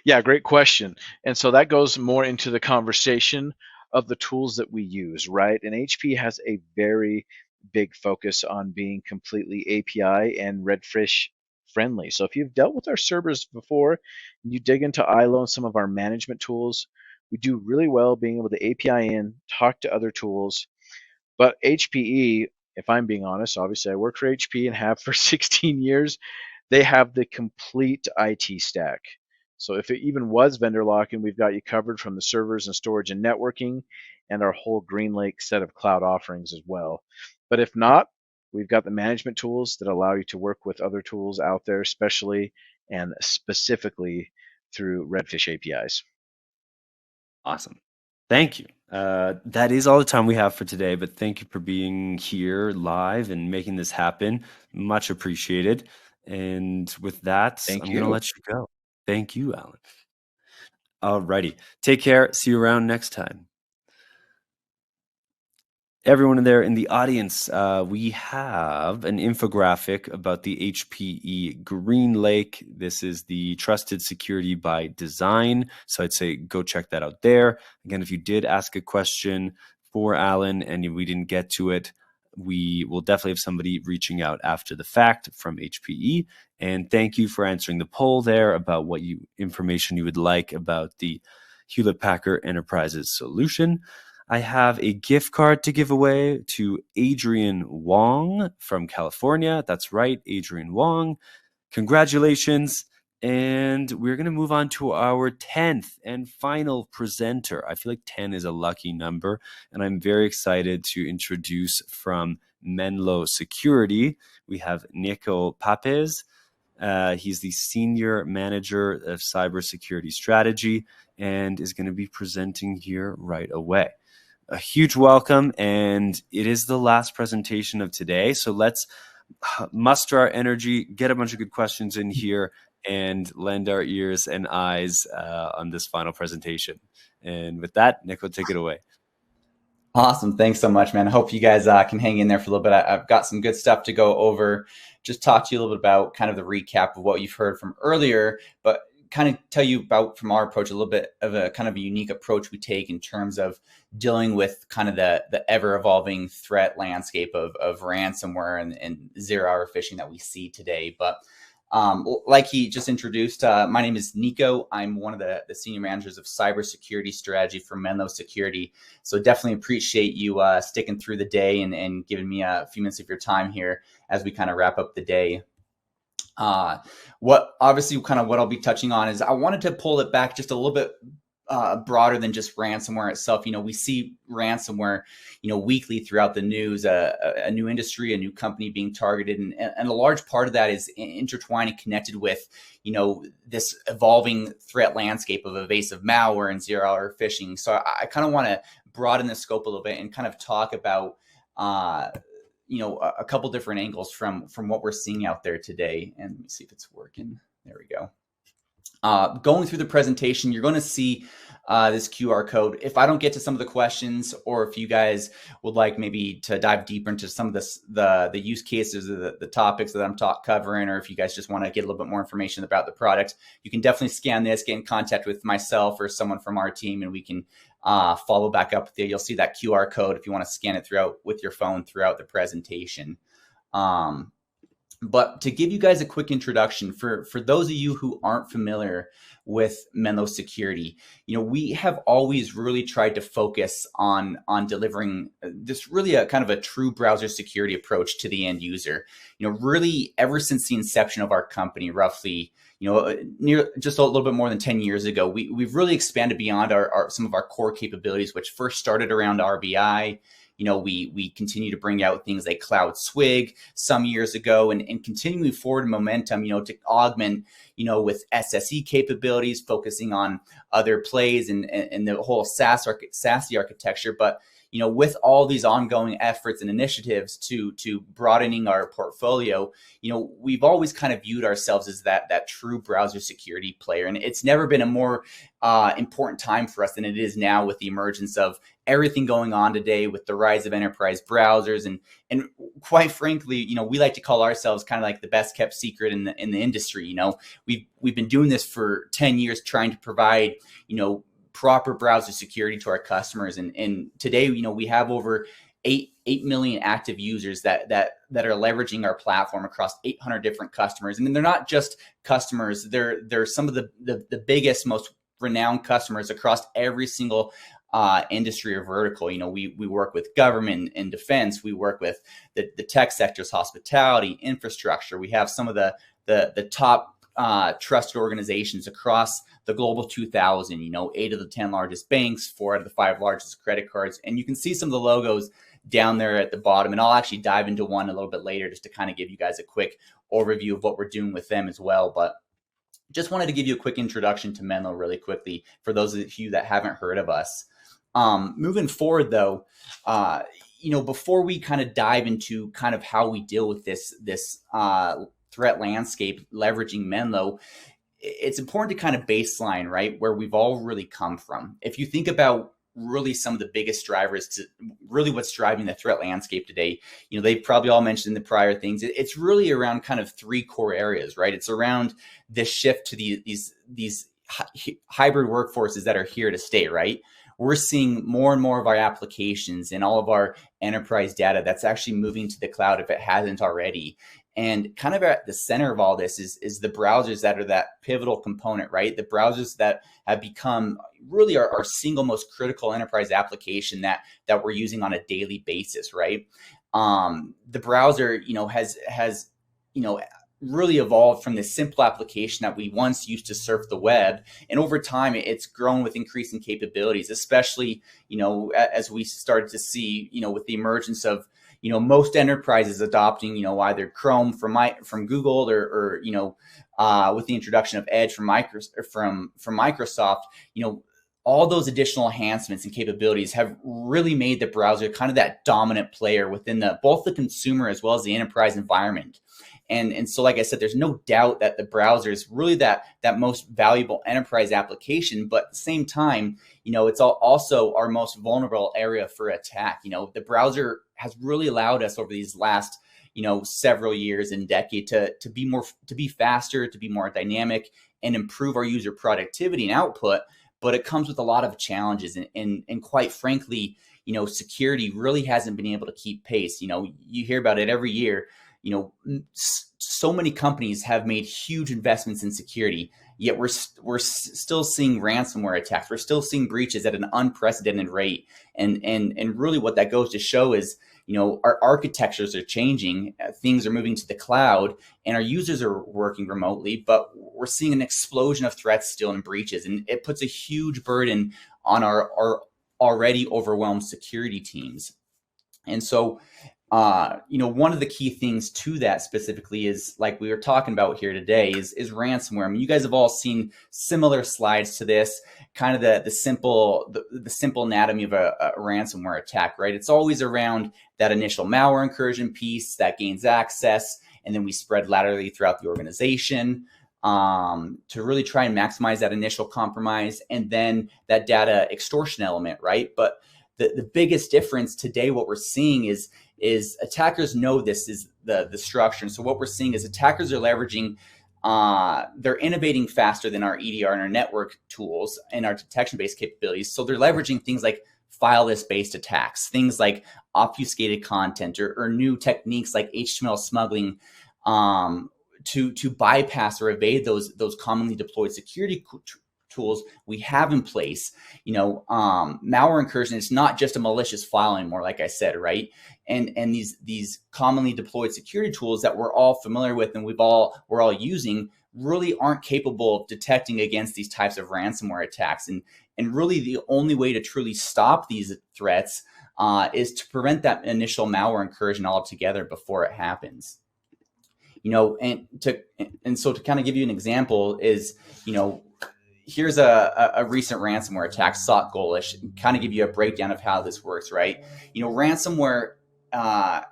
Yeah, great question. And so that goes more into the conversation of the tools that we use, right? And HP has a very big focus on being completely API and Redfish friendly. So if you've dealt with our servers before, and you dig into ILO and some of our management tools, we do really well being able to API in, talk to other tools. But HPE, if I'm being honest, obviously I work for HP and have for 16 years, they have the complete IT stack. So if it even was vendor lock-in, we've got you covered from the servers and storage and networking and our whole GreenLake set of cloud offerings as well. But if not, we've got the management tools that allow you to work with other tools out there, especially and specifically through Redfish APIs. Awesome. Thank you. That is all the time we have for today, but thank you for being here live and making this happen. Much appreciated. And with that, I'm going to let you go. Thank you, Alan. Alrighty. Take care. See you around next time. Everyone there in the audience, we have an infographic about the HPE GreenLake. This is the trusted security by design. So I'd say go check that out there. Again, if you did ask a question for Alan and we didn't get to it, we will definitely have somebody reaching out after the fact from HPE. And thank you for answering the poll there about what information you would like about the Hewlett Packard Enterprises solution. I have a gift card to give away to Adrian Wong from California. That's right, Adrian Wong. Congratulations. And we're going to move on to our 10th and final presenter. I feel like 10 is a lucky number, and I'm very excited to introduce from Menlo Security. We have Nico Papez. He's the Senior Manager of Cybersecurity Strategy and is going to be presenting here right away. A huge welcome, and it is the last presentation of today. So let's muster our energy, get a bunch of good questions in here, and lend our ears and eyes on this final presentation. And with that, Nico, take it away. Awesome. Thanks so much, man. I hope you guys can hang in there for a little bit. I've got some good stuff to go over. Just talk to you a little bit about kind of the recap of what you've heard from earlier, but kind of tell you about from our approach a little bit of a kind of a unique approach we take in terms of dealing with kind of the ever evolving threat landscape of ransomware and zero-hour phishing that we see today. But like he just introduced, my name is Nico. I'm one of the senior managers of cybersecurity strategy for Menlo Security. So definitely appreciate you sticking through the day and giving me a few minutes of your time here as we kind of wrap up the day. What I'll be touching on is I wanted to pull it back just a little bit broader than just ransomware itself. We see ransomware, weekly throughout the news, a new industry, a new company being targeted. And a large part of that is intertwined and connected with, this evolving threat landscape of evasive malware and zero-hour phishing. So I kind of want to broaden the scope a little bit and kind of talk about, a couple different angles from what we're seeing out there today. And let me see if it's working. There we go. Going through the presentation, you're going to see this QR code. If I don't get to some of the questions, or if you guys would like maybe to dive deeper into some of the use cases or the topics that I'm covering, or if you guys just want to get a little bit more information about the product, you can definitely scan this, get in contact with myself or someone from our team, and we can follow back up with you. You'll see that QR code if you want to scan it with your phone throughout the presentation. But to give you guys a quick introduction, for those of you who aren't familiar with Menlo Security, we have always really tried to focus on delivering this really a kind of a true browser security approach to the end user. Really ever since the inception of our company, roughly, near just a little bit more than 10 years ago, we've really expanded beyond some of our core capabilities, which first started around RBI. We continue to bring out things like Cloud Swig some years ago, and continuing forward momentum, to augment, with SSE capabilities, focusing on other plays and the whole SASE architecture. But, with all these ongoing efforts and initiatives to broadening our portfolio, we've always kind of viewed ourselves as that true browser security player. And it's never been a more important time for us than it is now, with the emergence of everything going on today with the rise of enterprise browsers. And quite frankly, we like to call ourselves kind of like the best kept secret in the industry. We've been doing this for 10 years, trying to provide, proper browser security to our customers. And today, we have over 8 million active users that are leveraging our platform across 800 different customers. And they're not just customers, they're some of the biggest, most renowned customers across every single industry or vertical. We work with government and defense. We work with the tech sectors, hospitality, infrastructure. We have some of the top trusted organizations across the global 2000, 8 of the 10 largest banks, 4 out of the 5 largest credit cards. And you can see some of the logos down there at the bottom. And I'll actually dive into one a little bit later, just to kind of give you guys a quick overview of what we're doing with them as well. But just wanted to give you a quick introduction to Menlo really quickly for those of you that haven't heard of us. Moving forward though, before we kind of dive into kind of how we deal with this threat landscape leveraging Menlo, it's important to kind of baseline, right, where we've all really come from. If you think about really some of the biggest drivers to really what's driving the threat landscape today, they've probably all mentioned in the prior things. It's really around kind of 3 core areas, right? It's around this shift to these hybrid workforces that are here to stay, right? We're seeing more and more of our applications and all of our enterprise data that's actually moving to the cloud if it hasn't already. And kind of at the center of all this is the browsers that are that pivotal component, right? The browsers that have become really our single most critical enterprise application that we're using on a daily basis, right? The browser, has really evolved from this simple application that we once used to surf the web. And over time, it's grown with increasing capabilities, especially, as we started to see, with the emergence of, most enterprises adopting, either Chrome from Google or with the introduction of Edge from Microsoft, all those additional enhancements and capabilities have really made the browser kind of that dominant player within both the consumer as well as the enterprise environment. And so, like I said, there's no doubt that the browser is really that most valuable enterprise application. But at the same time, it's also our most vulnerable area for attack. The browser has really allowed us over these last several years and decade to be faster, to be more dynamic, and improve our user productivity and output. But it comes with a lot of challenges, and quite frankly, security really hasn't been able to keep pace. You hear about it every year. So many companies have made huge investments in security, yet we're still seeing ransomware attacks. We're still seeing breaches at an unprecedented rate. And really what that goes to show is, our architectures are changing, things are moving to the cloud, and our users are working remotely, but we're seeing an explosion of threats still and breaches. And it puts a huge burden on our already overwhelmed security teams. And so, one of the key things to that specifically is, like we were talking about here today, is ransomware. I mean, you guys have all seen similar slides to this, kind of the simple anatomy of a ransomware attack, right? It's always around that initial malware incursion piece that gains access, and then we spread laterally throughout the organization to really try and maximize that initial compromise, and then that data extortion element, right? But the biggest difference today, what we're seeing is attackers know this is the structure. And so what we're seeing is attackers are leveraging, they're innovating faster than our EDR and our network tools and our detection-based capabilities. So they're leveraging things like fileless-based attacks, things like obfuscated content, or new techniques like HTML smuggling, to bypass or evade those commonly deployed security tools we have in place. Malware incursion is not just a malicious file anymore, like I said, right? And these commonly deployed security tools that we're all familiar with and we're all using really aren't capable of detecting against these types of ransomware attacks. And really the only way to truly stop these threats is to prevent that initial malware incursion altogether before it happens. And so to kind of give you an example is, here's a recent ransomware attack, SOC Golish, kind of give you a breakdown of how this works, right? Ransomware,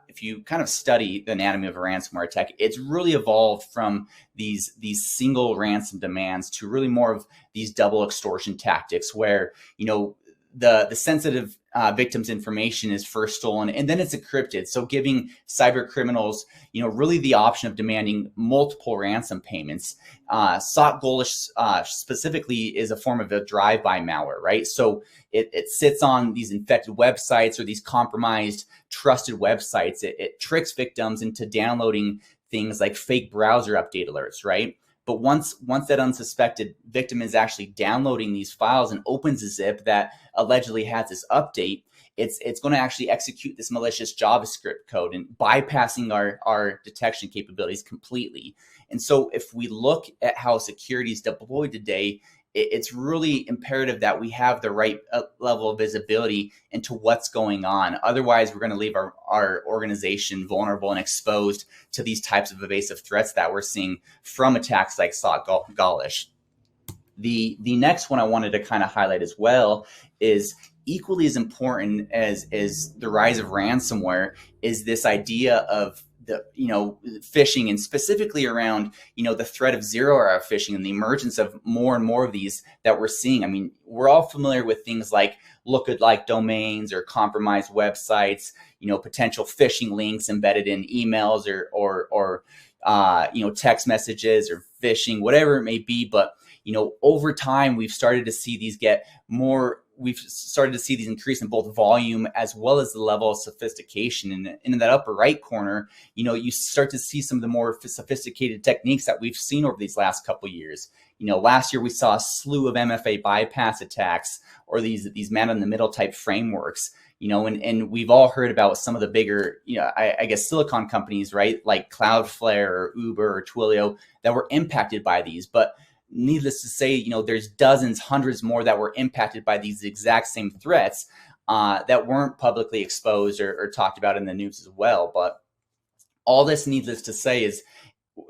if you kind of study the anatomy of a ransomware attack, it's really evolved from these single ransom demands to really more of these double extortion tactics where, the sensitive victim's information is first stolen and then it's encrypted. So giving cyber criminals, really the option of demanding multiple ransom payments. SOC Golish specifically is a form of a drive-by malware, right? So it sits on these infected websites or these compromised trusted websites. It tricks victims into downloading things like fake browser update alerts, right? But once that unsuspected victim is actually downloading these files and opens a zip that allegedly has this update, it's going to actually execute this malicious JavaScript code and bypassing our detection capabilities completely. And so if we look at how security is deployed today, it's really imperative that we have the right level of visibility into what's going on. Otherwise, we're going to leave our organization vulnerable and exposed to these types of evasive threats that we're seeing from attacks like SOC Golish. The next one I wanted to kind of highlight as well is equally as important as the rise of ransomware is this idea of phishing, and specifically around, the threat of zero-hour phishing and the emergence of more and more of these that we're seeing. I mean, we're all familiar with things like lookalike domains or compromised websites, potential phishing links embedded in emails or text messages or phishing, whatever it may be. But, over time, we've started to see these increase in both volume as well as the level of sophistication. And in that upper right corner, you start to see some of the more sophisticated techniques that we've seen over these last couple of years. Last year we saw a slew of MFA bypass attacks or these man-in-the-middle type frameworks. And we've all heard about some of the bigger, I guess silicon companies, right? Like Cloudflare or Uber or Twilio that were impacted by these. But needless to say, there's dozens, hundreds more that were impacted by these exact same threats that weren't publicly exposed or talked about in the news as well. But all this, needless to say, is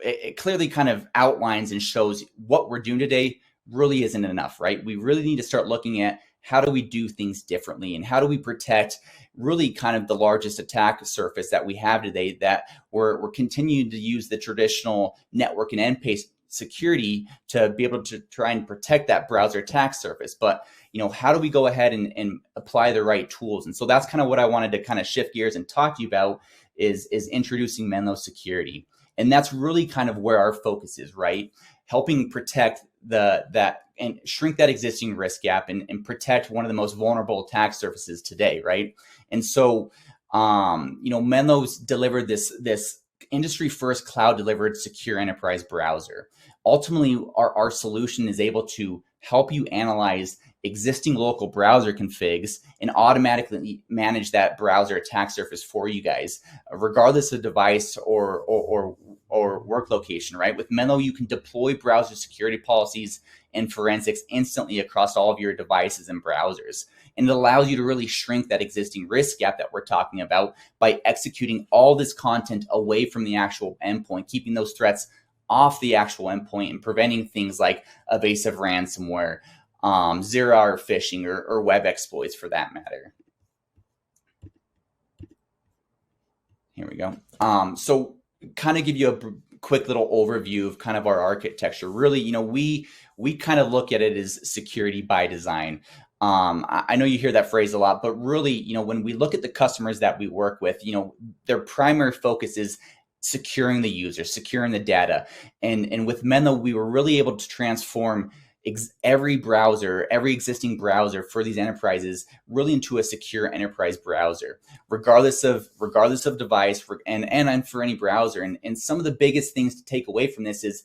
it clearly kind of outlines and shows what we're doing today really isn't enough, right? We really need to start looking at how do we do things differently, and how do we protect really kind of the largest attack surface that we have today, that we're continuing to use the traditional network and endpoint security to be able to try and protect that browser attack surface. But how do we go ahead and apply the right tools? And so that's kind of what I wanted to kind of shift gears and talk to you about is introducing Menlo Security. And that's really kind of where our focus is, right? Helping protect that and shrink that existing risk gap and protect one of the most vulnerable attack surfaces today, right? And so, Menlo's delivered this industry first cloud delivered secure enterprise browser. Ultimately, our solution is able to help you analyze existing local browser configs and automatically manage that browser attack surface for you guys, regardless of device or work location, right? With Menlo, you can deploy browser security policies and forensics instantly across all of your devices and browsers. And it allows you to really shrink that existing risk gap that we're talking about by executing all this content away from the actual endpoint, keeping those threats off the actual endpoint and preventing things like evasive ransomware, zero-hour phishing, or web exploits for that matter. Here we go. So kind of give you a quick little overview of kind of our architecture. Really, we kind of look at it as security by design. I know you hear that phrase a lot, but really, when we look at the customers that we work with, their primary focus is securing the user, securing the data. And with Menlo, we were really able to transform every existing browser for these enterprises really into a secure enterprise browser, regardless of device and for any browser. And some of the biggest things to take away from this is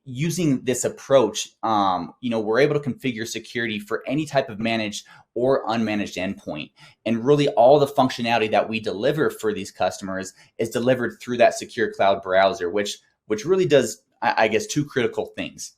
using this approach, we're able to configure security for any type of managed or unmanaged endpoint. And really all the functionality that we deliver for these customers is delivered through that secure cloud browser, which really does, I guess, two critical things.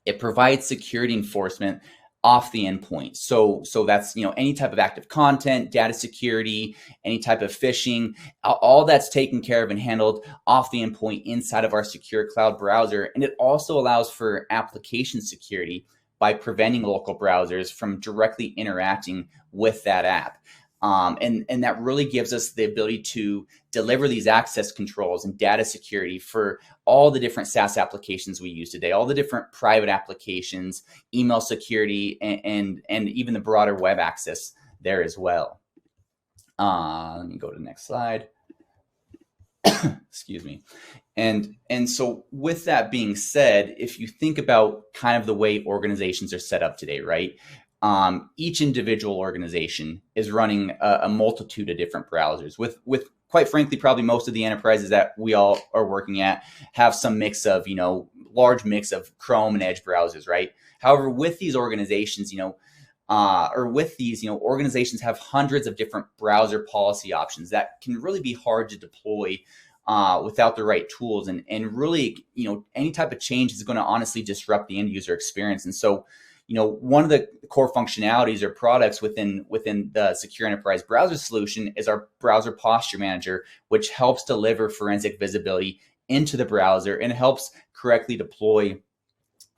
It provides security enforcement off the endpoint. So that's, any type of active content, data security, any type of phishing, all that's taken care of and handled off the endpoint inside of our secure cloud browser. And it also allows for application security by preventing local browsers from directly interacting with that app. And that really gives us the ability to deliver these access controls and data security for all the different SaaS applications we use today, all the different private applications, email security, and even the broader web access there as well. Let me go to the next slide. Excuse me. And so with that being said, if you think about kind of the way organizations are set up today, right? Each individual organization is running a multitude of different browsers with quite frankly, probably most of the enterprises that we all are working at have some mix of, large mix of Chrome and Edge browsers, right? However, with these organizations, organizations have hundreds of different browser policy options that can really be hard to deploy without the right tools. And really, any type of change is going to honestly disrupt the end user experience. And so, one of the core functionalities or products within the Secure Enterprise Browser solution is our Browser Posture Manager, which helps deliver forensic visibility into the browser and helps correctly deploy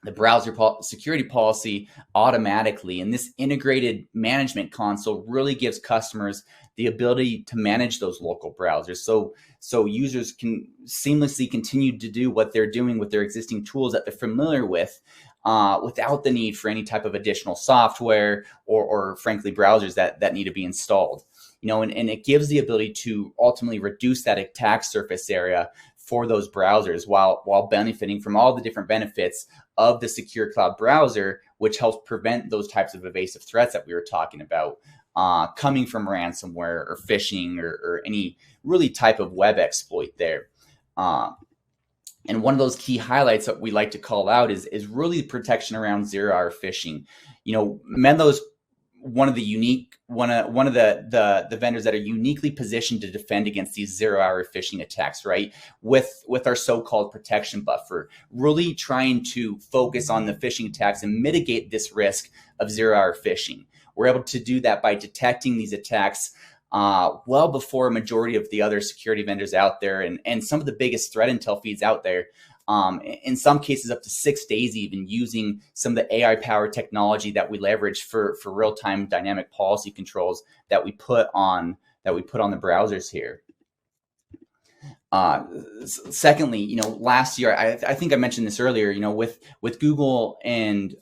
the browser security policy automatically. And this integrated management console really gives customers the ability to manage those local browsers. So users can seamlessly continue to do what they're doing with their existing tools that they're familiar with, without the need for any type of additional software or frankly, browsers that need to be installed. And it gives the ability to ultimately reduce that attack surface area for those browsers while benefiting from all the different benefits of the secure cloud browser, which helps prevent those types of evasive threats that we were talking about, coming from ransomware or phishing or any really type of web exploit there. And one of those key highlights that we like to call out is really protection around zero-hour phishing. Menlo's one of the vendors that are uniquely positioned to defend against these zero-hour phishing attacks, right? With our so-called protection buffer, really trying to focus on the phishing attacks and mitigate this risk of zero-hour phishing. We're able to do that by detecting these attacks well before a majority of the other security vendors out there and some of the biggest threat intel feeds out there in some cases up to 6 days, even using some of the AI powered technology that we leverage for real-time dynamic policy controls that we put on the browsers here. Secondly, last year, I think I mentioned this earlier, with Google and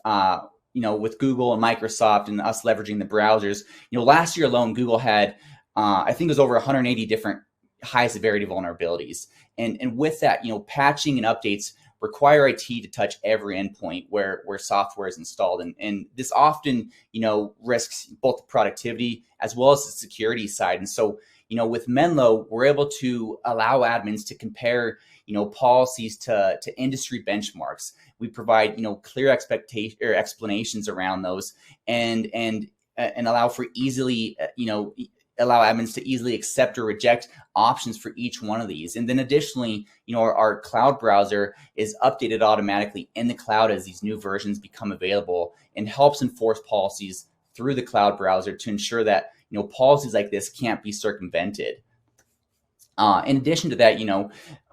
with Google and Microsoft and us leveraging the browsers, last year alone, Google had, I think it was over 180 different high severity vulnerabilities. And with that, patching and updates require IT to touch every endpoint where software is installed. And this often, risks both the productivity as well as the security side. And so, with Menlo, we're able to allow admins to compare, policies to industry benchmarks. We provide, clear explanations around those and allow for easily, allow admins to easily accept or reject options for each one of these. And then additionally, our cloud browser is updated automatically in the cloud as these new versions become available, and helps enforce policies through the cloud browser to ensure that, policies like this can't be circumvented. In addition to that,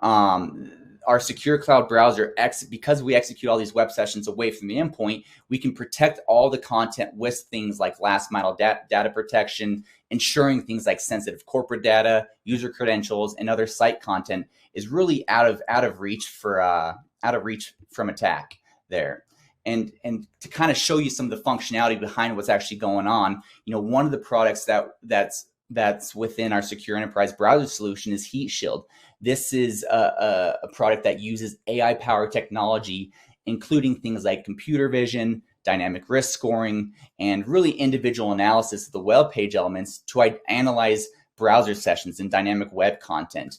our secure cloud browser, because we execute all these web sessions away from the endpoint, we can protect all the content with things like last mile data protection, ensuring things like sensitive corporate data, user credentials, and other site content is really out of reach from attack there. And to kind of show you some of the functionality behind what's actually going on, one of the products that's within our secure enterprise browser solution is Heat Shield. This is a product that uses AI-powered technology, including things like computer vision, dynamic risk scoring, and really individual analysis of the web page elements to analyze browser sessions and dynamic web content.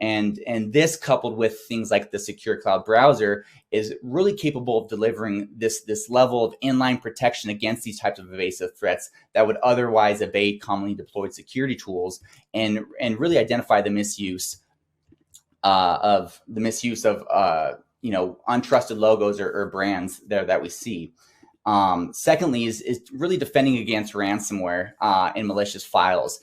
And this, coupled with things like the secure cloud browser, is really capable of delivering this level of inline protection against these types of evasive threats that would otherwise evade commonly deployed security tools, and really identify the misuse of untrusted logos or brands there that we see. Secondly is really defending against ransomware and malicious files.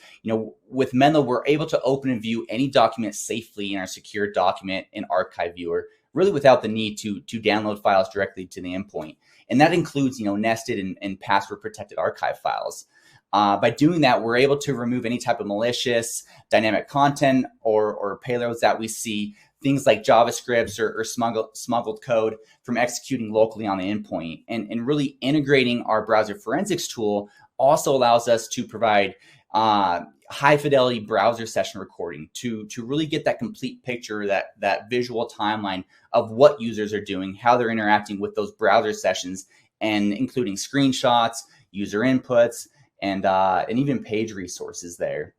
With Menlo, we're able to open and view any document safely in our secure document and archive viewer, really without the need to download files directly to the endpoint. And that includes, nested and password protected archive files. By doing that, we're able to remove any type of malicious dynamic content or payloads that we see, things like JavaScripts or smuggled code, from executing locally on the endpoint. And really integrating our browser forensics tool also allows us to provide high fidelity browser session recording to really get that complete picture, that visual timeline of what users are doing, how they're interacting with those browser sessions, and including screenshots, user inputs, and even page resources there.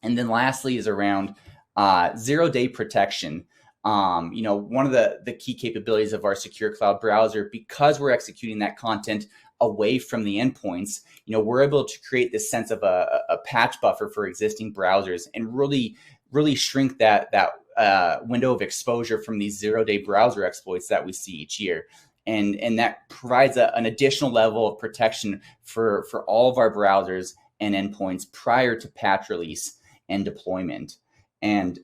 And then lastly is around 0-day protection. One of the key capabilities of our secure cloud browser, because we're executing that content away from the endpoints, we're able to create this sense of a patch buffer for existing browsers, and really shrink that window of exposure from these 0-day browser exploits that we see each year. And that provides an additional level of protection for all of our browsers and endpoints prior to patch release and deployment. And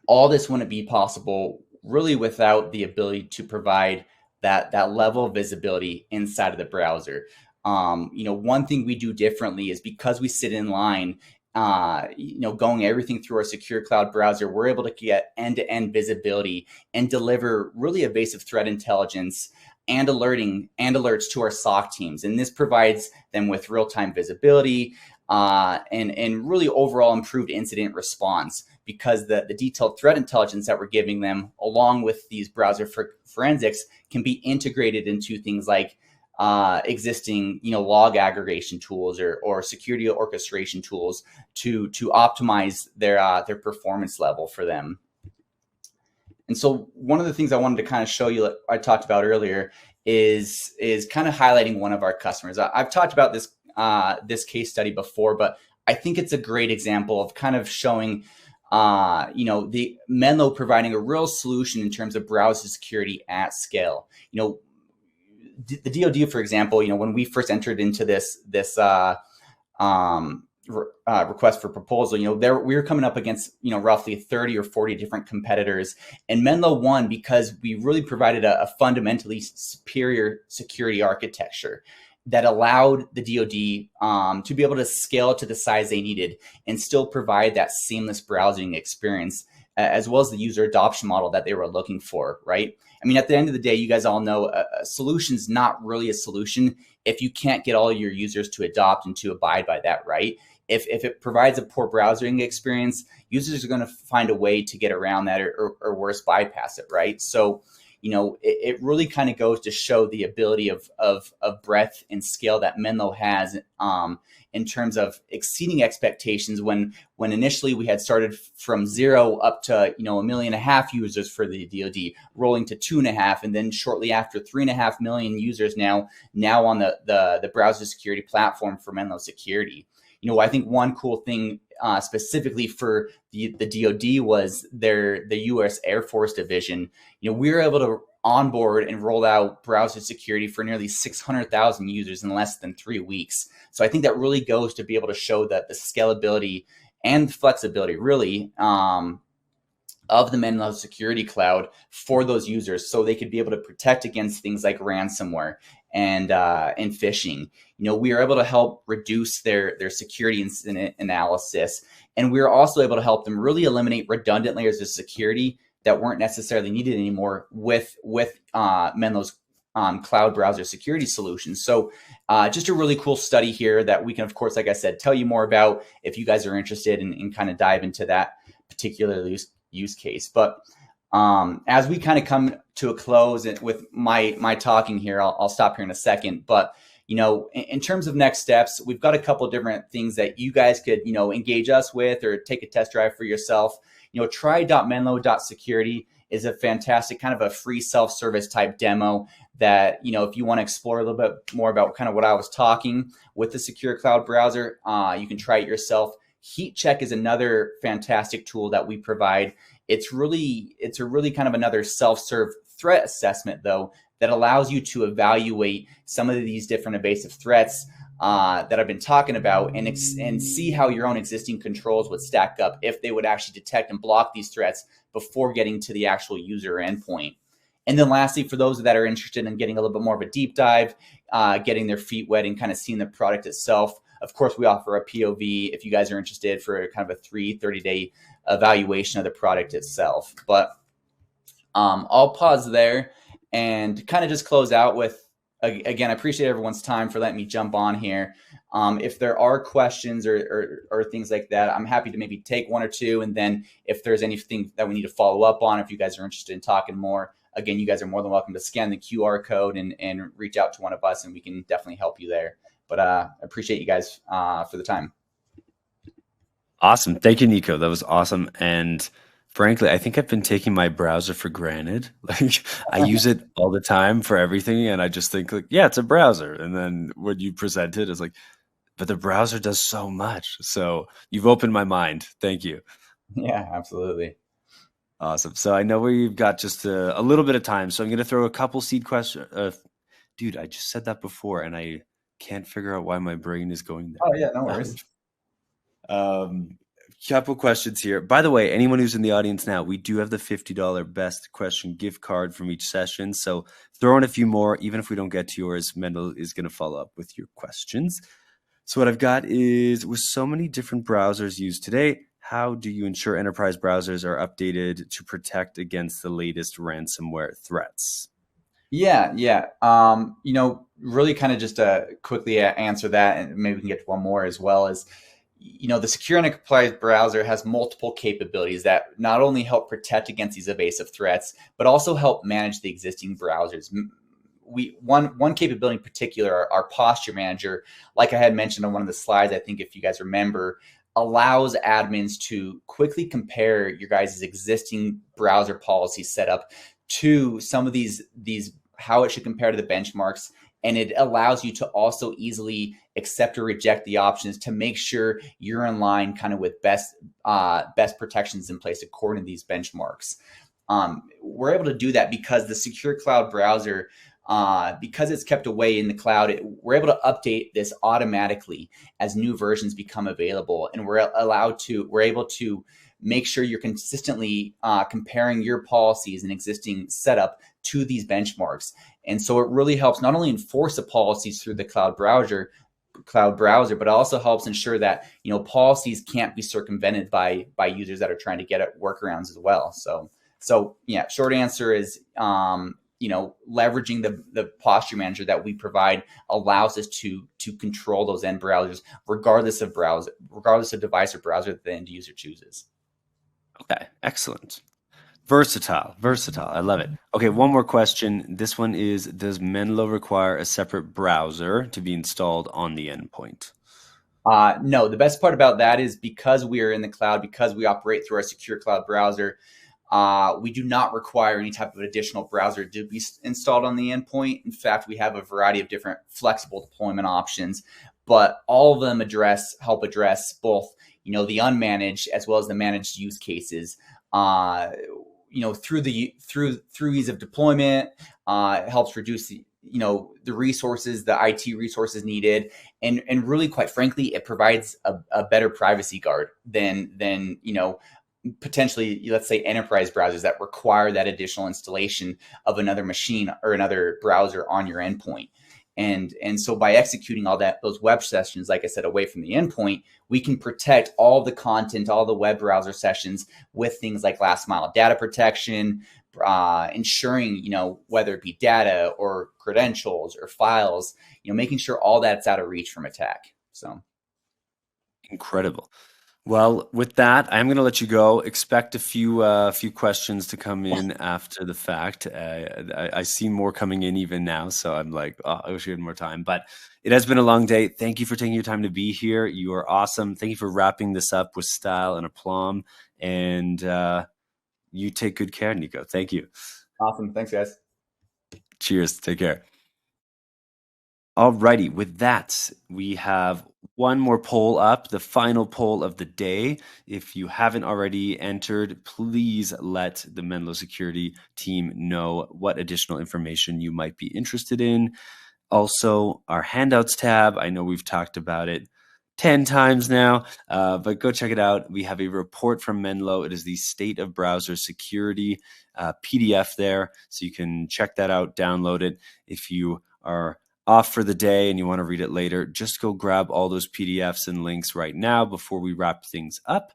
all this wouldn't be possible really without the ability to provide that level of visibility inside of the browser. One thing we do differently is, because we sit in line, going everything through our secure cloud browser, we're able to get end-to-end visibility and deliver really evasive threat intelligence and alerts to our SOC teams. And this provides them with real-time visibility and really overall improved incident response, because the detailed threat intelligence that we're giving them, along with these browser forensics, can be integrated into things like existing log aggregation tools or security orchestration tools to optimize their performance level for them. And so one of the things I wanted to kind of show you, I talked about earlier, is kind of highlighting one of our customers. I've talked about this case study before, but I think it's a great example of kind of showing the Menlo providing a real solution in terms of browser security at scale. The DoD, for example, when we first entered into this request for proposal, we were coming up against, roughly 30 or 40 different competitors, and Menlo won because we really provided a fundamentally superior security architecture that allowed the DoD to be able to scale to the size they needed and still provide that seamless browsing experience, as well as the user adoption model that they were looking for, right? I mean, at the end of the day, you guys all know a solution's not really a solution if you can't get all your users to adopt and to abide by that, right? If it provides a poor browsing experience, users are going to find a way to get around that or worse, bypass it, right? So, it really kind of goes to show the ability of breadth and scale that Menlo has in terms of exceeding expectations when initially we had started from 0 up to, 1.5 million users for the DoD, rolling to 2.5, and then shortly after 3.5 million users now on the browser security platform for Menlo Security. I think one cool thing specifically for the DoD was the U.S. Air Force Division. We were able to onboard and roll out browser security for nearly 600,000 users in less than 3 weeks. So I think that really goes to be able to show that the scalability and flexibility really of the Menlo Security Cloud for those users, so they could be able to protect against things like ransomware and phishing. We are able to help reduce their security incident analysis, and we are also able to help them really eliminate redundant layers of security that weren't necessarily needed anymore with Menlo's cloud browser security solutions. So just a really cool study here that we can, of course, like I said, tell you more about if you guys are interested and kind of dive into that particular use case. But as we kind of come to a close with my talking here, I'll stop here in a second. But in terms of next steps, we've got a couple different things that you guys could engage us with or take a test drive for yourself. Try.menlo.security is a fantastic kind of a free self-service type demo that, if you want to explore a little bit more about kind of what I was talking with the secure cloud browser, you can try it yourself. Heat Check is another fantastic tool that we provide. It's a really kind of another self-serve threat assessment, though, that allows you to evaluate some of these different evasive threats that I've been talking about and see how your own existing controls would stack up if they would actually detect and block these threats before getting to the actual user endpoint. And then lastly, for those that are interested in getting a little bit more of a deep dive, getting their feet wet and kind of seeing the product itself, of course, we offer a POV if you guys are interested for kind of a 30-day evaluation of the product itself. But I'll pause there and kind of just close out with, again, I appreciate everyone's time for letting me jump on here. If there are questions or things like that, I'm happy to maybe take one or two. And then if there's anything that we need to follow up on, if you guys are interested in talking more, again, you guys are more than welcome to scan the QR code and reach out to one of us, and we can definitely help you there. But I appreciate you guys for the time. Awesome. Thank you, Nico. That was awesome. And frankly, I think I've been taking my browser for granted. Like I use it all the time for everything. And I just think like, yeah, it's a browser. And then when you present it, it's like, but the browser does so much. So you've opened my mind. Thank you. Yeah, absolutely. Awesome. So I know we've got just a little bit of time. So I'm going to throw a couple seed questions. Dude, I just said that before and I can't figure out why my brain is going there. Oh yeah, no worries. Couple questions here. By the way, anyone who's in the audience now, we do have the $50 best question gift card from each session. So throw in a few more, even if we don't get to yours, Mendel is going to follow up with your questions. So what I've got is, with so many different browsers used today, how do you ensure enterprise browsers are updated to protect against the latest ransomware threats? Yeah. Really kind of just to quickly answer that, and maybe we can get to one more as well, is, the secure enterprise browser has multiple capabilities that not only help protect against these evasive threats, but also help manage the existing browsers. One capability in particular, our posture manager, like I had mentioned on one of the slides, I think if you guys remember, allows admins to quickly compare your guys' existing browser policy setup to some of these how it should compare to the benchmarks. And it allows you to also easily accept or reject the options to make sure you're in line kind of with best protections in place according to these benchmarks. We're able to do that because the secure cloud browser because it's kept away in the cloud, we're able to update this automatically as new versions become available, and we're able to make sure you're consistently comparing your policies and existing setup to these benchmarks. And so it really helps not only enforce the policies through the cloud browser, but it also helps ensure that policies can't be circumvented by users that are trying to get at workarounds as well. So yeah, short answer is leveraging the posture manager that we provide allows us to control those end browsers regardless of device or browser that the end user chooses. Okay, excellent. Versatile. I love it. Okay, one more question. This one is, does Menlo require a separate browser to be installed on the endpoint? No, the best part about that is because we are in the cloud, because we operate through our secure cloud browser, we do not require any type of additional browser to be installed on the endpoint. In fact, we have a variety of different flexible deployment options, but all of them help address both, the unmanaged as well as the managed use cases. Through ease of deployment, it helps reduce the resources, the IT resources needed, and really, quite frankly, it provides a better privacy guard than potentially, let's say, enterprise browsers that require that additional installation of another machine or another browser on your endpoint. And so by executing those web sessions, like I said, away from the endpoint, we can protect all the content, all the web browser sessions with things like last mile data protection, ensuring, whether it be data or credentials or files, making sure all that's out of reach from attack. So incredible. Well, with that, I'm going to let you go. Expect a few questions to come in after the fact. I see more coming in even now, so I'm like, oh, I wish we had more time. But it has been a long day. Thank you for taking your time to be here. You are awesome. Thank you for wrapping this up with style and aplomb. And you take good care, Nico. Thank you. Awesome. Thanks, guys. Cheers. Take care. Alrighty, with that, we have one more poll up, the final poll of the day. If you haven't already entered, please let the Menlo Security team know what additional information you might be interested in. Also, our handouts tab, I know we've talked about it 10 times now, but go check it out. We have a report from Menlo. It is the State of Browser Security PDF there, so you can check that out, download it. If you are off for the day and you want to read it later, just go grab all those PDFs and links right now before we wrap things up.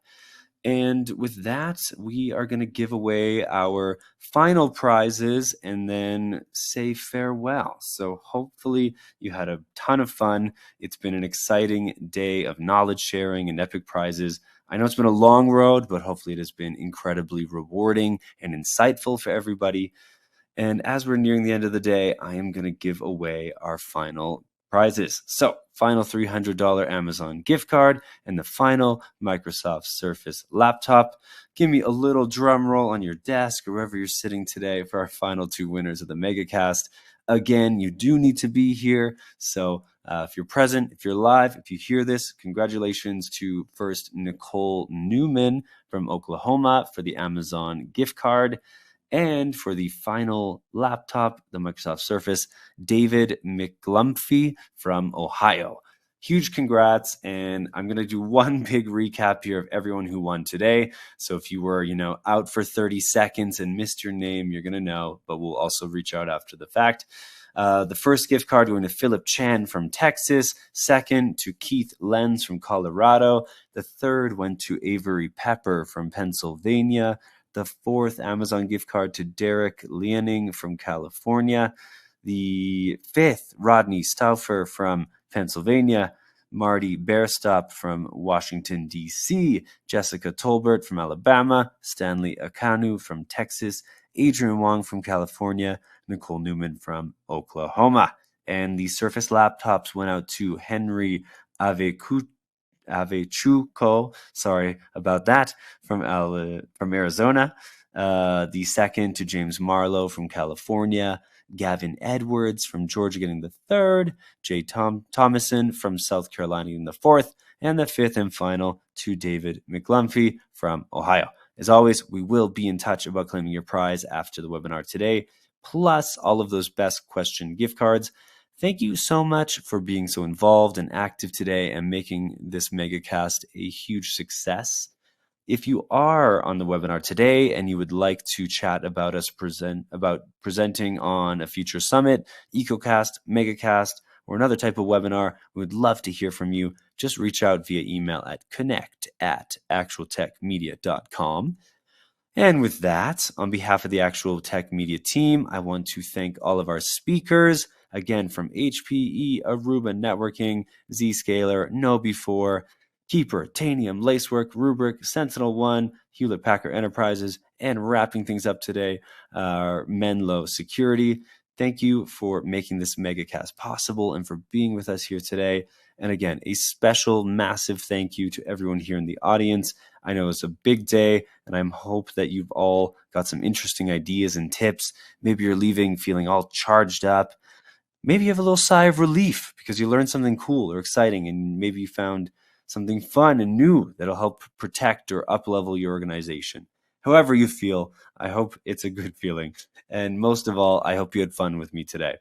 And with that, we are going to give away our final prizes and then say farewell. So hopefully you had a ton of fun. It's been an exciting day of knowledge sharing and epic prizes. I know it's been a long road, but hopefully it has been incredibly rewarding and insightful for everybody. And as we're nearing the end of the day, I am going to give away our final prizes. So, final $300 Amazon gift card and the final Microsoft Surface laptop. Give me a little drum roll on your desk or wherever you're sitting today for our final two winners of the MegaCast. Again, you do need to be here. So if you're present, if you're live, if you hear this, congratulations to first Nicole Newman from Oklahoma for the Amazon gift card. And for the final laptop, the Microsoft Surface, David McGlumphy from Ohio. Huge congrats. And I'm going to do one big recap here of everyone who won today. So if you were, out for 30 seconds and missed your name, you're going to know, but we'll also reach out after the fact. The first gift card went to Philip Chan from Texas. Second to Keith Lenz from Colorado. The third went to Avery Pepper from Pennsylvania. The fourth Amazon gift card to Derek Leaning from California. The fifth, Rodney Stauffer from Pennsylvania. Marty Bearstop from Washington, D.C. Jessica Tolbert from Alabama. Stanley Akanu from Texas. Adrian Wong from California. Nicole Newman from Oklahoma. And the Surface laptops went out to Henry Avechuco, sorry about that, from Arizona. The second to James Marlowe from California. Gavin Edwards from Georgia getting the third. Jay Thomason from South Carolina getting the fourth. And the fifth and final to David McGlumphy from Ohio. As always, we will be in touch about claiming your prize after the webinar today. plus all of those best question gift cards. Thank you so much for being so involved and active today and making this MegaCast a huge success. If you are on the webinar today and you would like to chat about us presenting on a future summit, EcoCast, MegaCast, or another type of webinar, we would love to hear from you. Just reach out via email at connect@actualtechmedia.com. And with that, on behalf of the Actual Tech Media team, I want to thank all of our speakers, again, from HPE, Aruba Networking, Zscaler, KnowBe4, Keeper, Tanium, Lacework, Rubrik, SentinelOne, Hewlett Packard Enterprises, and wrapping things up today, Menlo Security. Thank you for making this MegaCast possible and for being with us here today. And again, a special, massive thank you to everyone here in the audience. I know it's a big day, and I hope that you've all got some interesting ideas and tips. Maybe you're leaving feeling all charged up. Maybe you have a little sigh of relief because you learned something cool or exciting, and maybe you found something fun and new that'll help protect or up-level your organization. However you feel, I hope it's a good feeling. And most of all, I hope you had fun with me today.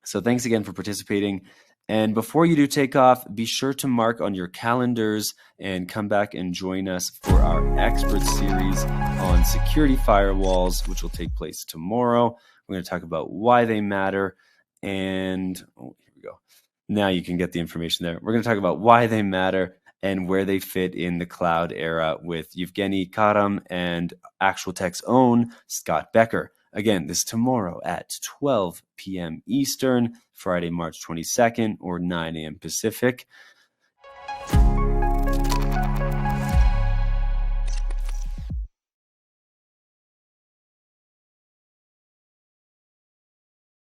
So thanks again for participating. And before you do take off, be sure to mark on your calendars and come back and join us for our expert series on security firewalls, which will take place tomorrow. We're going to talk about why they matter. And here we go. Now you can get the information there. We're going to talk about why they matter and where they fit in the cloud era with Yevgeny Karam and Actual Tech's own Scott Becker. Again, this is tomorrow at 12 p.m. Eastern, Friday, March 22nd, or 9 a.m. Pacific.